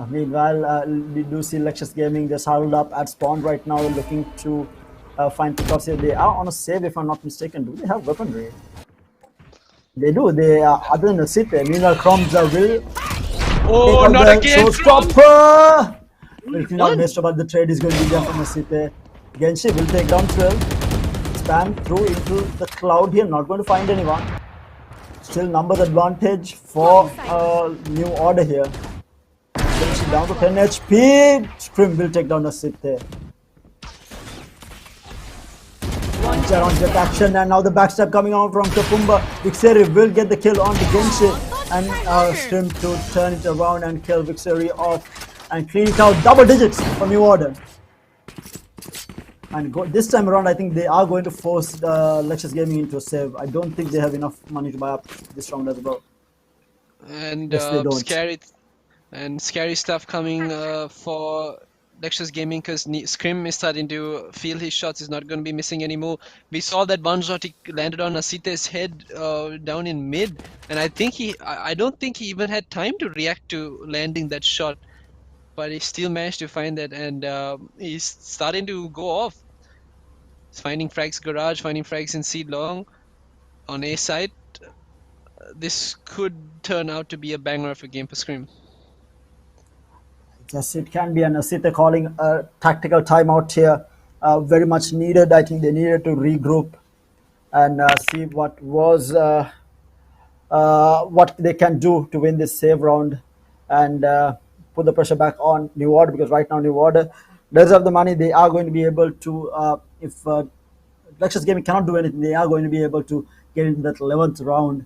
Meanwhile, we do see Lexus Gaming just huddled up at spawn right now, looking to find pickups here. They are on a save, if I'm not mistaken. Do they have weaponry? They do. They are other than a sit there. Meanwhile, Chromes will. Oh, not again! Showstopper! We'll not missed about the trade is going to be there from Asite. Genshi will take down 12. Spam through into the cloud here. Not going to find anyone. Still numbers advantage for New Order here. Genshi down to 10 HP. Scrim will take down Asite. On jet action, and now the backstab coming out from Kapumba. Vixeri will get the kill on the Genshi, and Scrim to turn it around and kill Vixeri off and clean it out. Double digits for New Order. And this time around, I think they are going to force Lexus Gaming into a save. I don't think they have enough money to buy up this round as well. And yes, they don't. scary stuff coming for Lexus Gaming, because Scrim is starting to feel his shots. Is not going to be missing anymore. We saw that one shot he landed on Asite's head down in mid, and I don't think he even had time to react to landing that shot, but he still managed to find that, and he's starting to go off. He's finding frags garage, finding frags in C long on A side. This could turn out to be a banger of a game for Scrim. Yes, it can be, and Asite calling a tactical timeout here. Very much needed. I think they needed to regroup and see what they can do to win this save round and put the pressure back on New Order, because right now New Order does have the money. They are going to be able to, if Lexus Gaming cannot do anything, they are going to be able to get into that 11th round.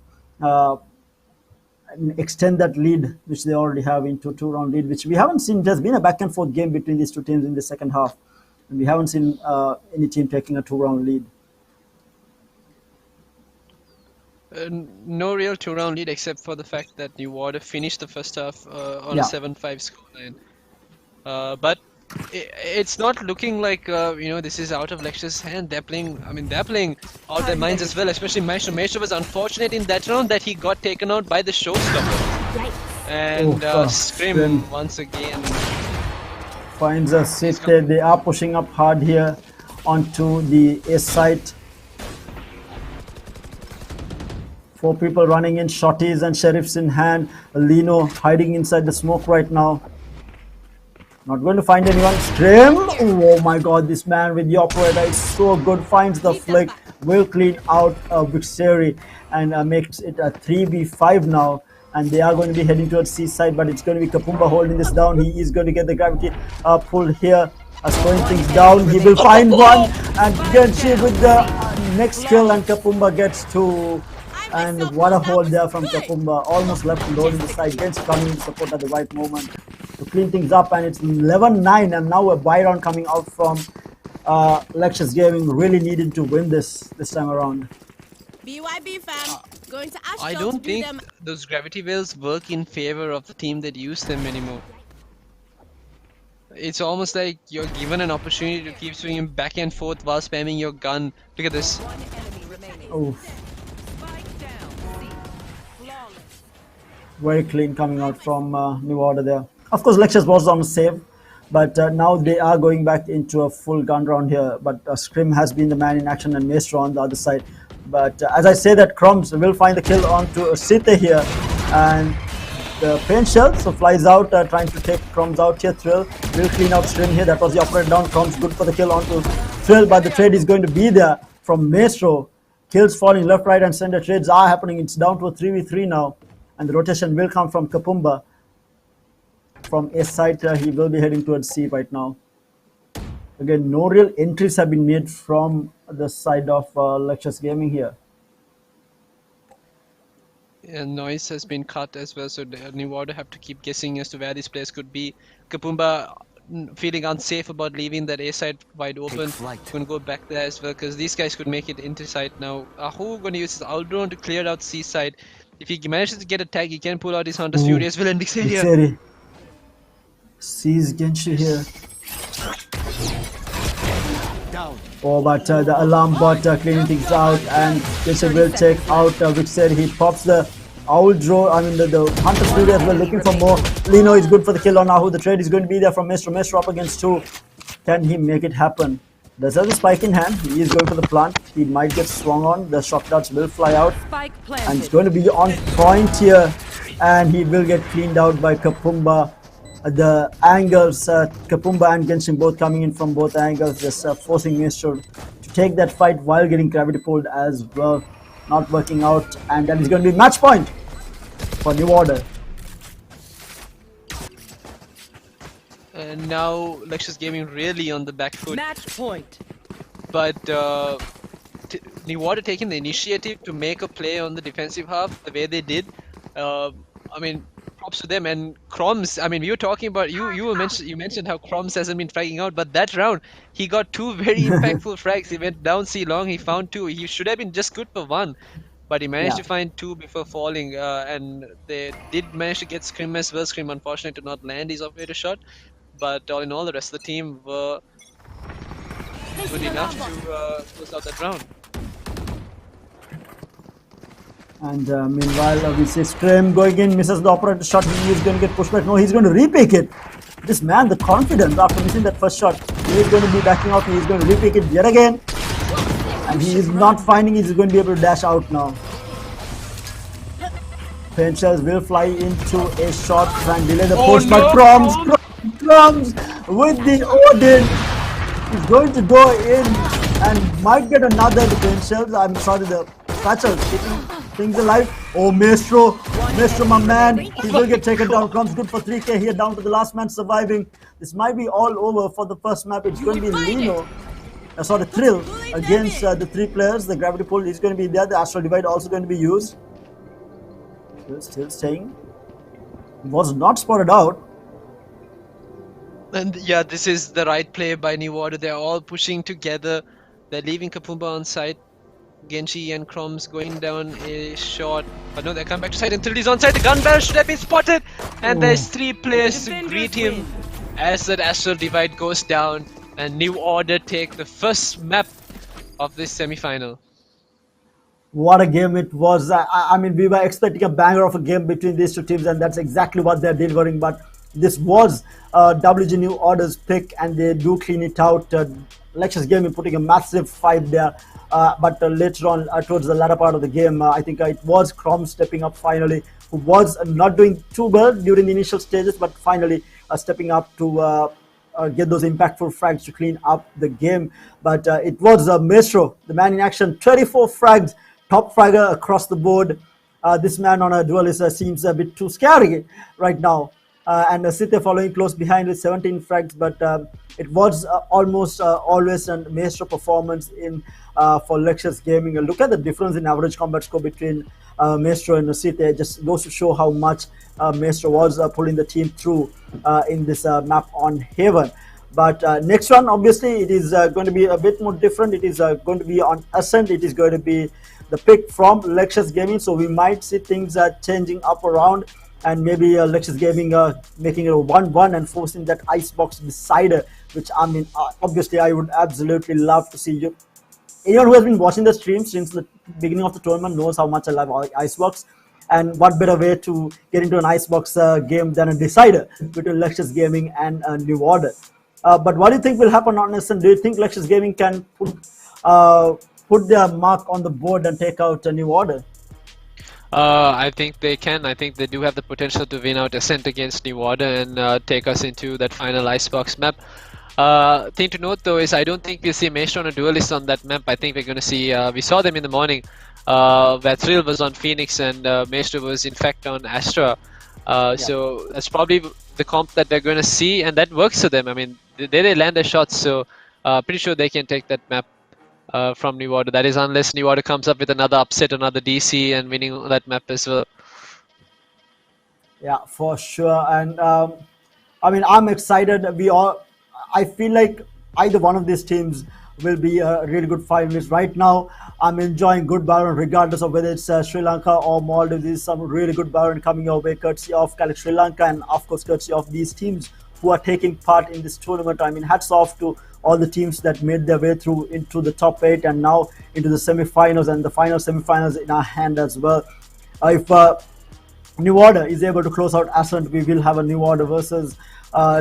And extend that lead, which they already have, into a 2-round lead, which we haven't seen. It has been a back and forth game between these two teams in the second half, and we haven't seen any team taking a 2-round lead. No real 2-round lead, except for the fact that New Order finished the first half on a 7-5 scoreline. But it's not looking like this is out of Lexus' hand. They're playing out their minds as well, especially Maestro. Maestro was unfortunate in that round that he got taken out by the showstopper. And Scrim once again finds a sit. They are pushing up hard here onto the A site. 4 people running in, shotties and sheriffs in hand. Lino hiding inside the smoke right now. Not going to find anyone. Scrim! Oh my god, this man with the operator is so good. Finds the flick. Will clean out Vixeri and makes it a 3v5 now. And they are going to be heading towards C-side, but it's going to be Kapumba holding this down. He is going to get the gravity pull here. Slowing things down. He will find one. And Genshi with the next kill, and Kapumba gets 2. And what a hold there from Kapumba. Almost left alone in the side. Genshi coming in support at the right moment to clean things up, and it's 11-9, and now a buy round coming out from Lexus Gaming, really needing to win this time around. BYB fam, going to Ashton. I don't think those gravity wells work in favor of the team that use them anymore. It's almost like you're given an opportunity to keep swinging back and forth while spamming your gun. Look at this. Oh. Very clean coming out from New Order there. Of course, Lexus was on save, but now they are going back into a full gun round here. But Scrim has been the man in action, and Maestro on the other side. But as I say that, Crumbs will find the kill onto Sithe here, and the paint shell, so flies out, trying to take Crumbs out here. Thrill will clean out Stream here. That was the operator down. Crumbs good for the kill onto Thrill, but the trade is going to be there from Maestro. Kills falling left, right, and center. Trades are happening. It's down to a 3v3 now, and the rotation will come from Kapumba. From A side, he will be heading towards C right now. Again, no real entries have been made from the side of Lectures Gaming here. And noise has been cut as well, so the New Order have to keep guessing as to where these players could be. Kapumba feeling unsafe about leaving that A side wide open. Going to go back there as well, because these guys could make it into side now. Ahu going to use his Aldron to clear out C side. If he manages to get a tag, he can pull out his Hunter's Fury as well, and Dixeria sees Genshi here. Oh, but the alarm bot cleaning things out, and Genshi will take out Vixer. He pops the Owl Draw, the Hunter's Fury as well, looking for more. Lino is good for the kill on Ahu. The trade is going to be there from Maestro. Maestro up against 2. Can he make it happen? Does have the spike in hand. He is going for the plant. He might get swung on. The shock darts will fly out. And it's going to be on point here. And he will get cleaned out by Kapumba. The angles, Kapumba and Genshin both coming in from both angles, just forcing Maestro to take that fight while getting gravity pulled as well. Not working out. And that is going to be match point for New Order. And now Lexus Gaming really on the back foot. Match point. But New Order taking the initiative to make a play on the defensive half the way they did. Props to them. And Crumbs, we were talking about you mentioned how Crumbs hasn't been fragging out, but that round he got 2 very impactful frags. He went down C long, he found 2. He should have been just good for 1, but he managed to find 2 before falling. And they did manage to get Scrim as well. Scrim unfortunate to not land his operator shot, but all in all the rest of the team were good enough to close out that round. And meanwhile, we see Scrim going in, misses the operator shot. He is going to get pushed back. No, he's going to repick it. This man, the confidence after missing that first shot, he is going to be backing out. He is going to repick it yet again. And he is not finding he's going to be able to dash out now. Paint shells will fly into a shot and delay the push, but Crumbs with the Odin is going to go in and might get another. The paint shells, the Thatcher keeping things alive. Oh, Maestro, my man, he will get taken down. Crumbs good for 3k here, down to the last man surviving. This might be all over for the first map. It's going to be Lino. Thrill against the 3 players. The gravity pull is going to be there. The Astral Divide also going to be used. Still staying. Was not spotted out. And yeah, this is the right play by New Order. They're all pushing together. They're leaving Kapumba on site. Genshi and Crumbs going down a shot. But no, they come back to side and Thrill is on side. The gun barrel should have been spotted. And there's 3 players to greet him as that Astral Divide goes down. And New Order take the first map of this semi-final. What a game it was. We were expecting a banger of a game between these 2 teams, and that's exactly what they're delivering. But this was WG New Order's pick, and they do clean it out. Lexus Gaming putting a massive fight there. But later on, towards the latter part of the game, I think it was Crumbs stepping up finally, who was not doing too well during the initial stages, but finally stepping up to get those impactful frags to clean up the game. But it was Maestro, the man in action, 24 frags, top fragger across the board. This man on a duelist seems a bit too scary right now. And Sithe following close behind with 17 frags, but it was almost always a Maestro performance in for Lexus Gaming. Look at the difference in average combat score between Maestro and Sithe. It just goes to show how much Maestro was pulling the team through in this map on Haven. But next one, obviously, it is going to be a bit more different. It is going to be on Ascent. It is going to be the pick from Lexus Gaming. So we might see things changing up around. And maybe Lexus Gaming making it a 1-1 and forcing that Icebox decider, which obviously I would absolutely love to see. Anyone who has been watching the stream since the beginning of the tournament knows how much I love Icebox. And what better way to get into an Icebox game than a decider between Lexus Gaming and New Order. But what do you think will happen on this? And do you think Lexus Gaming can put their mark on the board and take out a New Order? I think they can. I think they do have the potential to win out Ascent against New Order and take us into that final Icebox map. Thing to note though is I don't think we'll see Maestro on a duelist on that map. I think we're going to see, we saw them in the morning where Thrill was on Phoenix and Maestro was in fact on Astra. So that's probably the comp that they're going to see, and that works for them. I mean, they land their shots, so pretty sure they can take that map from New Order. That is, unless New Order comes up with another upset, another DC, and winning that map as well. Yeah, for sure. And I mean, I'm excited. I feel like either one of these teams will be a really good finalist. Right now, I'm enjoying good Baron, regardless of whether it's Sri Lanka or Maldives. There's some really good Baron coming your way, courtesy of Calyx Sri Lanka, and of course, courtesy of these teams who are taking part in this tournament. I mean, hats off to all the teams that made their way through into the top 8 and now into the semi-finals, and the final semi-finals in our hand as well. If New Order is able to close out Ascent, we will have a New Order versus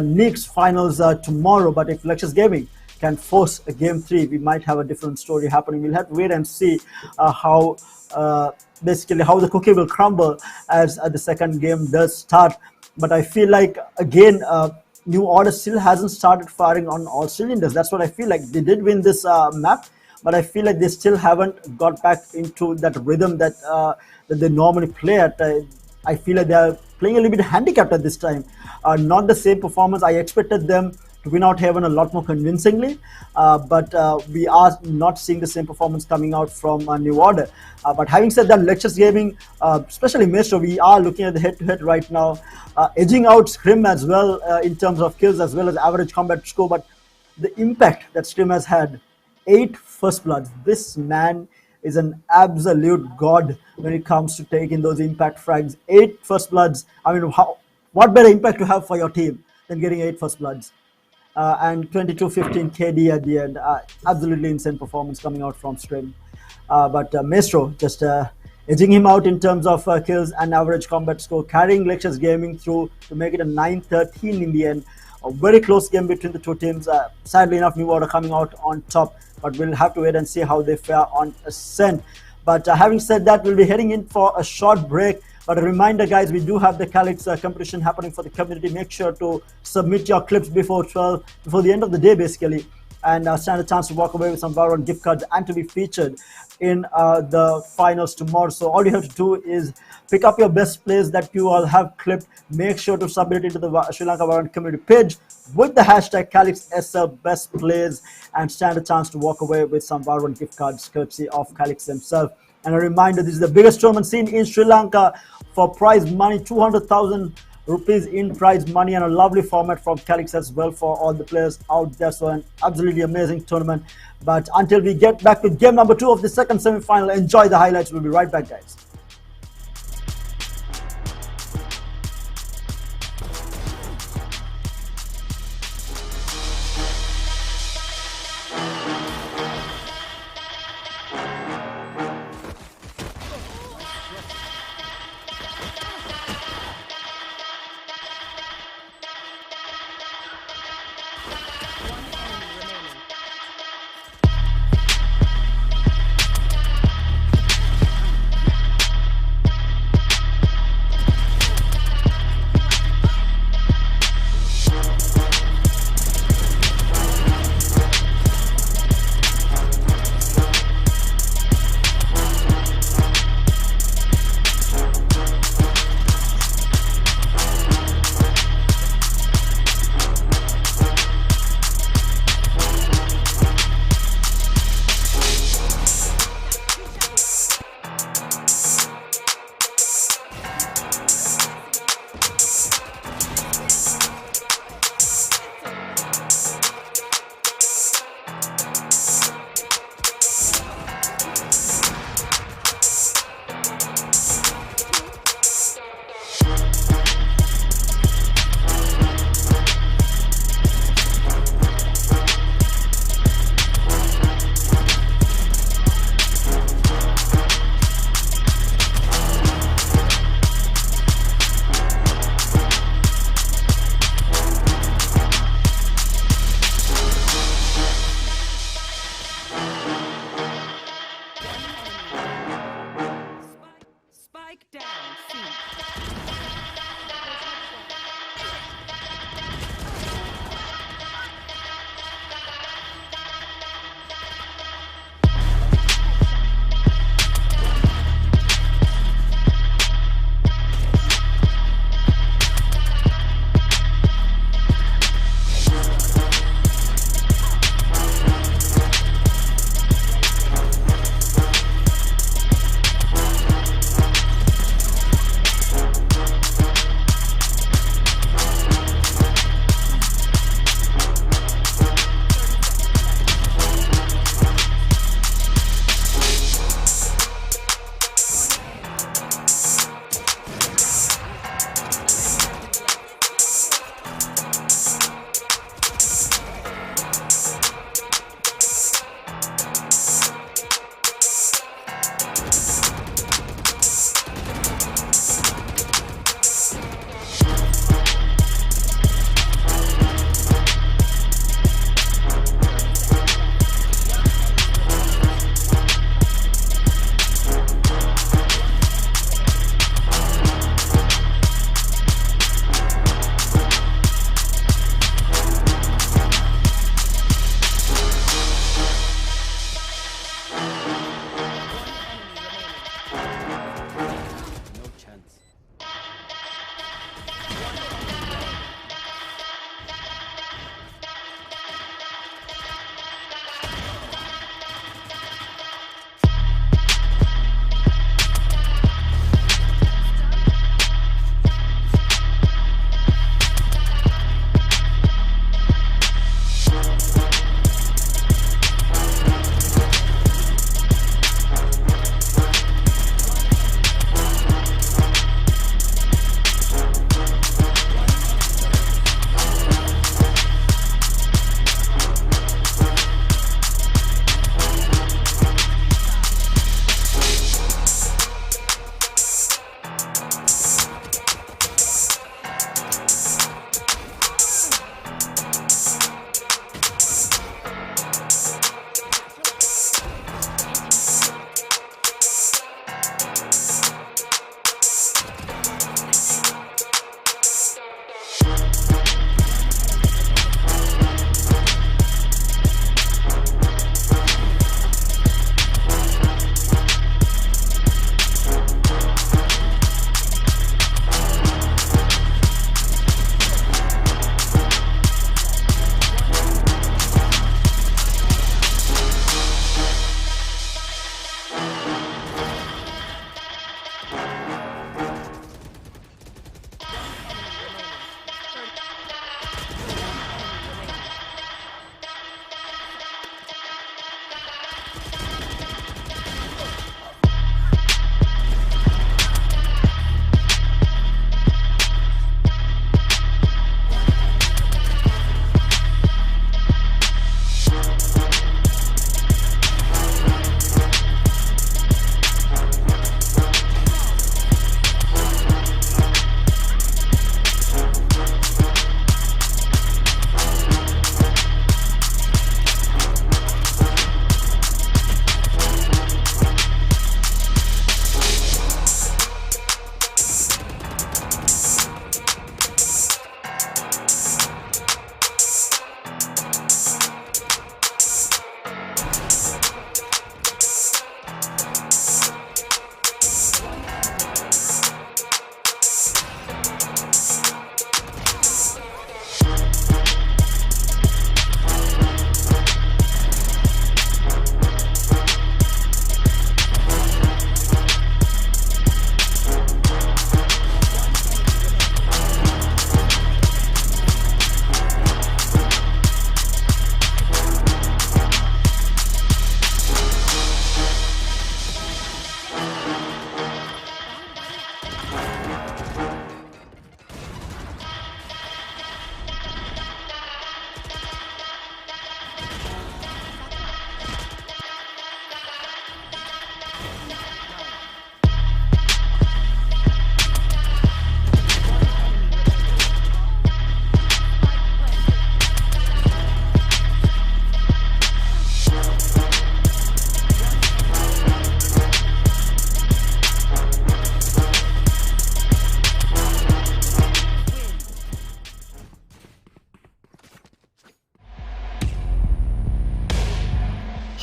Knicks finals tomorrow. But if Lexus Gaming can force a game 3, we might have a different story happening. We'll have to wait and see how basically how the cookie will crumble as the second game does start. But I feel like, again, New Order still hasn't started firing on all cylinders. That's what I feel like. They did win this map, but I feel like they still haven't got back into that rhythm that they normally play at. I feel like they're playing a little bit handicapped at this time. Not the same performance. I expected them to win out Heaven a lot more convincingly, but we are not seeing the same performance coming out from New Order. But having said that, Lexus Gaming, especially Maestro, we are looking at the head-to-head right now, edging out Scrim as well in terms of kills as well as average combat score. But the impact that Scrim has had, 8 first bloods. This man is an absolute god when it comes to taking those impact frags. 8 first bloods. I mean, what better impact to have for your team than getting 8 first bloods? And 22-15 KD at the end. Absolutely insane performance coming out from Stream. But Maestro just edging him out in terms of kills and average combat score, carrying Lexus Gaming through to make it a 9-13 in the end. A very close game between the two teams. Sadly enough, New Order coming out on top, but we'll have to wait and see how they fare on Ascent. But having said that, we'll be heading in for a short break. But a reminder, guys, we do have the Calyx competition happening for the community. Make sure to submit your clips before the end of the day, basically, and stand a chance to walk away with some Valorant gift cards and to be featured in the finals tomorrow. So all you have to do is pick up your best plays that you all have clipped. Make sure to submit it into the Sri Lanka Valorant community page with the hashtag CalyxSL best plays and stand a chance to walk away with some Valorant gift cards courtesy of Calyx himself. And a reminder, this is the biggest tournament scene in Sri Lanka for prize money, 200,000 rupees in prize money, and a lovely format from Calyx as well for all the players out there. So an absolutely amazing tournament. But until we get back to game number 2 of the second semi-final, enjoy the highlights. We'll be right back, guys.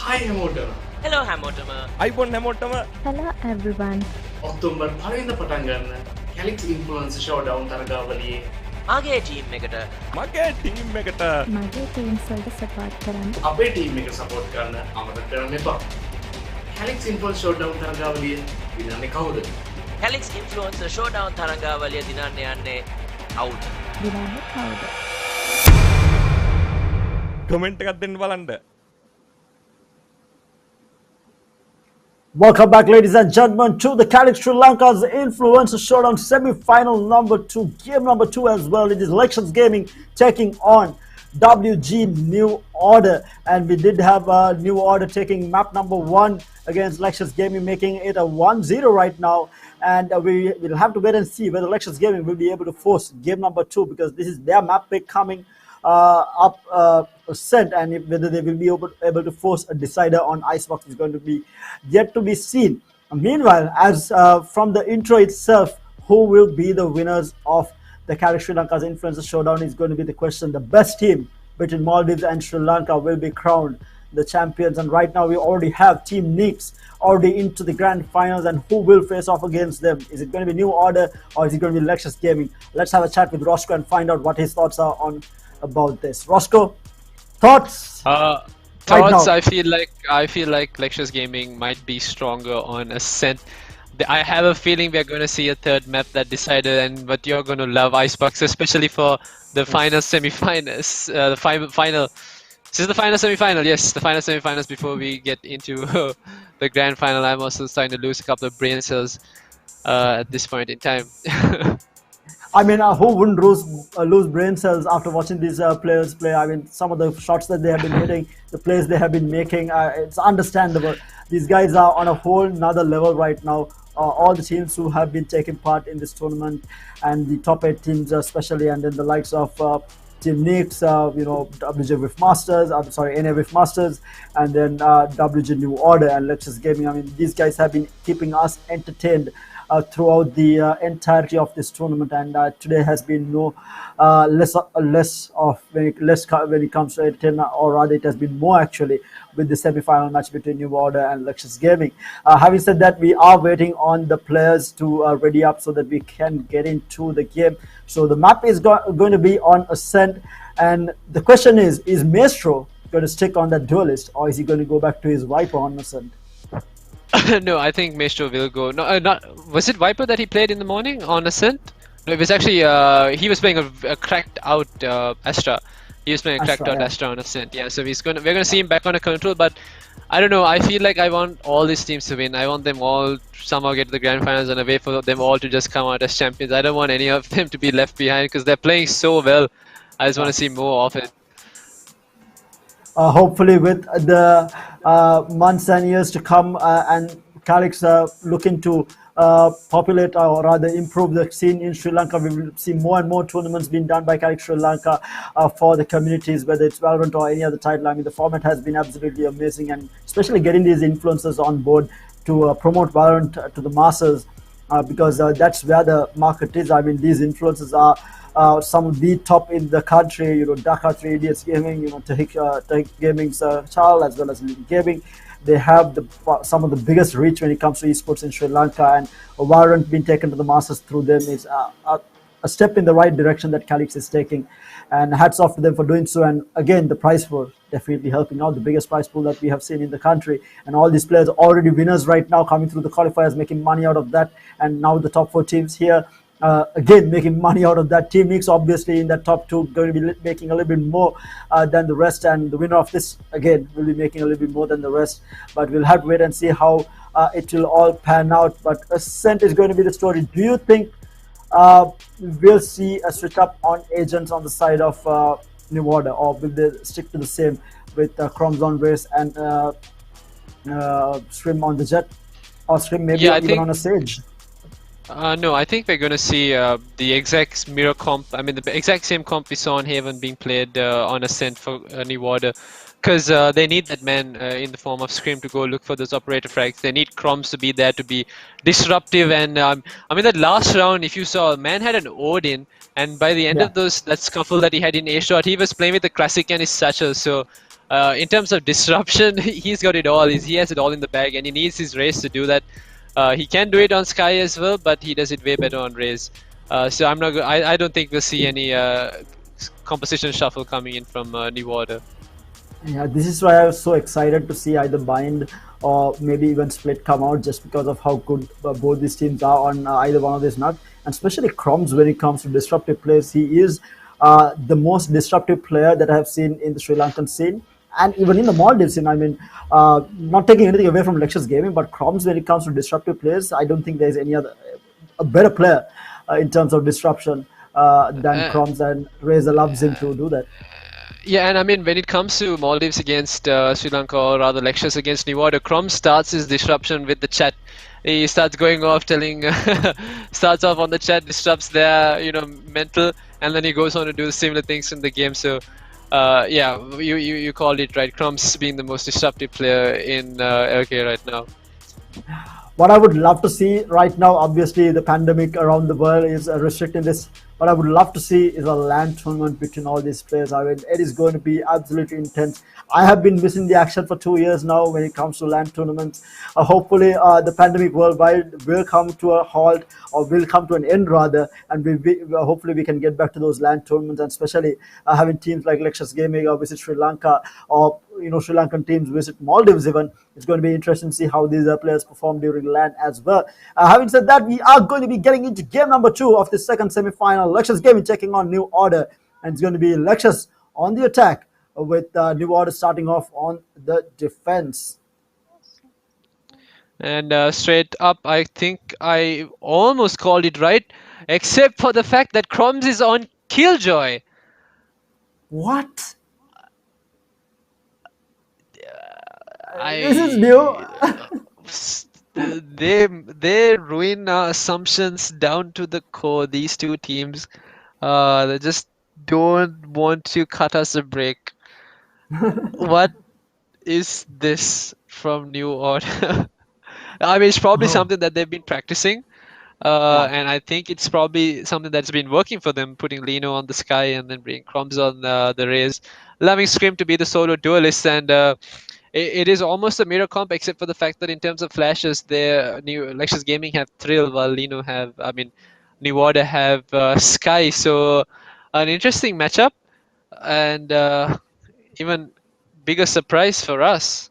Hi හැමෝටම. Hello හැමෝටම. iPhone හැමෝටම. Hello everyone. October 5 වෙනිදා පටන් ගන්න Calyx Influencer Showdown තරගාවලියේ මගේ team එකට මගේ team එකට මගේ ටීම්ස් වලට සපෝට් කරන්න. අපේ ටීම් එක සපෝට් කරන්න අමතක කරන්න එපා. Calyx Influencer Showdown තරගාවලිය විනන්නේ කවුද? Calyx Influencer Showdown තරගාවලිය දිනන්න යන්නේ කවුද? දිනන්නේ කවුද? කමෙන්ට් එකක් දෙන්න බලන්න. Welcome back, ladies and gentlemen, to the Calyx Sri Lanka's Influencer Showdown semi-final number 2, game number 2 as well. It is Elections Gaming taking on WG New Order, and we did have New Order taking map number 1 against Elections Gaming, making it a 1-0 right now. And we will have to wait and see whether Elections Gaming will be able to force game number 2, because this is their map pick coming up sent, and whether they will be able to force a decider on Icebox is going to be yet to be seen. Meanwhile, as from the intro itself, who will be the winners of the Calyx Sri Lanka's Influencer Showdown is going to be the question. The best team between Maldives and Sri Lanka will be crowned the champions, and right now we already have Team Nix already into the grand finals, and who will face off against them? Is it going to be New Order or is it going to be Elections Gaming? Let's have a chat with Roscoe and find out what his thoughts are on about this. Roscoe, thoughts? Thoughts. I feel like Lectures Gaming might be stronger on Ascent. I have a feeling we're going to see a third map that decided, and but you're going to love Icebox, especially for the final semi-finals. Final. This is the final semi-final. Yes, the final semi-finals before we get into the grand final. I'm also starting to lose a couple of brain cells at this point in time. I mean, who wouldn't lose brain cells after watching these players play? I mean, some of the shots that they have been hitting, the plays they have been making, it's understandable. These guys are on a whole nother level right now. All the teams who have been taking part in this tournament, and the top 8 teams especially, and then the likes of Team Nix, WJ Whiff Masters, NA Whiff Masters, and then WJ New Order and Lectures Gaming. I mean, these guys have been keeping us entertained throughout the entirety of this tournament, and today has been no less when it comes to entertainment, or rather it has been more actually, with the semi-final match between New Order and Lectures Gaming. Having said that, we are waiting on the players to ready up so that we can get into the game. So the map is going to be on Ascent, and the question is Maestro going to stick on that duelist, or is he going to go back to his Viper on Ascent? No, I think Maestro will go. No, not was it Viper that he played in the morning on Ascent? No, it was actually he was playing a cracked out Astra. He was playing a cracked out Astra on Ascent. Yeah, so we're gonna see him back on a control, but I don't know. I feel like I want all these teams to win. I want them all somehow get to the grand finals, and I wait for them all to just come out as champions. I don't want any of them to be left behind because they're playing so well. I just want to see more of it. Hopefully, with the months and years to come, and Calyx looking to populate or rather improve the scene in Sri Lanka, we will see more and more tournaments being done by Calyx Sri Lanka for the communities, whether it's Valorant or any other title. I mean, the format has been absolutely amazing, and especially getting these influencers on board to promote Valorant to the masses, because that's where the market is. I mean, these influencers are some of the top in the country, Dhaka 3 Idiots Gaming, Tahik Gaming's Charles, as well as League Gaming. They have some of the biggest reach when it comes to esports in Sri Lanka, and Valorant being taken to the masses through them is a step in the right direction that Calyx is taking, and hats off to them for doing so. And again, the prize pool definitely helping out, the biggest prize pool that we have seen in the country, and all these players are already winners right now, coming through the qualifiers, making money out of that, and now the top 4 teams here again making money out of that. Team Nix obviously in that top 2 going to be making a little bit more than the rest, and the winner of this again will be making a little bit more than the rest, but we'll have to wait and see how it will all pan out. But Ascent is going to be the story. Do you think we'll see a switch up on agents on the side of New Order, or will they stick to the same with Chromes on Race and Scrim on the Jet, or Scrim maybe even on a Sage? No, I think we're going to see the exact mirror comp. I mean, the exact same comp we saw on Haven being played on Ascent for New Order, because they need that man in the form of Scream to go look for those operator frags. They need Chroms to be there to be disruptive. And I mean, that last round, if you saw, man had an Odin, and by the end of that scuffle that he had in A shot, he was playing with the classic and his satchel. So In terms of disruption, he's got it all. He has it all in the bag, and he needs his Raze to do that. He can do it on Sky as well, but he does it way better on Raze. So I'm not. I don't think we'll see any composition shuffle coming in from New Order. Yeah, this is why I was so excited to see either Bind or maybe even Split come out, just because of how good both these teams are on either one of these maps. And especially Crumbs, when it comes to disruptive players, he is the most disruptive player that I have seen in the Sri Lankan scene. And even in the Maldives scene, I mean, not taking anything away from Lexus Gaming, but Crumbs, when it comes to disruptive players, I don't think there's any other a better player in terms of disruption than Crumbs, and Razor loves him to do that. Yeah, and I mean, when it comes to Maldives against Sri Lanka, or rather Lexus against New Order, Crom starts his disruption with the chat. He starts going off, telling, starts off on the chat, disrupts their, mental, and then he goes on to do similar things in the game. So, yeah, you called it right. Crom's being the most disruptive player in LK right now. What I would love to see right now, obviously the pandemic around the world is restricting this. What I would love to see is a LAN tournament between all these players. I mean, it is going to be absolutely intense. I have been missing the action for 2 years now when it comes to LAN tournaments. Hopefully, the pandemic worldwide will come to a halt, or will come to an end rather, and hopefully we can get back to those LAN tournaments, and especially having teams like Lexus Gaming or visit Sri Lanka, or Sri Lankan teams visit Maldives even. It's going to be interesting to see how these players perform during LAN as well. Having said that, we are going to be getting into game number 2 of the second semi-final. Lexus Gaming taking on New Order, and it's going to be Lexus on the attack, with New Order starting off on the defense. And straight up, I think I almost called it right, except for the fact that Crumbs is on Killjoy. What? This is new. They ruin our assumptions down to the core. These two teams, they just don't want to cut us a break. What is this from New Order? I mean, it's probably something that they've been practicing. And I think it's probably something that's been working for them, putting Lino on the Sky and then bringing Crumbs on the Raze, allowing Scream to be the solo duelist. And it is almost a mirror comp, except for the fact that in terms of flashes, their new Lexus Gaming have Thrill, while New Order have Sky. So an interesting matchup, and even bigger surprise for us.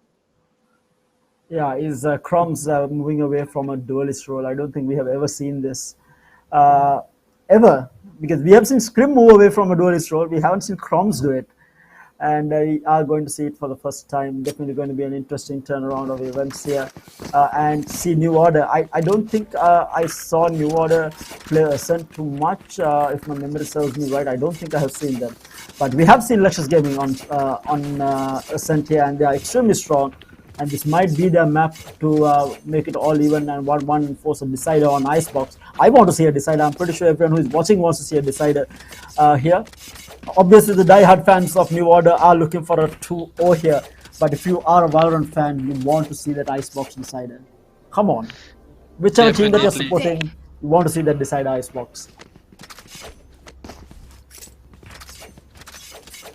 Yeah, is Crumbs moving away from a duelist role? I don't think we have ever seen this ever, because we have seen Scrim move away from a duelist role. We haven't seen Crumbs do it, and we are going to see it for the first time. Definitely going to be an interesting turnaround of events here, and see New Order. I don't think I saw New Order play Ascent too much. If my memory serves me right, I don't think I have seen them, but we have seen Lexus Gaming on Ascent here, and they are extremely strong. And this might be their map to make it all even and 1-1 force a decider on Icebox. I want to see a decider. I'm pretty sure everyone who is watching wants to see a decider here. Obviously, the die-hard fans of New Order are looking for a 2-0 here. But if you are a Valorant fan, you want to see that Icebox decider. Come on. Whichever team that you're supporting, you want to see that decider Icebox.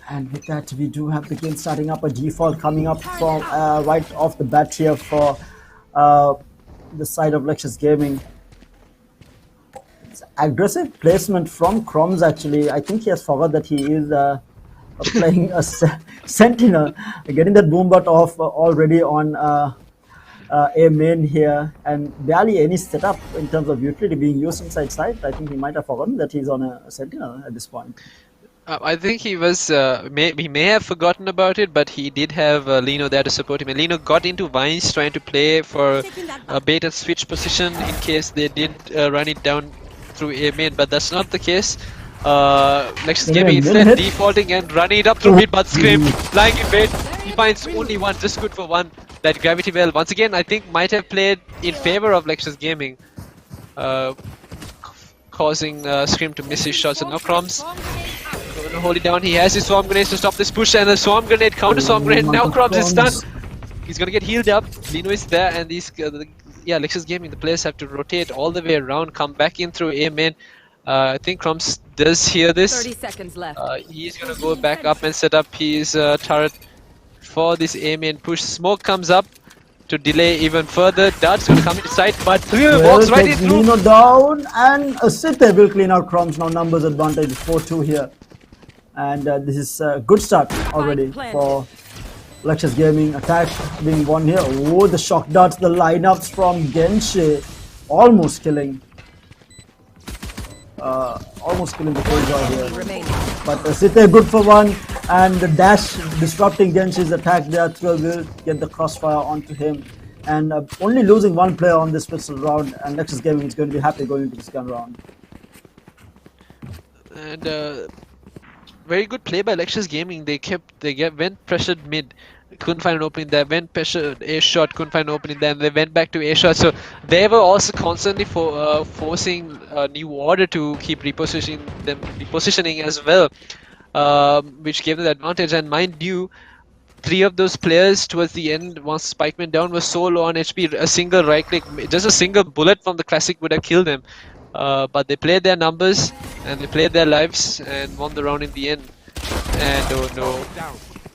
And with that, we do have the game starting up. A default coming up from right off the bat here for the side of Lexus Gaming. It's aggressive placement from Crumbs, actually. I think he has forgot that he is playing a Sentinel. Getting that boombot off already on a main here, and barely any setup in terms of utility being used inside site. I think he might have forgotten that he's on a Sentinel at this point. I think he was. He may have forgotten about it, but he did have Lino there to support him. And Lino got into Vines trying to play for a bait and switch position in case they did run it down through A main, but that's not the case. Lexus Gaming instead defaulting and running it up through mid, but Scream flying in bait. He finds only one, just good for one. That Gravity Well once again I think might have played in favor of Lexus Gaming, causing Scream to miss his shots. And now Crumbs going to hold it down. He has his Swarm Grenades to stop this push, and a Swarm Grenade, counter Swarm Grenade. Now Crumbs is stunned. He's going to get healed up. Lino is there, and these Lexus Gaming, the players have to rotate all the way around, come back in through A main. I think Crumbs does hear this. 30 seconds left. He's going to go back up and set up his turret. for this A main push. Smoke comes up to delay even further. Dart's going to come inside, but Thrill walks right in through. Lino down, and Sithe will clean out Crumbs. Now numbers advantage 4-2 here. And this is a good start already for Lexus Gaming. Attack being won here. Oh, the shock darts, the lineups from Genshe. Almost killing. Almost killing the Killjoy here. But Sithe good for one. And the dash disrupting Genshi's attack there. Thrill will get the crossfire onto him. And only losing one player on this pistol round. And Lexus Gaming is going to be happy going into this gun round. And very good play by Lexus Gaming. They went pressured mid, couldn't find an opening there. Went pressured A shot, couldn't find an opening there. And they went back to A shot. So they were also constantly forcing New Order to keep repositioning as well, which gave them the advantage. And mind you, 3 of those players towards the end, once Spike went down, was so low on HP. A single right click, just a single bullet from the classic would have killed them. But they played their numbers and they played their lives and won the round in the end. And oh no.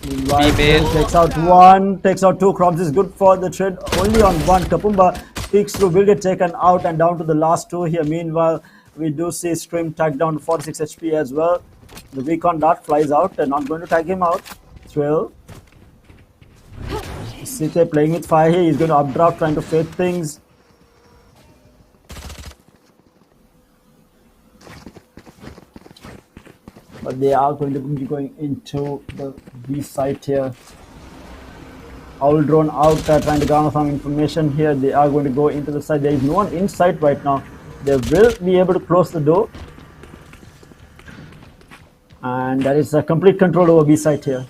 Meanwhile, takes out 2. Crumbs is good for the trade. Only on 1. Kapumba peeks through, will get taken out and down to the last 2 here. Meanwhile, we do see Scream tag down to 46 HP as well. The Recon Dart flies out. They're not going to tag him out. Thrill. Sithe playing with fire here. He's going to updraft, trying to fade things. But they are going to be going into the B site here. Owl drone out, trying to garner some information here. They are going to go into the site. There is no one in sight right now. They will be able to close the door. And that is a complete control over B site here.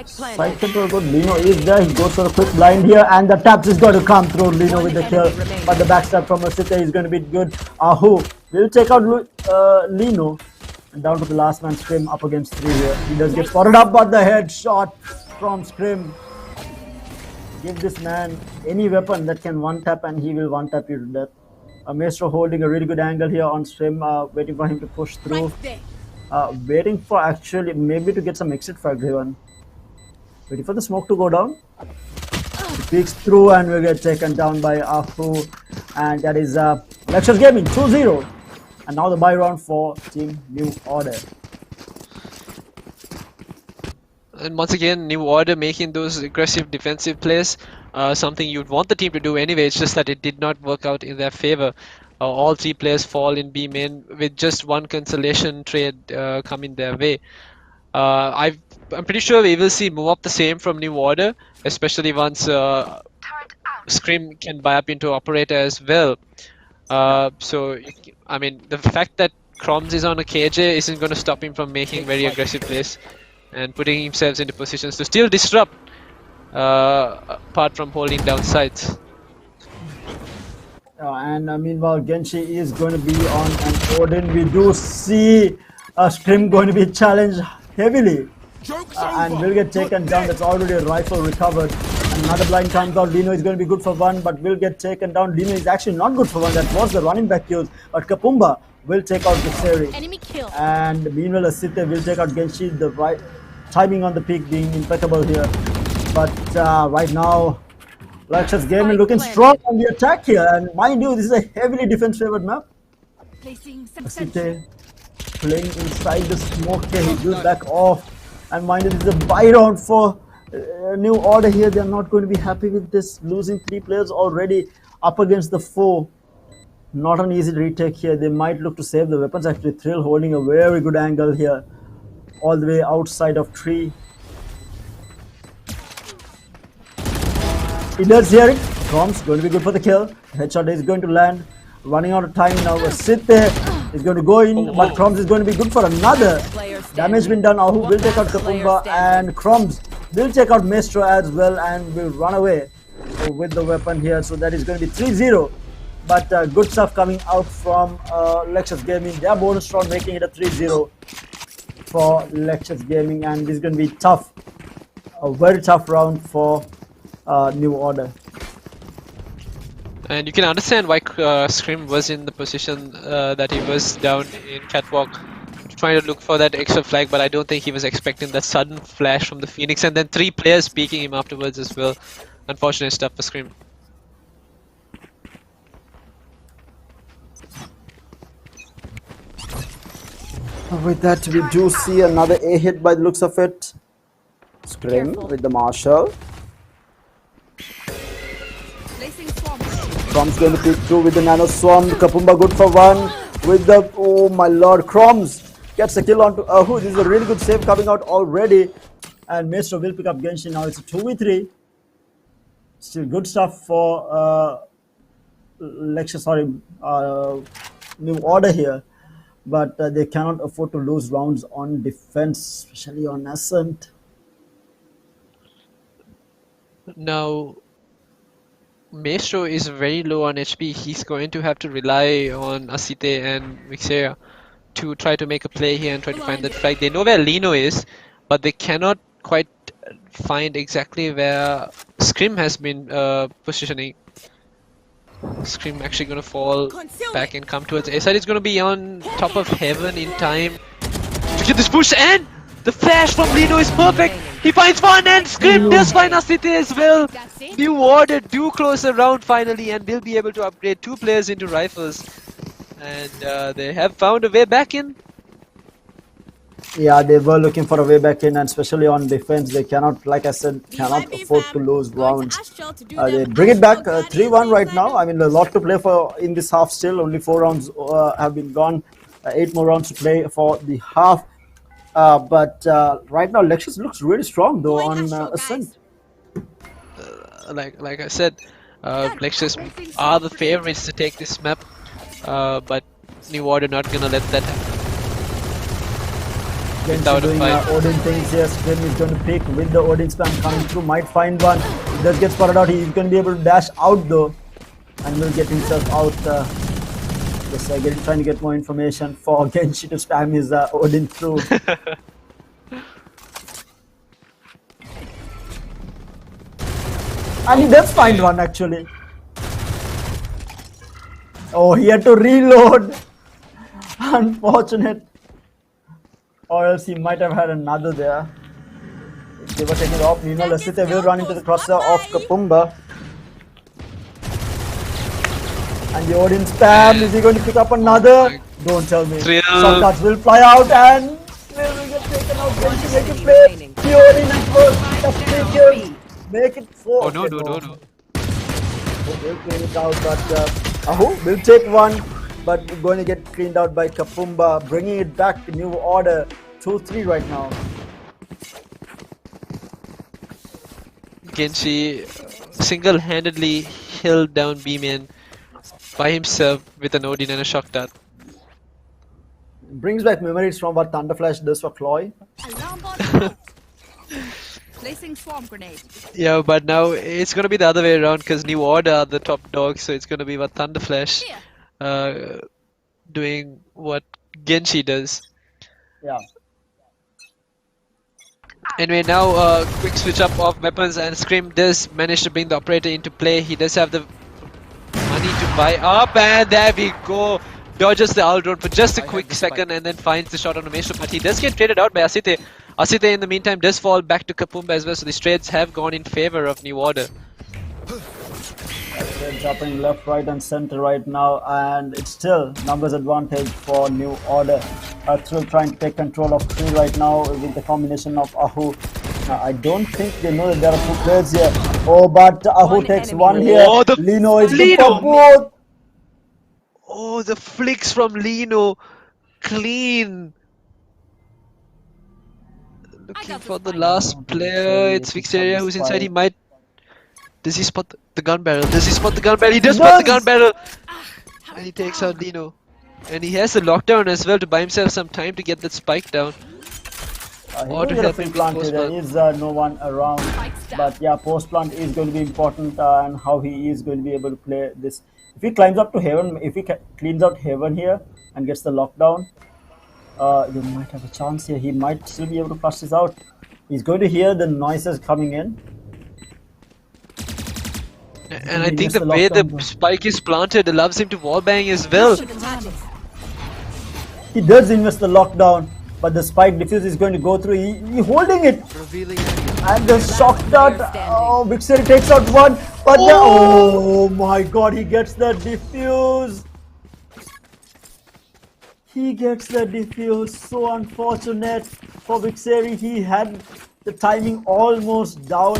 Side control good. Lino is there. He goes for a quick blind here, and the taps is going to come through. Lino with the kill, but the backstab from Sithe is going to be good. Ahu will take out Lino, and down to the last man. Scrim up against 3 here. He does get spotted up, but the headshot from Scrim. Give this man any weapon that can one tap, and he will one tap you to death. Maestro holding a really good angle here on Scrim, waiting for him to push through. Waiting for actually maybe to get some exit frag driven. Waiting for the smoke to go down. He peeks through and will get taken down by Ahu. And that is Lexus Gaming 2-0. And now the buy round for Team New Order. And once again, New Order making those aggressive defensive plays. Something you'd want the team to do anyway. It's just that it did not work out in their favor. All 3 players fall in B main with just 1 consolation trade coming their way. I'm pretty sure we will see move up the same from New Order, especially once Scream can buy up into Operator as well. So, I mean, the fact that Crumbs is on a KJ isn't going to stop him from making very aggressive plays and putting himself into positions to still disrupt, apart from holding down sides. And meanwhile, Genshi is going to be on an Odin. We do see Scream going to be challenged heavily. And will get taken down. That's already a rifle recovered. And another blind comes out. Lino is going to be good for 1, but will get taken down. Lino is actually not good for 1. That was the running back use. But Kapumba will take out the Seri. Enemy kill. And meanwhile, Sithe will take out Genshi. The right timing on the peak being impeccable here. But right now, Lexus Gaming looking strong on the attack here. And mind you, this is a heavily defense-favored map. Sithe playing inside the smoke here. He will back off. And mind you, this is a buy round for New Order here. They are not going to be happy with this. Losing 3 players already up against the 4. Not an easy retake here. They might look to save the weapons. Actually, Thrill holding a very good angle here. All the way outside of tree. He does hear it. Crumbs going to be good for the kill. Headshot is going to land. Running out of time now. Sithe is going to go in, but Crumbs is going to be good for another. Damage been done. Ahu will take out Kapumba, and Crumbs will take out Maestro as well and will run away with the weapon here. So that is going to be 3-0. But good stuff coming out from Lexus Gaming. Their bonus round making it a 3-0 for Lexus Gaming, and this is going to be tough. A very tough round for New Order. And you can understand why Scream was in the position that he was down in Catwalk, trying to look for that extra flag, but I don't think he was expecting that sudden flash from the Phoenix, and then 3 players peeking him afterwards as well. Unfortunate stuff for Scream. With that, we do see another A hit by the looks of it. Scream with the Marshall. Placing swarm. Crom's going to peek through with the Nano Swarm. Kapumba good for 1 with the, oh my lord, Croms gets a kill onto Ahu. This is a really good save coming out already. And Maestro will pick up Genshin. Now it's a 2v3. Still good stuff for New Order here. But they cannot afford to lose rounds on defense, especially on Ascent. Now, Maestro is very low on HP. He's going to have to rely on Asite and Vixera to try to make a play here and try to find that flag. They know where Lino is, but they cannot quite find exactly where Scrim has been positioning. Scream actually gonna fall back and come towards A side. Is gonna be on top of Heaven in time to get this push, and the flash from Lino is perfect. He finds 1 and Scream does find Asite as well. New Order do close the round finally and will be able to upgrade 2 players into rifles, and they have found a way back in. Yeah, they were looking for a way back in, and especially on defense, they cannot, like I said, cannot afford to lose rounds. They bring it back 3-1 right now. I mean, a lot to play for in this half still. Only 4 rounds have been gone. 8 more rounds to play for the half. But right now, Lexus looks really strong though on Ascent. Like I said, Lexus are the favorites to take this map, but New Order not gonna let that happen. Without a doing fight. Odin things here. Scrim is going to pick with the Odin spam coming through. Might find one. He does get spotted out. He's going to be able to dash out though, and will get himself out. Just trying to get more information for Genshi to spam his Odin through. And he does find one actually. Oh, he had to reload. Unfortunate. Or else he might have had another there. If they were taking it off, Nino Lasite will run into the crosshair of Kapumba. And the Odin spam, is he going to pick up another? Don't tell me. Shotguns will fly out and will get taken out. Genshi make it play. The Odin and first, just 3 kills. Make it 4. Oh no. They'll clean it out, but Ahu will take 1. But going to get cleaned out by Kapumba, bringing it back to New Order. 2-3 right now. Genshi single-handedly held down B-Man by himself with an Odin and a shock dart. Brings back memories from what Thunderflash does for Cloy. Alarm bot. Placing swarm grenade. Yeah, but now it's gonna be the other way around because New Order are the top dogs, so it's gonna be what Thunderflash doing what Genshi does. Yeah. Anyway, now quick switch up of weapons, and Scream does manage to bring the operator into play. He does have the money to buy up, and there we go. Dodges the owl drone for just a quick second and then finds the shot on the Maestro, but he does get traded out by Asite. Asite in the meantime does fall back to Kapumba as well, so these trades have gone in favor of New Order. Trades happening left, right and center right now, and it's still numbers advantage for New Order. Still trying to take control of 3 right now with the combination of Ahu. I don't think they know that there are 2 players here. Oh, but Ahu takes 1 here. Oh, the Lino is good Lino. for both. Oh, the flicks from Lino. Clean. Looking for the last player. It's Vixeria who's inside. He might. Does he spot the gun barrel? Does he spot the gun barrel? He does spot the gun barrel! And he takes out Lino. And he has the lockdown as well to buy himself some time to get that spike down. Or to help him plant. There is no one around. But yeah, post plant is going to be important, and how he is going to be able to play this. If he climbs up to Heaven, if he cleans out Heaven here and gets the lockdown, you might have a chance here. He might still be able to flush this out. He's going to hear the noises coming in. And I think the way the spike is planted allows him to wallbang as well. He does invest the lockdown, but the spike diffuse is going to go through. He holding it. Revealing area. And the shock dart. Oh, Vixeri takes out one. But oh my god, he gets the diffuse. He gets the diffuse. So unfortunate for Vixeri. He had the timing almost down.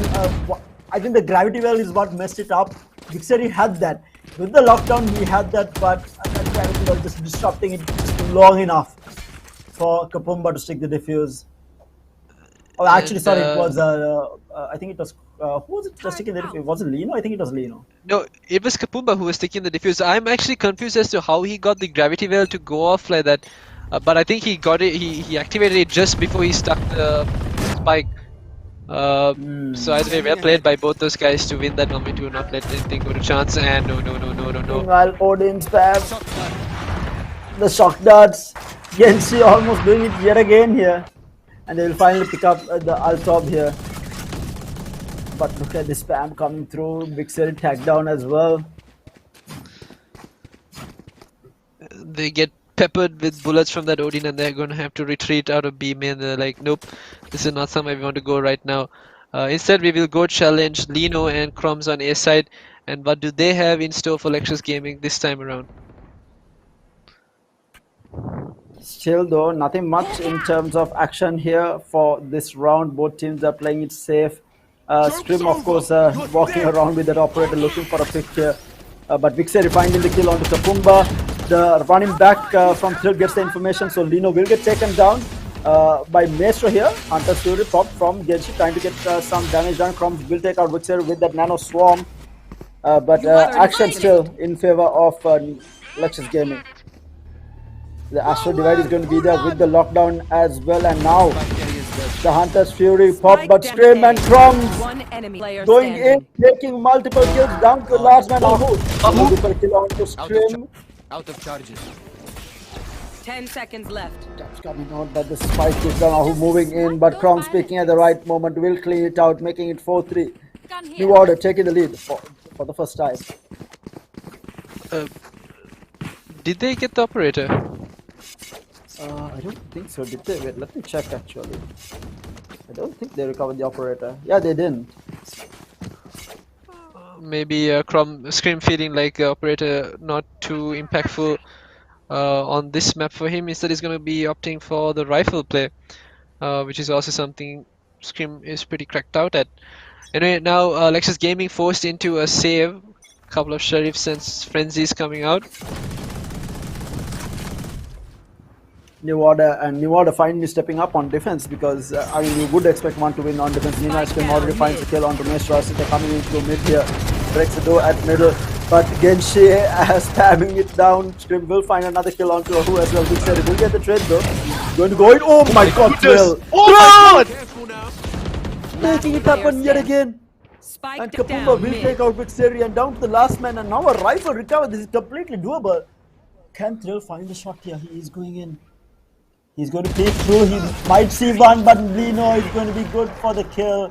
I think the gravity well is what messed it up. Vixeri had that. With the lockdown, he had that, but that gravity well just disrupting it just long enough for Kapumba to stick the diffuse. Oh, actually, sorry, it was, I think it was, who was it sticking the diffuse? Was it Lino? I think it was Lino. No, it was Kapumba who was sticking the diffuse. I'm actually confused as to how he got the gravity well to go off like that. But I think he got it, he activated it just before he stuck the spike. So either way, well played by both those guys to win that 1v2, not let anything go to chance. And no. Meanwhile, Odin spam the shock darts. Genshi almost doing it yet again here. And they will finally pick up the Altop here. But look at the spam coming through. Vixeri tagged down as well. They get peppered with bullets from that Odin and they're going to have to retreat out of B main. They're like, nope, this is not somewhere we want to go right now. Instead, we will go challenge Lino and Crumbs on A side. And what do they have in store for Lexus Gaming this time around? Still though, nothing much in terms of action here for this round. Both teams are playing it safe. Scrim, of course, walking around with that operator looking for a pick here. But Vixeri finding the kill onto Kapumba. The running back from Thrill gets the information, so Lino will get taken down by Maestro here. Hunter's Fury popped from Genshi, trying to get some damage done. Crumbs will take out Vixeri with that Nano Swarm. But action still in favor of Lexus Gaming. The Astro Divide is going to be there with the lockdown as well, and now the Hunter's Fury pop, but Scream and Crumbs going in, taking multiple kills down to the last man. Multiple kill on to Scream. Out of charges. 10 seconds left. That's coming out, but the spike is down. Ahu moving in, but Crumbs speaking at the right moment will clean it out, making it 4-3. New Order taking the lead for the first time. Did they get the operator? I don't think so. Did they? Wait, let me check actually. I don't think they recovered the operator. Yeah, they didn't. Maybe Scream feeling like operator not too impactful on this map for him. Instead, he's going to be opting for the rifle play, which is also something Scream is pretty cracked out at. Anyway, now Lexus Gaming forced into a save. Couple of sheriffs and frenzies coming out. New Order finally stepping up on defense, because I mean, you would expect one to win on defense. Nina Scream already finds a kill onto Maestro. They're coming into mid here, breaks the door at middle, but Genshi spamming it down. Scream will find another kill onto Ahu as well. Vixeri will get the trade though. Going to go in. Oh my god, Thrill! Oh my god! Making it happen yet again. And Kapumba will take out Vixeri and down to the last man, and now a rifle recover. This is completely doable. Can Thrill find the shot here? He is going in. He's going to peek through. He might see one, but Lino is going to be good for the kill.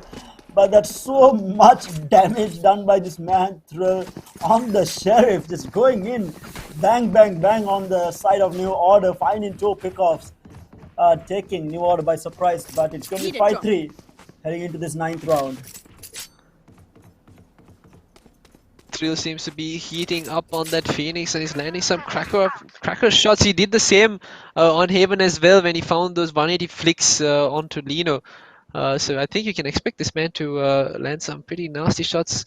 But that's so much damage done by this man Thrill on the Sheriff. Just going in. Bang, bang, bang on the side of New Order. Finding 2 pickoffs. Taking New Order by surprise. But it's going to be 5-3 heading into this 9th round. Thrill seems to be heating up on that Phoenix and he's landing some cracker shots. He did the same on Haven as well when he found those 180 flicks onto Lino. So I think you can expect this man to land some pretty nasty shots.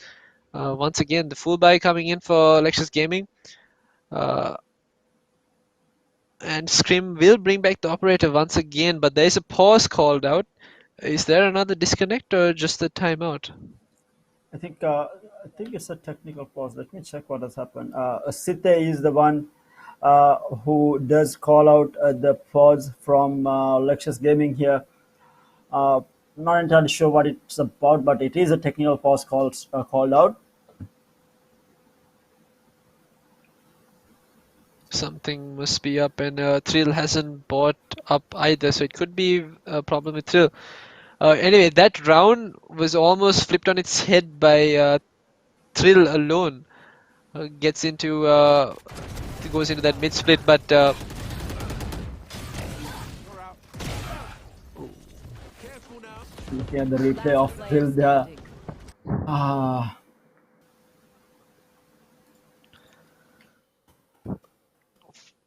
Once again, the full buy coming in for Lexus Gaming. And Scream will bring back the operator once again, but there is a pause called out. Is there another disconnect or just a timeout? I think it's a technical pause. Let me check what has happened. Site is the one who does call out the pause from Lexus Gaming here. Not entirely sure what it's about, but it is a technical pause called out. Something must be up, and Thrill hasn't bought up either, so it could be a problem with Thrill. Anyway, that round was almost flipped on its head by Thrill alone. Goes into that mid split, but Looking at the replay of Drill there.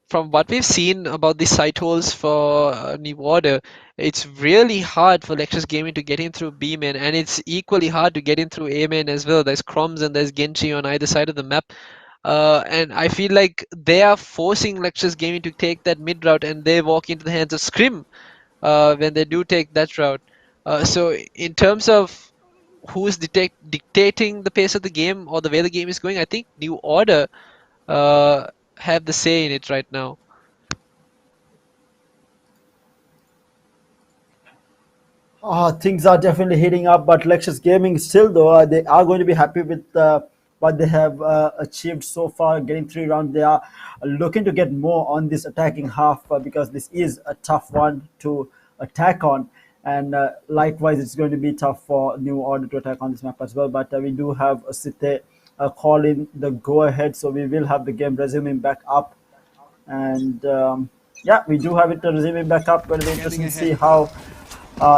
From what we've seen about the site holes for New Order, it's really hard for Lexus Gaming to get in through B main, and it's equally hard to get in through A main as well. There's Chroms and there's Genji on either side of the map. And I feel like they are forcing Lexus Gaming to take that mid route, and they walk into the hands of Scrim when they do take that route. So in terms of who's dictating the pace of the game or the way the game is going, I think New Order have the say in it right now. Things are definitely heating up, but Lexus Gaming still, though, they are going to be happy with what they have achieved so far, getting 3 rounds. They are looking to get more on this attacking half because this is a tough one to attack on. And likewise, it's going to be tough for New Order to attack on this map as well. But we do have a Site calling the go-ahead, so we will have the game resuming back up. And yeah, we do have it resuming back up. Going to be interesting to see how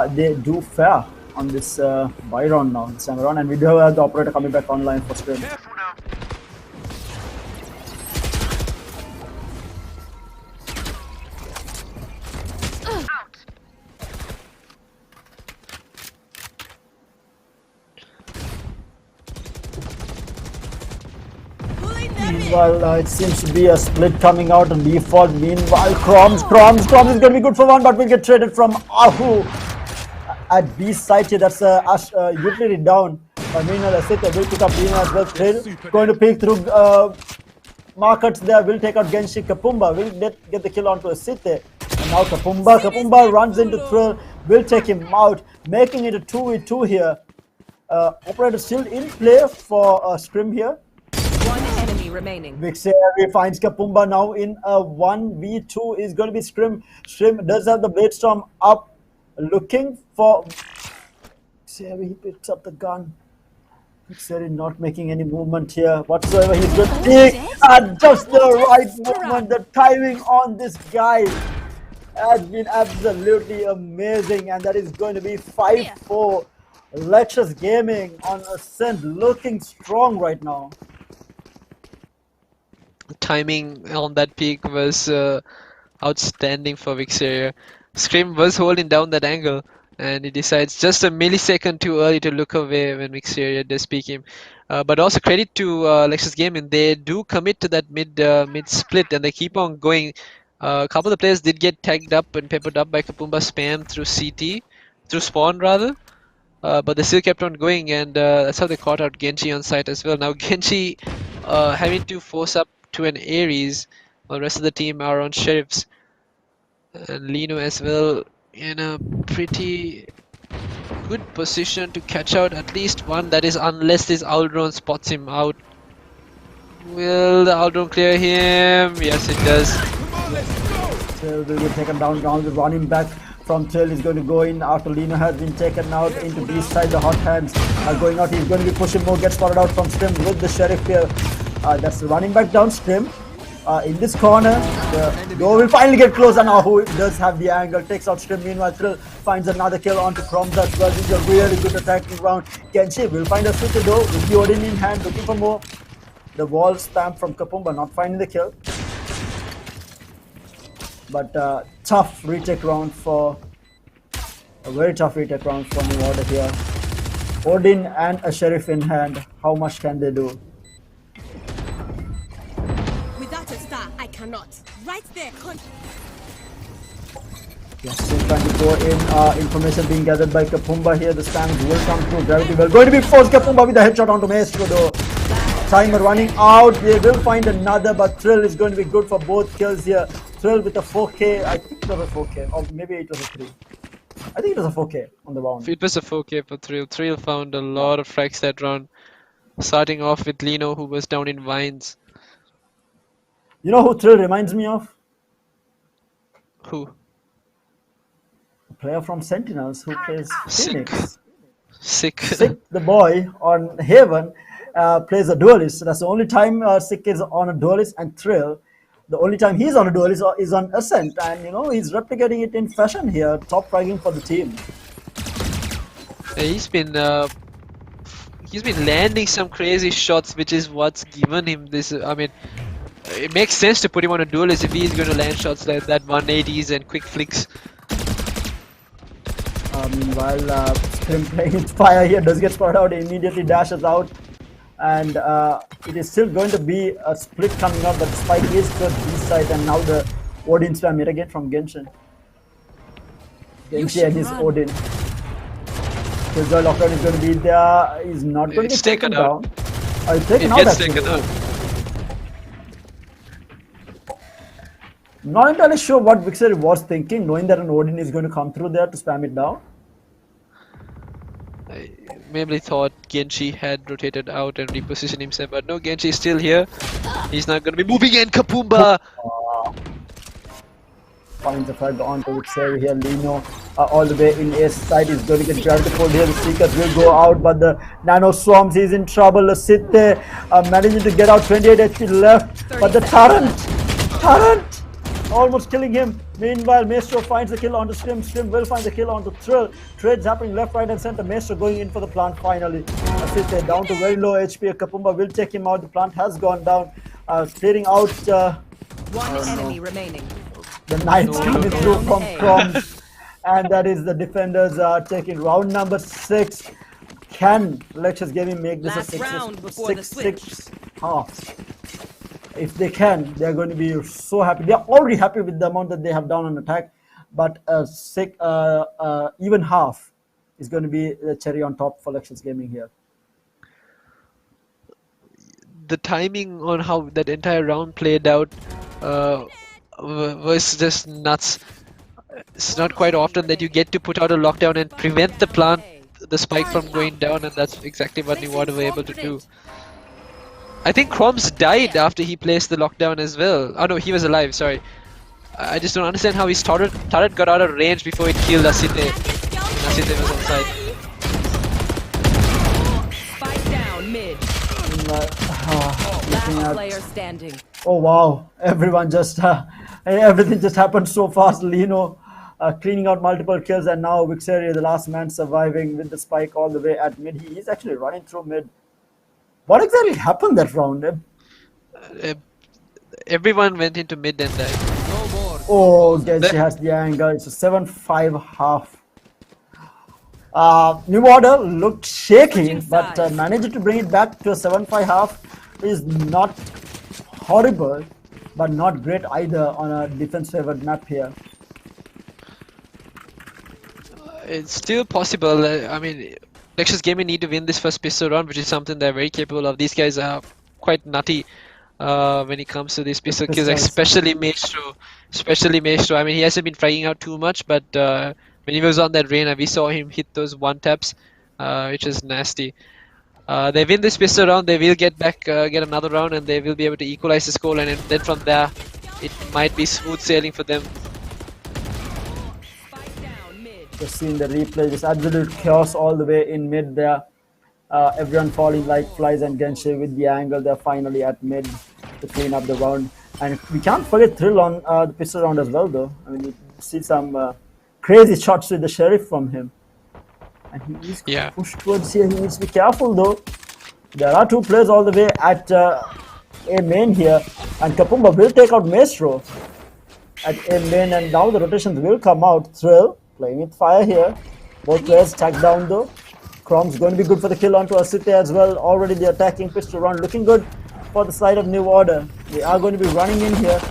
they do fare on this buy round now, this time around. And we do have the operator coming back online for Scrim. Meanwhile, it seems to be a split coming out on default. Meanwhile, Chroms is going to be good for one, but will get traded from Ahu at B site here. That's utility down. Meanwhile, Asita will pick up Dino as well. Trill going to peek through markets there. Will take out Genshi. Kapumba will get the kill onto Asita. And now Kapumba runs into Trill. Will take him out, making it a 2v2 here. Operator still in play for Scrim here. One enemy remaining. Vixeri finds Kapumba now in a 1v2. Is going to be Scrim. Scrim does have the Blade Storm up, looking for Vixeri. He picks up the gun. Vixeri not making any movement here whatsoever. He's going to take at just the right moment. The timing on this guy has been absolutely amazing, and that is going to be 5-4. Lexus Gaming on Ascent, looking strong right now. Timing on that peak was outstanding for Vixeria. Scream was holding down that angle, and he decides just a millisecond too early to look away when Vixeria does peek him. But also credit to Lexus Gaming, they do commit to that mid split, and they keep on going. A couple of the players did get tagged up and peppered up by Kapumba spam through CT, through spawn rather. But they still kept on going, and that's how they caught out Genji on site as well. Now Genji having to force up to an Ares, while the rest of the team are on Sheriffs. And Lino as well in a pretty good position to catch out at least one, that is unless this Aldron spots him out. Will the Aldron clear him? Yes, it does. Trill will be taken down, running back from Trill is going to go in after Lino has been taken out into B side. The hot hands are going out. He's going to be pushing more, gets spotted out from Scrim with the Sheriff here. That's running back down Scrim. In this corner, the door will finally get close, and Ahu does have the angle, takes out Scrim. Meanwhile, Trill finds another kill onto Chroms as well. This is a really good attacking round. Genshi will find a switch door with the Odin in hand, looking for more. The wall spam from Kapumba, not finding the kill. But tough retake round for a very tough retake round for New Order here. Odin and a Sheriff in hand. How much can they do? Without a star, I cannot. Right there. Yes, still trying to go in. Information being gathered by Kapumba here. The spams will come through gravity well. Going to be forced. Kapumba with a headshot onto Maestro though. Timer running out. They will find another, but Trill is going to be good for both kills here. Trill with a 4K. I think it was a 4K, or maybe it was a 3. I think it was a 4K on the round. It was a 4K for Thrill. Thrill found a lot of frags that round, starting off with Lino, who was down in Vines. You know who Thrill reminds me of? Who? A player from Sentinels who plays Phoenix. Sick. Sick, the boy on Haven, plays a duelist. That's the only time Sick is on a duelist, and Thrill, the only time he's on a duelist is on Ascent. And you know, he's replicating it in fashion here, top fragging for the team. He's been landing some crazy shots, which is what's given him this. I mean, it makes sense to put him on a duelist if he's going to land shots like that, 180s and quick flicks. Meanwhile, Scrim playing with fire here does get spotted out, immediately dashes out, and it is still going to be a split coming up, but Spike is towards B side, and now the Odin spam hit again from Genshin. Genshin and his Odin. Killjoy lockdown is going to be there. He's not going to get taken down. Taken out actually. Not entirely sure what Vixer was thinking, knowing that an Odin is going to come through there to spam it down. I maybe thought Genji had rotated out and repositioned himself, but no, Genji is still here. He's not going to be moving in. Kapumba! Finds the frag onto Vixer here. Lino all the way in A side is going to get gravity pulled here. The Seekers will go out, but the Nano Swarms is in trouble. Sit there, managing to get out. 28 HP left, but the Torrent! Almost killing him. Meanwhile, Maestro finds the kill onto Scrim. Scrim will find the kill onto Thrill. Trades happening left, right, and center. Maestro going in for the plant finally. Sit down to very low HP. Kapumba will take him out. The plant has gone down. Clearing out. One enemy remaining. The Knights coming through from Crumbs. And that is the defenders taking round number 6. Can Lexus Gaming make this Last a round before the switch. 6 half? If they can, they are going to be so happy. They are already happy with the amount that they have done on attack, but even half is going to be the cherry on top for Lexus Gaming here. The timing on how that entire round played out was just nuts. It's not quite often that you get to put out a lockdown and prevent the spike from going down, and that's exactly what Niwada were able to do. I think Crumbs died after he placed the lockdown as well. Oh no, he was alive, sorry. I just don't understand how his turret got out of range before it killed Asite. Asite was on side. Spike down mid. Last player standing. Oh wow, everyone just everything just happened so fast. Lino cleaning out multiple kills, and now Vixeria, the last man surviving with the spike all the way at mid. He is actually running through mid. What exactly happened that round? Everyone went into mid and died. Oh, Genji has the angle. It's a 7-5 half. New Order looked shaky, but managing to bring it back to a 7-5 half is not horrible, but not great either on a defense-favored map here. It's still possible. I mean, Lexus Gaming need to win this first pistol round, which is something they're very capable of. These guys are quite nutty when it comes to these pistol kills, especially Maestro. I mean, he hasn't been fragging out too much, but when he was on that Reyna, we saw him hit those one-taps, which is nasty. They win this pistol round, they will get another round, and they will be able to equalize the score, and then from there, it might be smooth sailing for them. Just seeing the replay, just absolute chaos all the way in mid there. Everyone falling like flies, and Genshin with the angle. They're finally at mid to clean up the round. And we can't forget Thrill on the pistol round as well, though. I mean, you see some crazy shots with the Sheriff from him. And he is pushed towards here. He needs to be careful, though. There are 2 players all the way at A main here. And Kapumba will take out Maestro at A main. And now the rotations will come out. Thrill playing with fire here. Both players tagged down though. Crom's going to be good for the kill onto Asite as well. Already the attacking pistol round looking good for the side of New Order. They are going to be running in here.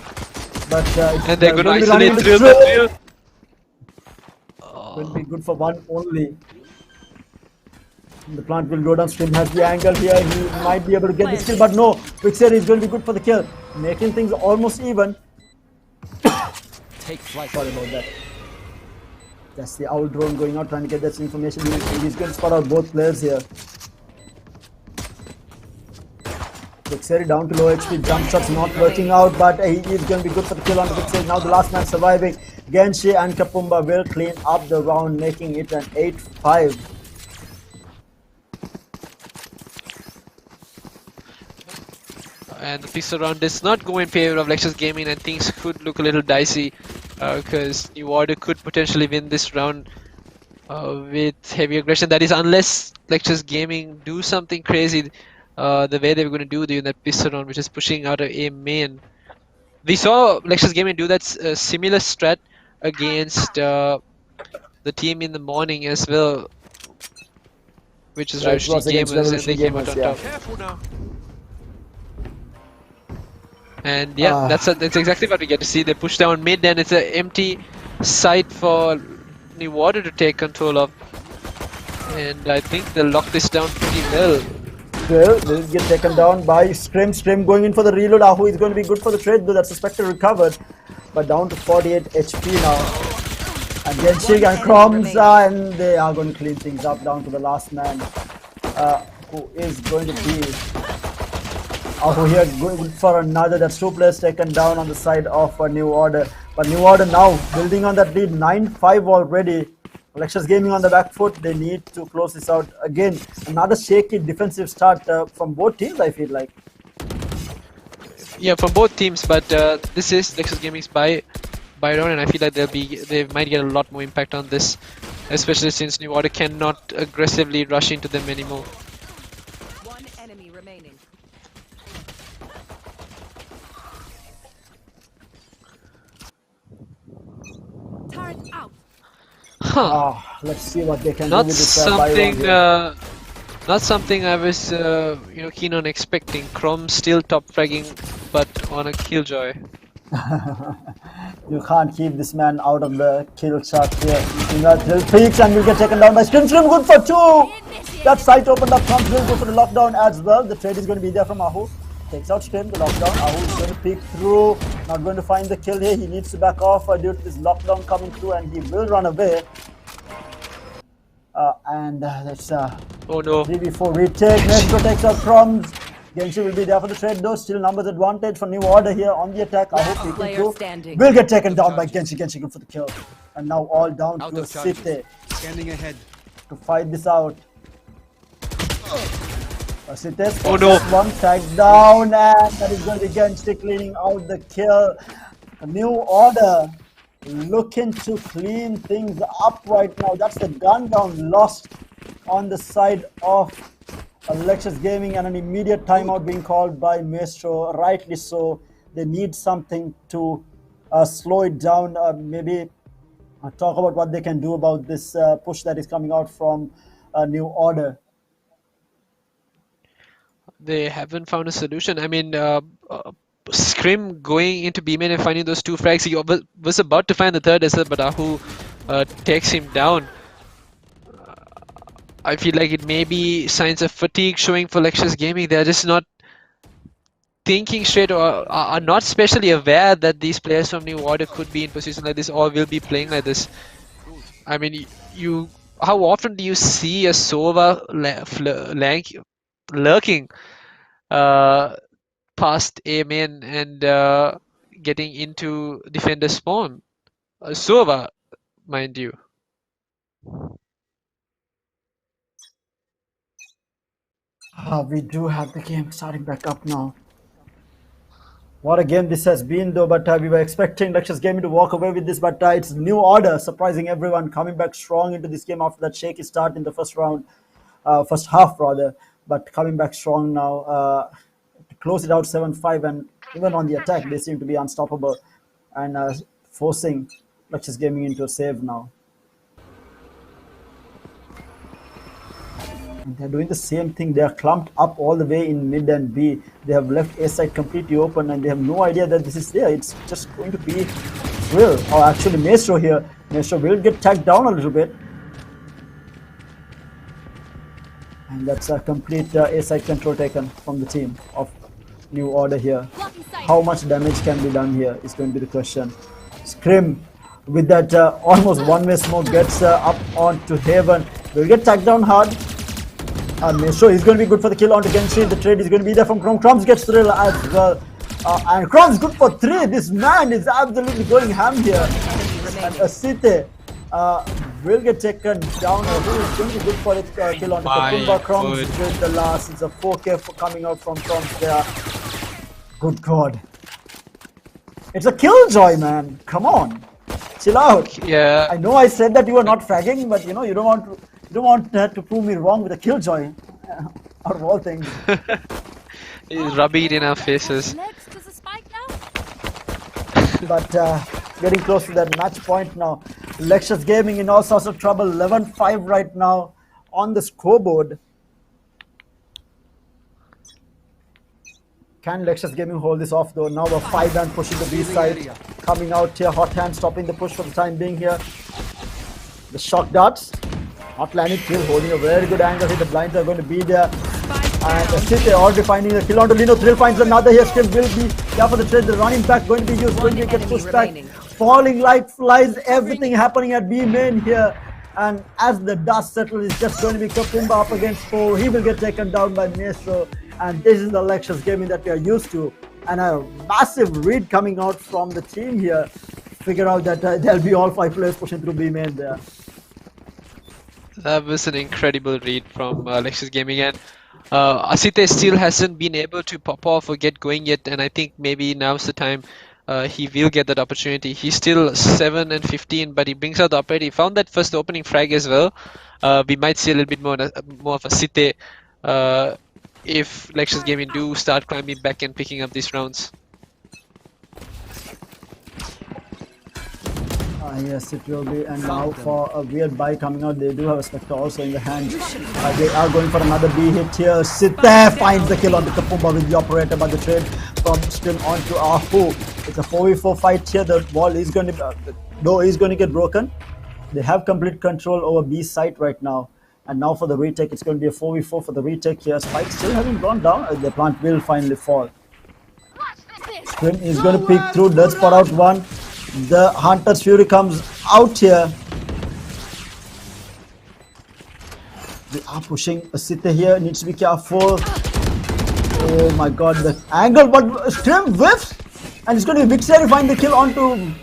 But and they're going to isolate Thrill. Going to be good for one only. The plant will go down. Scrim has the angle here. He might be able to get this kill, but no. Vixer is going to be good for the kill. Making things almost even. Take flight. Sorry about that. That's the owl drone going out trying to get this information. He's going to spot out both players here. Vixeri down to low HP. Jump shots not working out, but he is going to be good for the kill on the Vixeri. Now the last man surviving. Genshi and Kapumba will clean up the round, making it an 8-5. And the pistol round does not go in favor of Lexus Gaming, and things could look a little dicey because New Order could potentially win this round. with heavy aggression. That is, unless Lectures Gaming do something crazy, the way they were going to do in that pistol round, which is pushing out of A main. We saw Lectures Gaming do that similar strat against the team in the morning as well, which is Yeah, it was Revolutionary against Gamers, and they Revolution came out Gamers, on yeah. top. Careful now. And yeah, that's exactly what we get to see. They push down mid, and it's an empty site for New Water to take control of. And I think they'll lock this down pretty well. Well, they'll get taken down by Scrim. Scrim going in for the reload. Ahu is going to be good for the trade, though. That's a Spectre recovered. But down to 48 HP now. And Genshig and Crumbs, and they are going to clean things up down to the last man. Who is going to be Ahu here going for another. That's 2 players taken down on the side of New Order. But New Order now building on that lead, 9-5 already. Lectures Gaming on the back foot. They need to close this out. Again, another shaky defensive start from both teams, I feel like. Yeah, from both teams, but this is Lectures Gaming's buy round, and I feel like they might get a lot more impact on this, especially since New Order cannot aggressively rush into them anymore. One enemy remaining. Turret out. Huh. Let's see what they can Not do with this buy round here. not something I was keen on expecting. Crom still top fragging, but on a killjoy. You can't keep this man out of the kill shot here. Drill peaks and will get taken down by Scrim. Scrim good for 2! That site opened up. Crumbs will go for the lockdown as well. The trade is going to be there from Ahu. Takes out Scrim, the lockdown. Ahu is going to peek through. Not going to find the kill here. He needs to back off due to this lockdown coming through, and he will run away. That's oh no. 3v4 retake. Metro takes out Crumbs. Genshi will be there for the trade though. Still numbers advantage for New Order here on the attack. I hope he can will get taken down by Genshi. Genshi good for the kill. And now all down to a City. Scanning ahead. To fight this out. City oh no. One tag down, and that is going to be Genshi cleaning out the kill. A New Order looking to clean things up right now. That's the gun down lost on the side of Lectures Gaming, and an immediate timeout being called by Maestro. Rightly so. They need something to slow it down. Maybe talk about what they can do about this push that is coming out from New Order. They haven't found a solution. I mean, Scrim going into B main and finding those 2 frags. He was about to find the third as well, but Ahu takes him down. I feel like it may be signs of fatigue showing for Lectures Gaming. They're just not thinking straight, or are not specially aware that these players from New Order could be in position like this or will be playing like this. I mean, how often do you see a Sova lurking past A main and getting into defender spawn? Sova, mind you. We do have the game starting back up now. What a game this has been though, but we were expecting Lectures Gaming to walk away with this, but it's New Order surprising everyone, coming back strong into this game after that shaky start in the first round, first half rather, but coming back strong now to close it out 7-5, and even on the attack they seem to be unstoppable and forcing Lectures Gaming into a save now. And they're doing the same thing. They are clumped up all the way in mid and B. They have left A side completely open, and they have no idea that this is there. It's just going to be Will, or actually Maestro here. Maestro will get tagged down a little bit. And that's a complete A side control taken from the team of New Order here. How much damage can be done here is going to be the question. Scrim with that almost one-way smoke gets up onto Haven. Will get tagged down hard. Maestro is going to be good for the kill onto Genshi. The trade is going to be there from Crom. Crumbs gets thrill as well. And Crumbs good for 3. This man is absolutely going ham here. And Asite will get taken down. Who is going to be good for it? Kill onto Kakumba. Crumbs with the last. It's a 4K for coming out from Crumbs there. Good God. It's a killjoy, man. Come on. chill out. Yeah. I know I said that you were not fragging, but you know you don't want to prove me wrong with a killjoy. Out of all things. He's rubbing it in our faces. But getting close to that match point now. Lexus Gaming in all sorts of trouble. 11-5 right now on the scoreboard. Can Lexus Gaming hold this off though? Now the 5-man pushing the B side. Coming out here. Hot hand stopping the push for the time being here. The shock darts. Not landing kill. Holding a very good angle here. The blinds are going to be there. And Sithe already finding the kill onto Lino. Thrill finds another here. Still will be there for the trade. The running back going to be used. Going to get pushed back. Falling like flies. Everything happening at B main here. And as the dust settles, it's just going to be Kapumba up against 4. He will get taken down by Maestro. And this is the Lexus Gaming that we are used to. And a massive read coming out from the team here. Figure out that there'll be all 5 players pushing through B main there. That was an incredible read from Lexus Gaming, and Asite still hasn't been able to pop off or get going yet, and I think maybe now's the time he will get that opportunity. He's still 7 and 15, but he brings out the opportunity. He found that first opening frag as well. We might see a little bit more of Asite if Lexus Gaming do start climbing back and picking up these rounds. Yes, it will be. And now for a weird buy coming out, they do have a Spectre also in the hand. They are going for another B hit here. Sithe finds the kill on the Kapumba with the operator, but the trade from Scrim onto Ahu. It's a 4v4 fight here. The wall is going to, the door is going to get broken. They have complete control over B site right now. And now for the retake, it's going to be a 4v4 for the retake here. Spike still hasn't gone down. The plant will finally fall. Scrim is going to peek through, does spot out one. The Hunter's Fury comes out here. They are pushing Asite here. Needs to be careful. Oh my god, the angle, but Scrim whiffs. And it's going to be Vixeri find the kill onto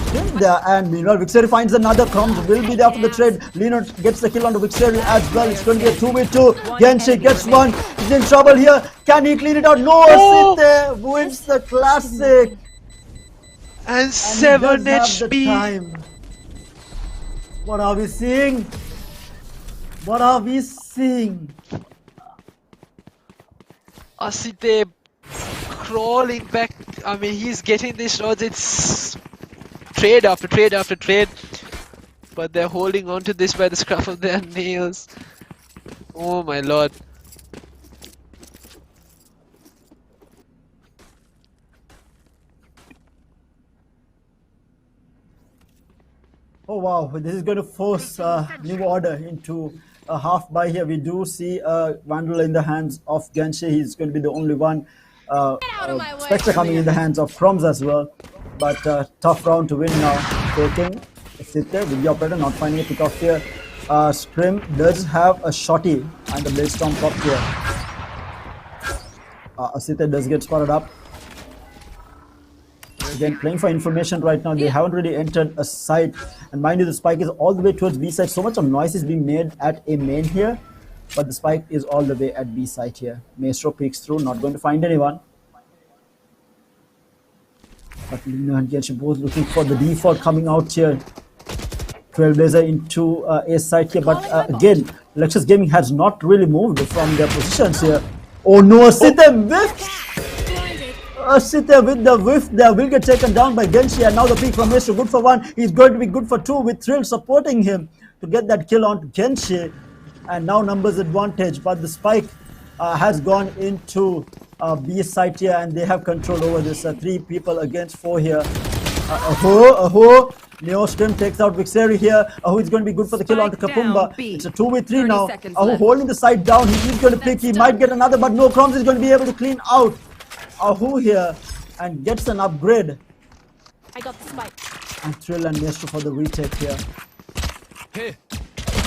Scrim there. And meanwhile, Vixeri finds another. Crumbs will be there for the trade. Lino gets the kill onto Vixeri as well. It's going to be a 2v2. Genshi gets one. He's in trouble here. Can he clean it out? No, Asite wins the classic. And 7 HP. What are we seeing? What are we seeing? Asite crawling back. I mean, he's getting these rods. It's trade after trade after trade. But they're holding on to this by the scruff of their nails. Oh my lord. Oh wow, this is going to force New Order into a half buy here. We do see Vandal in the hands of Genshi. He's going to be the only one. Spectre coming in the hands of Crumbs as well. But tough round to win now. Taking Sithe with the operator, not finding a pick off here. Scrim does have a shotty and the Blade Storm top here. Sithe does get spotted up. Again, playing for information right now. They haven't really entered a site. And mind you, the spike is all the way towards B side. So much of noise is being made at A main here. But the spike is all the way at B side here. Maestro peeks through, not going to find anyone. But Lino and Genshi both looking for the default coming out here. Trailblazer into A side here. But again, Lexus Gaming has not really moved from their positions here. Oh no, Sithe whiffs! Sithe with the whiff there will get taken down by Genshi, and now the peak from Maestro, good for 1. He's going to be good for 2 with Thrill supporting him to get that kill on Genshi. And now numbers advantage, but the spike has gone into B site here, and they have control over this. 3 people against 4 here. Neo Scrim takes out Vixeri here. Ahu is going to be good for the kill onto Kapumba. It's a 2v3 now. Ahu holding the side down. He is going to pick. He might get another, but no, Crumbs is going to be able to clean out Ahu here and gets an upgrade. I got the spike. And Thrill and Maestro for the retake here.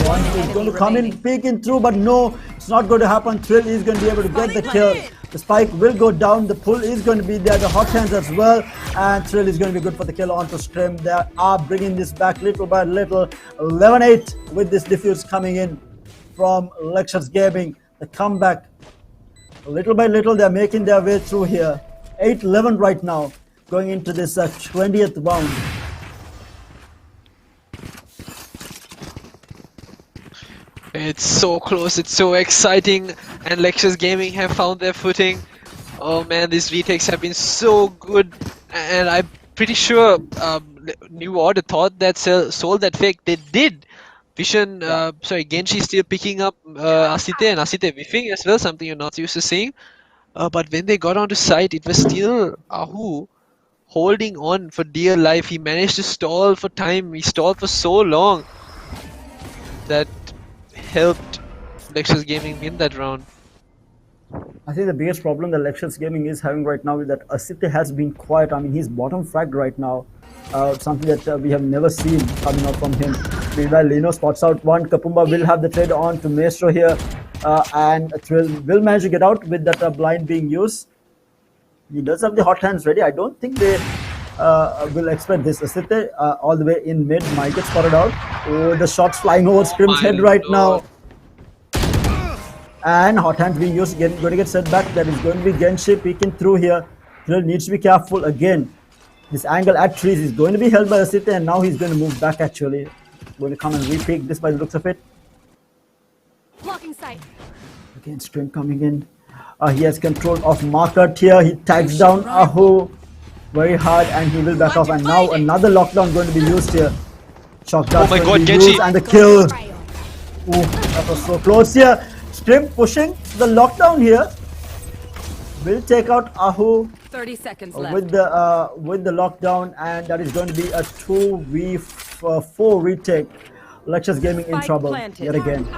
One is going to come in, peeking through, but no, it's not going to happen. Thrill is going to be able to get the kill. The spike will go down. The pull is going to be there. The hot hands as well. And Thrill is going to be good for the kill onto Scrim. They are bringing this back little by little. 11-8 with this defuse coming in from Lexus Gaming. The comeback. Little by little, they're making their way through here. 8-11 right now. going into this 20th round. It's so close, it's so exciting, and Lexus Gaming have found their footing. Oh man, these retakes have been so good, and I'm pretty sure New Order thought that sold that fake. They did. Vision, sorry, Genshi still picking up Asite and Asite whiffing as well, something you're not used to seeing. But when they got onto site, it was still Ahu holding on for dear life. He managed to stall for time. He stalled for so long that helped Lexus Gaming win that round. I think the biggest problem that Lexus Gaming is having right now is that Asite has been quiet. I mean, he's bottom fragged right now. Something that we have never seen coming out from him. Meanwhile, Lino spots out one. Kapumba will have the trade on to Maestro here. And Thrill will manage to get out with that blind being used. He does have the hot hands ready. I don't think they will expect this. Asite all the way in mid. Might get spotted out. Oh, the shots flying over Scrim's head right now. And hot hands being used, going to get set back. That is going to be Genshi peeking through here. Thrill needs to be careful again. This angle at trees is going to be held by Asite, and now he's going to move back actually. Going to come and re-peek this by the looks of it. Blocking sight. Again, Scrim coming in. He has control of market here. He tags down Ahu very hard, and he will back off. And now another lockdown going to be used here. Shock dart oh my going god, to be Genshi! used, and the kill. Ooh, that was so close here. Scrim pushing the lockdown here. Will take out Ahu 30 seconds left. with the lockdown, and that is going to be a 2v4 retake. Lexus Gaming in trouble yet again.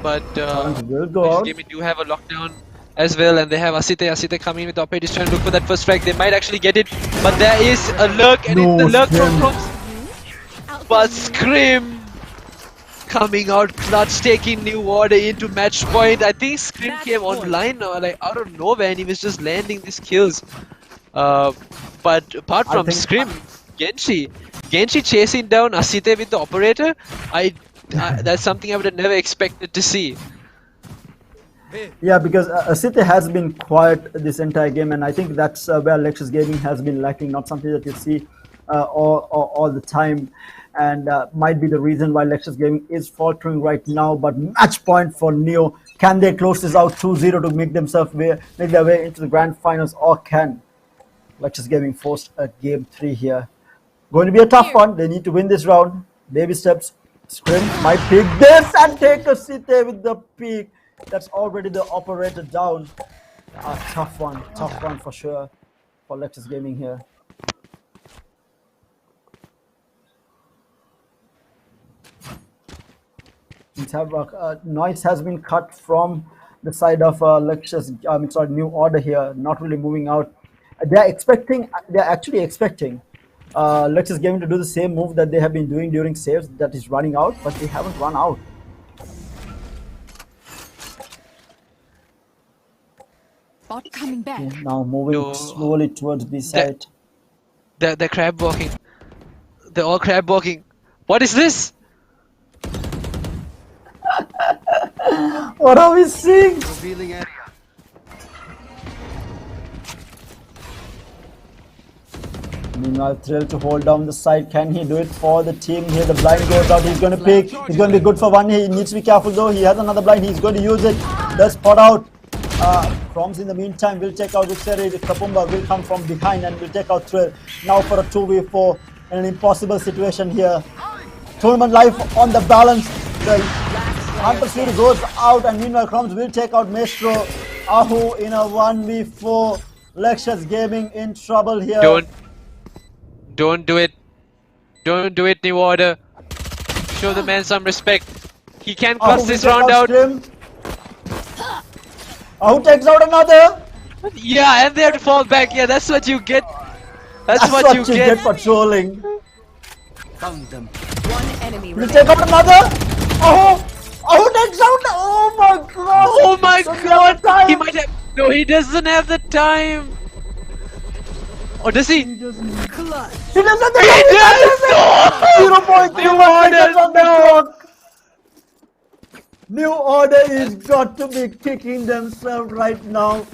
But will go out. Gaming do have a lockdown as well, and they have Asite coming with the operator trying to look for that first strike. They might actually get it, but there is a lurk, and it's the lurk from but Scrim coming out clutch, taking New Order into match point. I think Scrim came online like out of nowhere, and he was just landing these kills. But apart from Scrim, Genshi chasing down Asite with the operator, that's something I would have never expected to see. Yeah, because Asite has been quiet this entire game, and I think that's where Lexus Gaming has been lacking. Not something that you see all the time, and might be the reason why Lexus Gaming is faltering right now. But match point for Neo. Can they close this out 2-0 to make their way into the grand finals, or can Lexus Gaming force a game 3 here? Going to be a tough one. They need to win this round. Baby steps. Scrim might pick this and take a Asite with the peak. That's already the operator down. A tough one for sure for Lexus Gaming here. Noise has been cut from the side of New Order here, not really moving out. They're actually expecting Lexus Gaming to do the same move that they have been doing during saves, that is running out, but they haven't run out. Bot coming back. Okay, now moving slowly towards B side. They're crab walking. They're all crab walking. What is this? What are we seeing? Revealing area. Meanwhile, Thrill to hold down the side. Can he do it for the team here? The blind goes out. He's going to pick. He's going to be good for one. He needs to be careful though. He has another blind. He's going to use it. The spot out. Proms in the meantime will take out Utseri. Kapumba will come from behind and will take out Thrill. Now for a 2v4 in an impossible situation here. Tournament life on the balance. The Hunter Fury goes out, and meanwhile Crumbs will take out Maestro. Ahu in a 1v4. Lexus Gaming in trouble here. Don't do it. Don't do it, New Order. Show the man some respect. He can close this round out. Ahu takes out another. Yeah, and they have to fall back. Yeah, that's what you get. That's what you get for trolling. Found them. One enemy Will remaining. take out another. Ahu takes out. Oh my god. Oh my god. He might have. No, he doesn't have the time. Or does he? He doesn't. Clutch. He doesn't. He does! 0.2 seconds on the clock. New Order is got to be kicking themselves right now.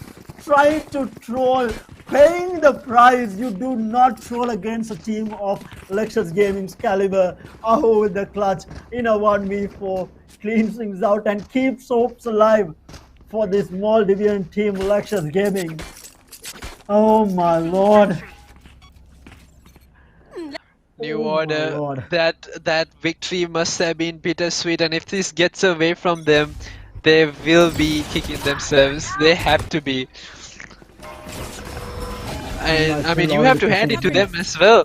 Trying to troll paying the price. You do not troll against a team of Lexus Gaming's caliber. Aho with the clutch in a 1v4, cleans things out and keeps hopes alive for this small division team Lexus Gaming. Oh my lord. New Oh my Order, lord. that victory must have been bittersweet, and if this gets away from them, they will be kicking themselves. They have to be. And I mean, you have to hand it to them as well.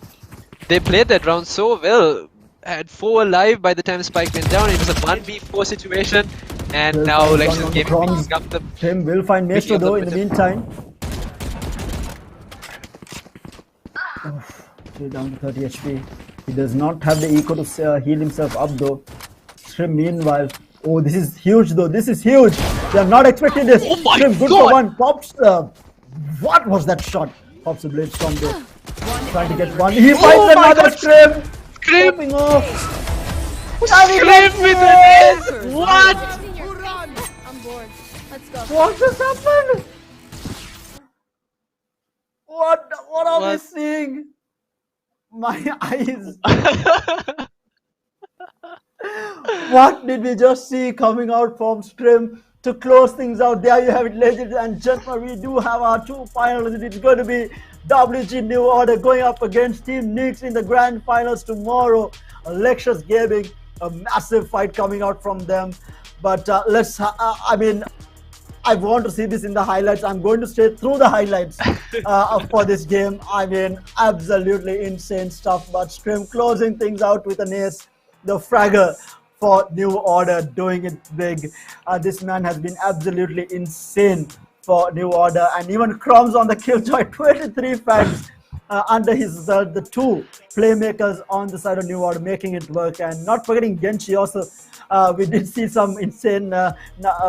They played that round so well. Had 4 alive by the time Spike went down. It was a 1v4 situation, and now Lexus Gaming picking up the. Tim will find Maestro though in the meantime. Down to 30 HP. He does not have the eco to heal himself up though. Shrimp meanwhile. Oh, this is huge though. This is huge. They are not expecting this. Oh my Shrimp, good God. for one. Pops. What was that shot? Pops the blade from there. Trying to get one. He finds another Shrimp. Scream off. Scream with the ace. What? I'm bored. Let's go. What just happened? What are we seeing? My eyes. What did we just see coming out from Scrim to close things out? There you have it, ladies and gentlemen. We do have our 2 finals. It's going to be WG New Order going up against Team Nyx in the grand finals tomorrow. Lexus Gaming, a massive fight coming out from them. But I want to see this in the highlights. I'm going to stay through the highlights for this game. I mean, absolutely insane stuff. But Scrim closing things out with an ace. The fragger for New Order doing it big. This man has been absolutely insane for New Order. And even Crumbs on the killjoy, 23 frags under his belt. The 2 playmakers on the side of New Order making it work. And not forgetting Genshi also. We did see some insane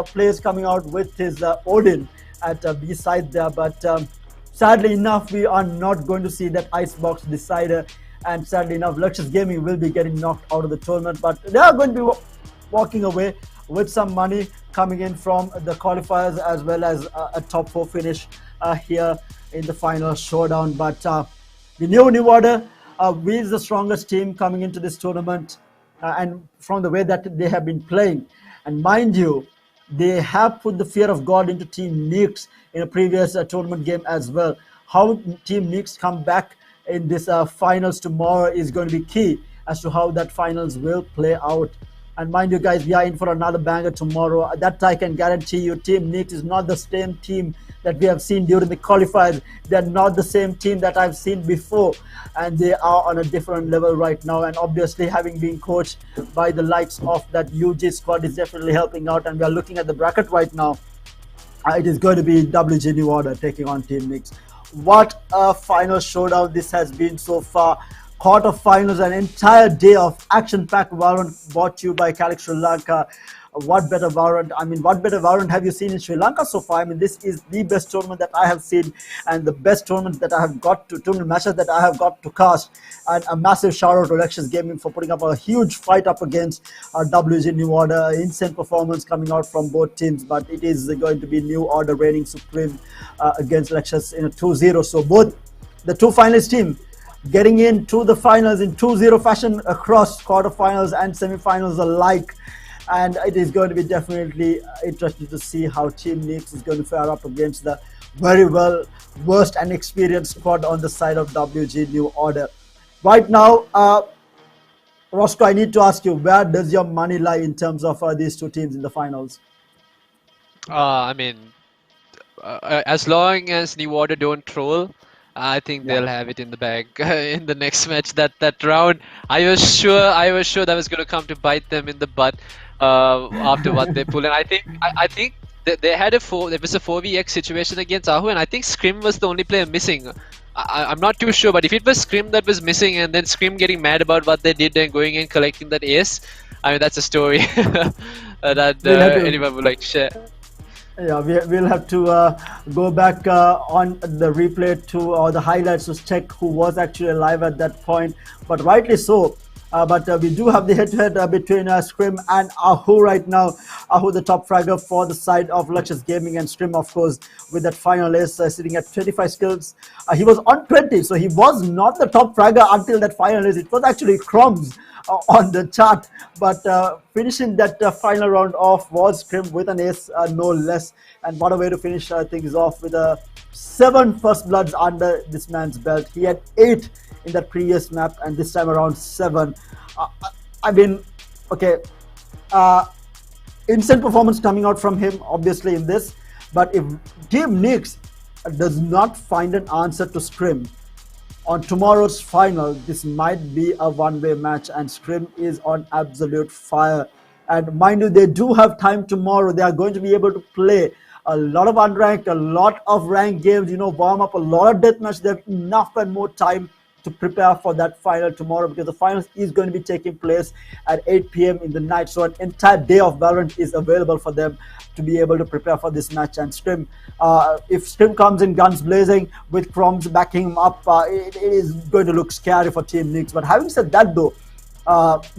plays coming out with his Odin at B side there, but sadly enough, we are not going to see that Icebox decider, and sadly enough, Lexus Gaming will be getting knocked out of the tournament, but they are going to be walking away with some money coming in from the qualifiers as well as a top 4 finish here in the final showdown. But the New Order, we is the strongest team coming into this tournament. And from the way that they have been playing, and mind you, they have put the fear of God into Team Nyx in a previous tournament game as well. How Team Nyx come back in this finals tomorrow is going to be key as to how that finals will play out. And mind you guys, we are in for another banger tomorrow. That I can guarantee you. Team Nyx is not the same team that we have seen during the qualifiers. They're not the same team that I've seen before, and they are on a different level right now. And obviously, having been coached by the likes of that UG squad is definitely helping out. And we are looking at the bracket right now. It is going to be WG New Order taking on Team Nyx. What a final showdown this has been so far. Quarterfinals, an entire day of action-packed Valorant brought to you by Calyx Sri Lanka. What better Valorant? I mean, what better Valorant have you seen in Sri Lanka so far? I mean, this is the best tournament that I have seen, and the best tournament that I have got to, tournament matches that I have got to cast. And a massive shout out to Lexus Gaming for putting up a huge fight up against WG New Order. Insane performance coming out from both teams, but it is going to be New Order reigning supreme against Lexus in a 2-0. So both the 2 finalist team getting into the finals in 2-0 fashion across quarterfinals and semifinals alike. And it is going to be definitely interesting to see how Team Nyx is going to fare up against the very well versed and experienced squad on the side of WG New Order. Right now, Roscoe, I need to ask you, where does your money lie in terms of these 2 teams in the finals? I mean, as long as New Order don't troll, I think they'll have it in the bag in the next match. That round, I was sure that was gonna come to bite them in the butt after what they pulled. And I think that they had there was a 4vx situation against Ahu, and I think Scrim was the only player missing. I'm not too sure, but if it was Scrim that was missing, and then Scrim getting mad about what they did and going and collecting that ace, I mean, that's a story that anyone would like to share. Yeah, we'll have to go back on the replay to or the highlights to check who was actually alive at that point. But rightly so, But we do have the head-to-head between Scrim and Ahu right now. Ahu, the top fragger for the side of Luscious Gaming, and Scrim, of course, with that final ace sitting at 25 skills. He was on 20, so he was not the top fragger until that final ace. It was actually Crumbs on the chart, but finishing that final round off was Scrim with an ace, no less. And what a way to finish things off with 7 first bloods under this man's belt. He had 8 in that previous map, and this time around 7. I mean, okay, instant performance coming out from him, obviously, in this. But if Team Nyx does not find an answer to Scrim on tomorrow's final, this might be a one-way match, and Scrim is on absolute fire. And mind you, they do have time tomorrow. They are going to be able to play a lot of unranked, a lot of ranked games, warm up, a lot of deathmatch. They have enough and more time to prepare for that final tomorrow, because the finals is going to be taking place at 8 p.m. in the night. So an entire day of Valorant is available for them to be able to prepare for this match. And Scrim, if Scrim comes in guns blazing with Crumbs backing him up, it is going to look scary for Team Nyx. But having said that though,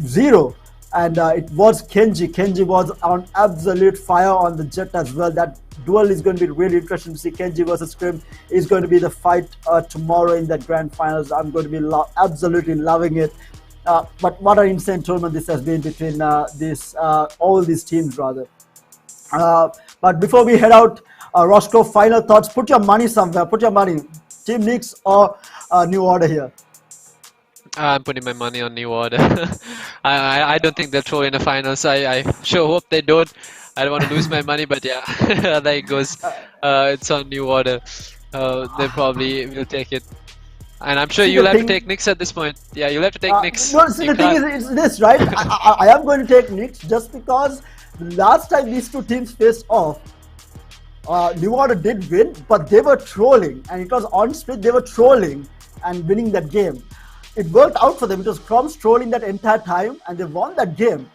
Zero, and it was Kenji. Kenji was on absolute fire on the Jet as well. That duel is going to be really interesting to see. Kenji versus Scrim is going to be the fight tomorrow in that grand finals. I'm going to be absolutely loving it. But what an insane tournament this has been between all these teams, rather. But before we head out, Roscoe, final thoughts. Put your money somewhere. Put your money. Team Nyx or New Order here? I'm putting my money on New Order. I don't think they'll throw in the finals. I sure hope they don't. I don't want to lose my money, but yeah, there it goes. It's on New Order. They probably will take it. And I'm sure you'll have to take Nyx at this point. Yeah, you'll have to take Nyx. No, see, the thing is, it's this, right? I am going to take Nyx just because the last time these two teams faced off, New Order did win, but they were trolling. And it was on split, they were trolling and winning that game. It worked out for them. It was Crumbs trolling that entire time, and they won that game.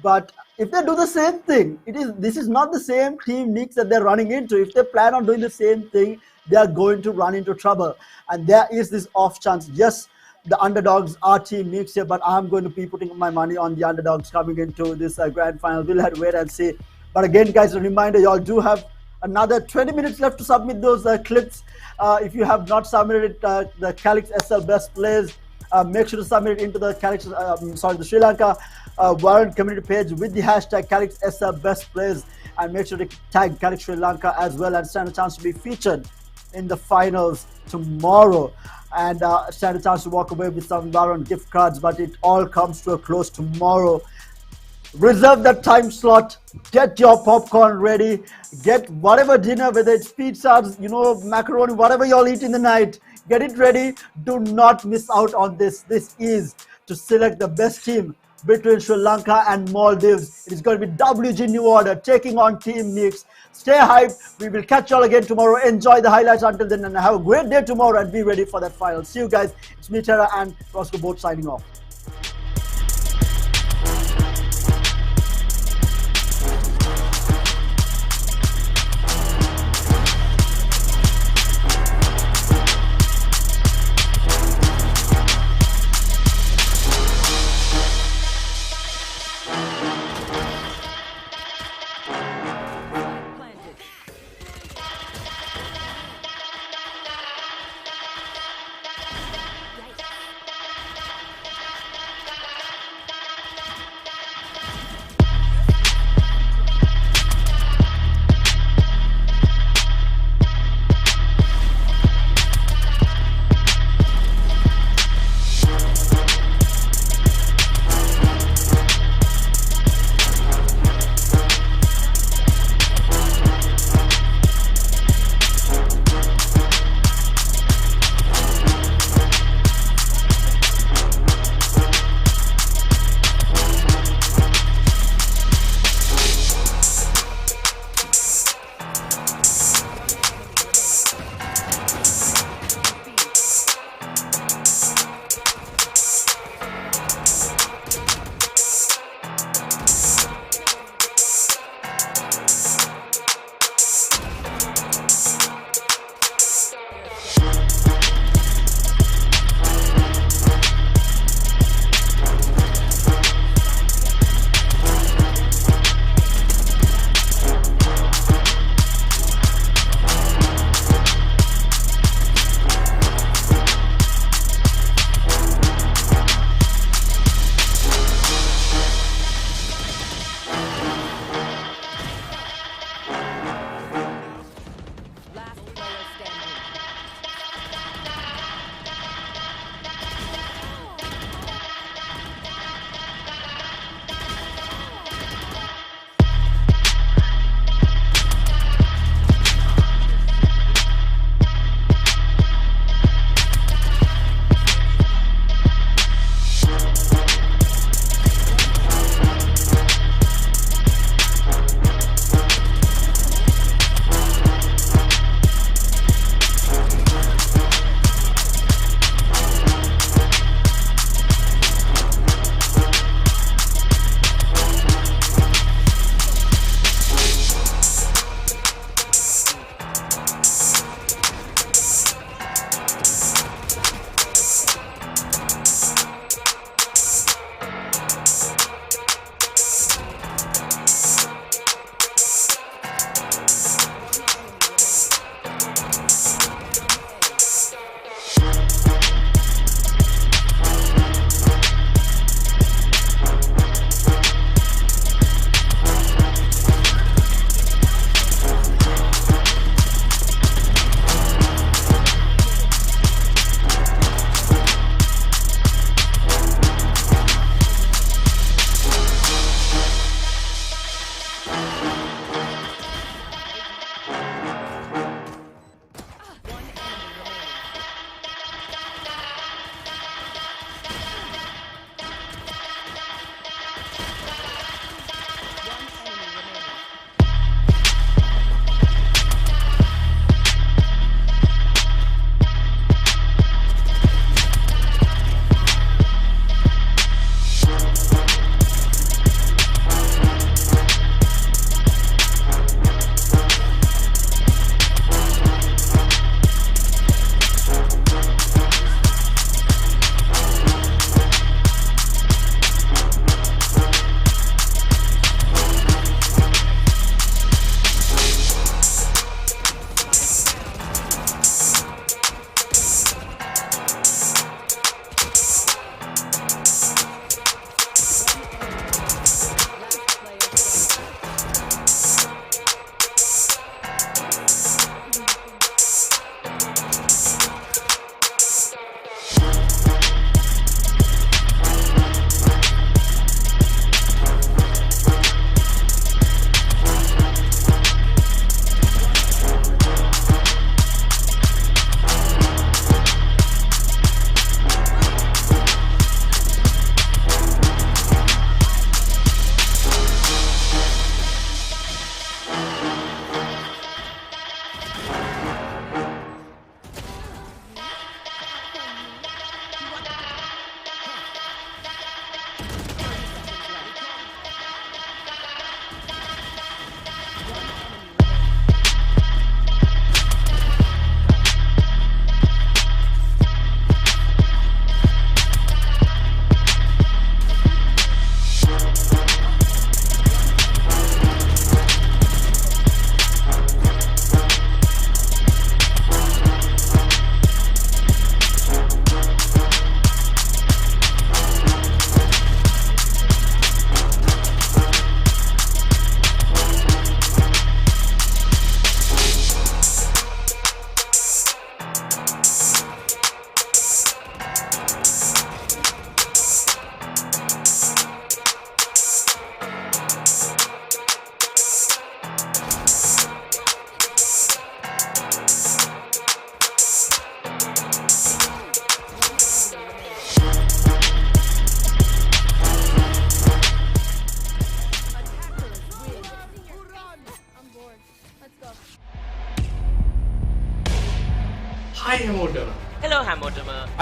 But if they do the same thing, this is not the same Team Nyx that they're running into. If they plan on doing the same thing, they are going to run into trouble. And there is this off chance. Yes, the underdogs are Team Nyx here, but I'm going to be putting my money on the underdogs coming into this grand final. We'll have to wait and see. But again, guys, a reminder, y'all do have another 20 minutes left to submit those clips. If you have not submitted the Calyx SL Best Plays, make sure to submit it into the Calyx, the Sri Lanka Valorant community page with the hashtag Calyx SL Best Plays, and make sure to tag Calyx Sri Lanka as well, and stand a chance to be featured in the finals tomorrow, and stand a chance to walk away with some Valorant gift cards. But it all comes to a close tomorrow. Reserve that time slot, get your popcorn ready, get whatever dinner, whether it's pizzas, macaroni, whatever y'all eat in the night, get it ready. Do not miss out on this. This is to select the best team between Sri Lanka and Maldives. It is going to be WG New Order taking on Team Nyx. Stay hyped. We will catch y'all again tomorrow. Enjoy the highlights until then, and have a great day tomorrow, and be ready for that final. See you guys. It's me, Tara, and Roscoe Bo3 signing off.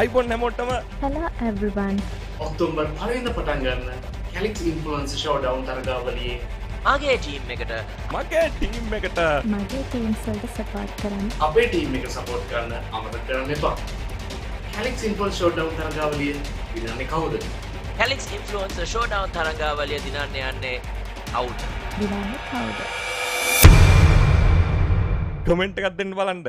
iPhone හැමෝටම Hello everyone. October 1 වෙනිදා පටන් ගන්න Calyx Influencer Showdown තරගාවලියේ මගේ team එකට මගේ team එකට මගේ teams වලට support කරන්න. අපේ ටීම් එක සපෝට් කරන්න අමතක කරන්න එපා. Calyx Influencer Showdown තරගාවලිය විනන්නේ කවුද? Calyx Influencer Showdown තරගාවලිය දිනන්න යන්නේ කවුද? දිනන්නේ කවුද? කමෙන්ට් එකක් දෙන්න බලන්න